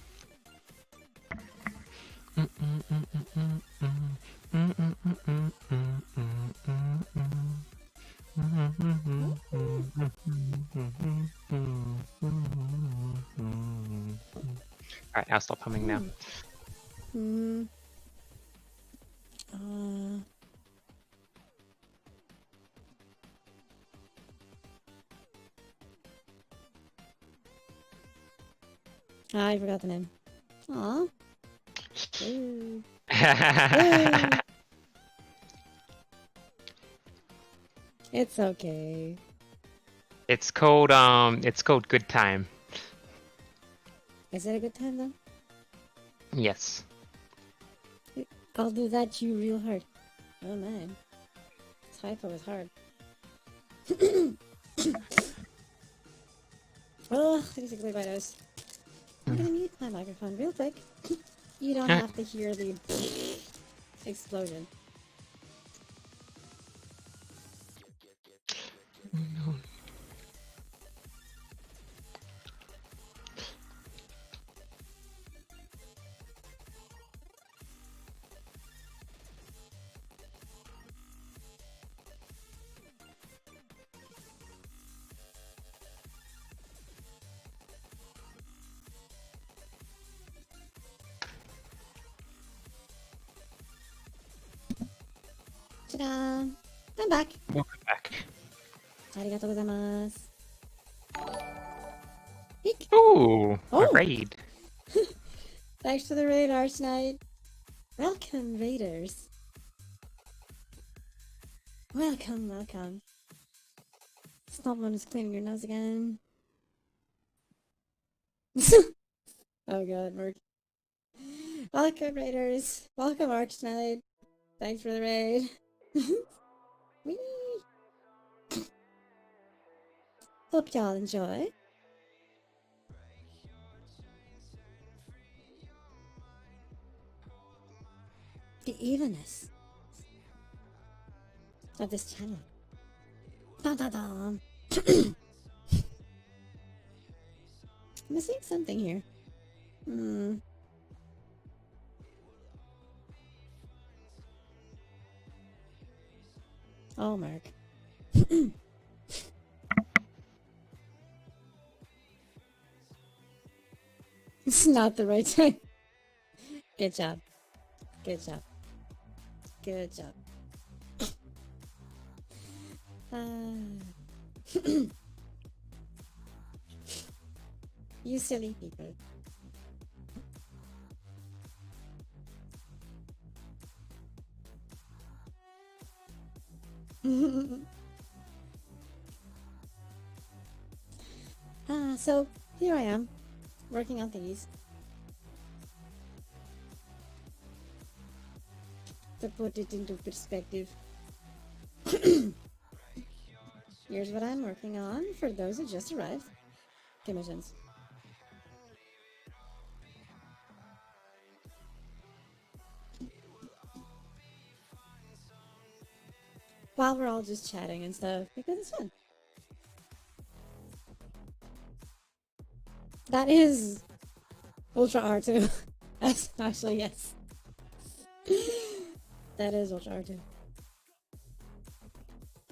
S3: Alright, I'll stop humming now.
S2: I forgot the name. Aw. Ooh. It's okay.
S3: It's called Good Time.
S2: Is it a good time though?
S3: Yes.
S2: I'll do that to you real hard. Oh man. This hypo is hard. Oh, basically by those. I'm gonna mute my microphone real quick. You don't have to hear the explosion. Ta-da! I'm back.
S3: Welcome back.
S2: Arigatou gozaimasu. Eek.
S3: Ooh,
S2: Oh.
S3: a raid.
S2: Thanks for the raid, Arch Knight. Welcome, raiders. Welcome, welcome. Someone is cleaning your nose again. Oh god, Merc. Welcome, raiders. Welcome, Arch Knight. Thanks for the raid. Whee! Hope y'all enjoy. The evenness of this channel. Dun, dun, dun. I'm missing something here. Oh, Mark. It's not the right time. Good job. Good job. Good job. You silly people. So here I am, working on these. To put it into perspective. Here's what I'm working on for those who just arrived. Commissions. While we're all just chatting and stuff, because it's fun. That is Ultra R2. That's actually, yes. That is Ultra R2.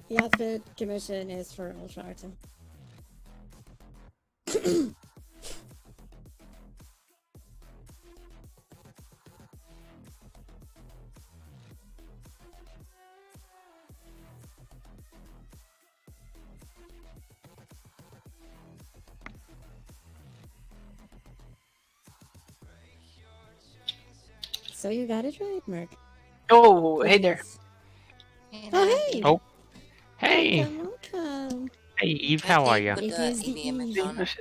S2: The outfit commission is for Ultra R2. So you got it right, Merc.
S8: Oh, hey there.
S2: Oh, hey!
S3: Oh, hey!
S2: Welcome, welcome.
S3: Hey, Eve, how are you?
S2: It is the Eve.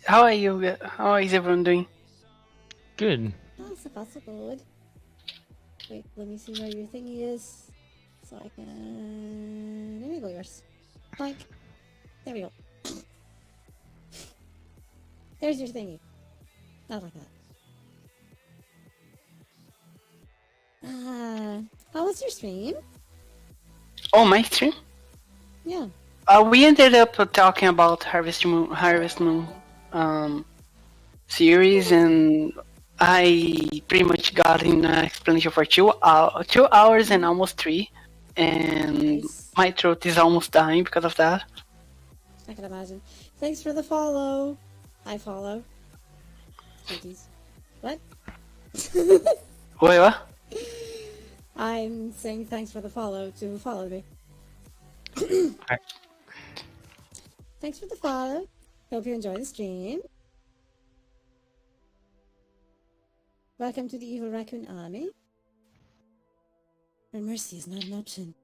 S8: How are you? How is everyone doing?
S3: Good.
S2: Oh, so far so good. Wait, let me see where your thingy is. So I can... There we go, yours. Like, there we go. There's your thingy. Not like that. How was your stream?
S8: Oh, my stream?
S2: Yeah.
S8: We ended up talking about Harvest Moon series, and I pretty much got in an explanation for 2 hours and almost 3, and
S2: Nice.
S8: my throat is almost dying because of that.
S2: I can imagine. Thanks for the follow. I follow. Cookies. What?
S8: Wait, what?
S2: I'm saying thanks for the follow to follow me.
S3: Hi.
S2: Thanks for the follow. Hope you enjoy the stream. Welcome to the Evil Raccoon Army. And mercy is not an option.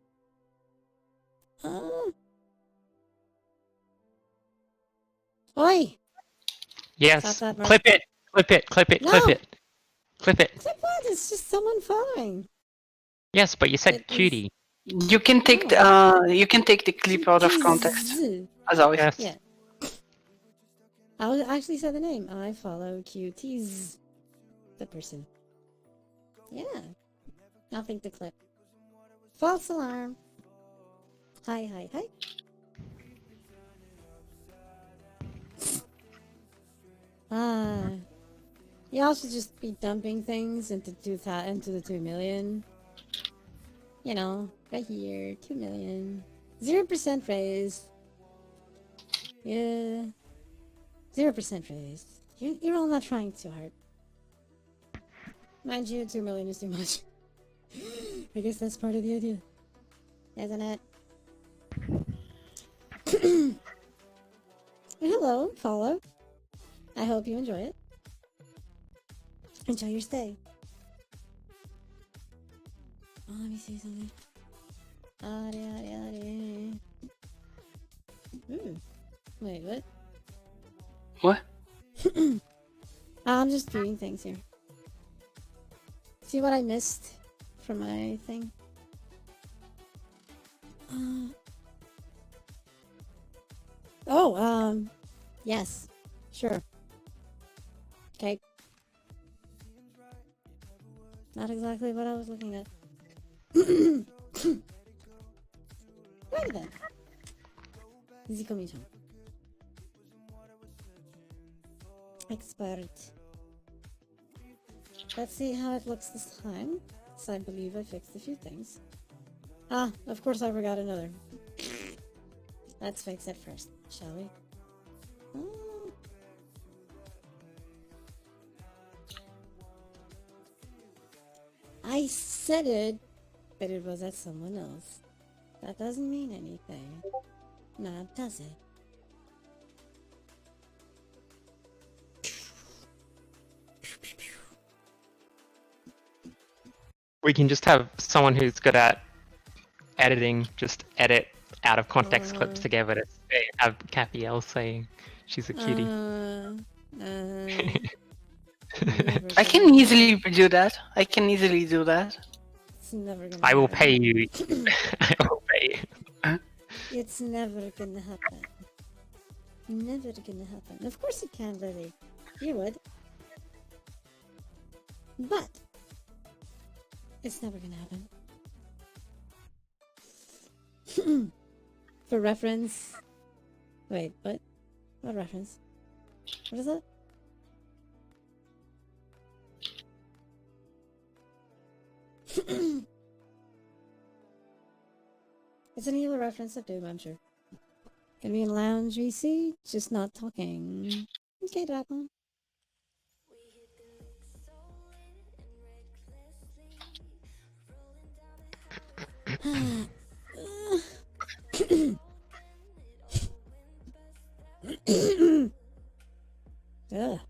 S2: Oh. Oi!
S3: Yes.
S2: Stop that, Mark.
S3: Clip it. Clip it. Clip it. Clip
S2: No!
S3: it. Clip it.
S2: Clip what? It's just someone following.
S3: Yes, but you said
S2: It is-
S3: cutie.
S8: You can take you can take the clip out of context, as always.
S3: Yes.
S2: Yeah. I actually said the name. I follow QT's the person. Yeah. Nothing to clip. False alarm. Hi, hi, hi. Y'all should just be dumping things into the 2 million. You know, right here, 2 million. 0% raise. Yeah. 0% raise. You're all not trying too hard. Mind you, 2 million is too much. I guess that's part of the idea. Isn't it? Hello, follow. I hope you enjoy it. Enjoy your stay. Oh, let me see something. Wait, what?
S8: What?
S2: I'm just viewing things here. See what I missed from my thing? Yes. Sure. Okay. Not exactly what I was looking at. Right then. Zikomi-chan. Expert. Let's see how it looks this time. So I believe I fixed a few things. Ah, of course I forgot another. Let's fix it first, shall we? I said it, but it was at someone else. That doesn't mean anything. Now, does it?
S3: We can just have someone who's good at editing just edit out of context clips together to have Capiel saying she's a cutie.
S8: I can easily do that. I can easily do that.
S2: It's never gonna
S3: I will
S2: happen.
S3: pay you. I will pay you.
S2: It's never gonna happen. Never gonna happen. Of course it can, Lily. You would. But it's never gonna happen. For reference. Wait, what? What reference? What is that? It's an evil reference of Doom, I'm sure. Gonna be in lounge VC, just not talking. Okay, Dragon. Ugh.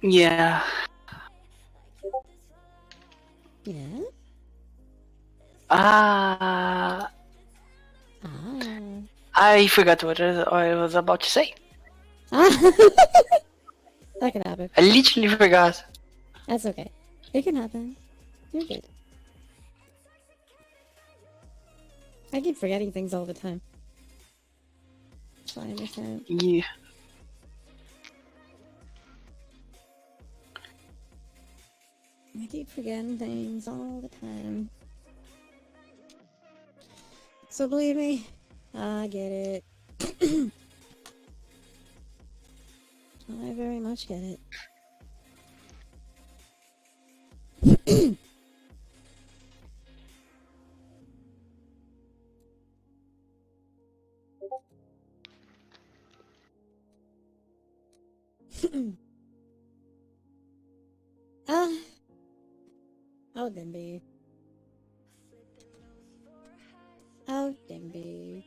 S8: Yeah.
S2: Yeah?
S8: I forgot what I was about to say.
S2: That can happen.
S8: I literally forgot.
S2: That's okay. It can happen. You're good. I keep forgetting things all the time. So I understand.
S8: Yeah.
S2: I keep forgetting things all the time. So believe me, I get it. I very much get it. Ah. Oh, Dimby. Oh, Dimby.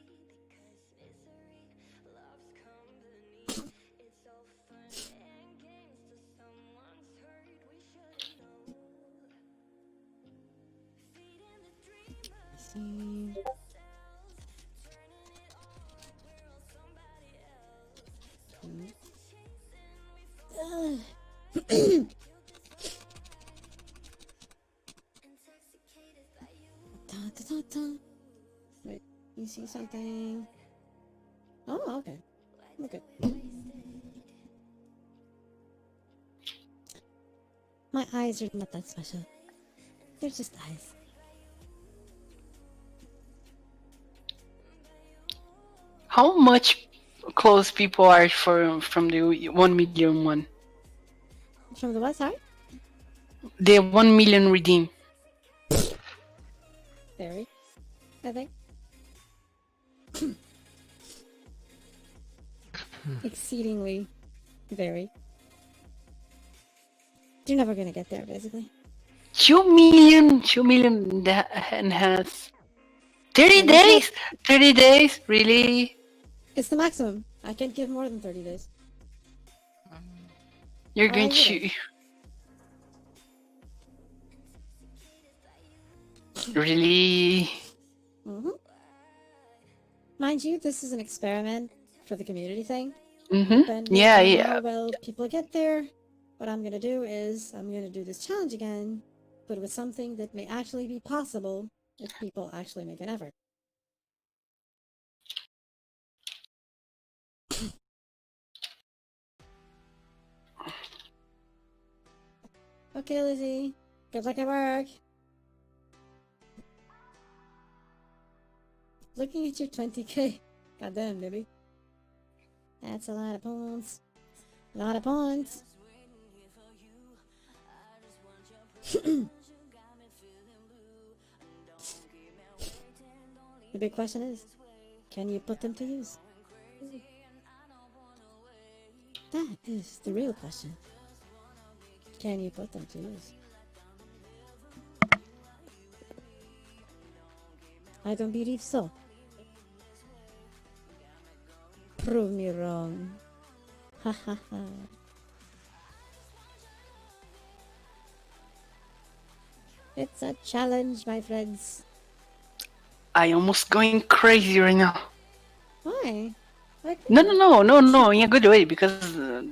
S2: See. Wait, you see something? Oh, okay. Okay. My eyes are not that special. They're just eyes.
S8: How much close people are from the 1 million one?
S2: From the what, sorry?
S8: The 1 million redeem.
S2: Very. I think. Exceedingly. Very. You're never gonna get there, basically.
S8: 2 million and has 30 days? 30 days? Really?
S2: It's the maximum. I can't give more than 30 days.
S8: You're
S2: Oh,
S8: going
S2: I get
S8: to...
S2: it.
S8: Really?
S2: Mm-hmm. Mind you, this is an experiment for the community thing.
S8: Mm-hmm.
S2: Depending
S8: Yeah,
S2: on
S8: yeah.
S2: how well people get there, what I'm gonna do is I'm gonna do this challenge again, but with something that may actually be possible if people actually make an effort. Okay, Lizzie. Good luck at work. Looking at your 20k. Goddamn, baby. That's a lot of points. A lot of points. The big question is, can you put them to use? That is the real question. Can you put them to use? I don't believe so. Prove me wrong. Ha ha ha. It's a challenge, my friends.
S8: I almost going crazy right now.
S2: Why?
S8: No, in a good way, because the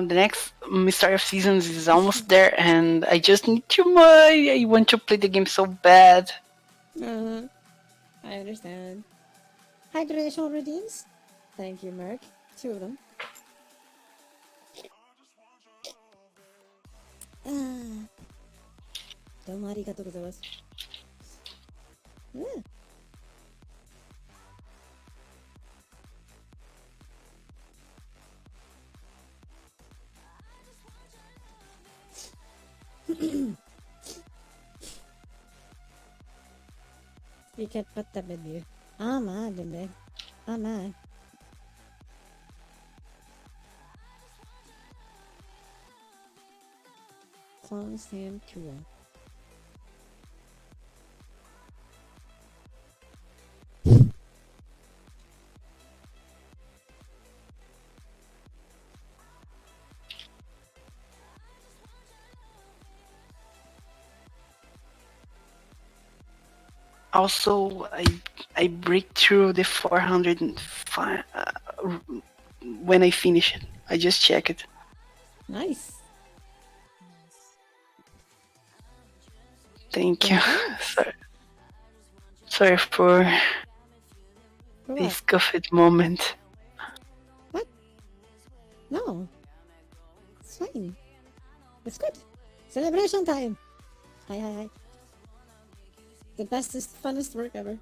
S8: next start of seasons is almost there, and I just need to. I want to play the game so bad.
S2: I understand. Hydration redeems? Thank you, Merc. 2 of them. Domo arigatou gozaimasu. Yeah. You can put them in here. Ama, dimbe. Ama. Clone Sam tool.
S8: Also, I break through the 405 when I finish it. I just check it.
S2: Nice.
S8: Thank you. Sorry for this scuffed moment.
S2: What? No. It's fine. It's good. Celebration time. Hi. The bestest, funnest work ever.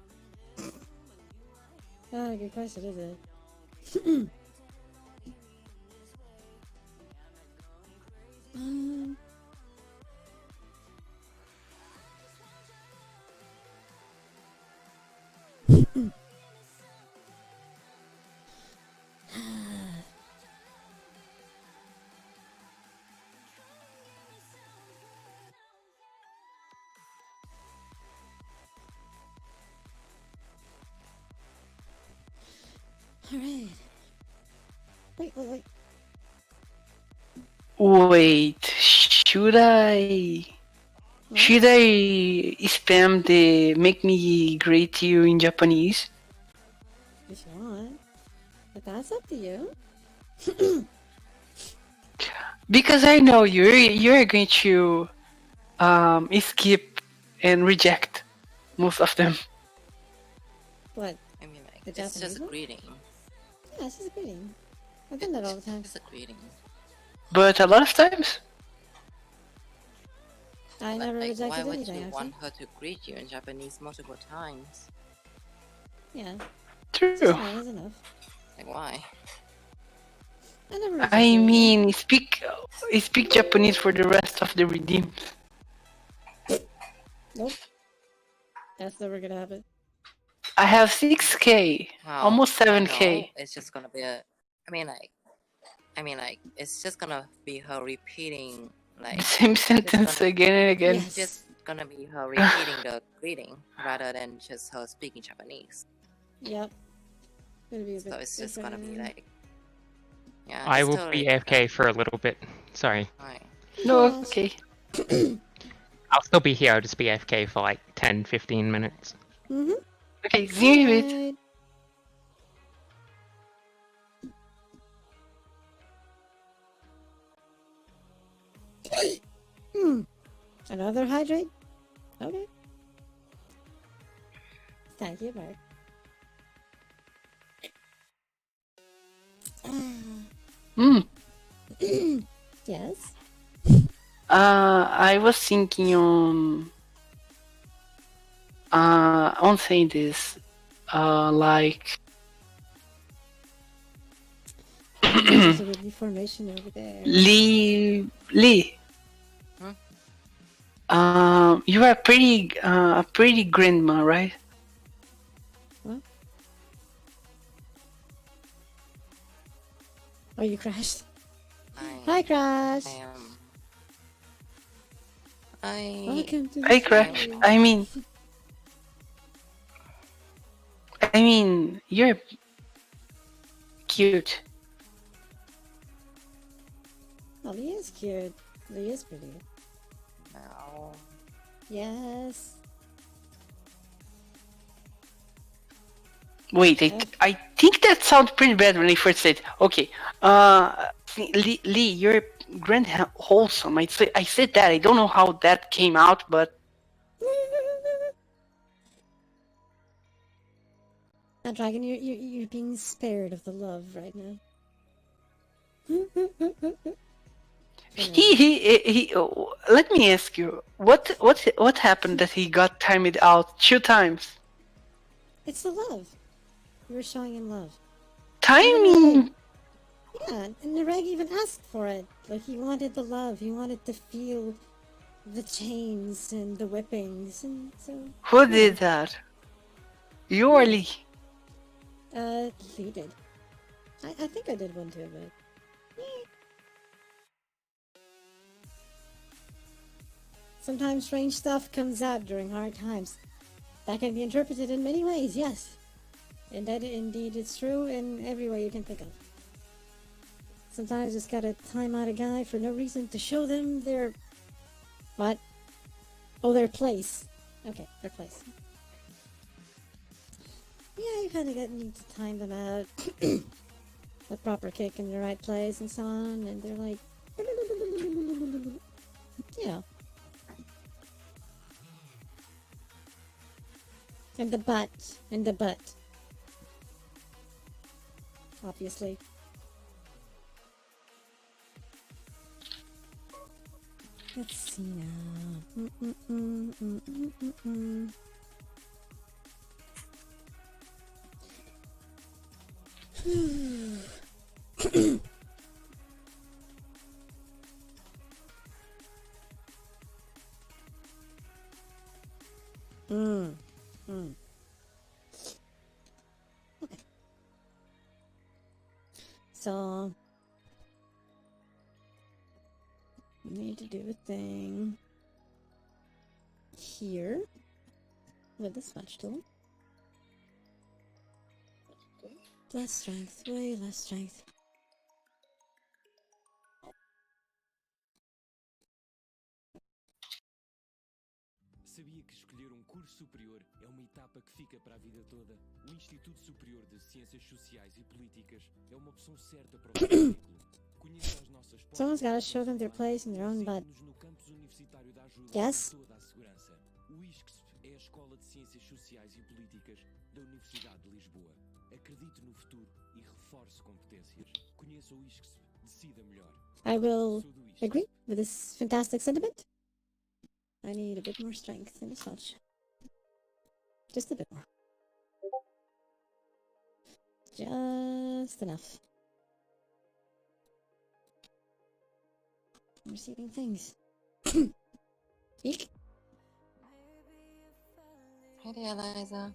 S2: Good question, is it? Alright. Wait.
S8: Wait, should I spam the make me greet you in Japanese?
S2: If you want. But that's up to you.
S8: Because I know you're going to skip and reject most of them.
S2: What?
S1: I mean, like,
S2: The
S1: it's just
S2: Japanese
S1: a
S2: one?
S1: greeting.
S2: Yeah, it's just a greeting. I've done that all the time.
S1: It's a greeting.
S8: But a lot of times,
S2: I
S1: But,
S2: never
S1: like,
S2: rejected
S1: why would
S2: anything,
S1: you
S2: actually.
S1: want her to greet you in Japanese multiple times?
S2: Yeah,
S8: true.
S2: just fine, is enough.
S1: Like, why?
S2: I never rejected
S8: I
S2: anything.
S8: mean, speak Japanese for the rest of the redeems.
S2: Nope. That's never gonna happen.
S8: I have 6K,
S1: Well,
S8: almost 7K.
S1: no, it's just gonna be a. I mean, like, it's just gonna be her repeating,
S8: The
S1: like,
S8: same sentence
S1: gonna-
S8: again and again.
S2: Yes.
S1: just gonna be her repeating the greeting rather than just her speaking Japanese.
S2: Yep. Gonna be a bit
S1: So it's just gonna be
S2: different.
S1: like. Yeah,
S3: I
S1: it's
S3: will
S1: totally
S3: be AFK for a little bit. Sorry.
S1: fine.
S8: No,
S2: Yes.
S8: okay.
S3: I'll still be here, I'll just be AFK for like 10-15 minutes.
S2: Mm-hmm.
S8: Okay, see you in a bit.
S2: Alright. Another hydrate? Okay. Thank you, Mark. Yes.
S8: I was thinking on saying this, like
S2: There's a good deformation over there.
S8: Lee.
S1: Huh?
S8: You are a pretty grandma, right?
S2: What? Oh, you crashed. Hi, Crash. Welcome to the
S8: I crash.
S2: show.
S8: I mean, you're cute.
S2: Oh, Lee is cute. Lee is pretty.
S1: No.
S2: Yes.
S8: Wait, I think that sounded pretty bad when I first said. Okay, Lee, you're grand wholesome. I said that. I don't know how that came out, but
S2: Now, Dragon, you're being spared of the love right now.
S8: he. Let me ask you, what happened that he got timed out 2 times?
S2: It's the love. You were showing him love.
S8: Timing.
S2: Yeah, and Nareg even asked for it. Like, he wanted the love. He wanted to feel the chains and the whippings, and so.
S8: Who did that? You or Lee?
S2: Lee did. I think I did one too, but. Sometimes strange stuff comes out during hard times. That can be interpreted in many ways, yes. And that indeed is true in every way you can think of. Sometimes just gotta time out a guy for no reason to show them their... What? Oh, their place. Okay, their place. Yeah, you kinda need to time them out. The proper kick in the right place and so on, and they're like... Yeah. And the butt. Obviously. Let's see now. Okay. So we need to do a thing here with the smudge tool. Less strength, way less strength.
S9: Sabia que escolher curso superior é uma etapa que fica para a vida toda? O Instituto Superior de Ciências Sociais e Políticas é uma opção certa para o currículo. Conheça as nossas
S2: Someone's gotta show them their place in their own butt.
S9: no campus universitário da ajuda
S2: Yes?
S9: toda a segurança. O ISCSP é a Escola de Ciências Sociais e Políticas da Universidade de Lisboa. Acredite no futuro e reforce competências. Conheça o ISCSP, decida melhor.
S2: I will
S9: Sou do ISCSP.
S2: agree with this fantastic sentiment. I need a bit more strength in this much. Just a bit more. Just enough. I'm receiving things. Eek.
S5: Hey there, Eliza.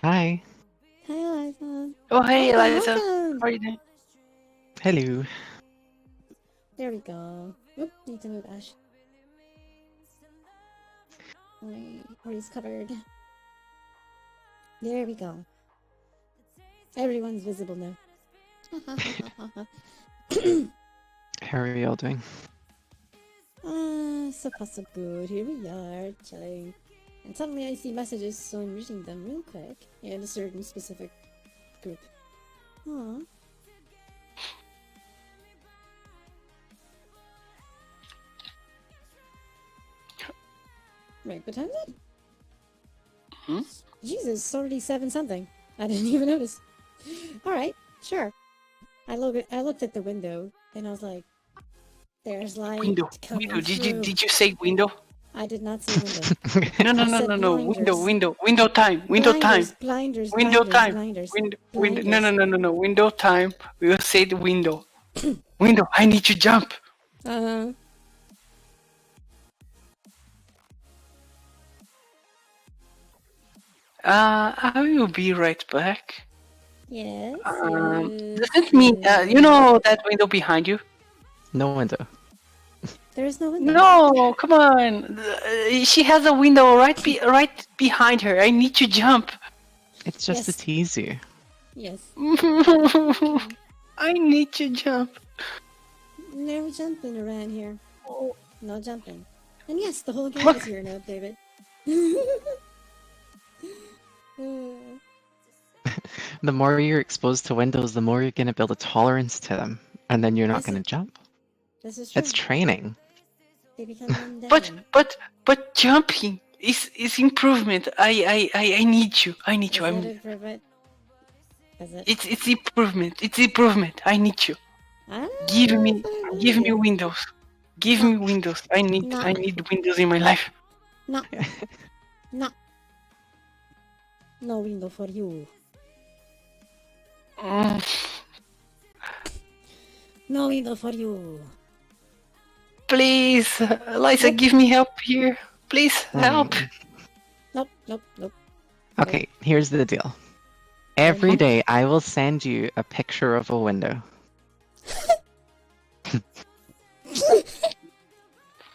S3: Hi.
S2: Hi, Eliza.
S8: Oh, hey,
S2: Welcome,
S8: Eliza.
S2: welcome.
S8: How are you doing?
S3: Hello.
S2: There we go. Oop, need to move Ash. Where he's covered. There we go. Everyone's visible now.
S3: How are you all doing?
S2: So far so good. Here we are, chatting. And suddenly I see messages, so I'm reading them real quick in a certain specific group. Aww. Right, what time is it?
S8: Hmm?
S2: Jesus, it's already 7 something. I didn't even notice. Alright, sure. I looked at the window and I was like, there's light
S8: Window.
S2: coming
S8: Window.
S2: through.
S8: Did you say window?
S2: I did not see window.
S8: No.
S2: I said
S8: Window.
S2: blinders.
S8: Window time. Window time.
S2: Blinders.
S8: Window time.
S2: Blinders.
S8: Window.
S2: Blinders.
S8: No. Window time. We will say the window. Window. I need to jump.
S2: Uh-huh.
S8: I will be right back.
S2: Yes.
S8: Does it mean you know that window behind you?
S3: No window.
S2: There is no window.
S8: No, come on. She has a window right behind her. I need to jump.
S3: It's just to
S2: Yes.
S3: tease you.
S2: Yes.
S8: I need to jump.
S2: No jumping around here. No jumping. And yes, the whole game
S8: Look.
S2: is here now, David.
S3: The more you're exposed to windows, the more you're going to build a tolerance to them. And then you're not
S2: This
S3: going
S2: is-
S3: to jump.
S2: This is true.
S3: It's training.
S2: They become mundane.
S8: But jumping is improvement. I need you. I need
S2: Is
S8: you.
S2: it
S8: I'm,
S2: improvement? Is it?
S8: it's improvement. It's improvement. I need you.
S2: I don't
S8: Give
S2: know
S8: me
S2: if I need
S8: give me
S2: you.
S8: windows. Give
S2: No.
S8: me windows. I need
S2: No.
S8: windows in my life.
S2: No. No. No window for you.
S8: Mm.
S2: No window for you.
S8: Please, Eliza, give me help here. Please help.
S3: Hmm.
S2: Nope.
S3: Okay, here's the deal. Every day I will send you a picture of a window.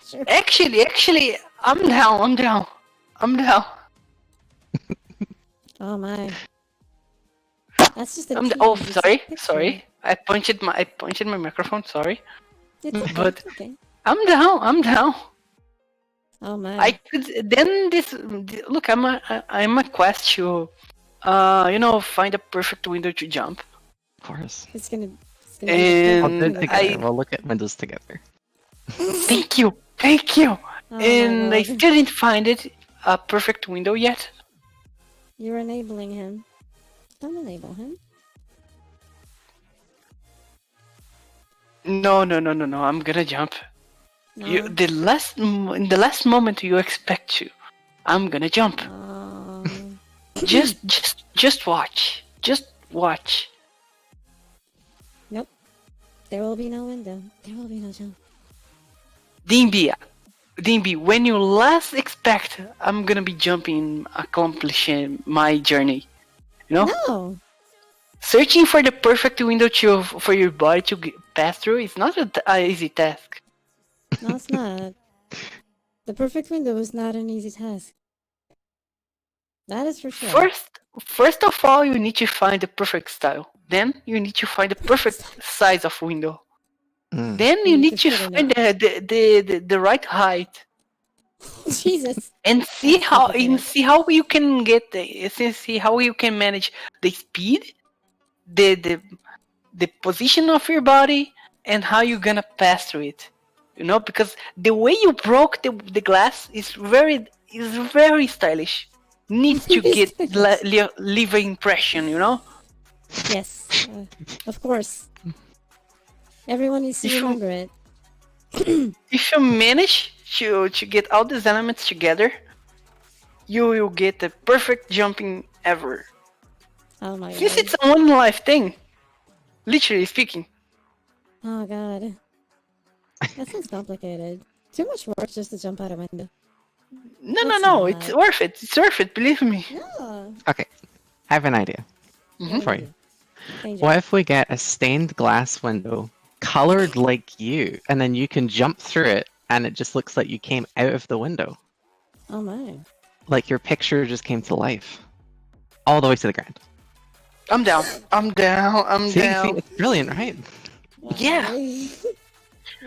S2: Sure.
S8: Actually, I'm down.
S2: Oh my. That's just a
S8: I'm
S2: tease,
S8: oh
S2: it's a picture.
S8: sorry. I punched my microphone. Sorry.
S2: It's okay.
S8: But-
S2: it's okay.
S8: I'm down.
S2: Oh my.
S8: I could then this look. I'm a quest to, find a perfect window to jump.
S3: Of course.
S2: It's gonna be
S8: And
S3: We'll do it
S2: like-
S3: together. We'll look at windows together.
S8: Thank you.
S2: Oh
S8: And
S2: my
S8: I
S2: God.
S8: still didn't find it a perfect window yet.
S2: You're enabling him. Don't enable him.
S8: No. I'm gonna jump.
S2: No.
S8: In the last moment you expect to, I'm gonna jump.
S2: Oh.
S8: Just watch. Just watch.
S2: Nope. There will be no window. There will be no jump.
S8: Dimby, when you last expect, I'm gonna be jumping, accomplishing my journey. You know,
S2: No.
S8: searching for the perfect window for your body to pass through is not an easy task.
S2: No, it's not. The perfect window is not an easy task. That is for sure.
S8: First of all, you need to find the perfect style. Then you need to find the perfect size of window. Then you need to find the right height.
S2: Jesus.
S8: And see how you can get see how you can manage the speed, the position of your body, and how you're gonna pass through it. You know, because the way you broke the glass is very stylish. Needs to get leave an impression, you know.
S2: Yes, of course. Everyone needs to remember it.
S8: If you manage to get all these elements together, you will get the perfect jumping ever.
S2: Oh my
S8: Since
S2: god.
S8: it's a one life thing, literally speaking.
S2: Oh god. That sounds complicated. Too much work just to jump out a window.
S8: No, it's worth it. It's worth it, believe me.
S2: No.
S3: Okay, I have an idea for you. What if we get a stained glass window colored like you, and then you can jump through it, and it just looks like you came out of the window?
S2: Oh my.
S3: Like your picture just came to life. All the way to the ground.
S8: I'm down. I'm down.
S3: See, it's brilliant, right?
S2: Why?
S8: Yeah.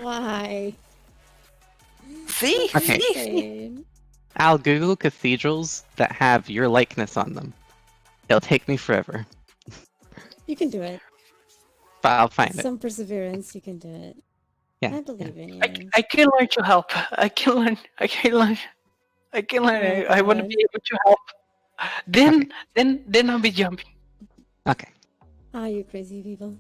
S2: Why?
S8: See?
S3: Okay.
S2: Insane.
S3: I'll Google cathedrals that have your likeness on them. It'll take me forever,
S2: You can do it.
S3: but I'll find it.
S2: Some perseverance, you can do it.
S3: Yeah.
S2: I believe in you.
S8: I can learn to help. I can learn. I want to be able to help. Then I'll be jumping.
S3: Okay.
S2: Oh, you crazy people.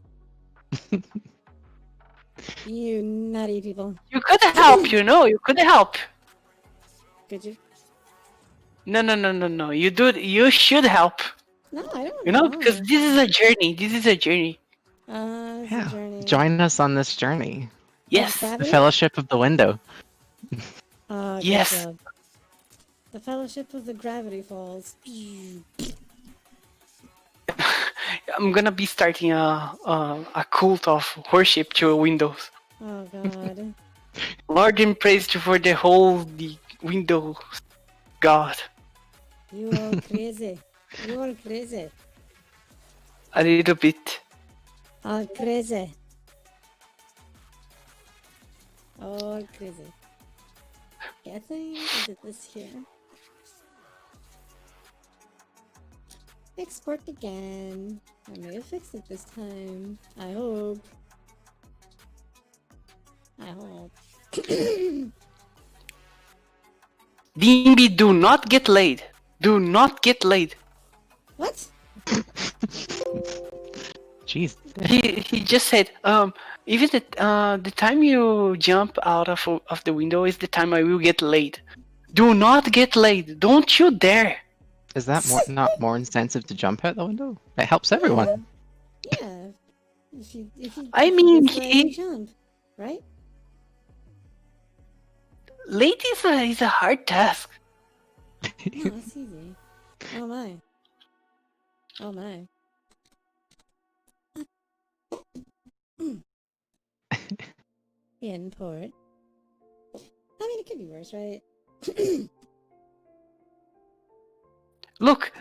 S2: You nutty people.
S8: You could help, you know. You could help.
S2: Could you?
S8: No. You should help.
S2: No, I don't
S8: You know, because this is a journey. It's a journey.
S2: It's
S3: Yeah.
S2: a journey.
S3: Join us on this journey.
S8: Yes.
S3: The Fellowship of the Window.
S2: Good
S8: Yes.
S2: job. The Fellowship of the Gravity Falls.
S8: I'm gonna be starting a cult of worship to Windows.
S2: Oh god.
S8: Lord and praise you for the whole Windows God.
S2: You are crazy. You are crazy.
S8: A little bit.
S2: Oh, crazy. Oh, crazy. Yeah, I think I did this here. Export again. I may have fixed it this time. I hope. I hope.
S8: DMB, do not get laid. Do not get laid.
S2: What?
S3: Jeez.
S8: He just said, even the time you jump out of the window is the time I will get laid. Do not get laid. Don't you dare.
S3: Is that not more incentive to jump out the window? It helps everyone.
S2: Yeah. If you
S8: I mean,
S2: you jump, right?
S8: Laid is a hard task.
S2: No, it's easy. Oh my. Oh my. Import. I mean, it could be worse, right?
S8: Look.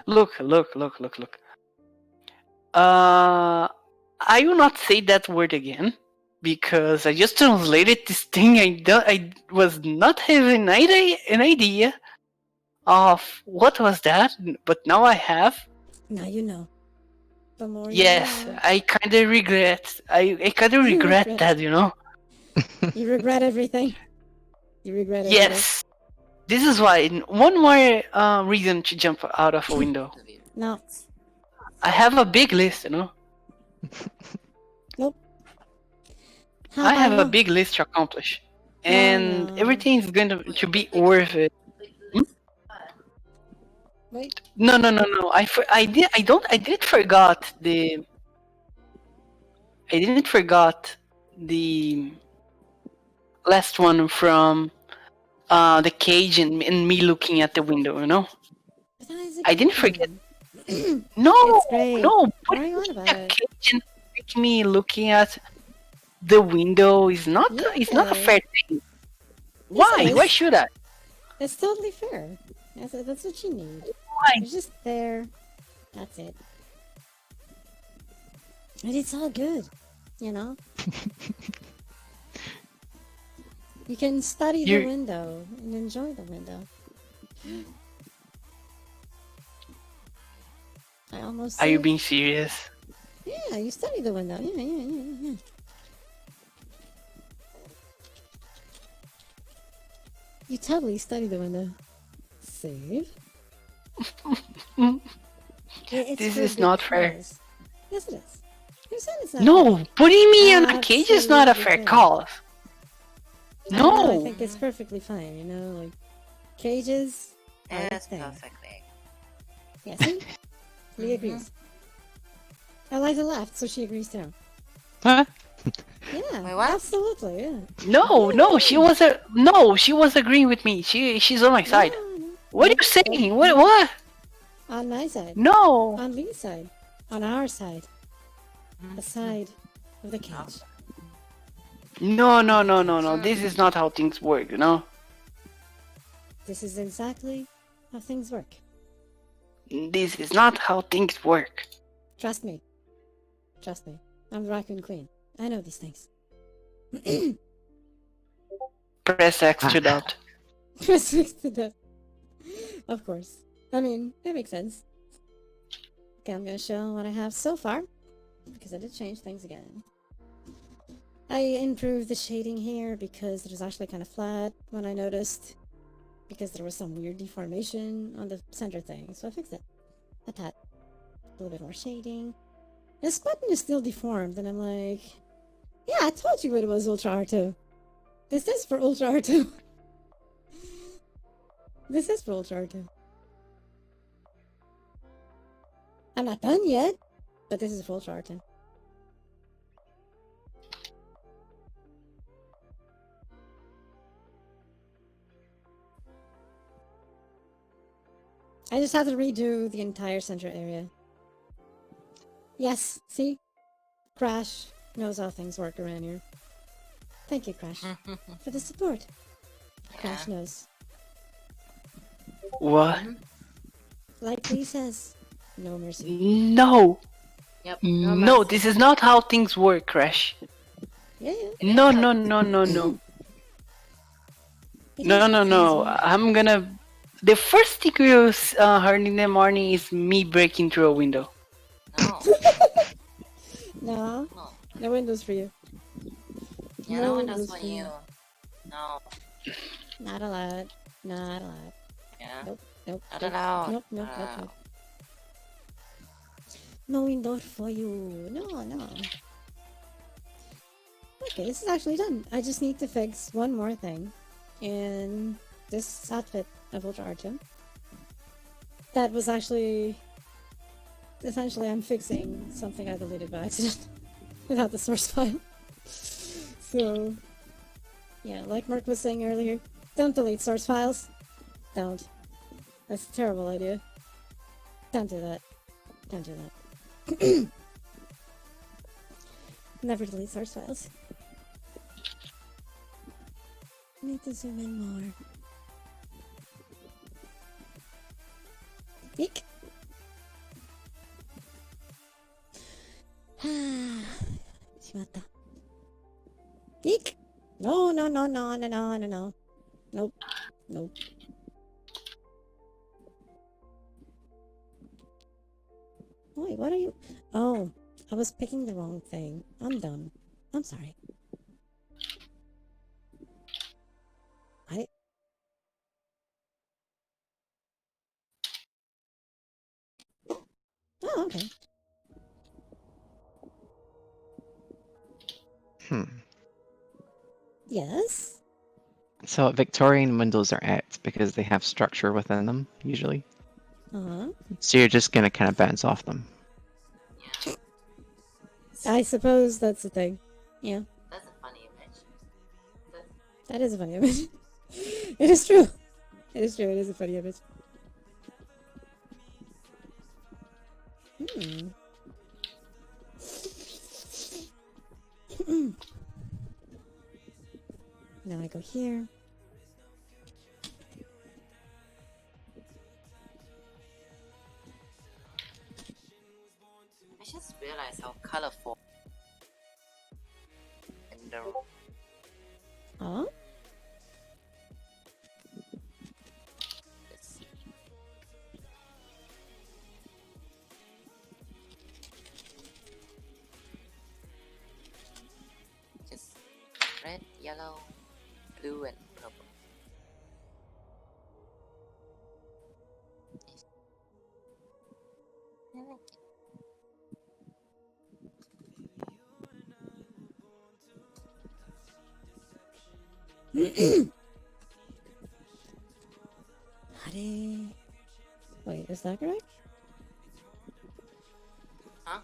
S8: I will not say that word again because I just translated this thing. I was not having an idea of what was that, but now I have.
S2: Now you know. The more
S8: Yes,
S2: you know.
S8: I kind of regret. I kind of regret that, you know.
S2: You regret everything. You regret it.
S8: Yes. This is why. One more reason to jump out of a window.
S2: No.
S8: I have a big list, you know.
S2: Nope.
S8: I have a big list to accomplish, and everything is going to be worth it.
S2: Wait.
S8: No. I didn't forgot the last one from the cage and me looking at the window. You know. I didn't forget. No.
S2: What are you on about it?
S8: Cage and with me looking at the window is not. It's not a fair thing. Why?
S2: Yes.
S8: Why should I?
S2: It's totally fair. That's what you need.
S8: fine.
S2: You're just there. That's it. And it's all good, you know? You can study the
S8: You're-
S2: window and enjoy the window. I almost
S8: Are you
S2: said-
S8: being serious?
S2: Yeah, you study the window. Yeah. You totally study the window. Save. It's
S8: This
S2: for
S8: is
S2: good
S8: not fair.
S2: cause. Yes, it is. You're saying it's not
S8: No,
S2: fair.
S8: putting me on a cage is not a
S2: Absolutely
S8: fair
S2: fair.
S8: cause.
S2: I don't know, I
S8: No.
S2: think it's perfectly fine, you know, like cages are a
S1: Yes,
S2: thing.
S1: perfectly.
S2: Yeah, see? Lee agrees. Eliza laughed, so she agrees too.
S3: Huh?
S2: Yeah,
S1: Wait, what?
S2: absolutely, yeah.
S8: No, she was agreeing with me. She's on my side.
S2: No.
S8: What are you saying? What?
S2: On my side.
S8: No.
S2: On Lee's side. On our side. The side of the cage.
S8: No. This is not how things work, you know?
S2: This is exactly how things work.
S8: This is not how things work.
S2: Trust me. Trust me. I'm the Raccoon Queen. I know these things.
S8: Press X to doubt.
S2: Press fix to death. Of course. I mean, that makes sense. Okay, I'm gonna show what I have so far. Because I did change things again. I improved the shading here because it was actually kind of flat when I noticed. Because there was some weird deformation on the center thing. So I fixed it. A tad. A little bit more shading. This button is still deformed, and I'm like, yeah, I told you it was Ultra R2. This is for Ultra R2. This is for Ultra R2. I'm not done yet, but this is for Ultra R2. I just have to redo the entire center area. Yes, see? Crash knows how things work around here. Thank you, Crash, for the support. Crash knows.
S8: What?
S2: Like Lee says, no mercy.
S8: No.
S1: Yep.
S8: No, this is not how things work, Crash.
S2: Yeah.
S8: No.
S2: It is how things
S8: No.
S2: work.
S8: I'm gonna... The first thing you heard in the morning is me breaking through a window.
S2: No. No windows for you.
S1: Yeah, no windows for you. No.
S2: Not allowed. Not allowed.
S1: Yeah.
S2: Nope.
S1: Not allowed.
S2: Nope. No window for you. No. Okay, this is actually done. I just need to fix one more thing in this outfit of Ultra R2. That was actually... Essentially, I'm fixing something I deleted by accident without the source file. So, yeah, like Mark was saying earlier, don't delete source files. Don't. That's a terrible idea. Don't do that. Don't do that. Never delete source files. Need to zoom in more. Eek. Shimatta. Eek! No. Nope. Wait, what are you... Oh, I was picking the wrong thing. I'm dumb. I'm sorry. Oh, okay. Yes?
S3: So Victorian windows are at because they have structure within them, usually.
S2: Uh-huh.
S3: So you're just gonna kind of bounce off them.
S2: I suppose that's the thing. Yeah.
S1: That's a funny image.
S2: That is a funny image. It is true. It is a funny image. Now I go here. Oh?
S1: Let's see. Just red, yellow, blue, and purple. I like it.
S2: Hare. Wait, is that correct?
S1: Huh?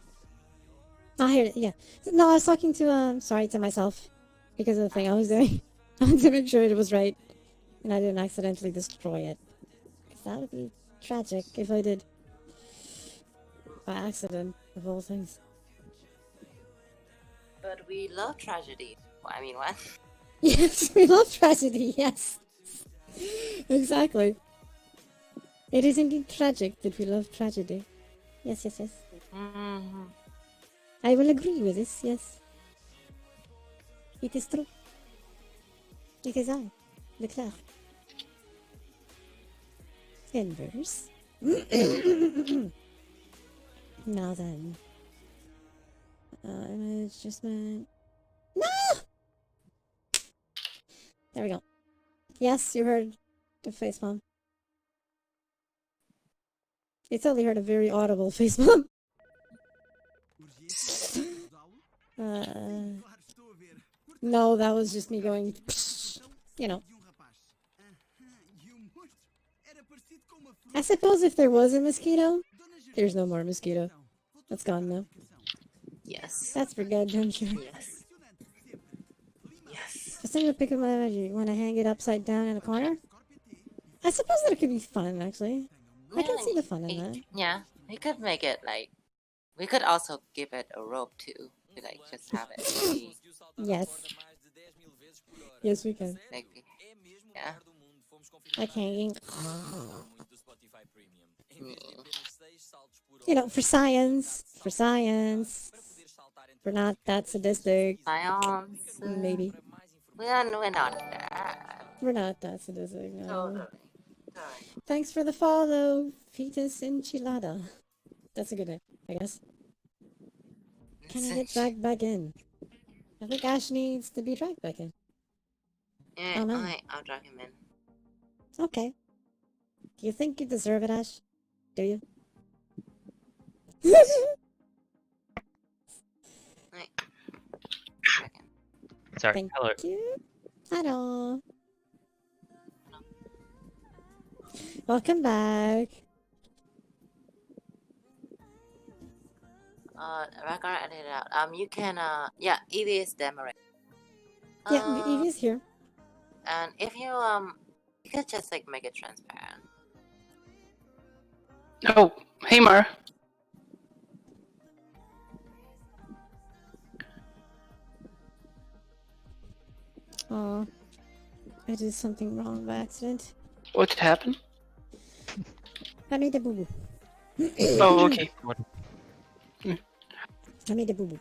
S2: I heard it, yeah. No, I was talking to, sorry, to myself. Because of the thing I was doing. I wanted to make sure it was right. And I didn't accidentally destroy it. Because that would be tragic if I did. By accident, of all things.
S1: But we love tragedy. I mean, what?
S2: Yes, we love tragedy, yes. Exactly. It is indeed tragic that we love tragedy. Yes, yes, yes.
S1: Mm-hmm.
S2: I will agree with this, yes. It is true. It is I, Leclerc. Inverse. Now then. Image adjustment. No! There we go. Yes, you heard the facepalm. You totally heard a very audible facepalm. No, that was just me going, you know. I suppose if there was a mosquito, there's no more mosquito. That's gone now.
S1: Yes.
S2: That's for good, I'm sure.
S1: Yes. Yes.
S2: Just thinking to pick up my emoji. You want to hang it upside down in a corner? I suppose that could be fun, actually. I can see the fun in that.
S1: Yeah, we could make it like. We could also give it a rope too. To, like, just have it. Maybe,
S2: Yes. Yes, we can.
S1: like, yeah.
S2: Like hanging.
S1: Mm.
S2: You know, for science. For science. We're not that sadistic.
S1: Science.
S2: Maybe.
S1: We're not that.
S2: We're not that sadistic, no.
S1: Totally.
S2: Thanks for the follow, Fetus Enchilada. That's a good name, I guess. Can I get dragged back in? I think Ash needs to be dragged back in.
S1: Yeah,
S2: Oh, no.
S1: alright, I'll drag him in.
S2: Okay. Do you think you deserve it, Ash? Do you?
S1: Right. Drag him.
S3: Sorry.
S2: Thank
S3: Hello.
S2: you. Hello. Welcome back.
S1: Ragnar edited it out. You can, yeah, Evie is demorated.
S2: Yeah, Evie's here.
S1: And if you, you could just, like, make it transparent.
S8: Oh, hey Mar.
S2: Aw. I did something wrong by accident.
S8: What happened?
S2: I made a boo-boo.
S8: Oh, okay.
S2: I made a boo-boo.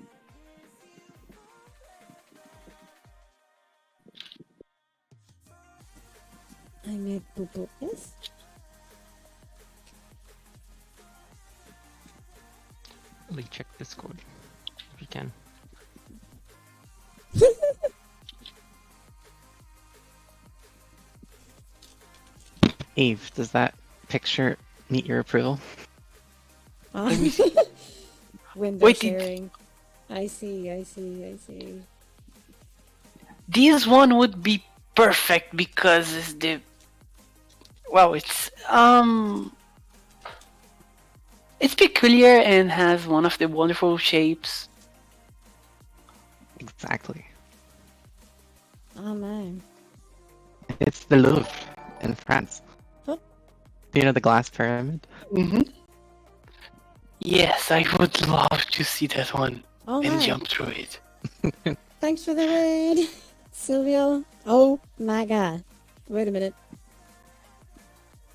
S2: I made boo-boo. Yes?
S3: Let me check Discord if you can.
S10: Eve, does that picture meet your approval?
S2: Window
S8: Wait,
S2: sharing. I see, I see, I see.
S8: This one would be perfect because it's the it's peculiar and has one of the wonderful shapes.
S10: Exactly.
S2: Oh man.
S10: It's the Louvre in France.
S2: What?
S10: Do you know the glass pyramid?
S8: Mm-hmm. Yes, I would love to see that one
S2: Oh
S8: and
S2: my.
S8: jump through it.
S2: Thanks for the raid, Silvio. Oh my god. Wait a minute.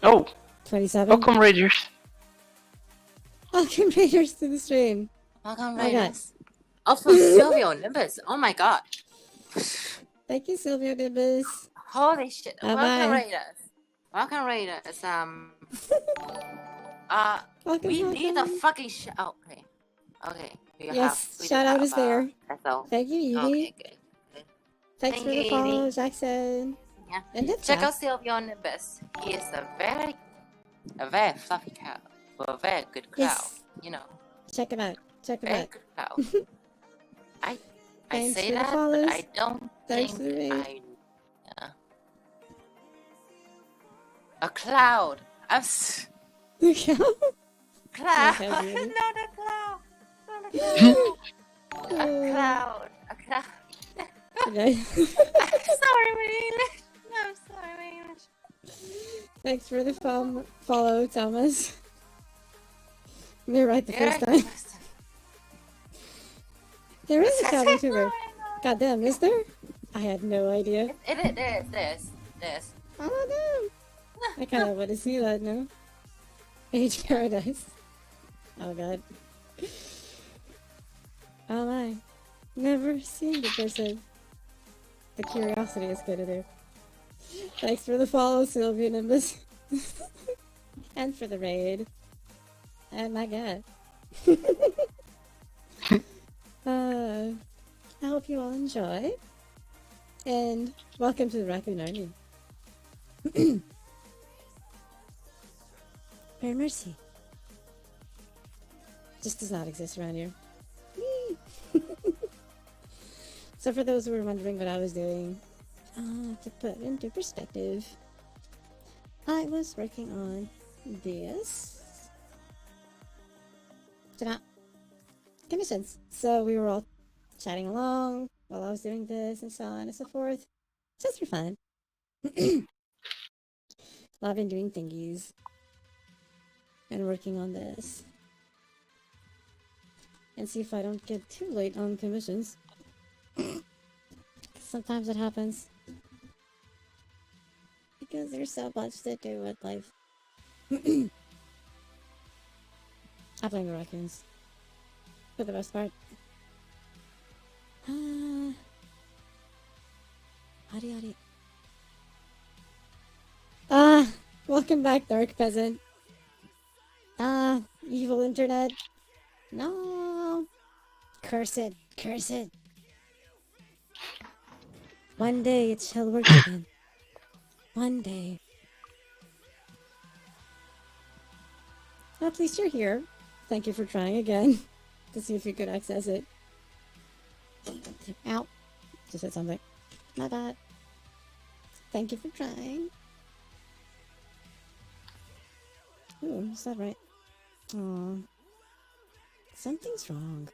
S8: Oh,
S2: 27?
S8: welcome Raiders.
S2: Welcome Raiders to the stream.
S1: Welcome,
S2: Oh my god.
S1: Raiders. Oh, from Silvio Nimbus. Oh my god.
S2: Thank you, Sylvia Nimbus.
S1: Holy shit!
S2: Bye-bye.
S1: Welcome Raiders. We need a
S2: Welcome.
S1: fucking Okay. We
S2: Yes,
S1: do
S2: shout out
S1: have
S2: is there.
S1: That's all.
S2: Thank you, Evie.
S1: Okay, good.
S2: Thanks
S1: Thank
S2: for
S1: you,
S2: the follow,
S1: Evie.
S2: Jackson.
S1: Yeah.
S2: And Death
S1: Check
S2: Trap.
S1: out Sylvia Nimbus. He is a very fluffy cow. A very good cow.
S2: Yes.
S1: You know.
S2: Check him out. Check him
S1: Very
S2: out.
S1: good cow. I
S2: Thanks
S1: say
S2: for the
S1: that, but
S2: follows.
S1: I don't
S2: Thanks for the
S1: think
S2: raid.
S1: a cloud. Cloud.
S2: Okay,
S1: Not
S2: beauty.
S1: a cloud. Not a cloud. A cloud. A cloud.
S2: Okay.
S1: Sorry, my English. I'm sorry, my English.
S2: Thanks for the follow, Thomas. You're right the first time. There is a cat VTuber. Goddamn, is there? I had no idea.
S1: This.
S2: I don't know. I kind of want to see that now. Age Paradise. Oh god. Oh my. Never seen the person. The curiosity is good to do. Thanks for the follow, Sylvia Nimbus. And for the raid. And my god. I hope you all enjoy. And welcome to the Raccoon Army. Fair Mercy. Just does not exist around here. So for those who were wondering what I was doing, to put into perspective, I was working on this. Commissions. So we were all chatting along while I was doing this and so on and so forth. Just for fun. Loving doing thingies. And working on this. And see if I don't get too late on commissions. Sometimes it happens. Because there's so much to do with life. I blame the raccoons. For the most part. Howdy. Welcome back, Dark Peasant. Evil internet. No. Curse it. One day it shall work again. One day. At least you're here. Thank you for trying again. To see if you could access it. Ow. Just said something. My bad. Thank you for trying. Ooh, is that right? Aw. Something's wrong.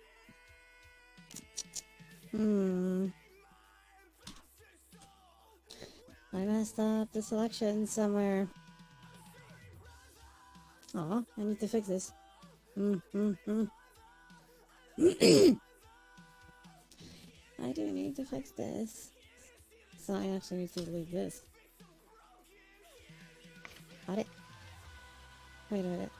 S2: I messed up the selection somewhere. Aw, I need to fix this. I do need to fix this. So I actually need to delete this. Got it? Wait a minute.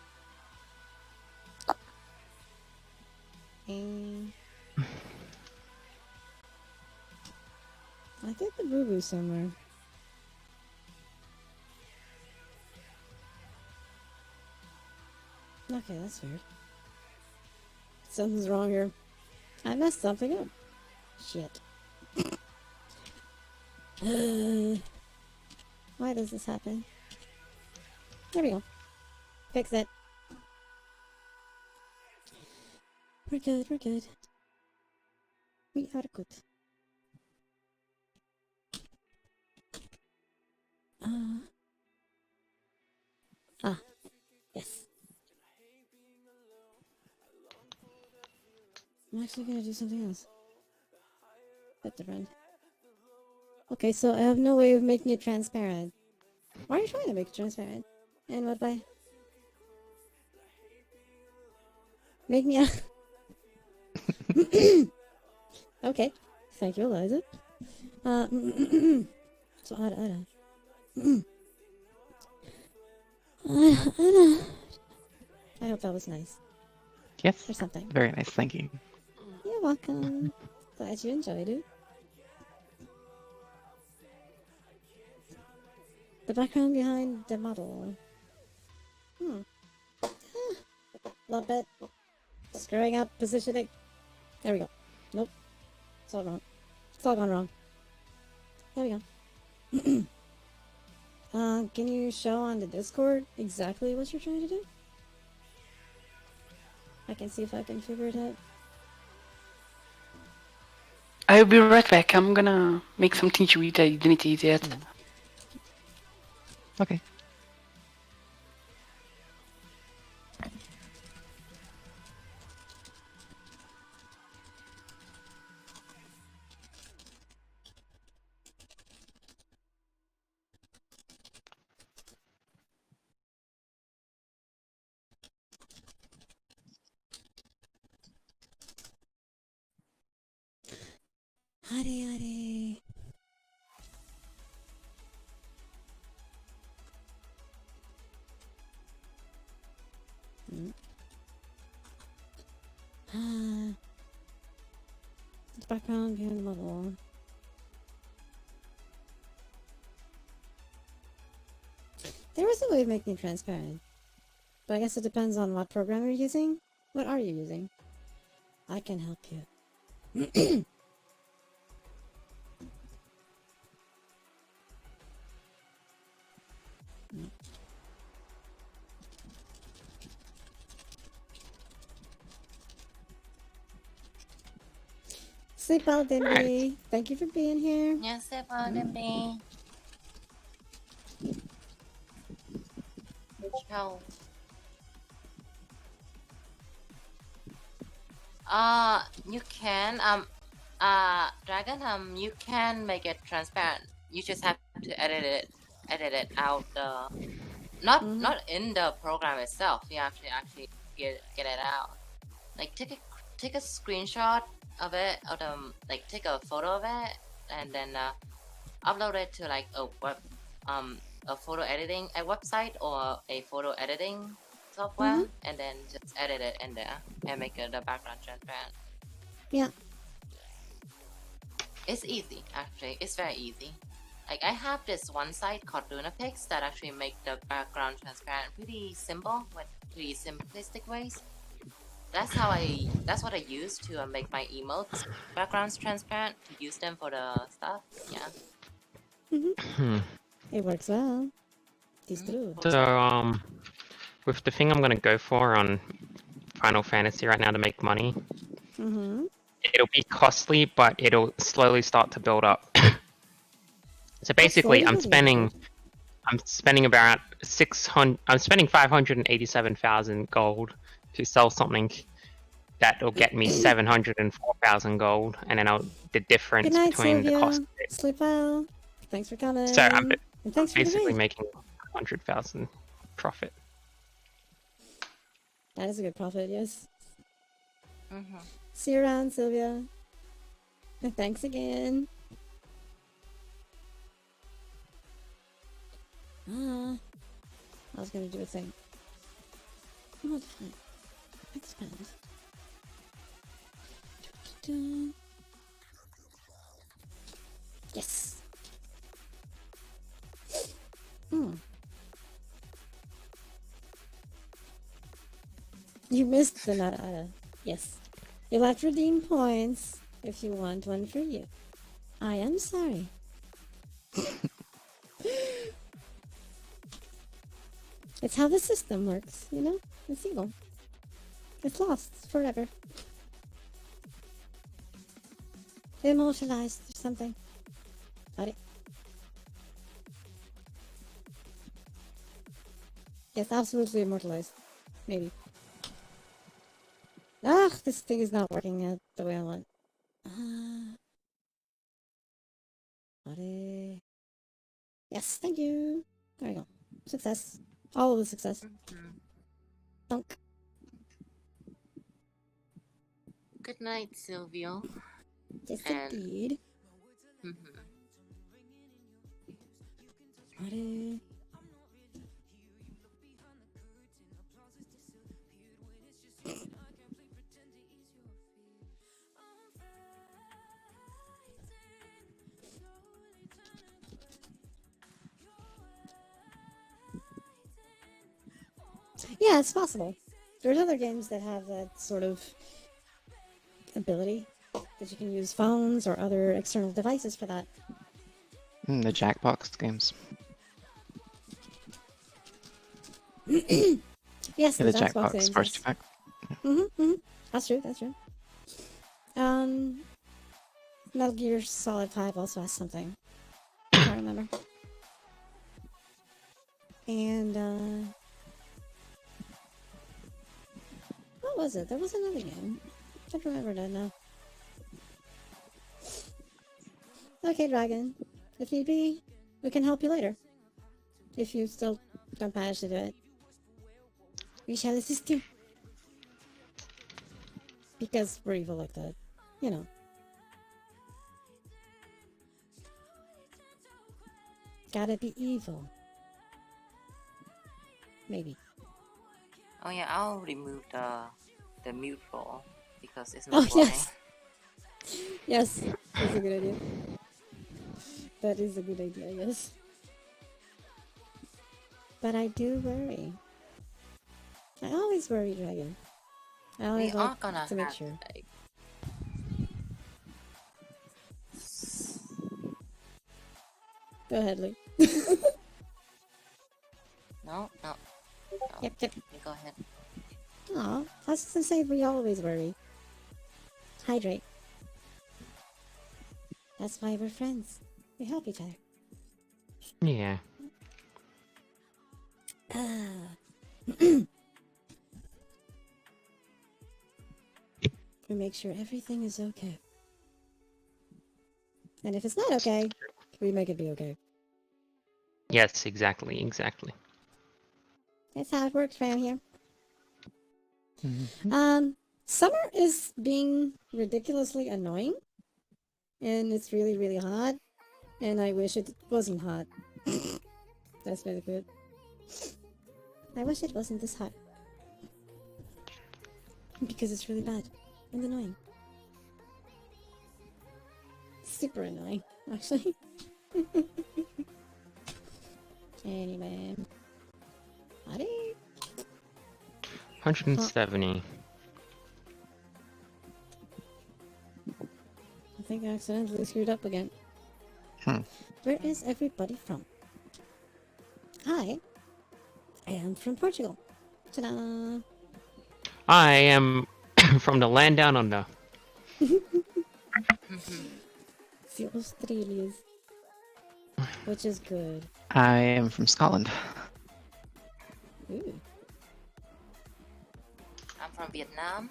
S2: I think the boo-boo somewhere. Okay, that's weird. Something's wrong here. I messed something up. Shit. Why does this happen? There we go. Fix it. We're good. We are good. Yes. I'm actually gonna do something else. Put the run. Okay, so I have no way of making it transparent. Why are you trying to make it transparent? And what by? Make me a... Okay. Thank you, Eliza. So, Ada. I hope that was nice.
S10: Yes.
S2: Or something.
S10: Very nice, thank you.
S2: You're welcome. Glad you enjoyed it. The background behind the model. Love it. Screwing up positioning. There we go. Nope. It's all wrong. It's all gone wrong. There we go. Can you show on the Discord exactly what you're trying to do? I can see if I can figure it out.
S8: I'll be right back. I'm gonna make something to eat. I didn't eat yet.
S10: Okay.
S2: Hare hare. The background behind the model. There was a way of making it transparent, but I guess it depends on what program you're using. What are you using? I can help you. Sleep well, Dimby. Thank you for being here.
S1: Yes, me. Ciao. You can, Dragon, you can make it transparent. You just have to edit it out, not in the program itself. You have to actually get it out. Like, take a screenshot of it, or like, take a photo of it, and then, upload it to, like, a photo editing website or a photo editing software, and then just edit it in there and make the background transparent.
S2: Yeah.
S1: It's easy, actually. It's very easy. Like, I have this one site called Lunapix that actually make the background transparent pretty simple, with pretty simplistic ways. That's what I use to make my emotes backgrounds transparent, to use them for the stuff. Yeah.
S2: It works well. It's true.
S3: So, with the thing I'm gonna go for on Final Fantasy right now to make money, it'll be costly, but it'll slowly start to build up. So basically, I'm spending about 600. I'm spending 587,000 gold to sell something that will get me 704,000 gold, and then the difference
S2: Good night,
S3: between
S2: Sylvia.
S3: the cost.
S2: Sleep well. Thanks for coming.
S3: So I'm
S2: and thanks for the
S3: basically
S2: raid.
S3: making 100,000 profit.
S2: That is a good profit, yes. See you around, Sylvia. And thanks again. I was gonna do a thing. What? Expand. Yes. You missed the Narada. Yes. You'll have to redeem points if you want one for you. I am sorry. It's how the system works, you know? It's evil. It's lost forever. Immortalized or something. Got it. Yes, absolutely immortalized. Maybe. Ah, this thing is not working the way I want. Got it. Yes, thank you. There we go. Success. All of the success. Dunk.
S1: Good night, Silvio.
S2: Yes, indeed. Got it. Yeah, it's possible. There's other games that have that sort of ability that you can use phones or other external devices for that.
S10: The Jackbox games.
S2: Yes,
S10: Yeah, the
S2: the Xbox
S10: Jackbox
S2: games.
S10: first
S2: Yes.
S10: pack.
S2: That's true. That's true. Metal Gear Solid 5 also has something. I can't remember. And what was it? There was another game. I can't remember that now. Okay, Dragon. If need be, we can help you later. If you still don't manage to do it. We shall assist you. Because we're evil like that. You know. Gotta be evil. Maybe.
S1: Oh yeah, I'll remove the mute role because it's not
S2: Oh,
S1: working.
S2: yes. Yes, that's a good idea. That is a good idea, yes. But I do worry. I always worry, Dragon. I
S1: We
S2: always
S1: are
S2: like
S1: gonna
S2: to make
S1: have
S2: sure.
S1: like
S2: Go ahead, Lee.
S1: no.
S2: Yep, yep.
S1: You go ahead.
S2: Aw, I was just gonna say we always worry. Hydrate. That's why we're friends. We help each other.
S3: Yeah.
S2: We make sure everything is okay. And if it's not okay, we make it be okay.
S3: Yes, exactly.
S2: That's how it works around here.
S10: Mhm.
S2: Summer is being ridiculously annoying. And it's really, really hot. And I wish it wasn't hot. That's really good. I wish it wasn't this hot. Because it's really bad and annoying. Super annoying, actually. Anyway. Buddy?
S3: 170.
S2: I think I accidentally screwed up again.
S10: Hmm.
S2: Where is everybody from? I am from Portugal. Ta-da!
S3: I am from the land down under.
S2: The Australias. Which is good.
S10: I am from Scotland.
S2: Ooh.
S1: I'm from Vietnam.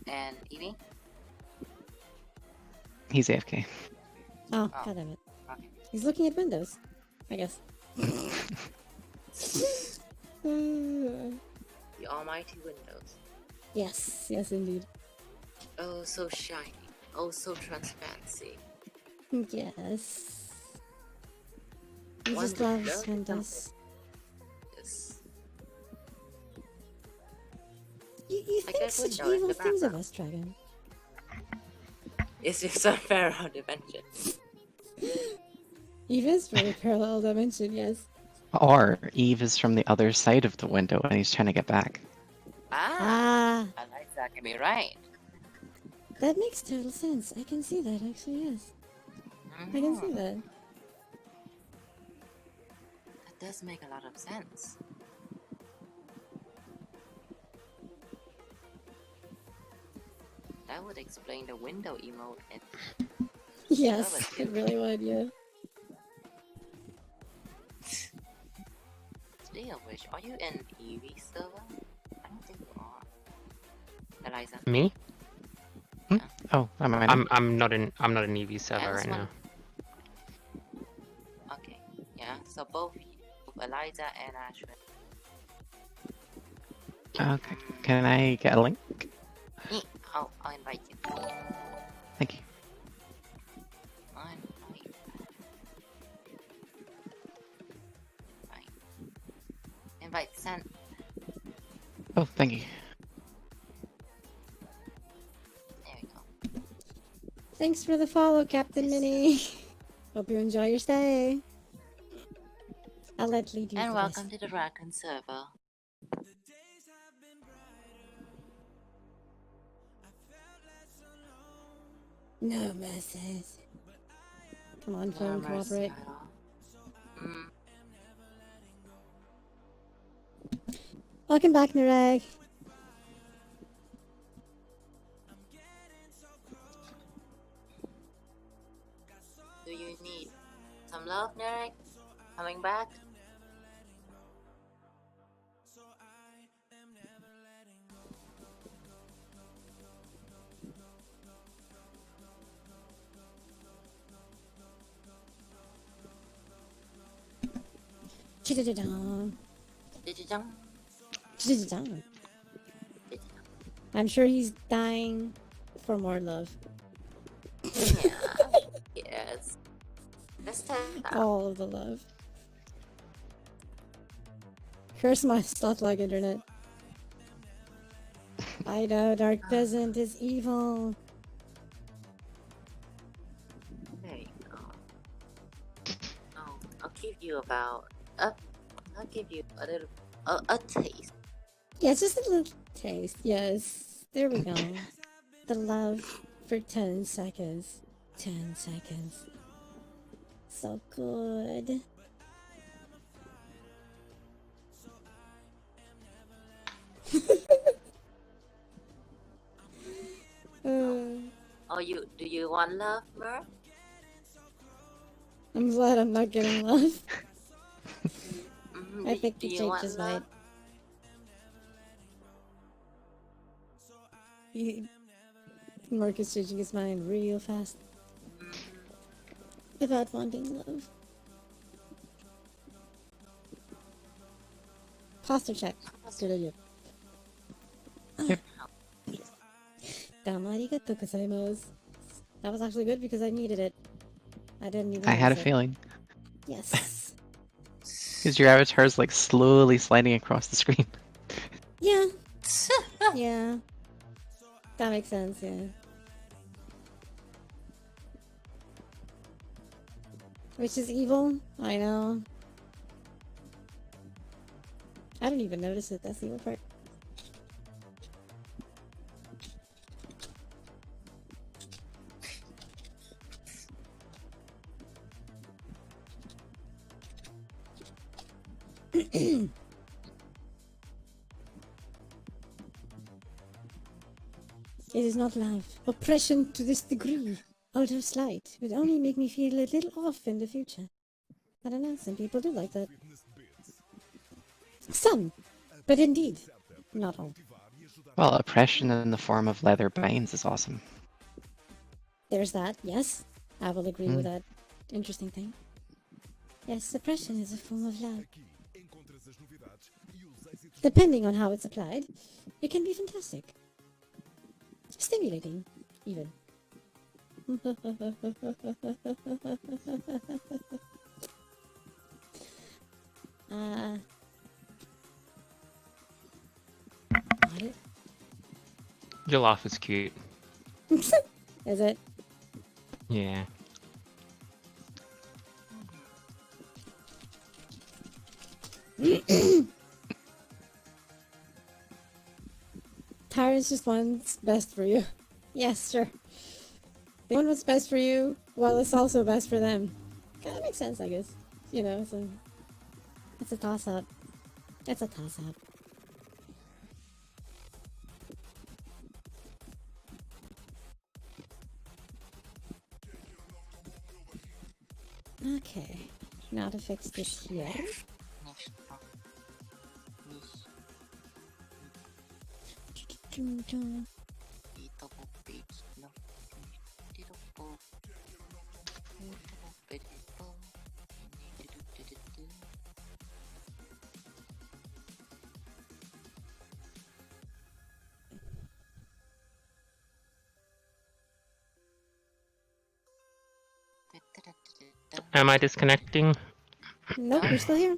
S1: And Evie?
S10: He's AFK.
S2: Oh,
S1: Oh.
S2: god damn it.
S1: Okay.
S2: He's looking at windows, I guess.
S1: The almighty windows.
S2: Yes, yes indeed.
S1: Oh, so shiny. Oh, so transparency.
S2: Yes. He
S1: One
S2: just
S1: would
S2: loves
S1: love
S2: windows.
S1: Yes.
S2: You
S1: Like
S2: think
S1: that
S2: such
S1: window in
S2: evil
S1: the
S2: things of
S1: background.
S2: us, Dragon.
S1: It's just a parallel dimension.
S2: Eve is from a parallel dimension, yes.
S10: Or Eve is from the other side of the window and he's trying to get back.
S1: I like that. Can be right.
S2: That makes total sense. I can see that, actually, yes. I can see that.
S1: That does make a lot of sense. That would explain the window emote. And
S2: Yes, it really would, yeah.
S1: speaking of which, are you in Eevee server? I don't think you are. Eliza.
S3: Me?
S10: Hmm? Oh, am I not?
S3: I'm not in EV server
S1: that's
S3: right
S1: one.
S3: now.
S1: Okay. Yeah. So both Eliza and Ashwin.
S10: Okay. Can I get a link?
S1: I'll invite you.
S10: Thank you.
S1: Invite sent.
S10: Oh, thank you.
S1: There we go.
S2: Thanks for the follow, Captain Minnie. Hope you enjoy your stay. I'll let Lee do
S1: And
S2: the
S1: welcome
S2: rest.
S1: to the Raccoon server.
S2: No messes. Come on,
S1: No
S2: phone,
S1: mercy
S2: cooperate.
S1: at all. Mm.
S2: Welcome back, Nareg.
S1: Do you need some love, Narek? Coming back?
S2: Chidididong.
S1: Did-dong.
S2: Chidididong. I'm sure he's dying for more love.
S1: Yeah. Yes. Let's tell
S2: All of the love. Curse my slut-like internet. I know, Dark Peasant is evil.
S1: There you go. Oh, I'll give you about I'll give you a little a taste.
S2: Yeah, just a little taste. Yes. There we go. The love for 10 seconds. 10 seconds. So good.
S1: Oh, do you want love, Mer?
S2: I'm glad I'm not getting love. I think
S1: do
S2: the
S1: you
S2: tape
S1: want
S2: just
S1: love?
S2: might. Marcus changing his mind real fast. About wanting love. Posture check. Yep. Arigatou gozaimasu. That was actually good because I needed it. I didn't even
S10: I had a
S2: notice it.
S10: feeling.
S2: Yes.
S10: Because your avatar is like slowly sliding across the screen.
S2: Yeah. Yeah. That makes sense, yeah. Which is evil? I know. I don't even notice it, that's the evil part. It is not love. Oppression to this degree, although slight, would only make me feel a little off in the future. I don't know, some people do like that. Some, but indeed, not all.
S10: Well, oppression in the form of leather binds is awesome.
S2: There's that, yes. I will agree with that interesting thing. Yes, oppression is a form of love. Depending on how it's applied, it can be fantastic. Stimulating, even. Got it.
S3: Your laugh is cute.
S2: Is it?
S3: Yeah.
S2: Tyrants just wants best for you. Yes, sure. They want what's best for you, while it's also best for them. Kinda makes sense, I guess. You know, it's a toss-up. It's a toss-up. Okay, now to fix this here.
S3: Am I disconnecting?
S2: Nope, you're still here.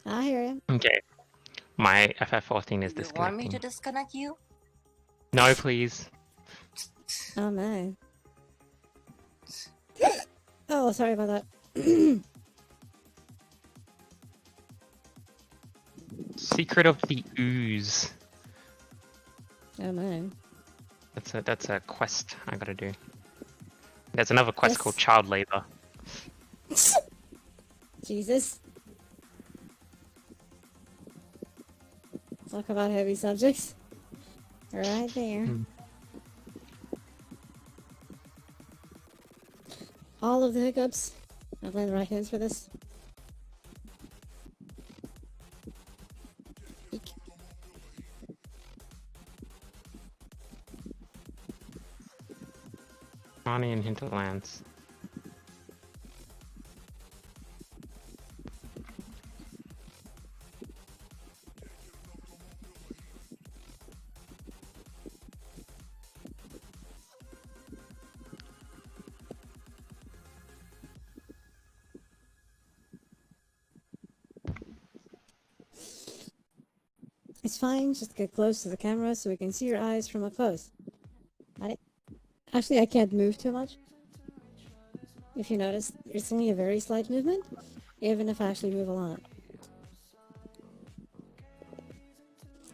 S2: I hear you.
S3: Okay. My FF14 is
S1: You want me
S3: disconnecting.
S1: to disconnect you?
S3: No, please.
S2: Oh man. Oh, sorry about that.
S3: Secret of the Ooze.
S2: Oh man.
S3: That's a quest I gotta do. There's another quest
S2: Yes.
S3: called Child Labor.
S2: Jesus. Talk about heavy subjects. Right there. All of the hiccups. I'll play the right hands for this. Eek.
S3: Money and Hinterlands.
S2: It's fine, just get close to the camera so we can see your eyes from up close. Got it? Actually, I can't move too much. If you notice, it's only a very slight movement, even if I actually move a lot.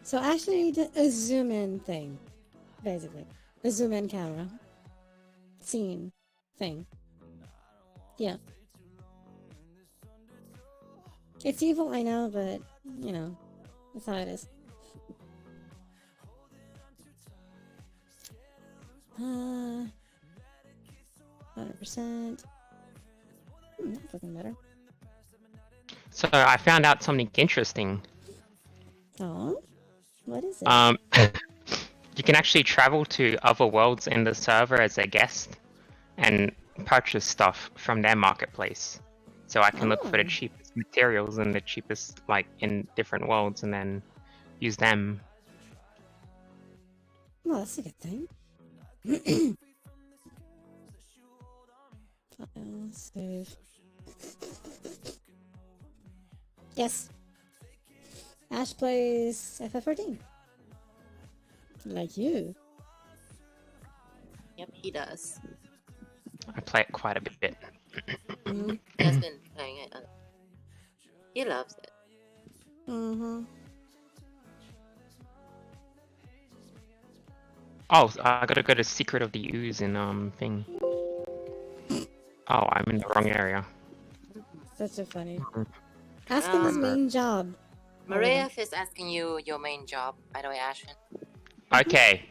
S2: So I actually need a zoom in thing, basically. A zoom in camera. Scene thing. Yeah. It's evil, I know, but, you know, that's how it is. 100%. That's looking better.
S3: So I found out something interesting.
S2: Oh, what is it?
S3: You can actually travel to other worlds in the server as a guest and purchase stuff from their marketplace. So I can look for the
S2: Oh.
S3: cheapest materials and the cheapest, like, in different worlds and then use them.
S2: Well, that's a good thing. File, save. Yes. Ash plays FF14. Like you.
S1: Yep, he does.
S3: I play it quite a bit.
S2: Mm-hmm.
S1: He has been playing it. And he loves it.
S2: Mm-hmm.
S3: Oh, I gotta go to Secret of the Ooze in thing. Oh, I'm in the wrong area.
S2: Such a funny. Ask him his main job.
S1: Maria is asking you your main job, by the way, Ashton.
S3: Okay,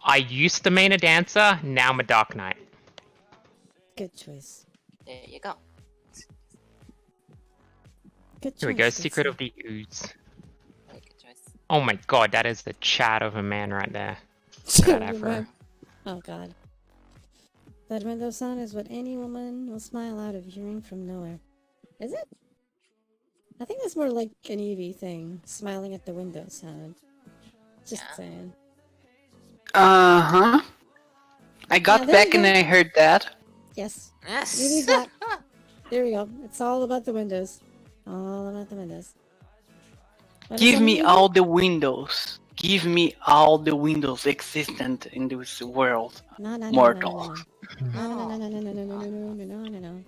S3: I used to main a dancer, now I'm a Dark Knight.
S2: Good choice.
S1: There you go.
S2: Good choice.
S3: Here we go,
S2: good
S3: Secret
S2: son.
S3: of the Ooze.
S1: Very good choice.
S3: Oh my god, that is the chat of a man right there.
S2: Good
S3: Afro.
S2: man. Oh god. That window sound is what any woman will smile out of hearing from nowhere. Is it? I think that's more like an Eevee thing. Smiling at the window sound. Just saying.
S8: Uh-huh. I got
S2: there
S8: back
S2: you
S8: and
S2: go.
S8: I heard that.
S2: Yes.
S1: Yes.
S2: Eevee's back. There we go. It's all about the windows. All about the windows. What is
S8: Give
S2: that,
S8: me
S2: Eevee?
S8: all the windows. Give me all the windows existent in this world.
S2: No, no, no,
S8: Mortal.
S2: no, no, no, no, no, no, no, no, no, no, no, no, no.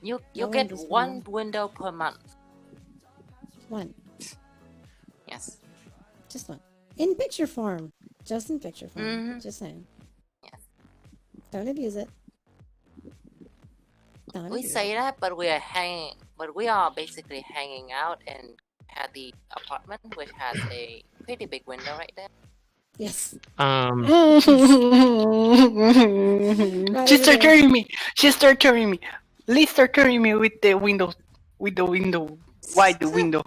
S1: You
S2: No
S1: get
S2: windows for
S1: one
S2: you.
S1: window per month.
S2: One.
S1: Yes.
S2: Just one. In picture form. Just in picture form.
S1: Mhm.
S2: Just saying.
S1: Yes.
S2: Don't abuse it. Don't
S1: We
S2: abuse
S1: say
S2: it.
S1: that, but we are basically hanging out and at the apartment, which has a pretty big window right there.
S2: Yes. Right
S8: She
S2: over
S8: started
S2: there.
S8: carrying me. She started carrying me. Let's start carrying me with the window. With the window. Wide the window.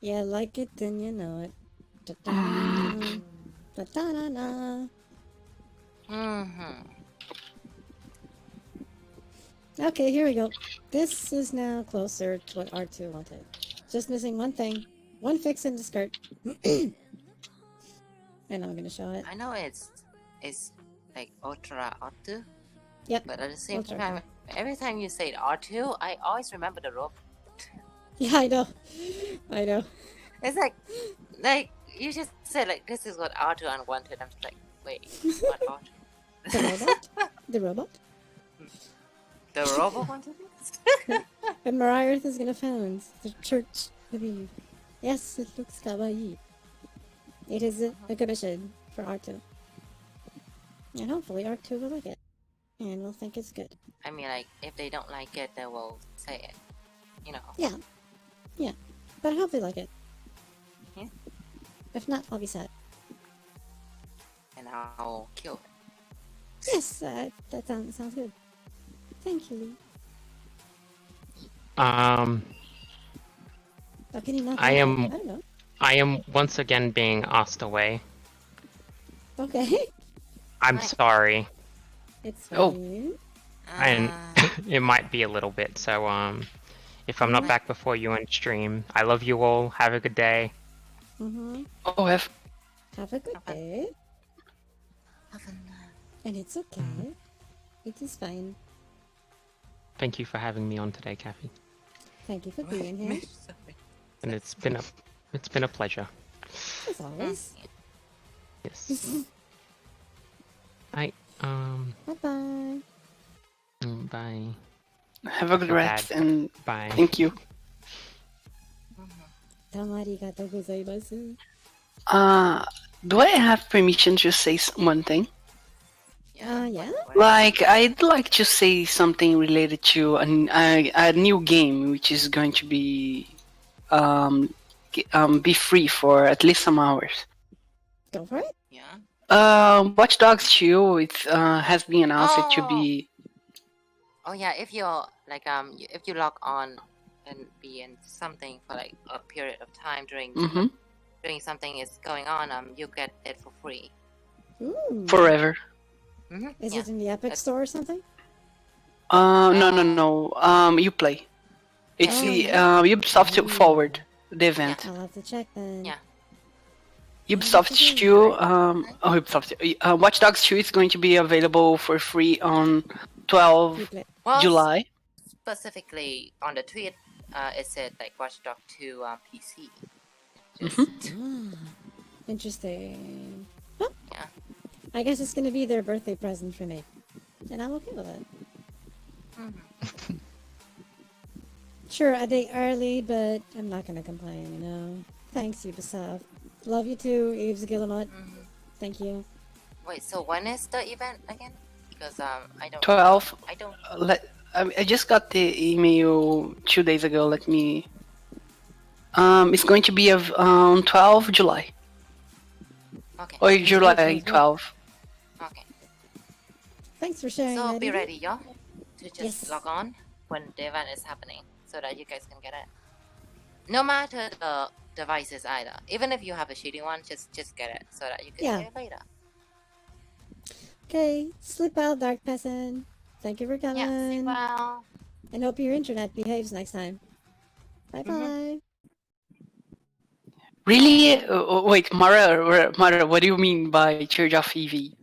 S2: Yeah, like it, then you know it. Da-da-da. Da-da-da-da.
S1: Mm-hmm.
S2: Okay, here we go. This is now closer to what R2 wanted. Just missing one thing. One fix in the skirt. And I'm gonna show it.
S1: I know it's like Ultra R2.
S2: Yep.
S1: But at the same
S2: Ultra
S1: time, every time you say R2, I always remember the rope.
S2: Yeah, I know. I know.
S1: It's like you just said like this is what R2 unwanted. I'm just like, wait, what R2?
S2: The robot? The robot?
S1: The robot wanted it?
S2: And Mariah is gonna found the Church of Eve. Yes, it looks kawaii. It is a commission for Art 2. And hopefully Art 2 will like it. And will think it's good.
S1: I mean, like, if they don't like it, they will say it. You know.
S2: Yeah. Yeah. But I hope they like it.
S1: Yeah.
S2: If not, I'll be sad.
S1: And I'll kill it.
S2: Yes, that sounds good. Thank you, Lee.
S3: Um,
S2: How can you not
S3: I
S2: like it?
S3: am-
S2: I don't know.
S3: I am once again being asked away.
S2: Okay.
S3: I'm
S1: Right.
S3: sorry.
S2: It's
S8: Oh.
S2: fine.
S3: And it might be a little bit, so if I'm not back before you on stream, I love you all. Have a good day.
S2: Mm-hmm.
S8: Oh, have
S2: Have a good day.
S1: Haven't,
S2: And it's okay. It is fine.
S3: Thank you for having me on today, Kathy.
S2: Thank you for being here.
S3: And it's been a pleasure.
S2: As always.
S3: Yes. Bye.
S2: Bye-bye.
S3: Bye.
S8: have a good
S3: feel
S8: rest
S3: bad.
S8: and
S3: Bye.
S8: thank you.
S2: どうもありがとうございます。
S8: Do I have permission to say one thing?
S2: Yeah?
S8: Like, I'd like to say something related to a new game, which is going to be be free for at least some hours.
S2: Go for it.
S1: Yeah.
S8: Watch Dogs 2, it has been announced it to be.
S1: Oh yeah, if you're like if you log on and be in something for like a period of time during something is going on, you get it for free.
S2: Ooh.
S8: Forever.
S2: Is
S1: Yeah.
S2: it in the Epic Store or something?
S8: No. You play. It's the Ubisoft Forward, the event.
S2: I'll have to check then.
S1: Yeah.
S8: Ubisoft 2, Watch Dogs 2 is going to be available for free on 12
S1: Well,
S8: July.
S1: Specifically on the tweet, it said like Watch Dogs 2 PC.
S2: Interesting. Well,
S1: Yeah.
S2: I guess it's gonna be their birthday present for me. And I'm okay with it. Sure, a day early, but I'm not gonna complain, you know. Thanks, Ubisoft. Love you too, Eves Guillemot. Thank you.
S1: Wait, so when is the event again? Because I don't.
S8: 12.
S1: I don't.
S8: I just got the email 2 days ago. Let me. It's going to be on 12 July.
S1: Okay.
S8: Or July 12.
S1: Okay.
S2: Thanks for sharing
S1: So
S2: that.
S1: be
S2: Evie.
S1: ready, y'all, to just
S2: Yes.
S1: log on when the event is happening, so that you guys can get it. No matter the devices either. Even if you have a shitty one, just get it so that you can
S2: Yeah.
S1: get it later.
S2: Okay, sleep well, Dark Peasant. Thank you for coming.
S1: Yeah. Sleep well.
S2: And hope your internet behaves next time. Bye-bye.
S8: Really? Wait, Mara, what do you mean by Church of Evie?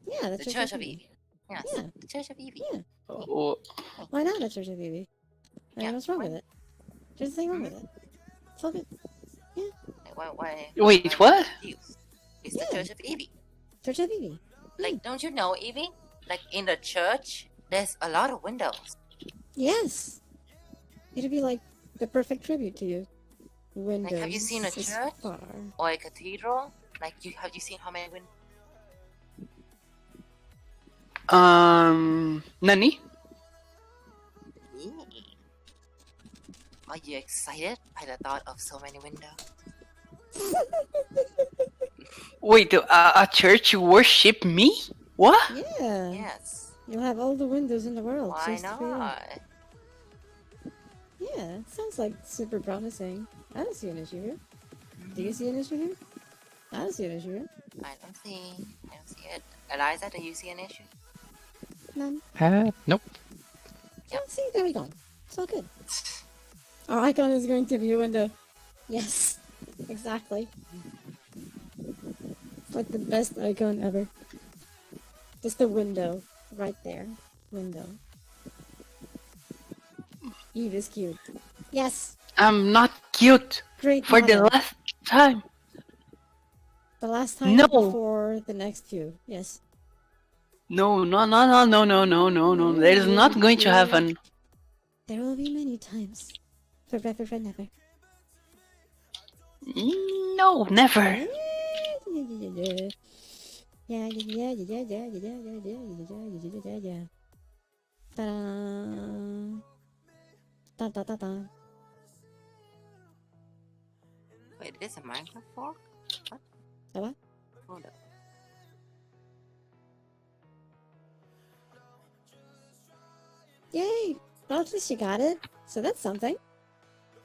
S2: Yeah, the
S1: The Church of Evie. Yes.
S2: Yeah.
S1: The Church of Evie.
S2: Yeah.
S8: Oh,
S2: Why not a Church of Evie?
S1: Yeah,
S2: What's wrong with it? There's nothing wrong with it. It's all good.
S1: Why?
S8: Wait, what?
S1: It's the Church of Evie.
S2: Church of Evie.
S1: Like, don't you know, Evie? Like in the church, there's a lot of windows.
S2: Yes. It'd be like the perfect tribute to you. Windows.
S1: Like, have you seen a
S2: is
S1: church
S2: far.
S1: or a cathedral? Like, have you seen how many windows?
S8: Nani?
S1: Are you excited by the thought of so many windows?
S8: Wait, a church worship me? What?
S2: Yeah.
S1: Yes.
S2: You'll have all the windows in the world.
S1: Why
S2: just for you.
S1: not?
S2: Yeah, sounds like super promising. I don't see an issue here. Do you see an issue here? I don't see an issue here.
S1: I don't see it. Eliza, do you see an issue?
S2: None.
S10: Nope.
S2: Yeah, see, there we go. It's all good. Our icon is going to be a window. Yes, exactly. It's like the best icon ever. Just a window. Right there. Window. Eve is cute. Yes!
S8: I'm not cute.
S2: Great
S8: For the
S2: motto.
S8: last time.
S2: The last time
S8: No.
S2: before the next few. Yes.
S8: No. There is not going to happen.
S2: There will be many times. Forever and ever.
S8: No, never.
S2: Yeah. Ta-da. Ta-ta-ta-ta.
S1: Wait, there's a Minecraft fork? What?
S2: A what?
S1: Hold up.
S2: Yay! Well, at least you got it. So that's something.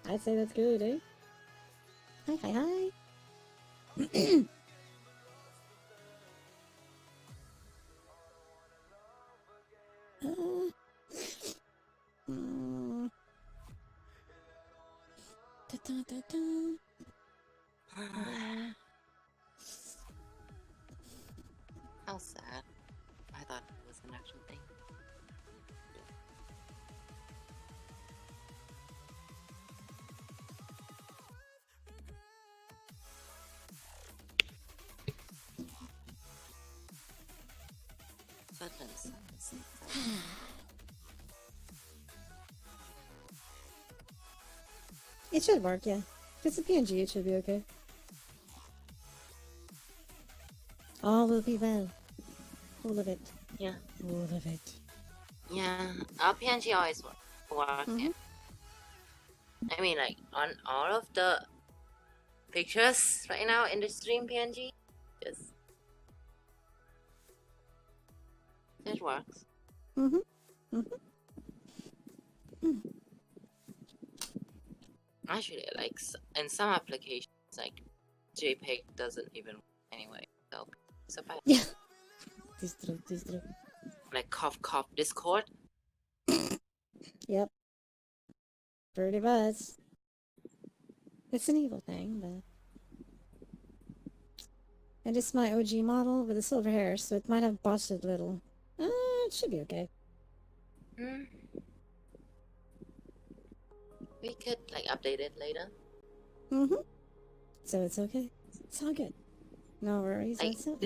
S2: I'd say that's good, eh? Hi.
S1: How sad. I thought it was an actual thing. Buttons.
S2: It should work, yeah. If it's a PNG, it should be okay. All will be well. All of it.
S1: Yeah.
S2: All of it.
S1: Yeah, our PNG always works.
S2: Mhm.
S1: I mean, like, on all of the pictures right now in the stream PNG, just it works. Actually, like, in some applications, like, JPEG doesn't even work anyway, so bad.
S2: Yeah. This true.
S1: Like, cough, Discord.
S2: Yep. Pretty much. It's an evil thing, but... And it's my OG model with the silver hair, so it might have botched it a little. It should be okay.
S1: We could, like, update it later.
S2: So it's okay. It's all good. No worries
S1: Like,
S2: whatsoever.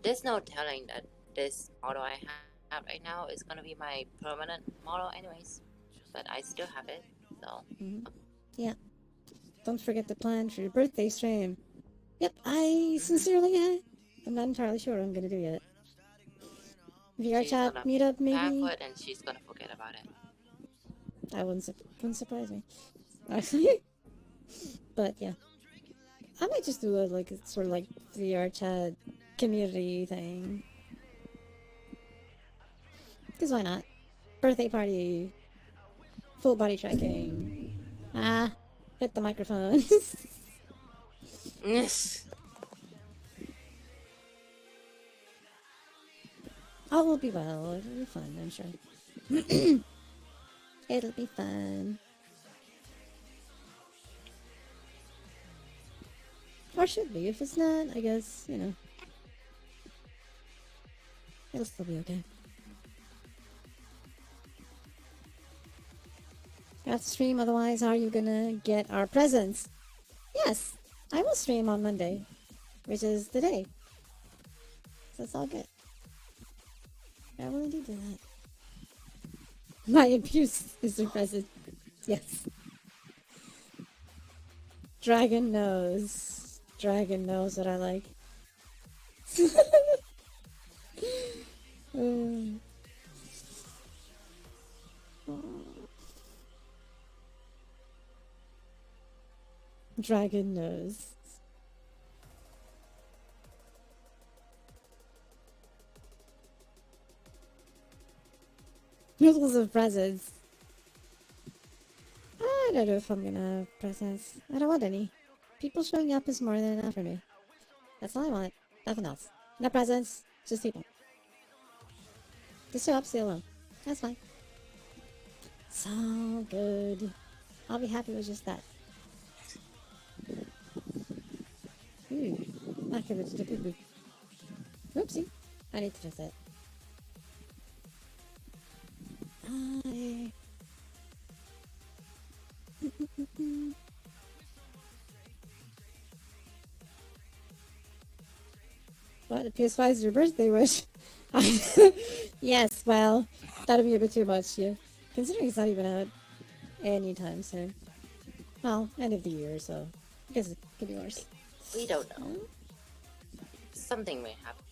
S1: there's no telling that this model I have right now is gonna be my permanent model anyways. But I still have it, so...
S2: Yeah. Don't forget to plan for your birthday stream. Yep, I sincerely, I'm not entirely sure what I'm gonna do yet. VR
S1: She's
S2: chat,
S1: gonna
S2: meetup, maybe?
S1: backward and she's gonna forget about it.
S2: That wouldn't surprise me. Actually. But yeah. I might just do a sort of like VR chat community thing. Because why not? Birthday party. Full body tracking. Hit the microphone.
S1: Yes.
S2: All will be well. It'll be fun, I'm sure. It'll be fun. Or should be. If it's not, I guess, you know. It'll still be okay. You have to stream, otherwise how are you gonna get our presents? Yes, I will stream on Monday, which is today. So it's all good. I will indeed do that. My abuse is the present. Yes. Dragon knows. Dragon knows what I like. Dragon knows. Noodles of presents. I don't know if I'm gonna have presents. I don't want any. People showing up is more than enough for me. That's all I want. Nothing else. No presents. Just people. Just show up, stay alone. That's fine. It's all good. I'll be happy with just that. I could have did a boo-boo. Oopsie. I need to fix it. What? The PS5 is your birthday wish? Yes, well, that'd be a bit too much, yeah. Considering it's not even out anytime soon. Well, end of the year, so I guess it could be worse.
S1: We don't know. Something may happen.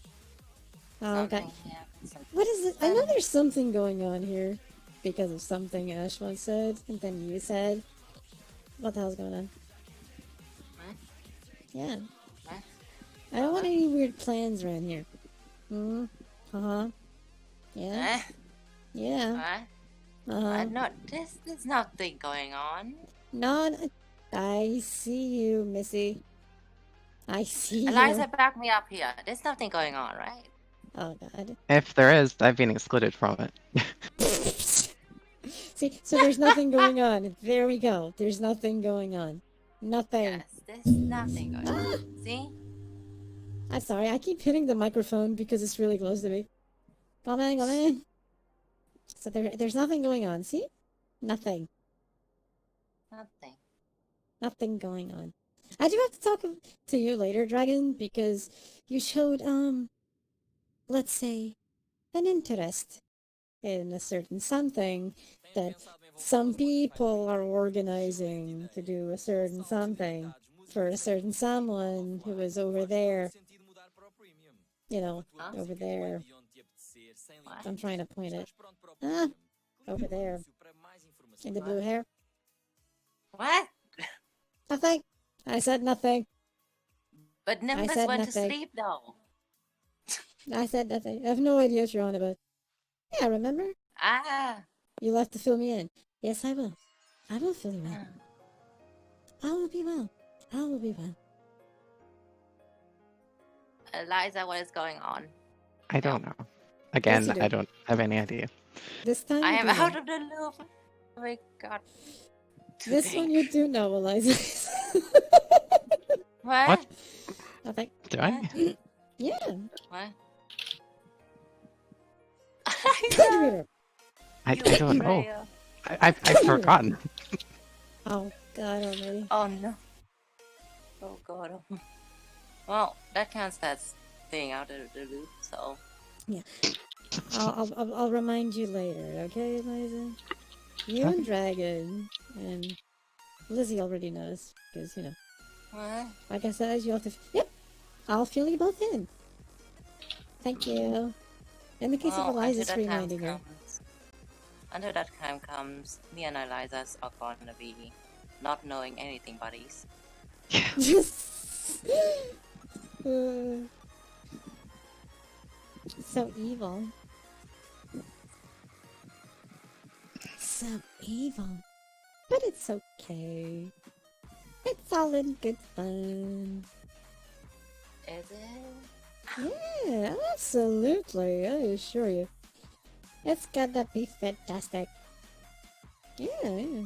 S2: Oh, okay.
S1: Something happens.
S2: What is it? I know there's something going on here because of something Ash once said, and then you said. What the hell's going on?
S1: What?
S2: Yeah.
S1: What?
S2: I don't want any weird plans around here. Uh-huh. Yeah. Yeah.
S1: What?
S2: Uh-huh.
S1: No, there's nothing going on.
S2: Not. I see you, Missy. I see
S1: Eliza,
S2: you.
S1: back me up here. There's nothing going on, right?
S2: Oh, God.
S10: If there is, I've been excluded from it.
S2: See, so there's nothing going on. There we go. There's nothing going on. Nothing.
S1: Yes, there's nothing going on. See?
S2: I'm sorry, I keep hitting the microphone because it's really close to me. Come on. So there's nothing going on, see? Nothing.
S1: Nothing.
S2: Nothing going on. I do have to talk to you later, Dragon, because you showed, let's say, an interest in a certain something that some people are organizing to do a certain something for a certain someone who is over there. You know, over there. I'm trying to point it. Over there. In the blue hair.
S1: What?
S2: Nothing. I said nothing.
S1: But Nimbus
S2: said
S1: went
S2: nothing.
S1: to sleep though.
S2: I said nothing. I have no idea what you're on about. Yeah, remember? You left to fill me in. Yes, I will. I will fill you in. I will be well. I will be well.
S1: Eliza, what is going on?
S10: I don't know. Again,
S2: Yes, you do.
S10: I don't have any idea.
S2: This time
S1: I
S2: you
S1: am
S2: do know.
S1: out of the loop. Oh my god.
S2: This one you do know, Eliza.
S1: What?
S2: Nothing.
S10: Do I?
S2: Yeah.
S1: What?
S2: Computer.
S10: I don't know.
S1: betrayal.
S10: I've forgotten.
S2: Oh, God almighty.
S1: Oh no. Oh god. Well, that counts as being out of the loop, so.
S2: Yeah. I'll remind you later, okay, Eliza? You and Dragon, and Lizzie already knows, because, you know.
S1: What?
S2: Like I said, you have to... Yep! I'll fill you both in. Thank you. In the case of Eliza, it's reminding her.
S1: Until that time comes, me and Eliza's are gonna be not knowing anything buddies.
S2: So evil. So evil. But it's okay. It's all in good fun.
S1: Is it?
S2: Yeah, absolutely. I assure you. It's gonna be fantastic. Yeah.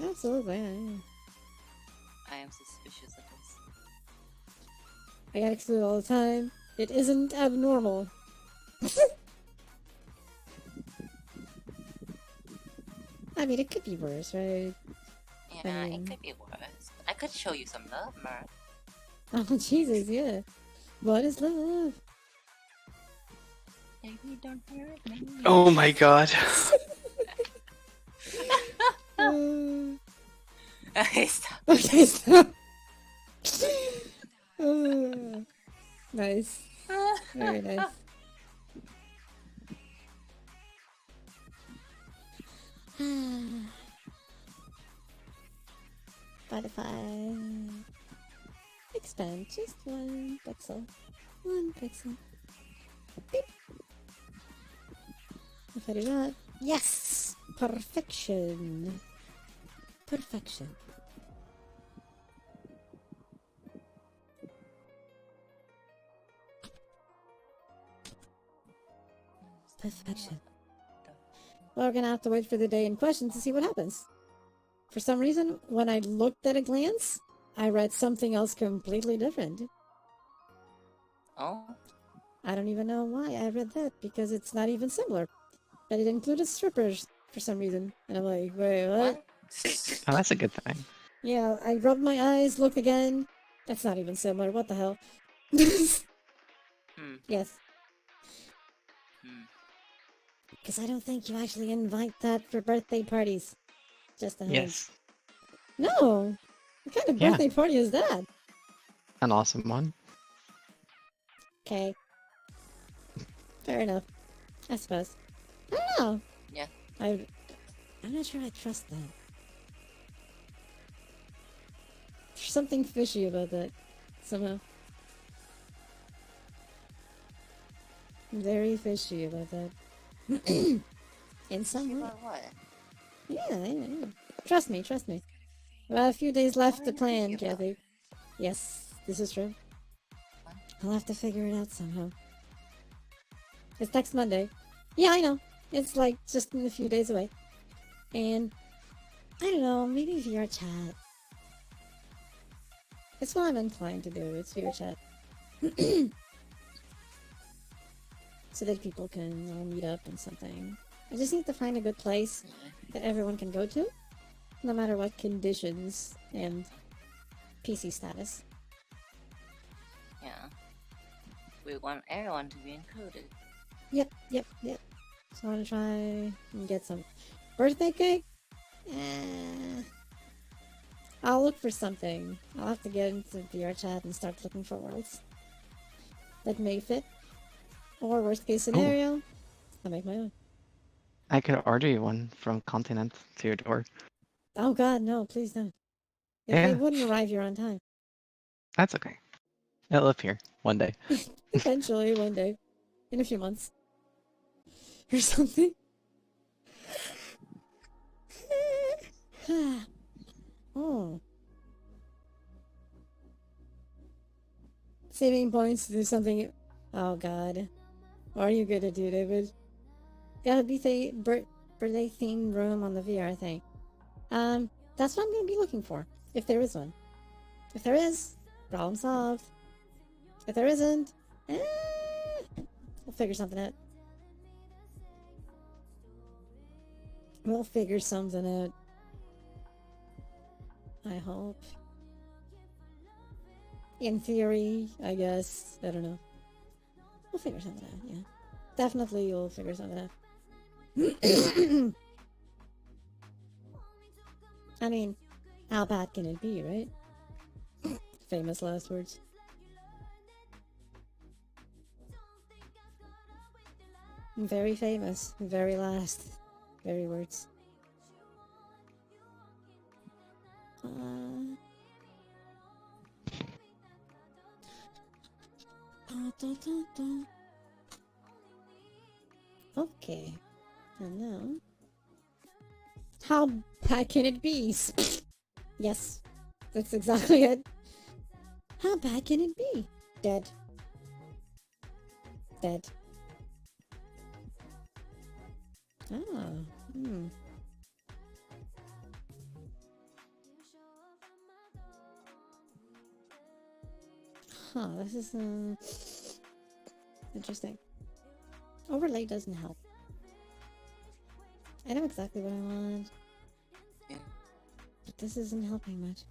S2: Absolutely. Yeah.
S1: I am suspicious of this.
S2: I get excluded all the time. It isn't abnormal. I mean, it could be worse, right?
S1: Yeah, it could be worse. I could show you some love, Mert.
S2: Oh, Jesus, yeah. What is love?
S1: Baby, don't hurt me.
S8: Oh my god.
S1: Okay, stop.
S2: Okay, stop. Nice. Very nice. Spotify. Expand just 1 pixel. 1 pixel. Beep. If I do not. Yes! Perfection. Perfection. Perfection. Well, we're gonna have to wait for the day in question to see what happens. For some reason, when I looked at a glance, I read something else completely different.
S1: Oh?
S2: I don't even know why I read that, because it's not even similar. But it included strippers for some reason. And I'm like, wait, what?
S10: Oh, that's a good thing.
S2: Yeah, I rubbed my eyes, looked again. That's not even similar, what the hell? Yes. Because I don't think you actually invite that for birthday parties. Just a hug.
S10: Yes.
S2: No! What kind of
S10: Yeah.
S2: birthday party is that?
S10: An awesome one.
S2: Okay. Fair enough. I suppose. I don't know.
S1: Yeah.
S2: I'm not sure I trust that. There's something fishy about that. Somehow. Very fishy about that. In some way.
S1: About what?
S2: Yeah. Trust me. We have a few days left to
S1: What are you
S2: plan,
S1: thinking about?
S2: Kathy. Yes, this is true. I'll have to figure it out somehow. It's next Monday. Yeah, I know. It's like just in a few days away. And I don't know, maybe VR chat. It's what I'm inclined to do. It's VR chat. So that people can all meet up and something. I just need to find a good place that everyone can go to, no matter what conditions and PC status.
S1: Yeah. We want everyone to be included.
S2: Yep. So I want to try and get some birthday cake. I'll look for something. I'll have to get into VR chat and start looking for worlds that may fit. Or worst case scenario, I'll make my own.
S10: I could order you one from Continent to your door.
S2: Oh god, no, please don't.
S10: Yeah.
S2: It wouldn't arrive here on time.
S10: That's okay. It'll appear one day.
S2: Eventually, one day. In a few months. Or something. Oh. Saving points to do something. Oh god. What are you gonna do, David? Gotta be the birthday themed room on the VR thing. That's what I'm gonna be looking for. If there is one. If there is, problem solved. If there isn't, we'll figure something out. We'll figure something out. I hope. In theory, I guess. I don't know. We'll figure something out, yeah. Definitely we'll figure something out. I mean, how bad can it be, right? Famous last words. Very famous. Very last. Very words. Okay. And now... How bad can it be? Yes. That's exactly it. How bad can it be? Dead. Dead. Ah. Huh, this is interesting. Overlay doesn't help. I know exactly what I want.
S1: Yeah.
S2: But this isn't helping much.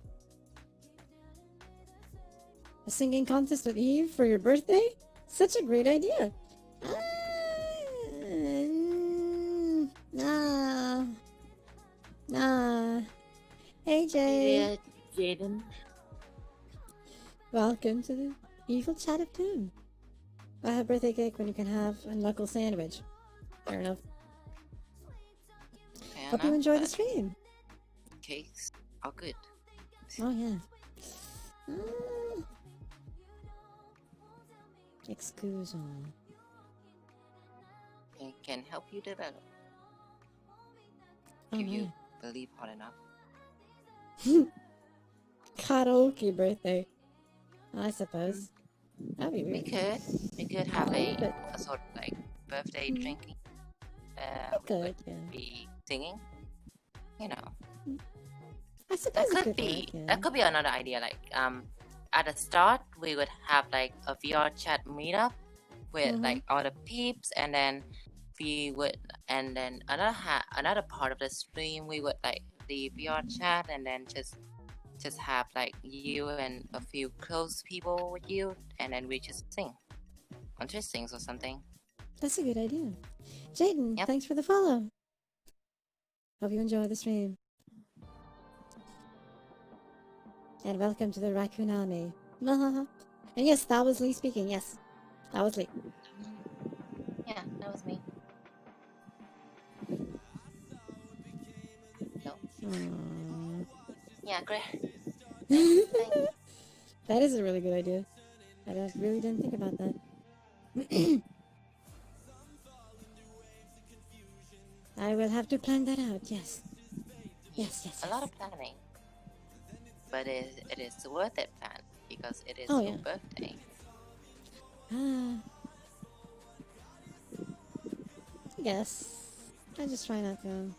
S2: A singing contest with Eve for your birthday? Such a great idea. Nah. Hey, Jay.
S1: Jaden.
S2: Welcome to the evil chat of Toon. I have birthday cake when you can have a knuckle sandwich. Fair enough. Hope you enjoy the stream.
S1: Cakes are good.
S2: Oh, yeah. Excuse me.
S1: It can help you develop.
S2: Oh,
S1: If you
S2: yeah.
S1: believe hard enough.
S2: Karaoke birthday. I suppose. That'd be weird.
S1: We could have a sort of like birthday drinking.
S2: Good, yeah.
S1: Be singing. You know.
S2: I suppose
S1: That
S2: it
S1: could
S2: could
S1: be.
S2: work, yeah.
S1: That could be another idea. Like at the start we would have like a VR chat meetup with like all the peeps, and then we would, and then another part of the stream we would like the VR chat, and then just have like you and a few close people with you, and then we just sing on things or something.
S2: That's a good idea. Jaden, thanks for the follow. Hope you enjoy the stream. And welcome to the Raccoon Army. And yes, that was Lee speaking. Yes, that was Lee.
S5: Yeah, that was me. No.
S2: Aww.
S5: Yeah, great.
S2: That is a really good idea. I really didn't think about that. I will have to plan that out. Yes. Yes.
S1: A lot of planning. But it is worth it plan because it is
S2: Oh,
S1: your
S2: yeah.
S1: birthday.
S2: Yes. I just try not to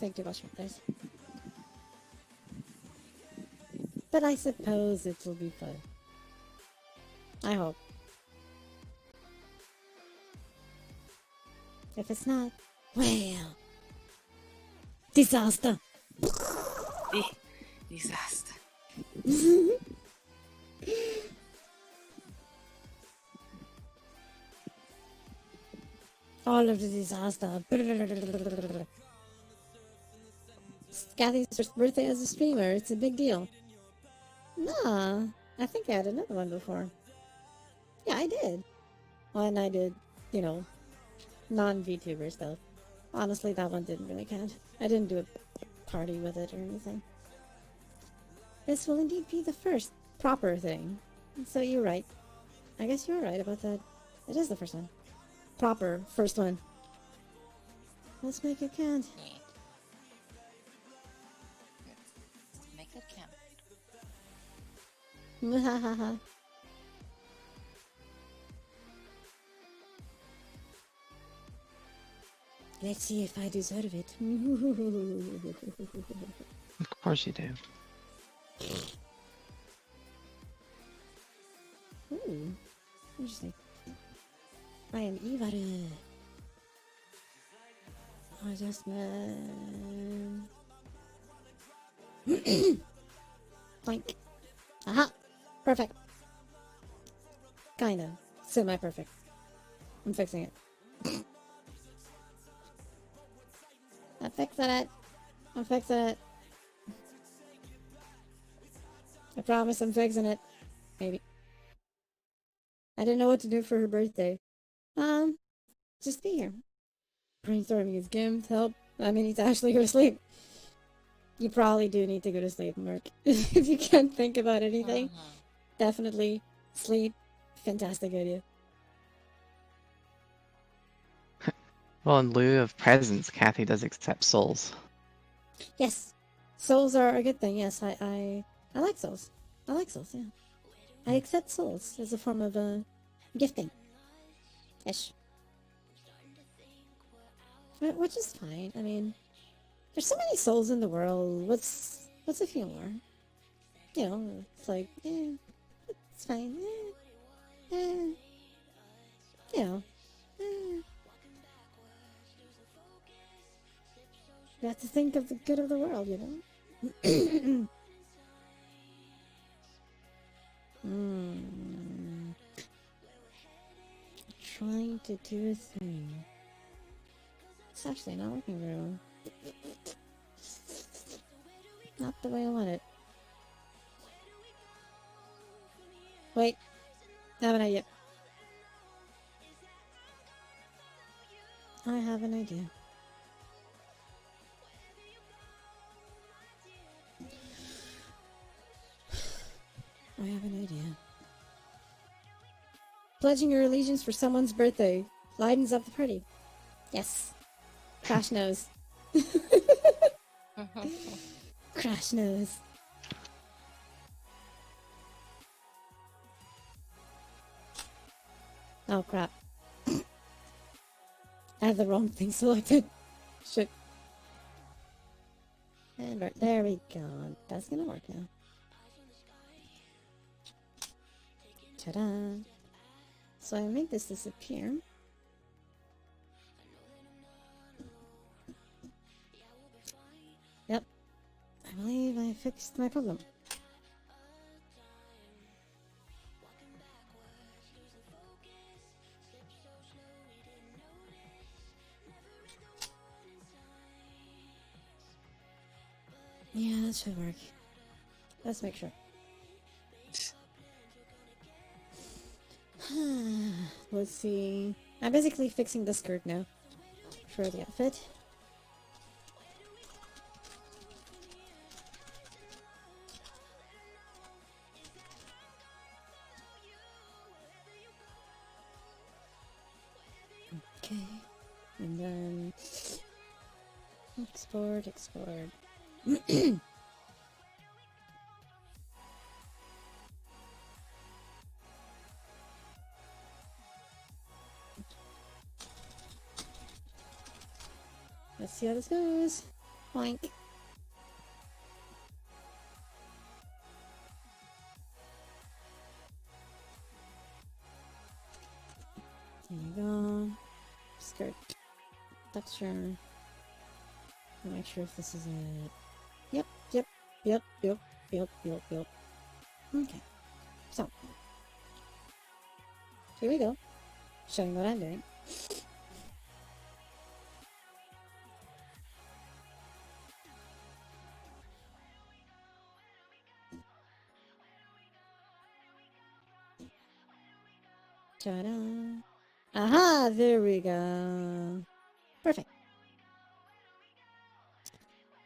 S2: think too much about this. But I suppose it will be fun. I hope. If it's not, well, disaster.
S1: Disaster.
S2: All of the disaster. Kathy's first birthday as a streamer. It's a big deal. Nah, I think I had another one before. Yeah, I did. When I did, you know, non-VTuber stuff. Honestly, that one didn't really count. I didn't do a party with it or anything. This will indeed be the first proper thing. So you're right. I guess you're right about that. It is the first one. Proper first one. Let's make it count.
S1: Yeah. Let's make it count.
S2: Muhahaha. Let's see if I deserve it.
S10: Of course you do.
S2: Ooh, interesting. I am Ivaru. Adjustment. Blank. Aha! Perfect. Kinda. Semi-perfect. I'm fixing it. I'm fixing it. I'm fixing it. I promise I'm fixing it. Maybe. I didn't know what to do for her birthday. Just be here. Brainstorming is Gimp. Help. I mean, need to actually go to sleep. You probably do need to go to sleep, Merc. If you can't think about anything, definitely sleep. Fantastic idea.
S10: Well, in lieu of presents, Kathy does accept souls.
S2: Yes. Souls are a good thing. Yes, I like souls. I like souls, yeah. I accept souls as a form of gifting. Ish. Which is fine. I mean, there's so many souls in the world. What's a few more? You know, it's like, it's fine. You know, you have to think of the good of the world, you know? Trying to do a thing. It's actually not working very well. Not the way I want it. Wait. I have an idea. I have an idea. I have an idea. Pledging your allegiance for someone's birthday lightens up the party. Yes. Crash knows. Crash knows. Oh crap. I had the wrong thing selected. Shit. And there we go. That's gonna work now. Ta-da! So I make this disappear. Yep. I believe I fixed my problem. Yeah, that should work. Let's make sure. let's see. I'm basically fixing the skirt now for the outfit. Okay, and then export. Let's see how this goes. Boink. There you go. Skirt texture. I'll make sure if this is it. Yep. Okay. So here we go. Showing what I'm doing. Ta-da! Aha! There we go. Perfect.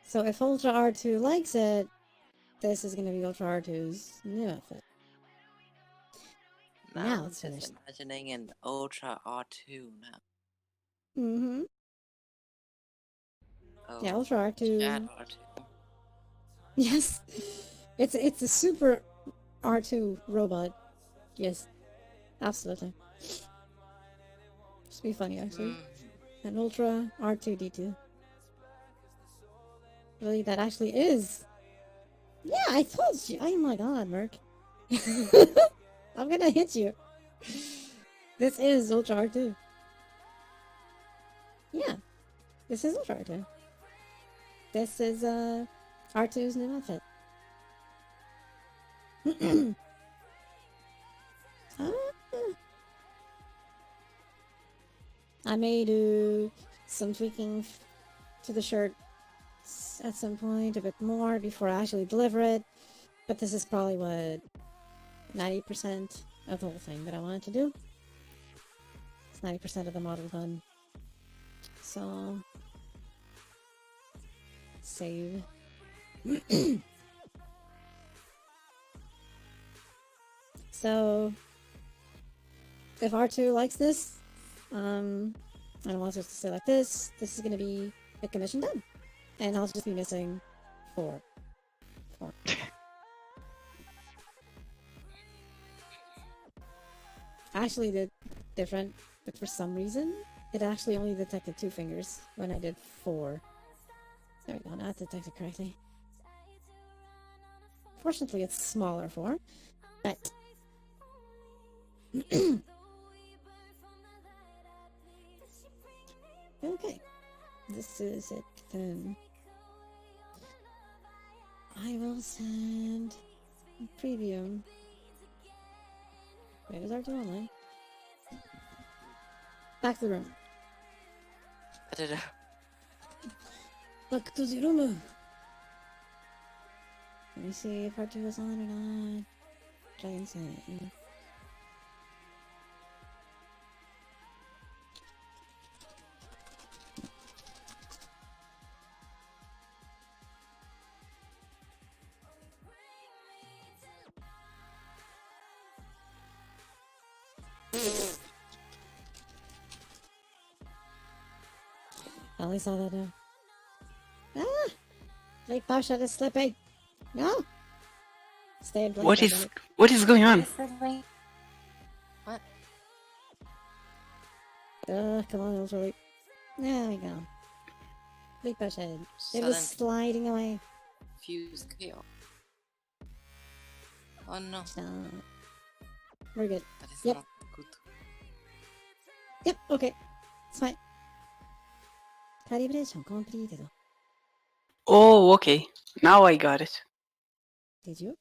S2: So if Ultra R2 likes it, this is gonna be Ultra R2's new outfit. Now
S1: I'm
S2: it's
S1: just
S2: finished.
S1: imagining an Ultra R2 now.
S2: Mm-hmm.
S1: Oh,
S2: Yeah, Ultra R2.
S1: Chat R2.
S2: Yes. It's a super R2 robot. Yes. Absolutely. Just be funny actually. An Ultra R2D2. Really, that actually is. Yeah, I told you. Oh my god, Merc. I'm gonna hit you. This is Ultra R2. Yeah. This is Ultra R2. This is R2's new outfit. I may do some tweaking to the shirt at some point, a bit more before I actually deliver it. But this is probably what 90% of the whole thing that I wanted to do. It's 90% of the model done. So save. So if R2 likes this, and wants us to say like this is gonna be a commission done. And I'll just be missing 4. I actually did different, but for some reason, it actually only detected 2 fingers when I did 4. There we go, now it's detected correctly. Fortunately, it's smaller 4, but... Okay, this is it then. I will send a preview. Where is our two online? Back to the room. Back to the room. Let me see if R2 is on or not. Try and say it. I only saw that now. Ah! Blake Bowshot is slipping. No! Stay in Blake.
S8: What is going on?
S1: What?
S2: Come on, it was really... There we go. Blake Bowshot. It was sliding away.
S1: Fuse kill. Oh no.
S2: We're good.
S1: That is
S2: Yep.
S1: not good.
S2: Yep, okay. It's fine. Calibration completed.
S8: Oh, okay. Now I got it.
S2: Did you?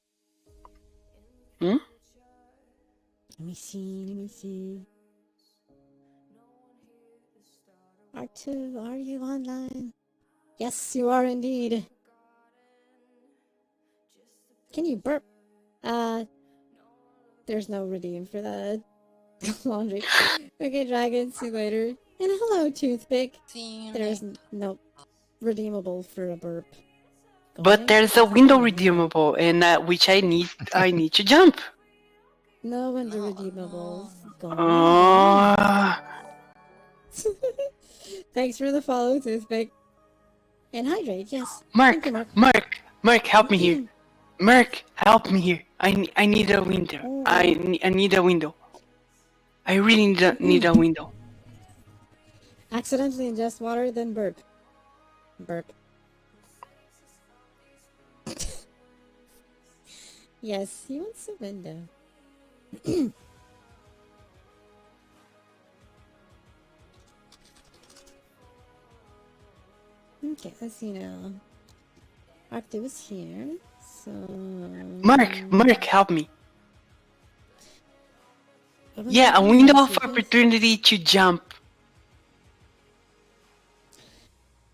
S8: Hmm?
S2: Let me see. R2, are you online? Yes, you are indeed. Can you burp? There's no redeem for that. Laundry. Okay, Dragon, see you later. And hello, Toothpick.
S1: See you
S2: There's
S1: later.
S2: no redeemable for a burp. Go
S8: But
S2: ahead.
S8: there's a window
S2: Yeah.
S8: redeemable, and which I need to jump.
S2: No window
S1: No,
S2: redeemables. Go on.
S8: Uh,
S2: Thanks for the follow, Toothpick. And hydrate, yes.
S8: Mark,
S2: Thank you, Mark.
S8: Mark, help me here. Mark, help me here. I need a window.
S2: Oh.
S8: I need a window. I really need a window.
S2: Accidentally ingest water, then burp. Burp. Yes, he wants a window. Okay, let's see now. Arctic is here, so...
S8: Mark, help me. Yeah, a
S2: Okay,
S8: window
S2: let's
S8: of
S2: see this.
S8: opportunity to jump.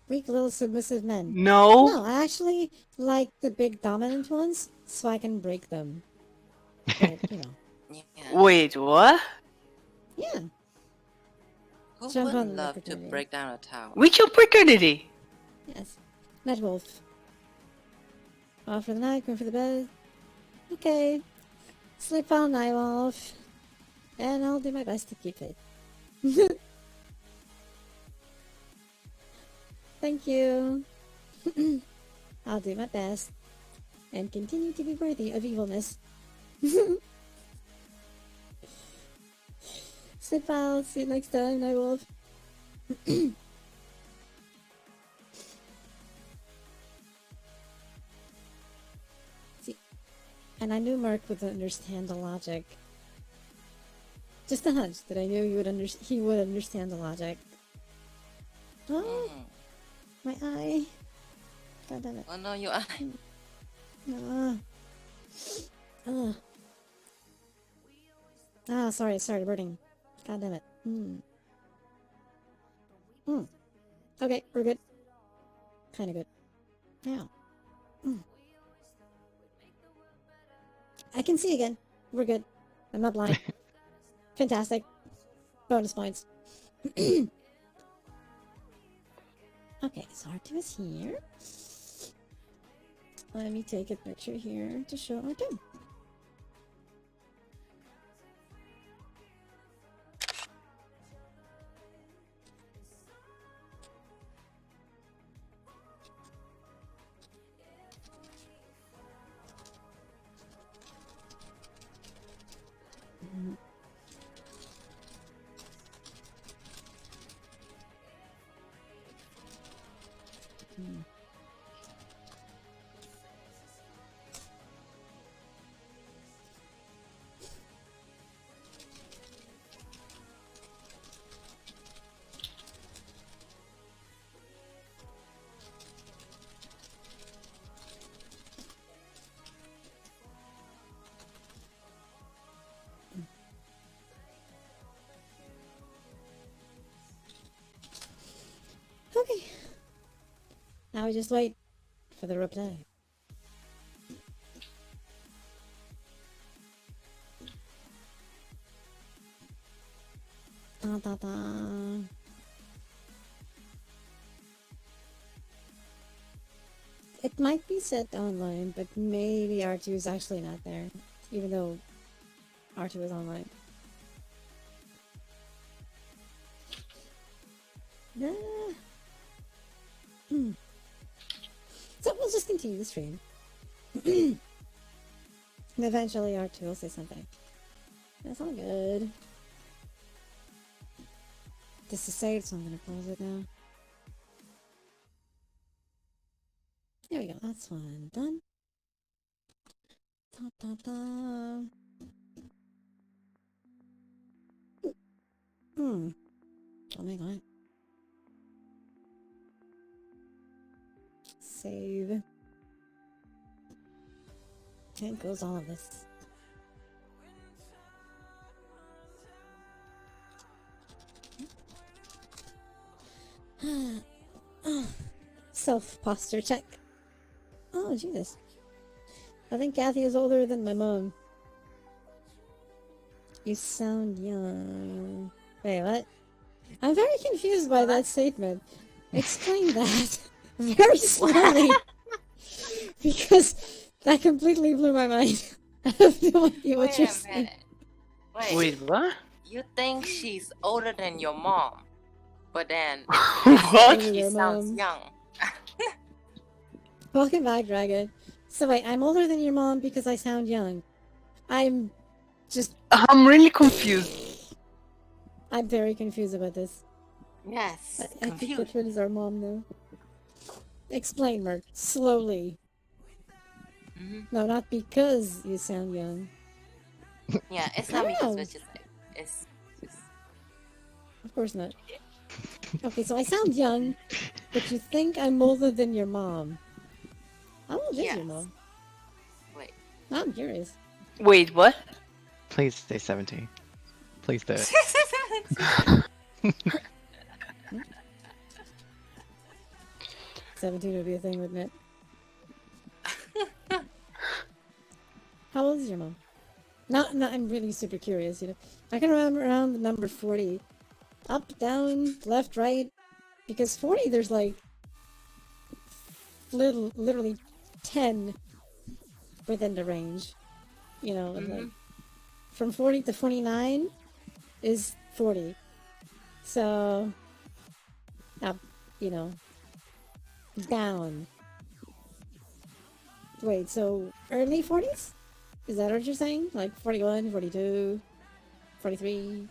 S2: Weak little submissive men.
S8: No.
S2: No, I actually like the big dominant ones, so I can break them. But, you know.
S1: Yeah.
S8: Wait, what?
S2: Yeah.
S1: Who
S2: Jump on
S1: would
S2: the
S1: love to
S2: opportunity.
S1: break down a tower?
S8: Which opportunity?
S2: Yes. Mad Wolf. Off for the night, going for the bed. Okay. Sleep all night, Wolf. And I'll do my best to keep it. Thank you. I'll do my best. And continue to be worthy of evilness. Sleep well. See you next time, Night Wolf. See, and I knew Mark would understand the logic. Just a hunch that I knew he would understand the logic. Oh, my eye. God damn it.
S1: Oh no, you are.
S2: Sorry, burning. God damn it. Okay, we're good. Kinda good. Now. I can see again. We're good. I'm not blind. Fantastic. Bonus points. Okay, so R2 is here. Let me take a picture here to show R2. Okay. Now we just wait for the reply. Da, da, da. It might be set online, but maybe R2 is actually not there, even though R2 is online. So we'll just continue the stream. And eventually R2 will say something. That's all good. This is saved, so I'm gonna close it now. There we go, that's one done. Da, da, da. Oh my god. Save. Can't goes all of this. Self posture check. Oh, Jesus. I think Kathy is older than my mom. You sound young. Wait, what? I'm very confused by that statement. Explain that very slowly. Because that completely blew my mind. I have no idea what
S1: Wait
S2: you're
S1: a
S2: saying.
S1: minute.
S8: Wait, what?
S1: You think she's older than your mom, but then
S8: What?
S1: she
S2: Your
S1: sounds
S2: mom.
S1: young.
S2: Welcome back, Dragon. So wait, I'm older than your mom because I sound young. I'm just...
S8: I'm really confused.
S2: I'm very confused about this.
S1: Yes,
S2: I think
S1: confused.
S2: the twins are mom now. Explain, Merc. Slowly. No, not because you sound young.
S1: Yeah, it's
S2: I
S1: not
S2: don't
S1: because
S2: know.
S1: it's just like it's just
S2: Of course not. Okay, so I sound young, but you think I'm older than your mom. How old is your
S1: Yes.
S2: mom?
S1: wait.
S2: I'm curious.
S8: Wait, what?
S10: Please stay 17. Please do it.
S2: 17 would be a thing, wouldn't it? How old is your mom? No, I'm really super curious, you know. I can remember around the number 40. Up, down, left, right. Because 40, there's like... literally 10 within the range. You know, like... From 40 to 49 is 40. So... Up, you know... Down. Wait, so early 40s? Is that what you're saying? Like 41, 42, 43?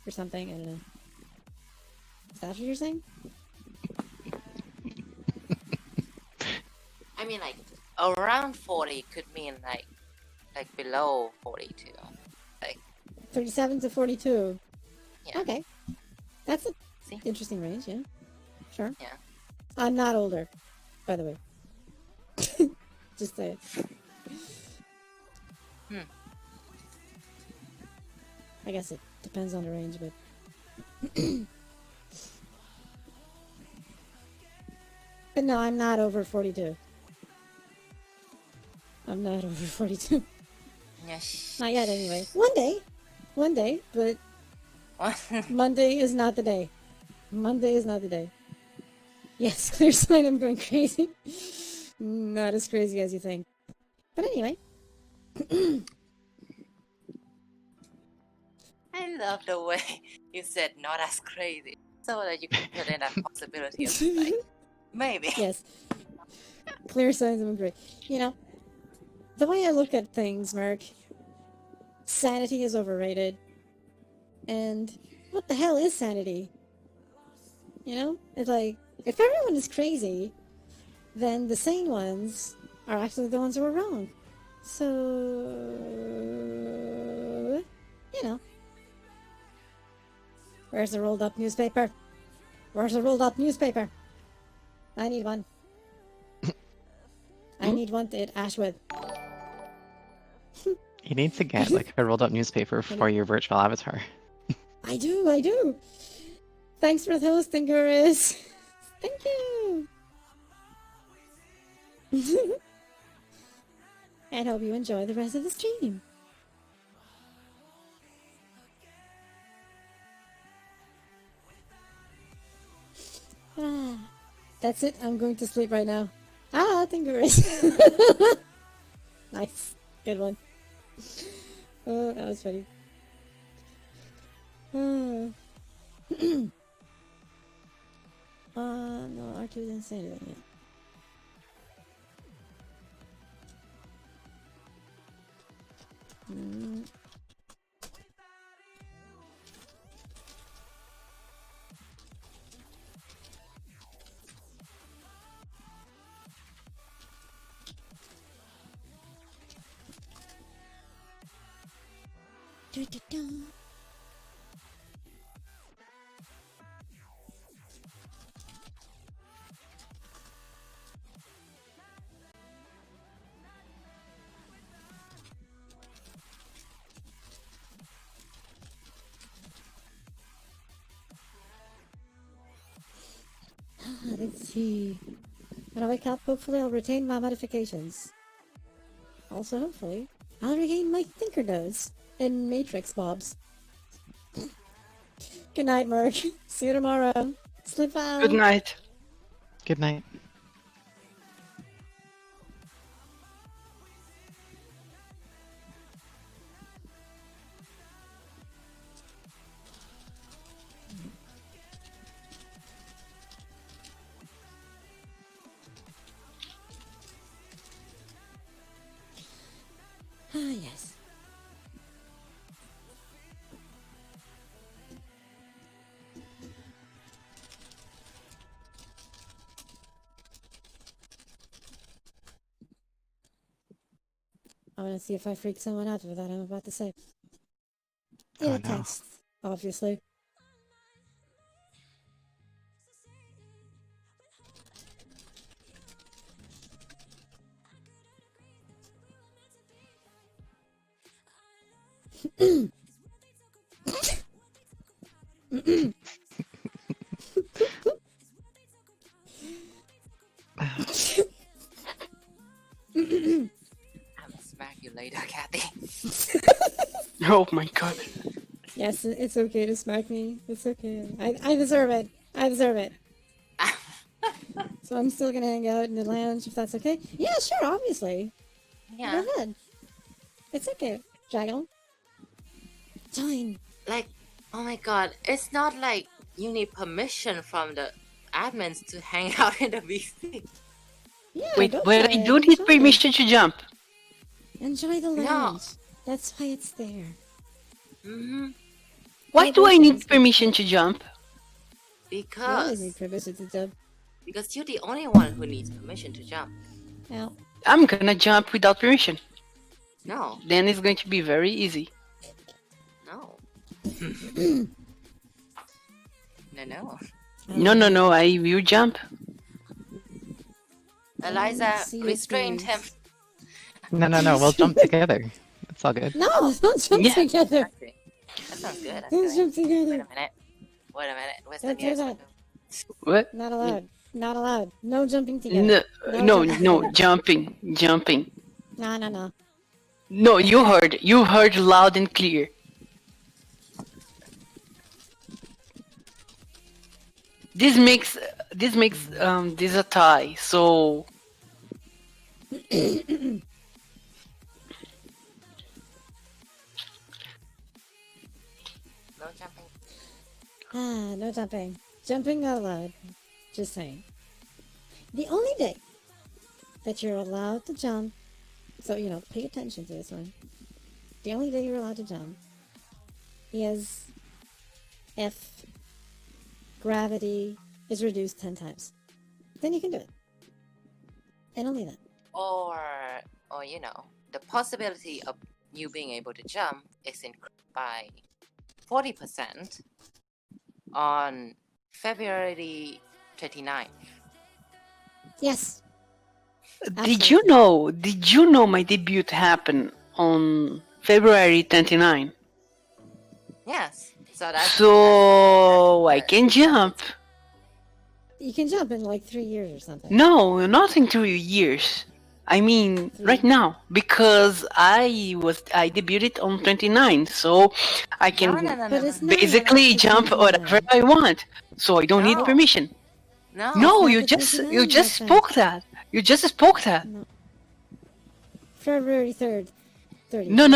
S2: Or something? I don't know. Is that what you're saying?
S1: I mean, like around 40 could mean like below 42. Like
S2: 37 to 42.
S1: Yeah.
S2: Okay. That's an
S1: See?
S2: interesting range, yeah. Sure.
S1: Yeah.
S2: I'm not older, by the way. Just say it. I guess it depends on the range, but... But no, I'm not over 42. I'm not over 42.
S1: Yes.
S2: Not yet, anyway. One day. One day, but Monday is not the day. Monday is not the day. Yes, clear sign I'm going crazy. Not as crazy as you think. But anyway.
S1: I love the way you said not as crazy, so that you can put in that possibility of like maybe.
S2: Yes. Clear signs I'm great. You know, the way I look at things, Mark, sanity is overrated. And what the hell is sanity? You know? It's like, if everyone is crazy, then the sane ones are actually the ones who are wrong. So, you know. Where's the rolled up newspaper? Where's the rolled up newspaper? I need one. I need one to hit Ash with.
S10: You need to get like a rolled up newspaper for your virtual avatar.
S2: I do. Thanks for hosting, Gurus. Thank you. And hope you enjoy the rest of the stream. That's it. I'm going to sleep right now. Thank you, Gurus. Nice. Good one. Oh, that was funny. No, R2 didn't say anything yet. Let's see. When I wake up, hopefully I'll retain my modifications. Also, hopefully, I'll regain my thinker nose and matrix bobs. Good night, Merc. See you tomorrow. Sleep well.
S8: Good night.
S10: Good night.
S2: Ah, yes. I want to see if I freak someone out with that I'm about to say. In
S10: Oh,
S2: a
S10: no.
S2: text, obviously.
S1: I'm gonna smack you later, Kathy.
S8: Oh my god.
S2: Yes, it's okay to smack me. It's okay. I deserve it. I deserve it. So I'm still gonna hang out in the lounge if that's okay. Yeah, sure, obviously.
S1: Yeah.
S2: Go ahead. It's okay, Dragon. Join.
S1: Like, oh my god, it's not like you need permission from the admins to hang out in the VC.
S2: Yeah,
S8: Wait,
S2: go
S8: but
S2: for
S8: I
S2: it.
S8: do need
S2: Enjoy.
S8: permission to jump.
S2: Enjoy the
S1: No.
S2: lounge. That's why it's there.
S1: Mm-hmm.
S8: Why do I
S2: Vibration
S8: need
S2: is good.
S8: permission to jump?
S2: You always need
S1: Because
S2: permission to jump.
S1: you're the only one who needs permission to jump.
S2: Ow.
S8: I'm gonna jump without permission.
S1: No,
S8: Then it's going to be very easy.
S1: no. No.
S8: No, I will jump.
S1: Eliza
S2: see your
S1: restrained him.
S2: boobs.
S10: No. We'll jump together. It's all good.
S2: No, don't jump
S8: Yeah.
S2: together.
S1: Okay. That sounds good.
S2: Don't
S1: Actually.
S2: jump
S1: Wait
S2: together.
S1: a minute. Where's the
S2: Don't do
S1: music?
S2: that.
S8: What?
S2: Not allowed. Not allowed. No jumping together.
S8: No,
S2: jumping
S8: no,
S2: together.
S8: jumping.
S2: No.
S8: No, you heard loud and clear. This makes this a tie, so
S1: No jumping.
S2: No jumping. Jumping not allowed. Just saying. The only day that you're allowed to jump, so, pay attention to this one. The only day you're allowed to jump is if gravity is reduced 10 times. Then you can do it. And only then.
S1: Or the possibility of you being able to jump is increased by 40% on February 29th.
S2: Yes.
S8: did you know my debut happened on February 29?
S1: Yes.
S8: So I can jump.
S2: You can jump in like 3 years or something.
S8: No, not in 2 years. I mean, right now, because I debuted on 29, so I can
S2: But it's not
S8: basically
S2: allowed to
S8: jump
S2: jump
S8: whatever
S2: anywhere.
S8: I want. So I don't need
S1: No.
S8: permission.
S1: No.
S8: No,
S2: It's
S8: you
S2: not the
S8: just
S2: 29
S8: you just
S2: that
S8: spoke that. You just spoke that.
S2: February 3rd. 30th.
S8: No.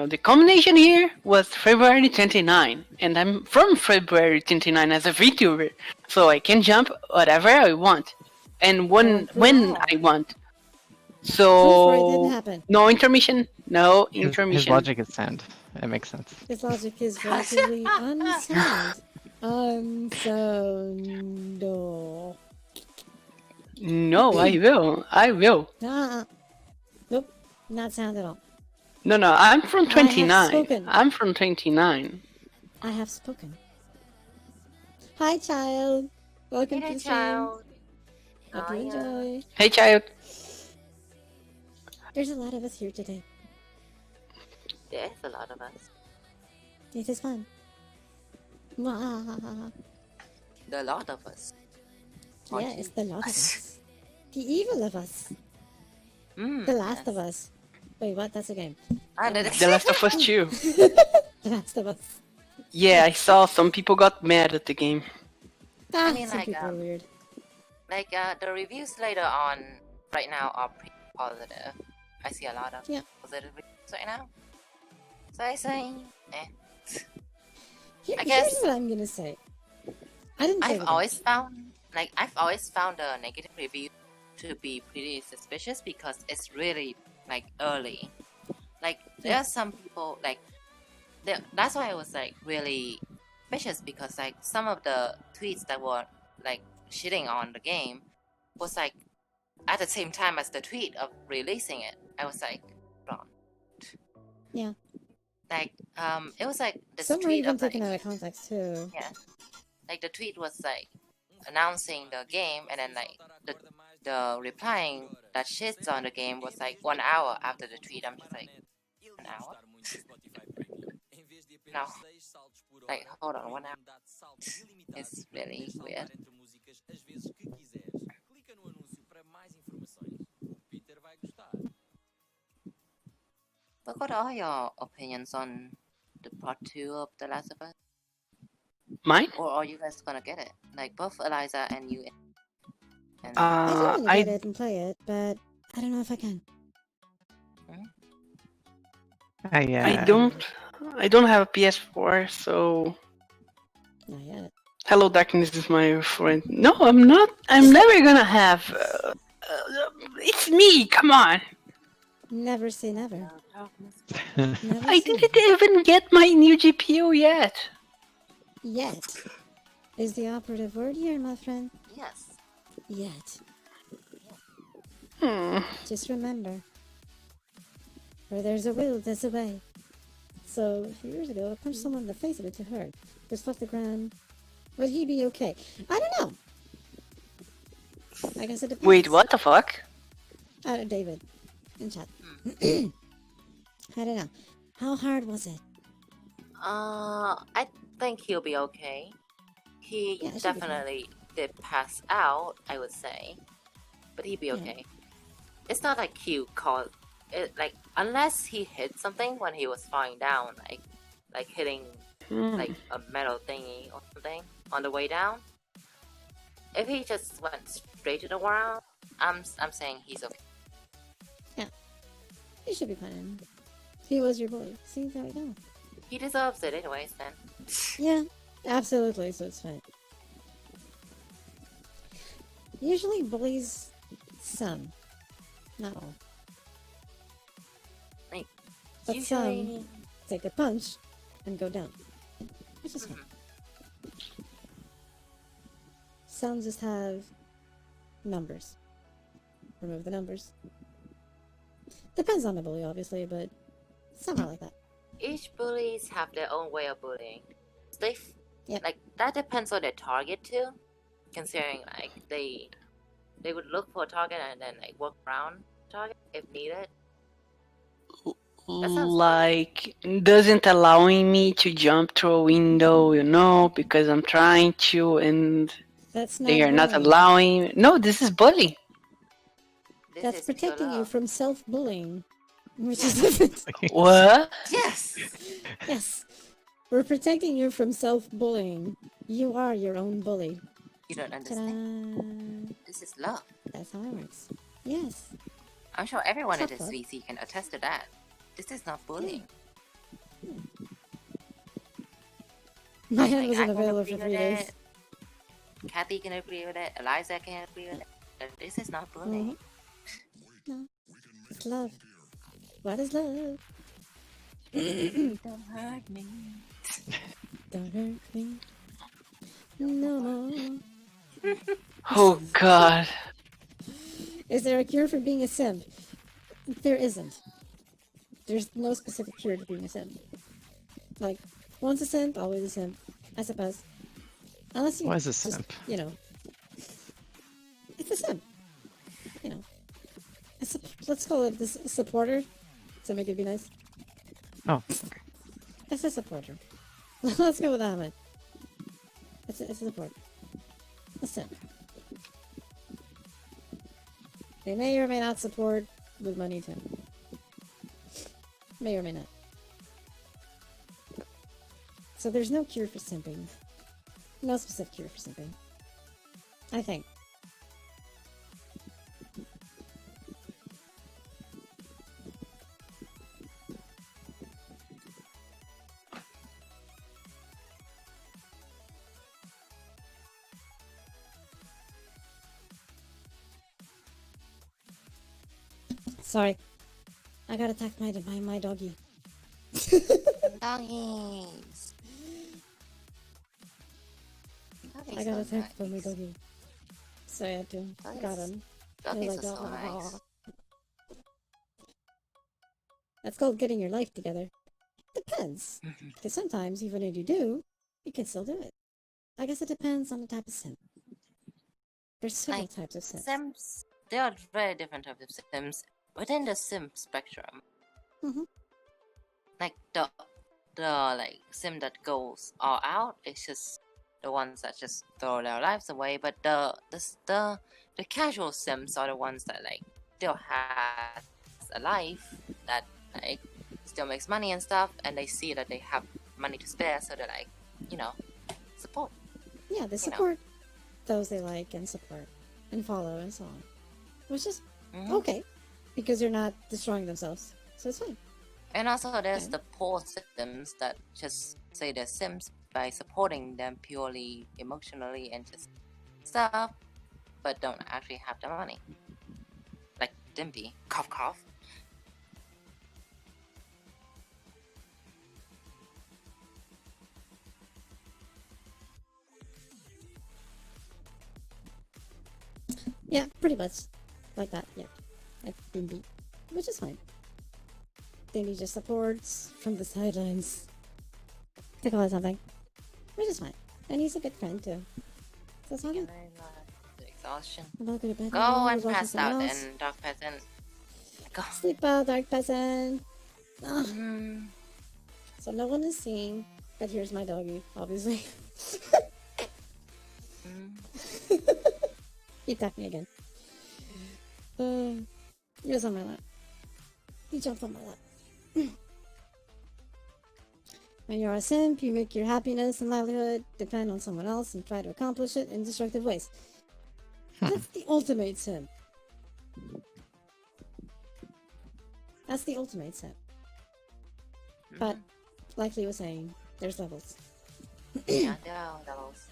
S8: The combination here was February 29, and I'm from February 29 as a VTuber, so I can jump whatever I want, and when I want.
S2: Proof where it didn't
S8: So
S2: happen.
S8: no intermission. No
S10: His
S8: intermission.
S10: logic is sound. It makes sense.
S2: His logic is relatively unsound. Unsound.
S8: No, I will. I will.
S2: Nope. Not sound at all.
S8: No, I'm from
S2: I have
S8: 29.
S2: spoken.
S8: I'm from 29.
S2: I have spoken. Hi, child. Welcome to
S1: Hey,
S2: the stream.
S1: child.
S2: Hope you enjoy.
S8: Hey, child.
S2: There's a lot of us here today.
S1: There's a lot of us.
S2: It is fun. Mwah.
S1: The lot of us.
S2: Yeah, it's the lot of us. The evil of us.
S1: Mm,
S2: The last of us. Wait, what? That's a game.
S8: The Last of Us 2.
S2: The Last of Us.
S8: Yeah, I saw some people got mad at the game.
S2: Ah,
S1: mean,
S2: some
S1: like,
S2: people are weird.
S1: Like the reviews later on right now are pretty positive. I see a lot of positive reviews right now. So I say, I
S2: Here's
S1: guess
S2: what I'm gonna say. I didn't.
S1: I've always found the negative review to be pretty suspicious because it's really like early. Like there are some people like that's why I was like really suspicious because like some of the tweets that were like shitting on the game was like at the same time as the tweet of releasing it. I was like, wrong.
S2: Yeah.
S1: Like it was like this
S2: Some were
S1: tweet
S2: even
S1: of like,
S2: taken out of context too.
S1: yeah, like the tweet was like announcing the game and then like the replying that shits on the game was like 1 hour after the tweet. I'm just like, an hour? No. Like, hold on, 1 hour. It's really weird. But what are your opinions on the part 2 of The Last of Us?
S8: Mine?
S1: Or are you guys gonna get it? Like both Eliza and you. And
S2: I do want to get it and play it, but I don't know if I can.
S8: I don't have a PS4, so.
S2: Not yet.
S8: Hello, Darkness is my friend. No, I'm not. I'm never gonna have. It's me. Come on.
S2: Never say never. Never
S8: I
S2: say
S8: didn't even get my new GPU yet.
S2: Yet is the operative word here, my friend.
S1: Yes.
S2: Yet.
S8: Hmm.
S2: Just remember, where there's a will, there's a way. So a few years ago, I punched someone in the face and it too hard. Just left the ground. Would he be okay? I don't know. I guess it depends.
S8: Wait, what the fuck?
S2: David, in chat. I don't know. How hard was it?
S1: I think he'll be okay. He definitely did pass out, I would say, but he'd be okay. It's not like he caused it. Like unless he hit something when he was falling down, like hitting like a metal thingy or something on the way down. If he just went straight to the ground, I'm saying he's okay.
S2: Yeah, he should be fine. He was your boy. See, there we go.
S1: He deserves it anyways, then.
S2: Yeah, absolutely, so it's fine. Usually bullies some, not all.
S1: Like,
S2: but
S1: usually...
S2: some take a punch and go down. Which is fine. Some just have numbers. Remove the numbers. Depends on the bully, obviously, but some are like that.
S1: Each bullies have their own way of bullying. They like that depends on their target too. Considering like they would look for a target and then like work around the target if needed.
S8: Like doesn't allowing me to jump through a window, you know, because I'm trying to and they are not allowing. No, this is bullying.
S2: That's protecting you from self-bullying, which is different.
S8: What?
S1: Yes.
S2: Yes. We're protecting you from self-bullying. You are your own bully.
S1: You don't understand.
S2: Ta-da.
S1: This is love.
S2: That's how it works. Yes.
S1: I'm sure everyone in
S2: It's
S1: this
S2: not
S1: VC can attest to that. This is not bullying.
S2: My hand
S1: Like,
S2: was
S1: I
S2: in a
S1: can
S2: veil for
S1: agree
S2: 3
S1: with
S2: days.
S1: it. Kathy can agree with it. Eliza can agree with it. This is not bullying.
S2: No. It's love. What is love?
S1: Don't hurt me.
S2: Don't hurt me. No more.
S8: Oh God.
S2: Is there a cure for being a simp? There isn't. There's no specific cure to being a simp. Like, once a simp, always a simp. I suppose. Unless you
S10: What is a
S2: just,
S10: simp?
S2: you know. It's a simp. You know. Let's call it this supporter. To make it be nice.
S10: Oh.
S2: It's a supporter. Let's go with that one. It's a support. A simp. They may or may not support with money too. May or may not. So there's no cure for simping. No specific cure for simping. I think. Sorry. I got attacked by my doggy.
S1: Doggies.
S2: I got attacked by my doggy. So I had to got him.
S1: Doggies
S2: Like,
S1: are so nice.
S2: That's called getting your life together. Depends. Because sometimes, even if you do, you can still do it. I guess it depends on the type of sim. There's several types of sims.
S1: Sims, there are very different types of sims within the sim spectrum.
S2: Mm-hmm.
S1: Like the like sim that goes all out, it's just the ones that just throw their lives away. But the casual sims are the ones that like still has a life that like still makes money and stuff, and they see that they have money to spare, so they're like, support.
S2: Yeah, they support those they like and support and follow and so on. Which is okay, because they're not destroying themselves, so it's fine.
S1: And also there's the poor sims that just say they're sims by supporting them purely emotionally and just stuff, but don't actually have the money. Like Dimpy. Cough cough.
S2: Yeah, pretty much. Like that, yeah. Like Dimpy. Which is fine. Dimpy just supports from the sidelines. To call it something. Which is fine. And he's a good friend too. So it's all good.
S1: Exhaustion.
S2: I'm not good at bed.
S1: Go and pass out then, Dark Peasant. Go.
S2: Sleep well, Dark Peasant. So no one is seeing, but here's my doggy, obviously. He attacked me again. He was on my lap. He jumped on my lap. When you're a simp, you make your happiness and livelihood depend on someone else and try to accomplish it in destructive ways. That's the ultimate simp. That's the ultimate simp. But, like he was saying, there's levels.
S1: Yeah, there are levels.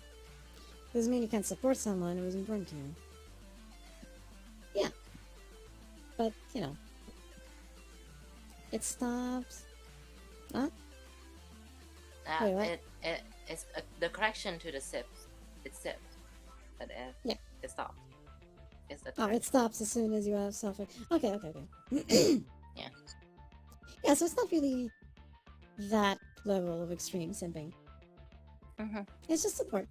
S2: Doesn't mean you can't support someone who is important to you. Yeah. But, it stops. Huh? Wait, what?
S1: It's the correction to the sips. It's sip. But it stops. It's the
S2: it stops as soon as you have suffering. Okay.
S1: Yeah.
S2: Yeah, so it's not really that level of extreme simping. It's just support.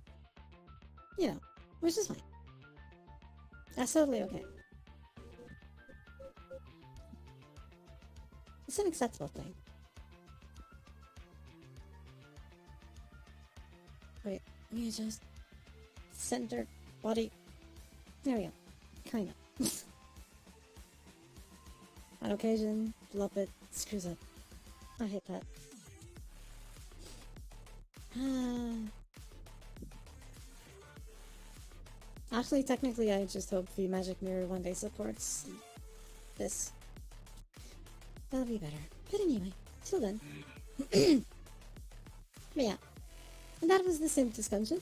S2: Which is fine. That's totally okay. It's an acceptable thing. Wait, let me just center body. There we go. Kinda. On occasion, it screws up. I hate that. Actually, technically, I just hope the Magic Mirror one day supports this. That'll be better. But anyway, till then. But yeah. And that was the sim discussion.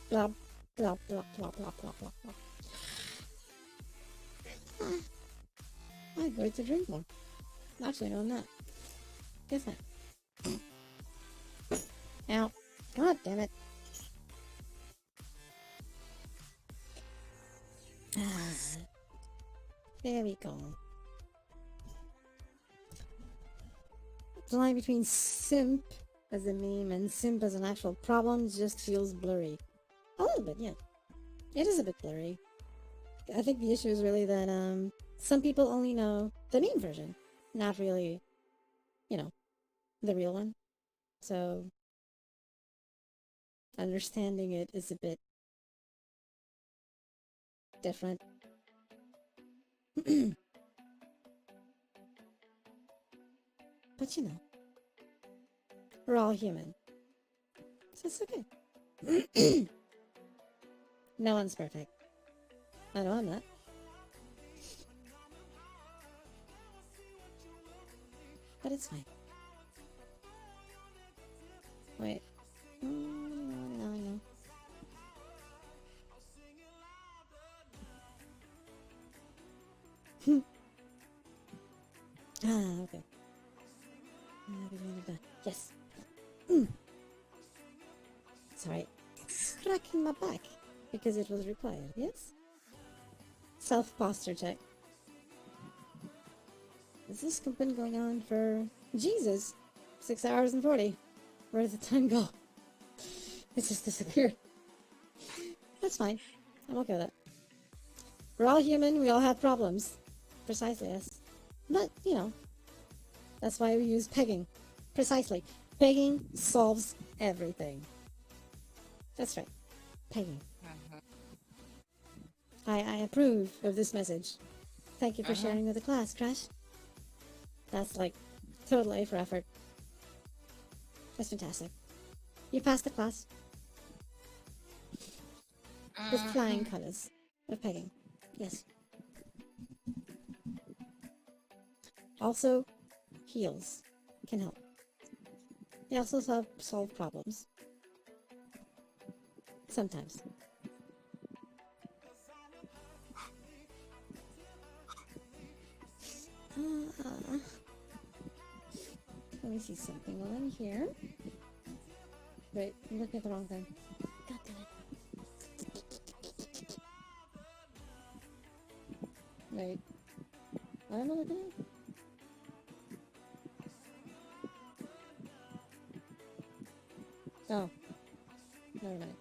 S2: Blah, blah, blah, blah, blah, blah, blah, blah. I'm going to drink more. Actually, no, I'm not. Guess not. Ow. God damn it. There we go. The line between simp as a meme and simp as an actual problem just feels blurry. A little bit, yeah. It is a bit blurry. I think the issue is really that some people only know the meme version, not really, the real one. So understanding it is a bit different. But you know, we're all human. So it's okay. No one's perfect. I know I'm not. But it's fine. Wait. No. Okay. Yes. Sorry. Scratching my back because it was required, yes? Self-posture check. Has this been going on for... Jesus! 6 hours and 40. Where did the time go? It just disappeared. That's fine. I'm okay with it. We're all human, we all have problems. Precisely, yes. But, you know, that's why we use pegging. Precisely. Pegging solves everything. That's right. Pegging. I approve of this message. Thank you for sharing with the class, Crash. That's like total A for effort. That's fantastic. You passed the class. With flying colors of pegging. Yes. Also, heals can help. They also solve problems. Sometimes. Let me see something while I'm here. Wait, I'm looking at the wrong thing. God damn it. Wait. What am I looking at? Oh. Never mind.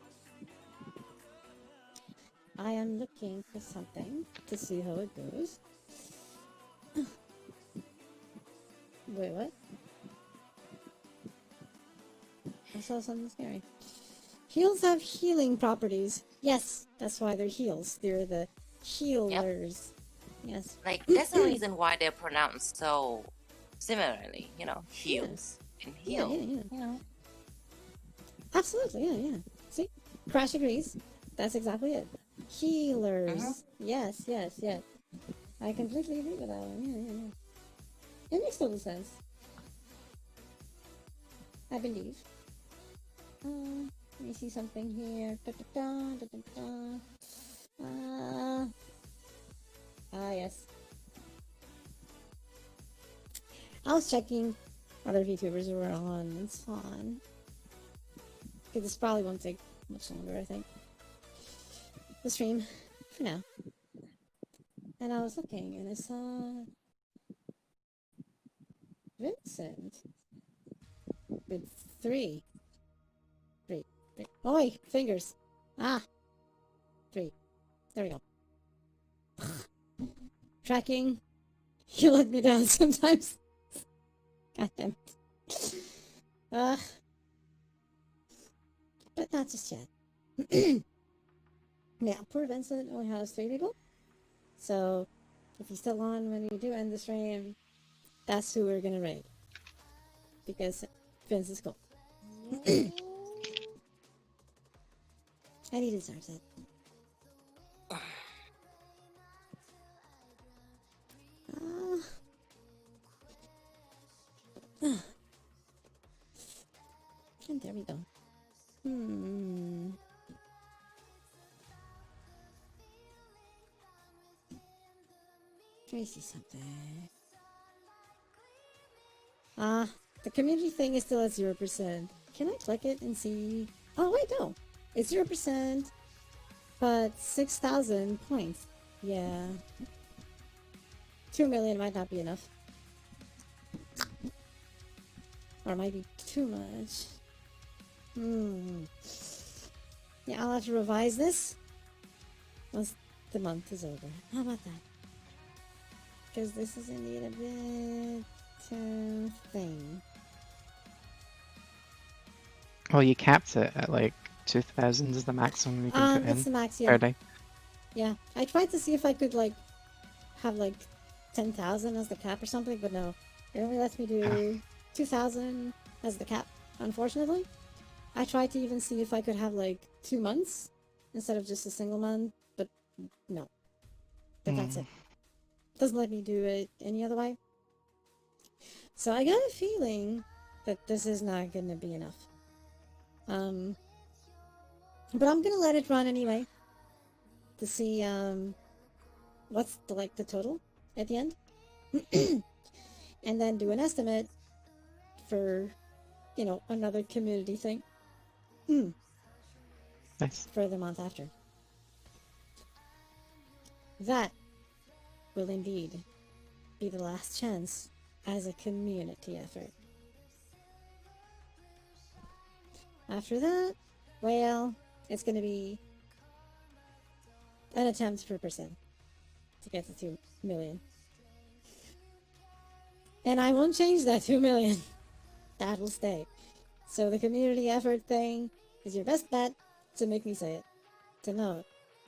S2: I am looking for something to see how it goes. Wait, what? I saw something scary. Heals have healing properties. Yes, that's why they're heals. They're the healers. Yes.
S5: Like, that's the reason why they're pronounced so similarly, you know, heals and heal.
S2: Yeah.
S5: You know.
S2: Absolutely, yeah. See? Crash agrees. That's exactly it. Healers. Yes. I completely agree with that one. Yeah. It makes total sense. I believe. Let me see something here. Yes. I was checking other VTubers who were on. It's fun. Okay, this probably won't take much longer, I think. The stream, for now. And I was looking, and I saw Vincent with three. Oi, fingers. 3. There we go. Tracking. You let me down sometimes. God damn it. But not just yet. Yeah, poor Vincent only has 3 people. So, if he's still on when we do end the stream, that's who we're gonna raid. Because Vince is cool. And he deserves it. And there we go. Let me see something. The community thing is still at 0%. Can I click it and see? Oh, wait, no. It's 0%, but 6,000 points. Yeah. 2 million might not be enough. Or it might be too much. Yeah, I'll have to revise this once the month is over. How about that? Because this is indeed a bit thing.
S10: Well, you capped it at like 2,000 is the maximum you can put in
S2: That's the max,
S10: per day.
S2: Yeah, I tried to see if I could like have like 10,000 as the cap or something, but no, it only lets me do 2,000 as the cap, unfortunately. I tried to even see if I could have like 2 months instead of just a single month, but no. But that's it. Doesn't let me do it any other way. So I got a feeling that this is not gonna be enough. But I'm gonna let it run anyway to see what's the total at the end, and then do an estimate for another community thing.
S10: Nice.
S2: For the month after. That will indeed be the last chance as a community effort. After that, well, it's going to be an attempt per person to get to 2 million. And I won't change that 2 million. That will stay. So the community effort thing is your best bet to make me say it. To know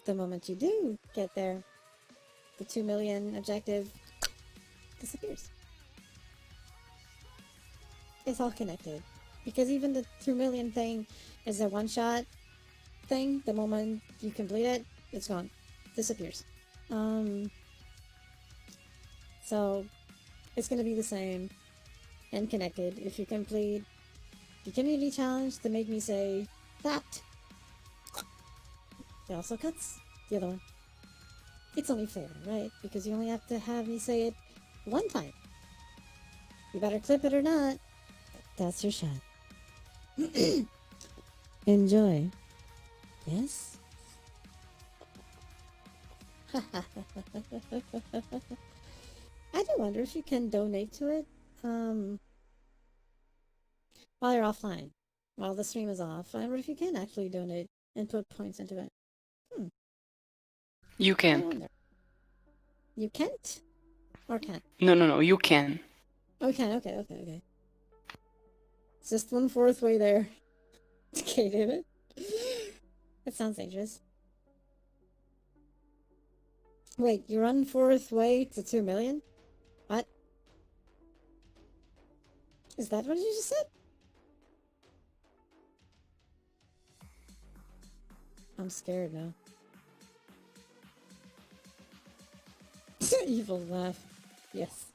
S2: the moment you do get there, the 2 million objective disappears. It's all connected. Because even the 2 million thing is a one-shot thing. The moment you complete it, it's gone. Disappears. So it's going to be the same and connected. If you complete the community challenge to make me say that, it also cuts the other one. It's only fair, right? Because you only have to have me say it one time. You better clip it or not. That's your shot. Enjoy. Yes? I do wonder if you can donate to it while you're offline. While the stream is off. I wonder if you can actually donate and put points into it.
S8: You
S2: I
S8: can.
S2: wonder. You can't? Or can?
S8: No, you can.
S2: Okay. It's just 1/4 way there. Okay, David. That sounds dangerous. Wait, you're 1/4 way to 2 million? What? Is that what you just said? I'm scared now. Evil laugh. Yes.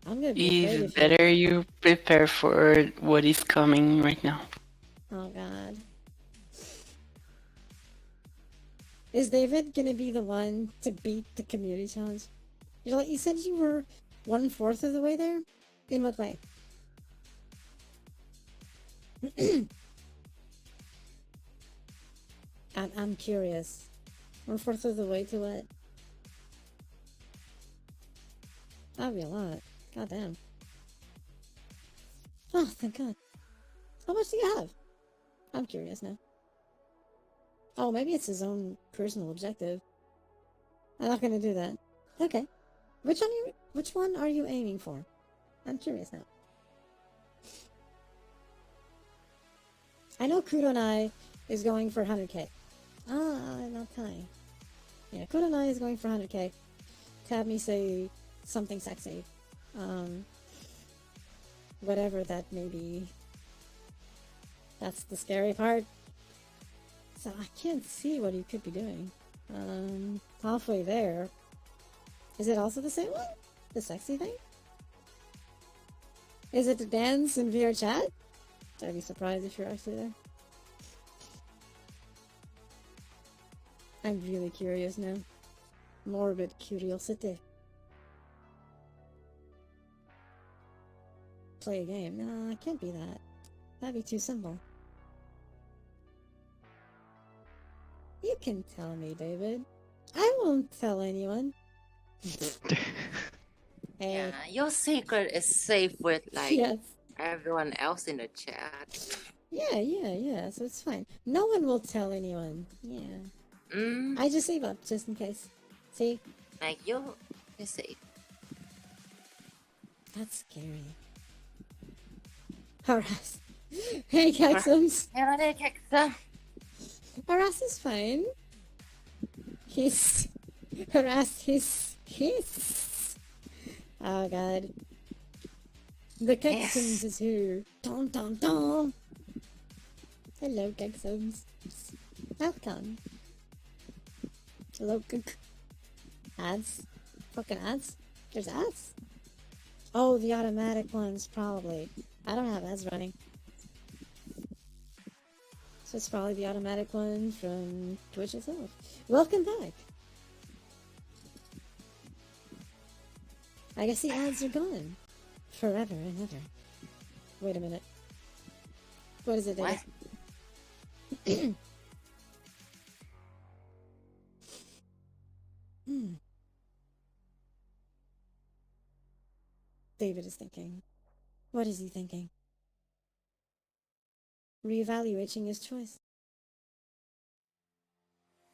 S2: I'm gonna be afraid
S8: It's
S2: if you...
S8: better you prepare for what is coming right now.
S2: Oh god. Is David gonna be the one to beat the community challenge? You said you were 1/4 of the way there? In what way? I'm curious. 1/4 of the way to what? That'd be a lot. God damn. Oh, thank God. How much do you have? I'm curious now. Oh, maybe it's his own personal objective. I'm not gonna do that. Okay. Which one are you aiming for? I'm curious now. I know Kudonai is going for 100k. Not telling. Yeah, Kudonai is going for 100k. To have me say something sexy. Whatever that may be. That's the scary part. So I can't see what he could be doing. Halfway there. Is it also the same one? The sexy thing? Is it the dance in VR chat? I'd be surprised if you're actually there. I'm really curious now. Morbid curiosity. Play a game. No, it can't be that. That'd be too simple. You can tell me, David. I won't tell anyone. Hey.
S1: Yeah, your secret is safe with
S2: Yes.
S1: everyone else in the chat.
S2: Yeah, so it's fine. No one will tell anyone. Yeah. I just save up, just in case. See?
S1: You're safe.
S2: That's scary. Harass. Hey, Caxums.
S1: Hello there, Keksa.
S2: Harass is fine. Harass his. Oh god. The Kexums is here. Tom tom tom. Hello, Kexums. Welcome. Hello, ads. Fucking ads. There's ads. Oh, the automatic ones, probably. I don't have ads running. So it's probably the automatic one from Twitch itself. Welcome back. I guess the ads are gone. Forever and ever. Wait a minute. What is it, David? David is thinking. What is he thinking? Reevaluating his choice.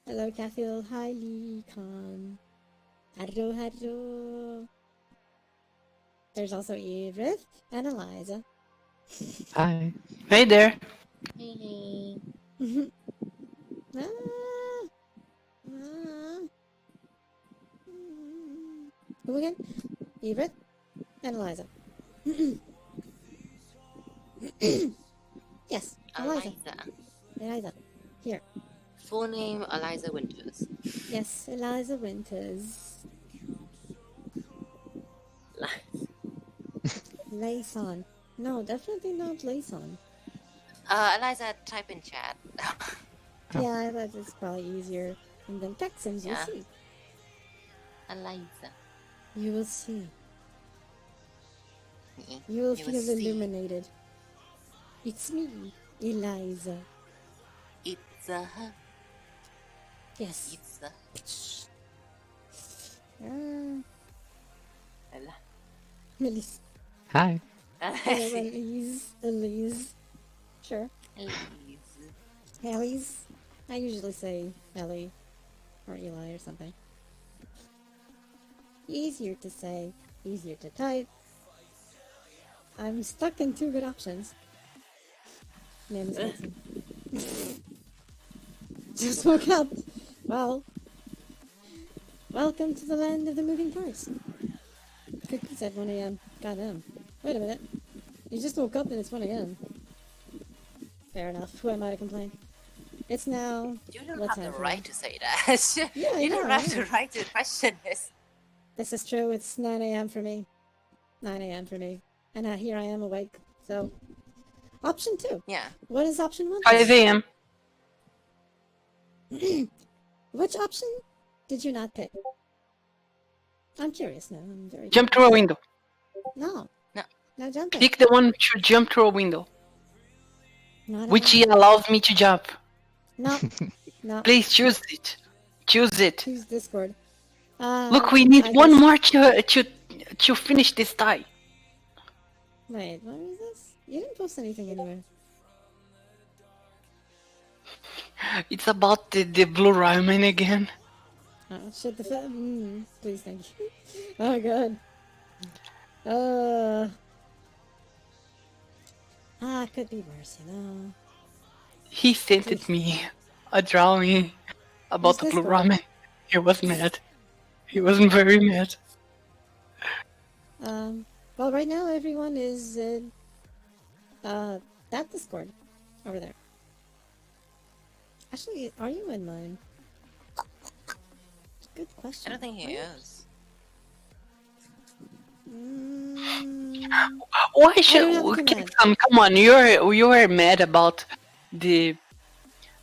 S2: Hello, Cathiel. Hi, Lee Khan. Hello, hello. There's also Edith and Eliza.
S10: Hi.
S8: Hey there.
S1: Hey.
S2: Who again? Edith and Eliza. Yes, Eliza. Eliza. Here.
S1: Full name Eliza Winters.
S2: Yes, Eliza Winters. Layson. No, definitely not Layson.
S1: Eliza, type in chat.
S2: Yeah, that is probably easier. And then Texans, you'll
S1: Yeah.
S2: see.
S1: Eliza.
S2: You will see.
S1: Mm-mm.
S2: You will
S1: You
S2: feel
S1: will see.
S2: illuminated. It's me, Eliza.
S1: It's a her.
S2: Yes.
S1: It's a Ella.
S2: Elise.
S10: Hi.
S2: Hello, Elise. Elise. Sure.
S1: Elise.
S2: Elise. I usually say Ellie or Eli or something. Easier to say, easier to type. I'm stuck in two good options. Name is Hudson. Just woke up. Well, welcome to the land of the moving parts. Cookies at 1 a.m. Goddamn. Wait a minute. You just woke up and it's 1 a.m. Fair enough. Who am I to complain? It's now.
S1: You don't
S2: what
S1: have
S2: time
S1: the
S2: for
S1: right
S2: you?
S1: to say that.
S2: Yeah,
S1: You don't have
S2: I know.
S1: the right to question this.
S2: This is true. It's 9 a.m. for me. 9 a.m. for me. And here I am awake. So, option 2.
S1: Yeah.
S2: What is option 1?
S8: 5 a.m.
S2: Which option did you not pick? I'm curious now. I'm very
S8: Jump through a window.
S2: No.
S1: No.
S2: No jumping.
S8: Pick the one to jump through a window,
S2: Not
S8: which
S2: allowed.
S8: allows me to jump.
S2: No. No.
S8: Please choose it. Choose it.
S2: Choose Discord.
S8: Look, we need
S2: I
S8: one
S2: guess-
S8: more to finish this tie.
S2: Wait, what is this? You didn't post anything anywhere.
S8: It's about the blue ramen again.
S2: Oh, shit, the please, thank you. Oh, God. It could be worse, you know.
S8: He sent it me a drawing about the
S2: Who's
S8: blue
S2: this guy?
S8: ramen. He was mad. He wasn't very mad.
S2: Well, right now everyone is in, that Discord over there. Actually, are you in mine? Good question.
S1: I don't think he is.
S8: Why
S2: I
S8: should
S2: don't have a command.
S8: come on? You're mad about the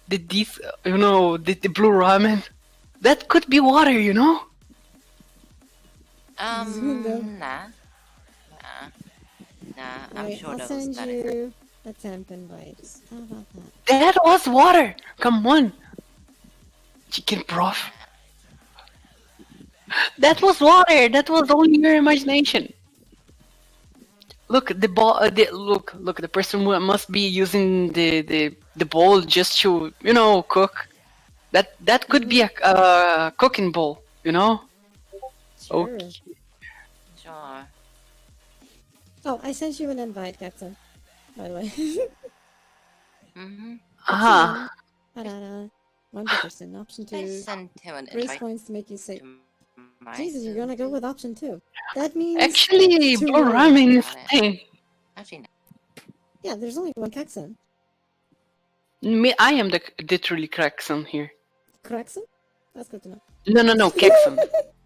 S8: this the blue ramen. That could be water, you know.
S2: No.
S1: Nah. I'm
S2: Wait,
S1: sure
S2: I'll
S1: that was
S2: send
S1: better.
S2: you a temp invite. How about that?
S8: That was water. Come on. Chicken broth. That was water. That was only your imagination. Look, the ball. Look. The person must be using the bowl just to cook. That could be a cooking bowl. You know.
S2: Sure.
S8: Okay.
S1: Sure.
S2: Oh, I sent you an invite, Captain. By the way.
S1: Mm-hmm.
S8: Ah.
S2: One per person. Option 2.
S1: I sent him an
S2: Grace
S1: invite
S2: points to make you say.
S1: to Right.
S2: Jesus, you're gonna go with option 2. That means
S8: Actually,
S2: two
S8: blue
S2: right.
S8: ramen is
S1: Got
S8: a
S1: it.
S8: thing.
S1: Actually, no.
S2: Yeah, there's only one Kexon.
S8: Me, I am the truly Kexon here.
S2: Kexon? That's good to know.
S8: No, Kexon.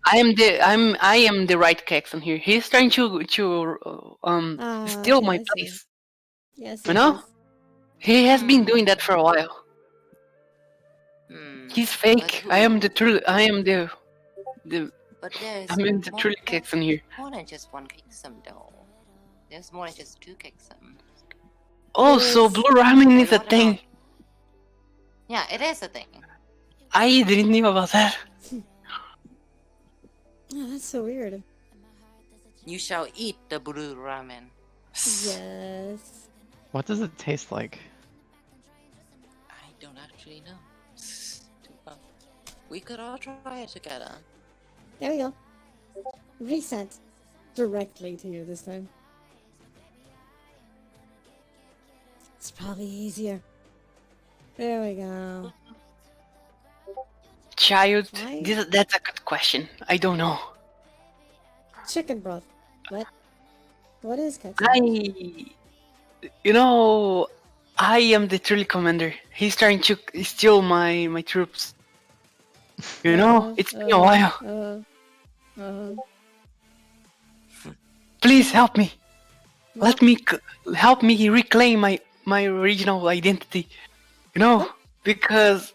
S8: I am the right Kexon here. He's trying to steal
S2: okay,
S8: my
S2: I see.
S8: place.
S2: Yes,
S8: You know? He has been doing that
S1: Hmm.
S8: for a while.
S1: Hmm.
S8: He's
S1: But
S8: fake. I am the true. I am the.
S1: But there's
S8: I am the
S1: more,
S8: truly Kexon here.
S1: more than just one Kexum though. There's more than just 2 Kexum.
S8: Oh,
S2: There
S8: so
S2: is.
S8: blue ramen is a
S1: What
S8: thing.
S1: about? Yeah, it is a thing.
S8: I didn't know about that.
S2: Oh, that's so weird.
S1: You shall eat the blue ramen.
S2: Yes.
S10: What does it taste like?
S1: I don't actually know. We could all try it together.
S2: There we go. Reset. Directly to you this time. It's probably easier. There we go.
S8: Child,
S2: Why?
S8: that's a good question. I don't know.
S2: Chicken broth. What? What is Kexon?
S8: I am the truly commander. He's trying to steal my troops. You know, it's been a while. Please help me.
S2: What?
S8: Help me reclaim my original identity. You know,
S2: What?
S8: because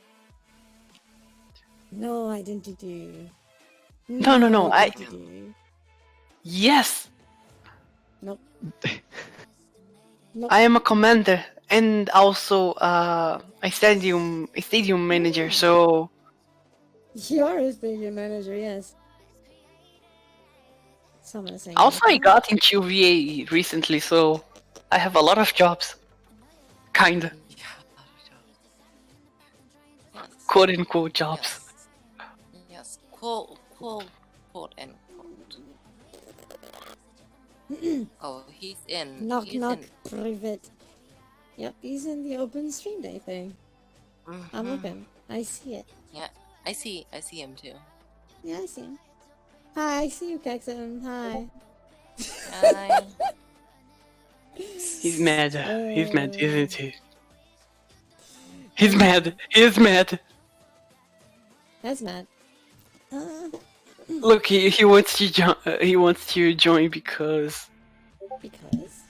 S2: No identity.
S8: No,
S2: identity.
S8: yes,
S2: Nope. Nope.
S8: I am a commander and also a stadium manager. So
S2: You are a stadium manager, yes. Someone is saying.
S8: also I
S2: that.
S8: got into VA recently, so I have a lot of jobs. Kinda.
S1: Yes.
S8: Quote unquote jobs.
S1: Yes. Quote unquote. Oh, he's in.
S2: Knock
S1: he's
S2: knock.
S1: In.
S2: Privet. Yep, he's in the open stream day thing. I'm looking. I see it.
S1: Yeah, I see him too.
S2: Yeah, I see him. Hi, I see you, Kexon. Hi.
S1: Hi.
S8: He's mad. He's mad, isn't he? He's mad. He's mad.
S2: That's mad.
S8: Look, he wants to join. He wants to join because.
S2: Because.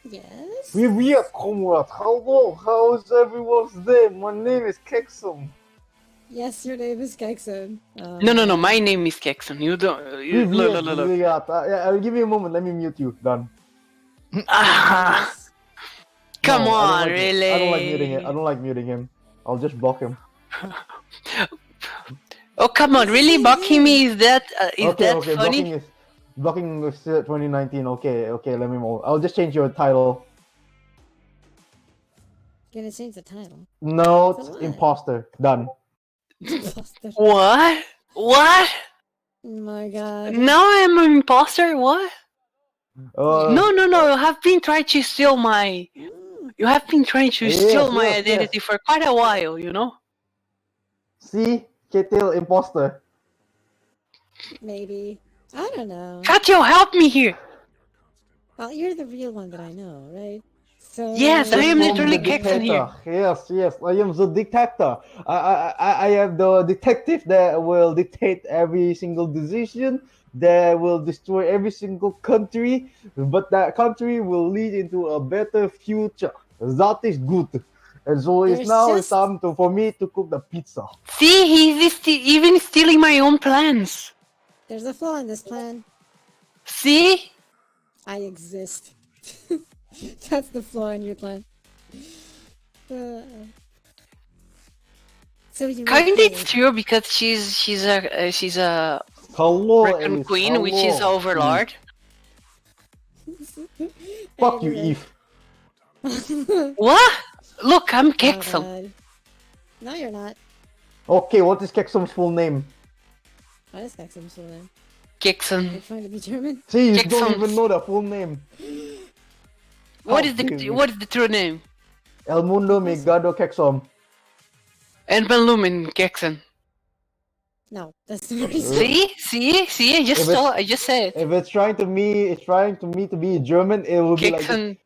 S2: Yes.
S11: Привет, comrade. Hello, how's everyone's day? My name is Kexum.
S2: Yes, your name is Kexon.
S8: No. My name is Kexon. You don't. Look.
S11: Привет. I'll give you a moment. Let me mute you. Done.
S8: Ah, come
S11: No,
S8: on,
S11: I
S8: really?
S11: don't like muting it. I don't like muting him. I'll just block him.
S8: Oh come on, really? Mocking me? Is that funny?
S11: Blocking is 2019. Okay. Let me move. I'll just change your title.
S2: Gonna change the title.
S11: No,
S2: To
S11: it's
S2: what?
S11: imposter. Done.
S2: Imposter.
S8: What?
S2: Oh my god.
S8: Now I'm an imposter? What? No. You have been trying to steal my. You have been trying to steal my identity for quite a while, you know.
S11: See, Ketil imposter.
S2: Maybe. I don't know.
S8: Katyo, help me here.
S2: Well, you're the real one that I know, right? So.
S8: Yes, I am literally
S11: the
S8: Kexon here.
S11: Yes, I am the dictator. I am the detective that will dictate every single decision, that will destroy every single country, but that country will lead into a better future. That is good. And so it's time for me to cook the pizza.
S8: See, he's even stealing my own plans.
S2: There's a flaw in this plan.
S8: See?
S2: I exist. That's the flaw in your plan. So you
S8: Kinda it's true because she's a Recon Queen, which is Overlord.
S11: Fuck you, Eve.
S8: What? Look, I'm Kexum.
S2: No, you're not.
S11: Okay, what is Kexum's full name?
S2: What is Kexum's full name?
S8: Kexum.
S2: Are you trying to be German?
S11: See, you don't even know the full name.
S8: What is the true name?
S11: El Mundo Megado Kexum.
S8: And Benlumen Kexum.
S2: No, that's the reason.
S8: See. I just said it.
S11: If it's trying to me to be German, it will be like,
S8: Kixen.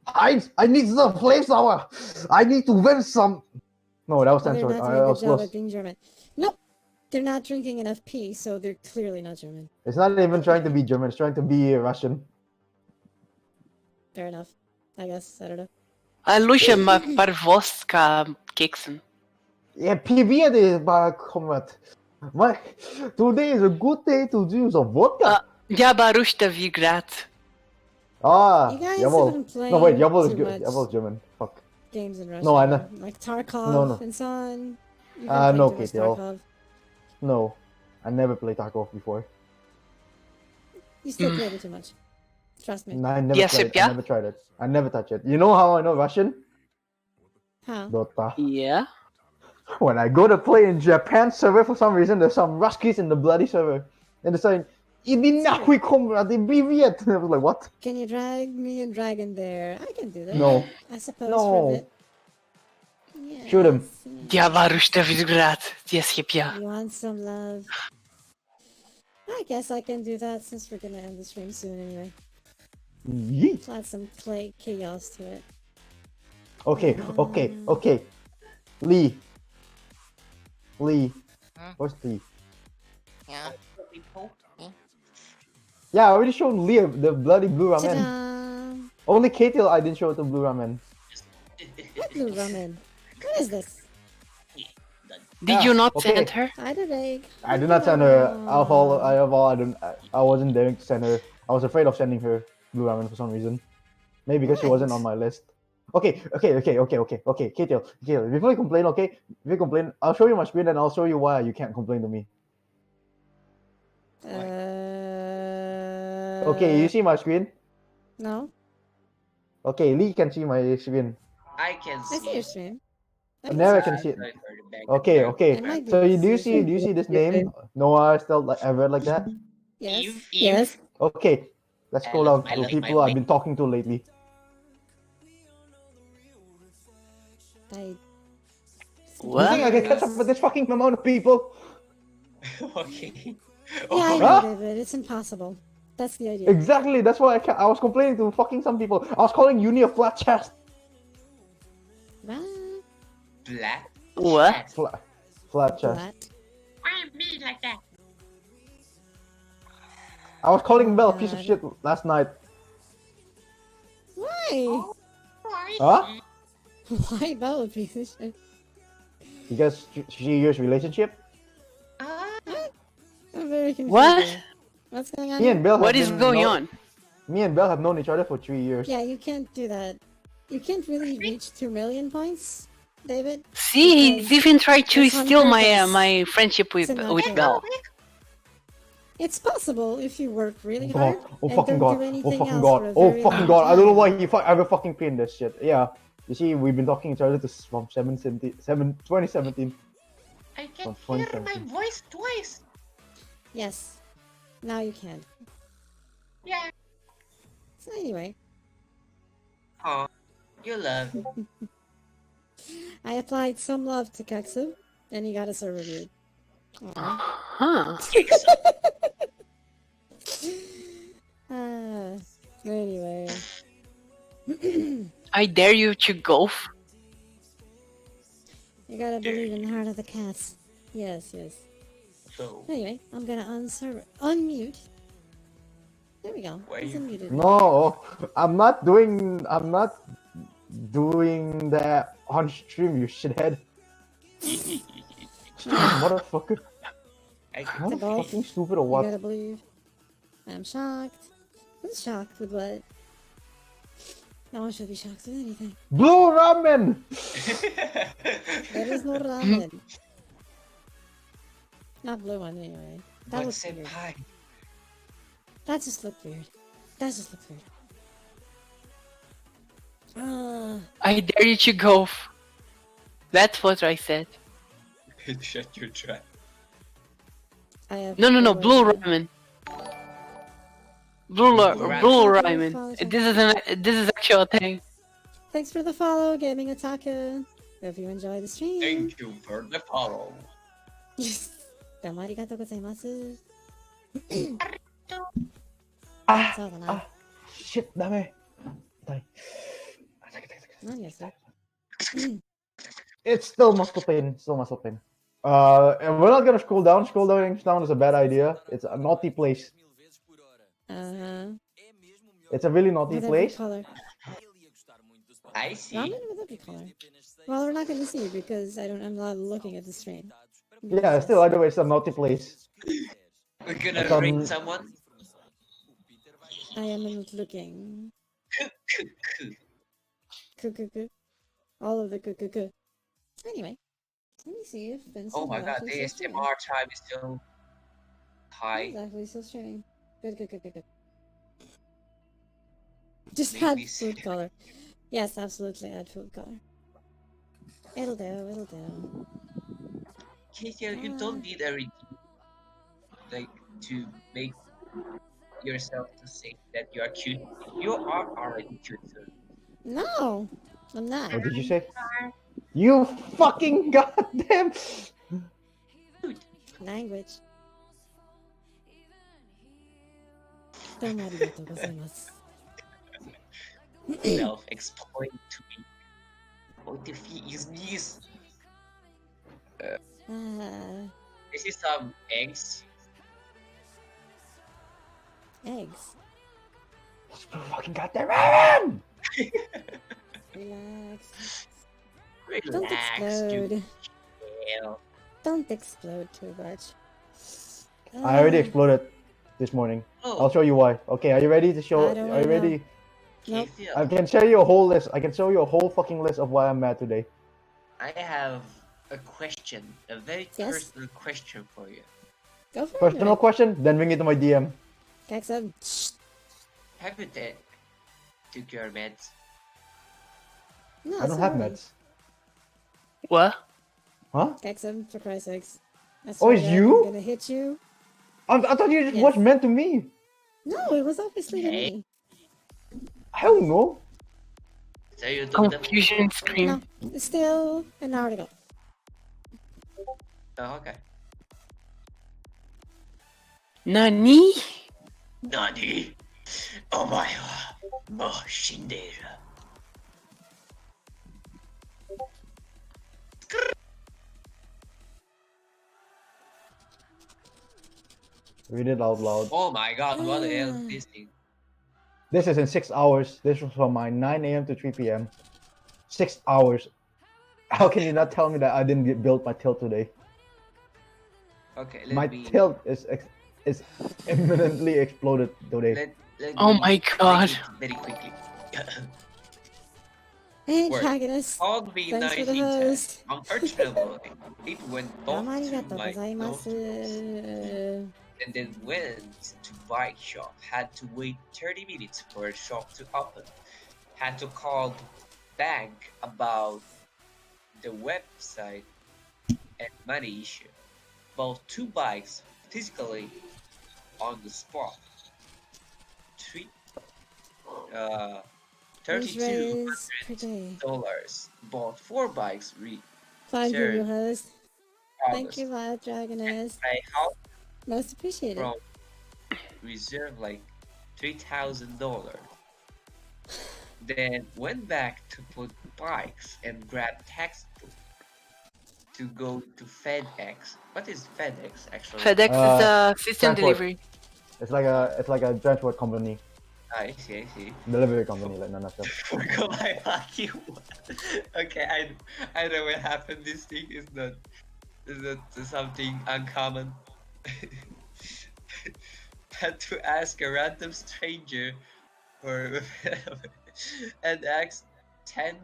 S11: I need some flavor. I need to win some. No, that was
S2: Well, they're
S11: censored.
S2: not
S11: I
S2: doing a
S11: was
S2: good job
S11: close.
S2: at being German. Nope, they're not drinking enough pee, so they're clearly not German.
S11: It's not even trying to be German. It's trying to be Russian.
S2: Fair enough. I guess. I don't know.
S8: Lucia, maar parvoska Kixen.
S11: Yeah, PV is comrade. My today is a good day to do some vodka.
S8: Ja, barushta vigrat.
S2: You guys
S11: Jawohl.
S2: haven't played
S11: No, wait, Jawohl is
S2: too
S11: good.
S2: much
S11: Jawohl is German. Fuck.
S2: games in Russia.
S11: No, I know.
S2: Like Tarkov
S11: No.
S2: and so on. You've been
S11: No,
S2: playing too much
S11: KTL.
S2: Tarkov.
S11: No, I never played Tarkov before.
S2: You still played it too much. Trust me.
S11: No, I never
S8: Yes,
S11: tried it.
S8: yeah.
S11: I never tried it. I never touched it. You know how I know Russian?
S2: How?
S11: Dota.
S8: Yeah.
S11: When I go to play in Japan server, for some reason, there's some Ruskies in the bloody server. And they're saying, "Иди нахуй, комрад, привет!" And I was like, what?
S2: Can you drag me and Dragon there? I can do that.
S11: No.
S2: I suppose
S11: No.
S2: for a bit. Yes,
S11: Shoot him.
S8: Ja, barushta vigrat. Yes, yeah.
S2: You want some love? I guess I can do that since we're gonna end the stream soon anyway.
S11: Yeet.
S2: Add some chaos to it.
S11: Okay. Lee. Where's Lee?
S1: Yeah.
S11: Yeah, I already showed Lee the bloody blue ramen.
S2: Ta-da!
S11: Only KTL I didn't show it to blue ramen.
S2: What blue ramen? What is this?
S8: Did you not send her?
S2: I did egg.
S11: I did not send her. I wasn't daring to send her. I was afraid of sending her blue ramen for some reason. Maybe because she wasn't on my list. Okay. KTL, before you complain, okay? If you complain, I'll show you my screen and I'll show you why you can't complain to me. Okay, you see my screen?
S2: No.
S11: Okay, Lee can see my screen.
S12: I can
S2: I
S12: see
S2: see your
S12: it.
S2: stream.
S11: Never can see it. Okay.
S2: It might be
S11: So do you
S2: easier.
S11: see this name? Noah still like ever like that?
S2: Yes.
S12: Eve.
S2: Yes.
S11: Okay, let's go down
S12: I
S11: to
S12: love
S11: people
S12: my
S11: I've been talking to lately.
S2: I...
S11: You think I can catch up with this fucking amount of people?
S12: Okay.
S2: Yeah, I know, David. It's impossible. That's the idea.
S11: Exactly, that's why I was complaining to fucking some people. I was calling Uni a flat chest.
S2: What?
S12: Black.
S8: What?
S11: Flat chest.
S2: What?
S12: Why me like that?
S11: I was calling Bell a piece of shit last night.
S2: Why?
S11: Huh?
S2: Why Bell a piece of shit?
S11: Because she years relationship?
S2: I'm very confused.
S8: What?
S2: here. What's going on?
S11: Me and Bell
S8: What
S11: have
S8: is
S11: been
S8: going on?
S11: Me and Bell have known each other for 3 years.
S2: Yeah, you can't do that. You can't really reach 2 million points, David.
S8: See, he's even tried to
S2: It's on
S8: steal my
S2: purpose.
S8: my friendship with
S2: It's not
S8: Bell.
S2: It's possible if you work really
S11: God.
S2: hard
S11: Oh
S2: and
S11: fucking
S2: don't
S11: god.
S2: do
S11: Oh
S2: anything
S11: fucking
S2: else
S11: god.
S2: for a
S11: Oh
S2: very
S11: fucking
S2: long
S11: god. I don't know
S2: time.
S11: why he ever fucking pinned this shit. Yeah. You see, we've been talking each other from 2017.
S12: I
S11: From
S12: can hear
S11: 2017.
S12: my voice twice.
S2: Yes. Now you can.
S12: Yeah.
S2: So anyway,
S12: Oh, you love.
S2: I applied some love to Keksu, and he got a server viewed.
S8: Huh.
S2: Anyway.
S8: I dare you to golf.
S2: You gotta believe in the heart of the cats. Yes.
S12: So,
S2: Anyway, I'm gonna unmute. There we go.
S12: Why
S2: He's
S12: you-
S2: unmuted.
S11: No, I'm not doing that on stream, you shithead. Motherfucker. Am I
S2: Golf.
S11: fucking stupid or
S2: You
S11: what?
S2: gotta believe. I'm shocked. Who's shocked with what? No one should be shocked with anything.
S11: Blue ramen!
S2: There is no ramen. Not blue one anyway. That
S12: but
S2: looks weird.
S12: senpai.
S2: That just looked weird.
S8: I dare you to golf. That's what I said.
S12: Shut your trap.
S2: I have
S8: No, blue
S2: ramen.
S8: ramen. Blue ramen. This is actually a thing.
S2: Thanks for the follow, Gaming Otaku. Hope you enjoy the stream.
S12: Thank you for the follow.
S2: どうもありがとうございます。そうだな。
S11: Shit, dame. Tay.
S2: Not yes, sir.
S11: It's still muscle pain. Still muscle pain. And we're not gonna scroll down. Scrolling down is a bad idea. It's a naughty place. It's a really naughty
S2: With every
S11: place.
S2: color.
S12: I see.
S2: Ramen with every color. Well, we're not gonna see because I'm not looking at the stream.
S11: Yeah, still either way, it's a naughty place.
S12: We're gonna
S11: Like,
S12: rape someone.
S2: I am not looking. Cuckoo. All of the cuckoo. Anyway, let me see if Vincent
S12: Oh my
S2: is
S12: god,
S2: actually
S12: the
S2: still streaming.
S12: SMR time is so high.
S2: He's actually still streaming. Good. Just
S12: Make
S2: add
S12: me see.
S2: food color. Yes, absolutely add food color. It'll do.
S12: KTL, you don't need a redeem, like, to make yourself to say that you are cute. You are already cute, sir.
S2: No, I'm not.
S11: What did you say? You fucking goddamn.
S2: Language. どうもありがとうございます。
S12: Self-explain to me. What if he is this? This is some eggs.
S2: Eggs.
S11: Fucking goddamn ramen!
S2: Relax.
S12: Relax,
S2: Don't explode.
S12: dude. Chill.
S2: Don't explode too much.
S11: I already exploded this morning.
S12: Oh.
S11: I'll show you why. Okay, are you ready to show?
S2: I don't
S11: Are you
S2: wanna
S11: ready?
S2: Nope.
S12: KTL,
S11: I can show you a whole list. I can show you a whole fucking list of why I'm mad today.
S12: I have a question, a very
S2: Yes?
S12: personal question for you.
S2: Go for
S11: Personal
S2: it.
S11: question? Then bring it to my DM.
S2: Kaxum.
S12: Have you took your meds?
S2: No,
S11: I don't have meds.
S8: What?
S11: Huh?
S2: Kaxum, for Christ's sakes. I
S11: Oh,
S2: swear
S11: it's
S2: to God,
S11: you?
S2: I'm gonna hit you.
S11: I thought you just
S2: Yes.
S11: watched meant to me.
S2: No, it was obviously to
S12: Hey.
S2: me.
S11: I don't know.
S12: So you took them?
S8: Confusion screen.
S2: No, it's still an hour to go.
S12: Oh, okay.
S8: Nani?
S12: Nani? Oh my god. Mo Shinderu.
S11: Read it out loud.
S12: Oh my god, what the hell is this thing?
S11: This is in 6 hours. This was from my 9 a.m. to 3 p.m. 6 hours. How can you not tell me that I didn't build my tilt today?
S12: Okay,
S11: My tilt is imminently exploded today.
S12: let
S8: Oh
S12: me
S8: my
S12: break
S8: god.
S12: it very quickly.
S2: Hey,
S12: Word.
S2: Dragoness.
S12: Called me
S2: Thanks for the
S12: 1910.
S2: host.
S12: Unfortunately, it went
S2: どう
S12: off
S2: もありが
S12: to
S2: とうご
S12: my
S2: ざいます。
S12: notebook and then went to bike shop. Had to wait 30 minutes for a shop to open. Had to call the bank about the website and money issue. Bought 2 bikes physically on the spot. Three,
S2: Who's raised per day?
S12: $3,200. Bought 4 bikes.
S2: Thank you,
S12: Returned
S2: host. Thank
S12: August.
S2: you, Wild Dragoness.
S12: My house
S2: Most appreciated.
S12: from reserve like $3,000. Then went back to put bikes and grab textbook to go to FedEx. What is FedEx actually?
S8: FedEx is a system
S11: transport.
S8: delivery.
S11: It's like a transport company,
S12: I see.
S11: delivery company, like none of them.
S12: Forgot my fucking word. Okay, I know what happened. This thing is not something uncommon. Had to ask a random stranger for and ask $10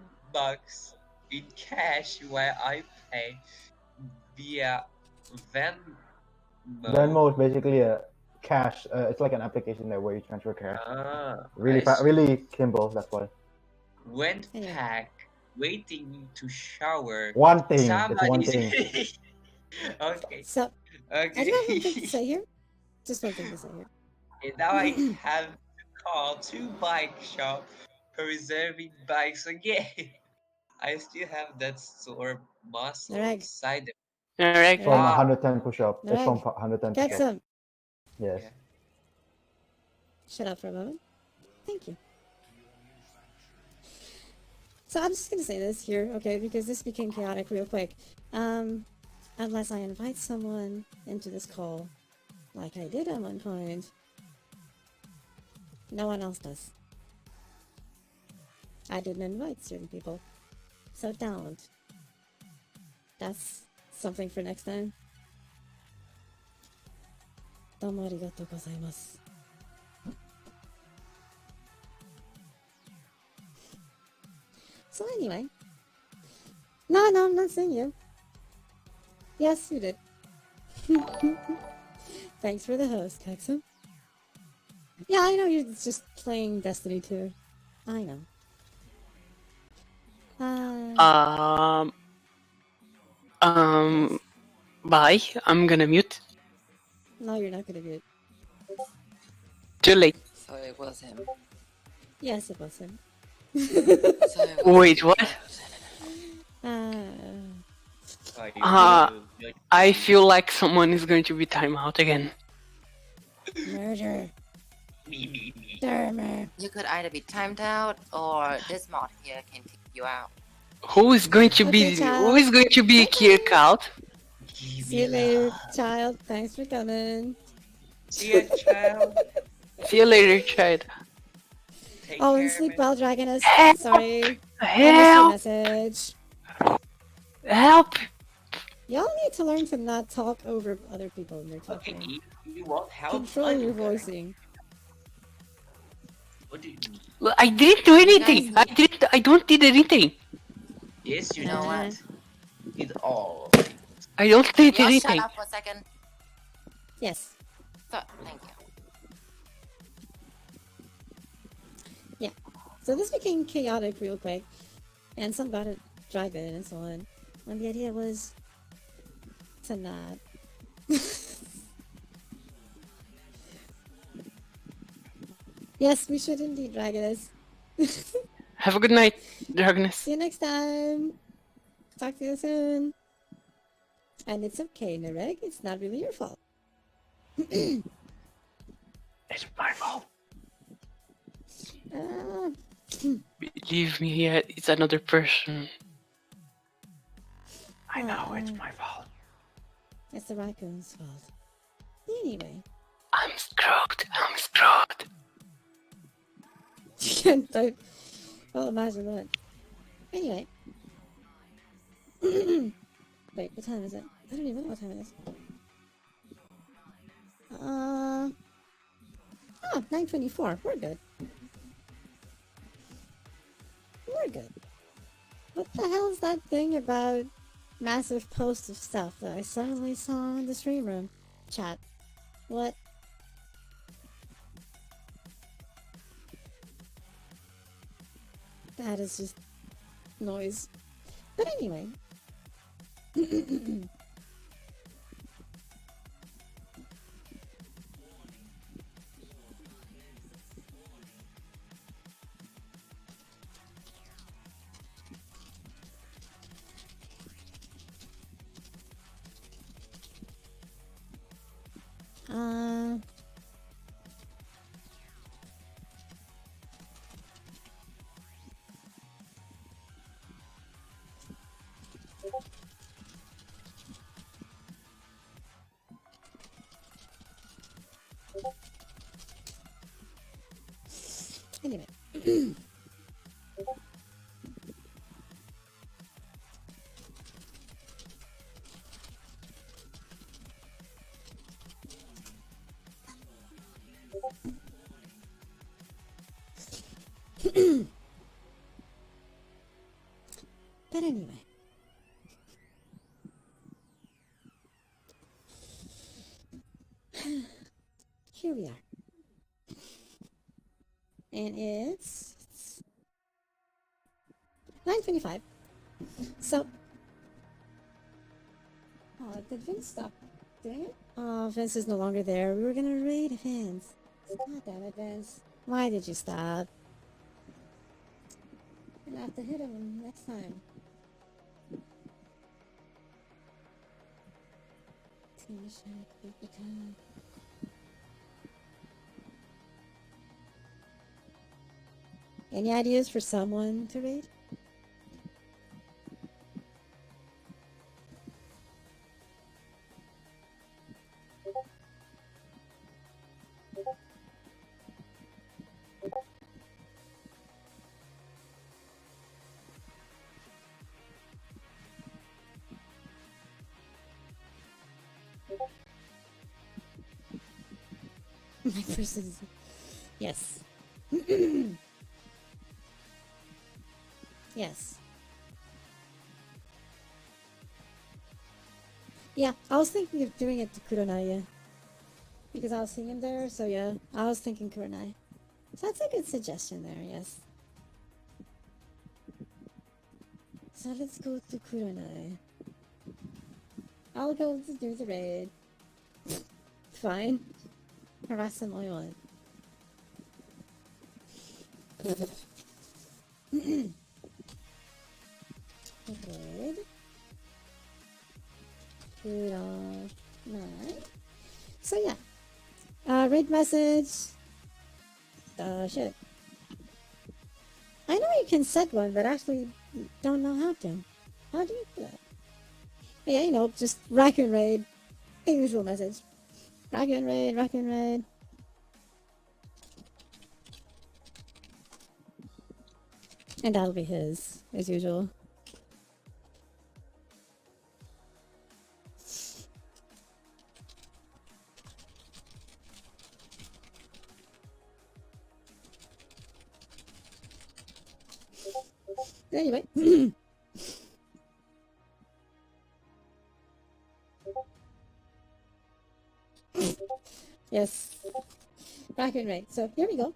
S12: in cash while I pay via Venmo.
S11: Venmo is basically a cash. It's like an application there where you transfer cash. Really,
S12: I see.
S11: really simple. That's why.
S12: Went back, waiting to shower.
S11: One thing. It's one
S12: Somebody's-
S11: thing.
S12: Okay.
S2: So, I do have one thing to
S12: Okay.
S2: say here. Just one thing to say here.
S12: And now I have to call 2 bike shop for reserving bikes again. I still have that sore muscle
S2: Nareg.
S12: inside the
S8: Alright.
S11: From
S12: Ah.
S11: 110 push-up. It's from
S2: Nareg,
S11: 110
S2: get
S11: push-up.
S2: some.
S11: Yes.
S2: Shut up for a moment. Thank you. So I'm just gonna say this here, okay, because this became chaotic real quick. Unless I invite someone into this call, like I did at one point, no one else does. I didn't invite certain people, so don't. That's something for next time. Domo arigatou gozaimasu. So anyway. No, I'm not saying you. Yes, you did. Thanks for the host, Kexum. Yeah, I know you're just playing Destiny 2. I know.
S8: Bye. I'm gonna mute.
S2: No, you're not gonna do it.
S8: Too late.
S1: So it was him.
S2: Yes, it was him.
S1: So it was
S8: Wait, what? I feel like someone is going to be timeout again.
S2: Murder.
S12: Me.
S1: You could either be timed out or this mod here can kick you out.
S8: Who is going to be? Who is going to be kicked out?
S2: See you later, child. Thanks for coming.
S12: See ya, child.
S8: See you later, child.
S2: Oh, and sleep well, Dragoness.
S8: Help!
S2: Sorry. I
S8: Help!
S2: missed your message.
S8: Help!
S2: Y'all need to learn to not talk over other people when they're talking.
S12: Okay, you want help?
S2: Control your voicing.
S12: What do you mean?
S8: Look, I didn't do anything. I don't did anything.
S12: Yes, you
S1: know what?
S12: Did all.
S8: I don't did
S1: Y'all
S8: anything.
S1: shut up for a second.
S2: Yes.
S1: So, thank you.
S2: Yeah. So this became chaotic real quick, and some got it dragon and so on. And the idea was to not. Yes, we should indeed, Dragoness.
S8: Have a good night, Dragoness.
S2: See you next time. Talk to you soon. And it's okay, Nareg. It's not really your fault.
S10: It's my fault.
S8: Believe me, yeah, it's another person.
S10: I know it's my fault.
S2: It's the raccoon's fault. Anyway.
S8: I'm screwed.
S2: Don't. Well, imagine that. Anyway. Wait, what time is it? I don't even know what time it is. Oh, 9:24. We're good. We're good. What the hell is that thing about massive posts of stuff that I suddenly saw in the stream room chat? What? That is just noise. But anyway. Anyway. But anyway. Here we are. And it's 9:25. So, did Vince stop doing it? Oh, Vince is no longer there. We were gonna raid Vince. God damn it, Vince. Why did you stop? Gonna have to hit him next time. Any ideas for someone to read? My first is yes. Yes. Yeah, I was thinking of doing it to Kuronai, because I was seeing him there, so yeah, I was thinking Kuronai. So that's a good suggestion there, yes. So let's go to Kuronai. I'll go to do the raid. Fine. Harass him all you want. Raid. Kuronai. So yeah. Raid message. Shit. I know you can set one, but actually don't know how to. How do you do that? But yeah, you know, just rack and raid. The usual message. Rack and raid, rack and raid. And that'll be his, as usual. Anyway. Yes. Rack and raid. So here we go.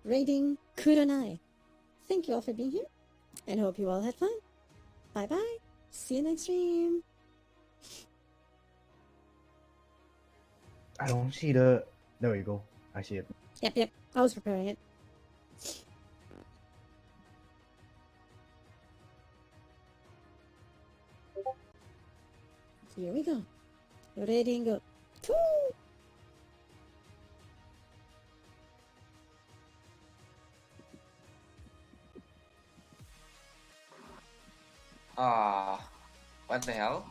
S2: Raiding Kuronai. Thank you all for being here, and hope you all had fun. Bye bye. See you next stream.
S11: I don't see the. There you go. I see it.
S2: Yep. I was preparing it. Here we go. Raiding go. Woo!
S12: What the hell?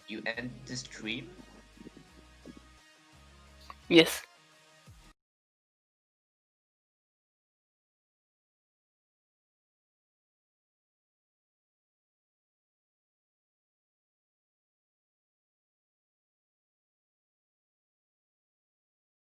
S12: You end the stream?
S8: Yes.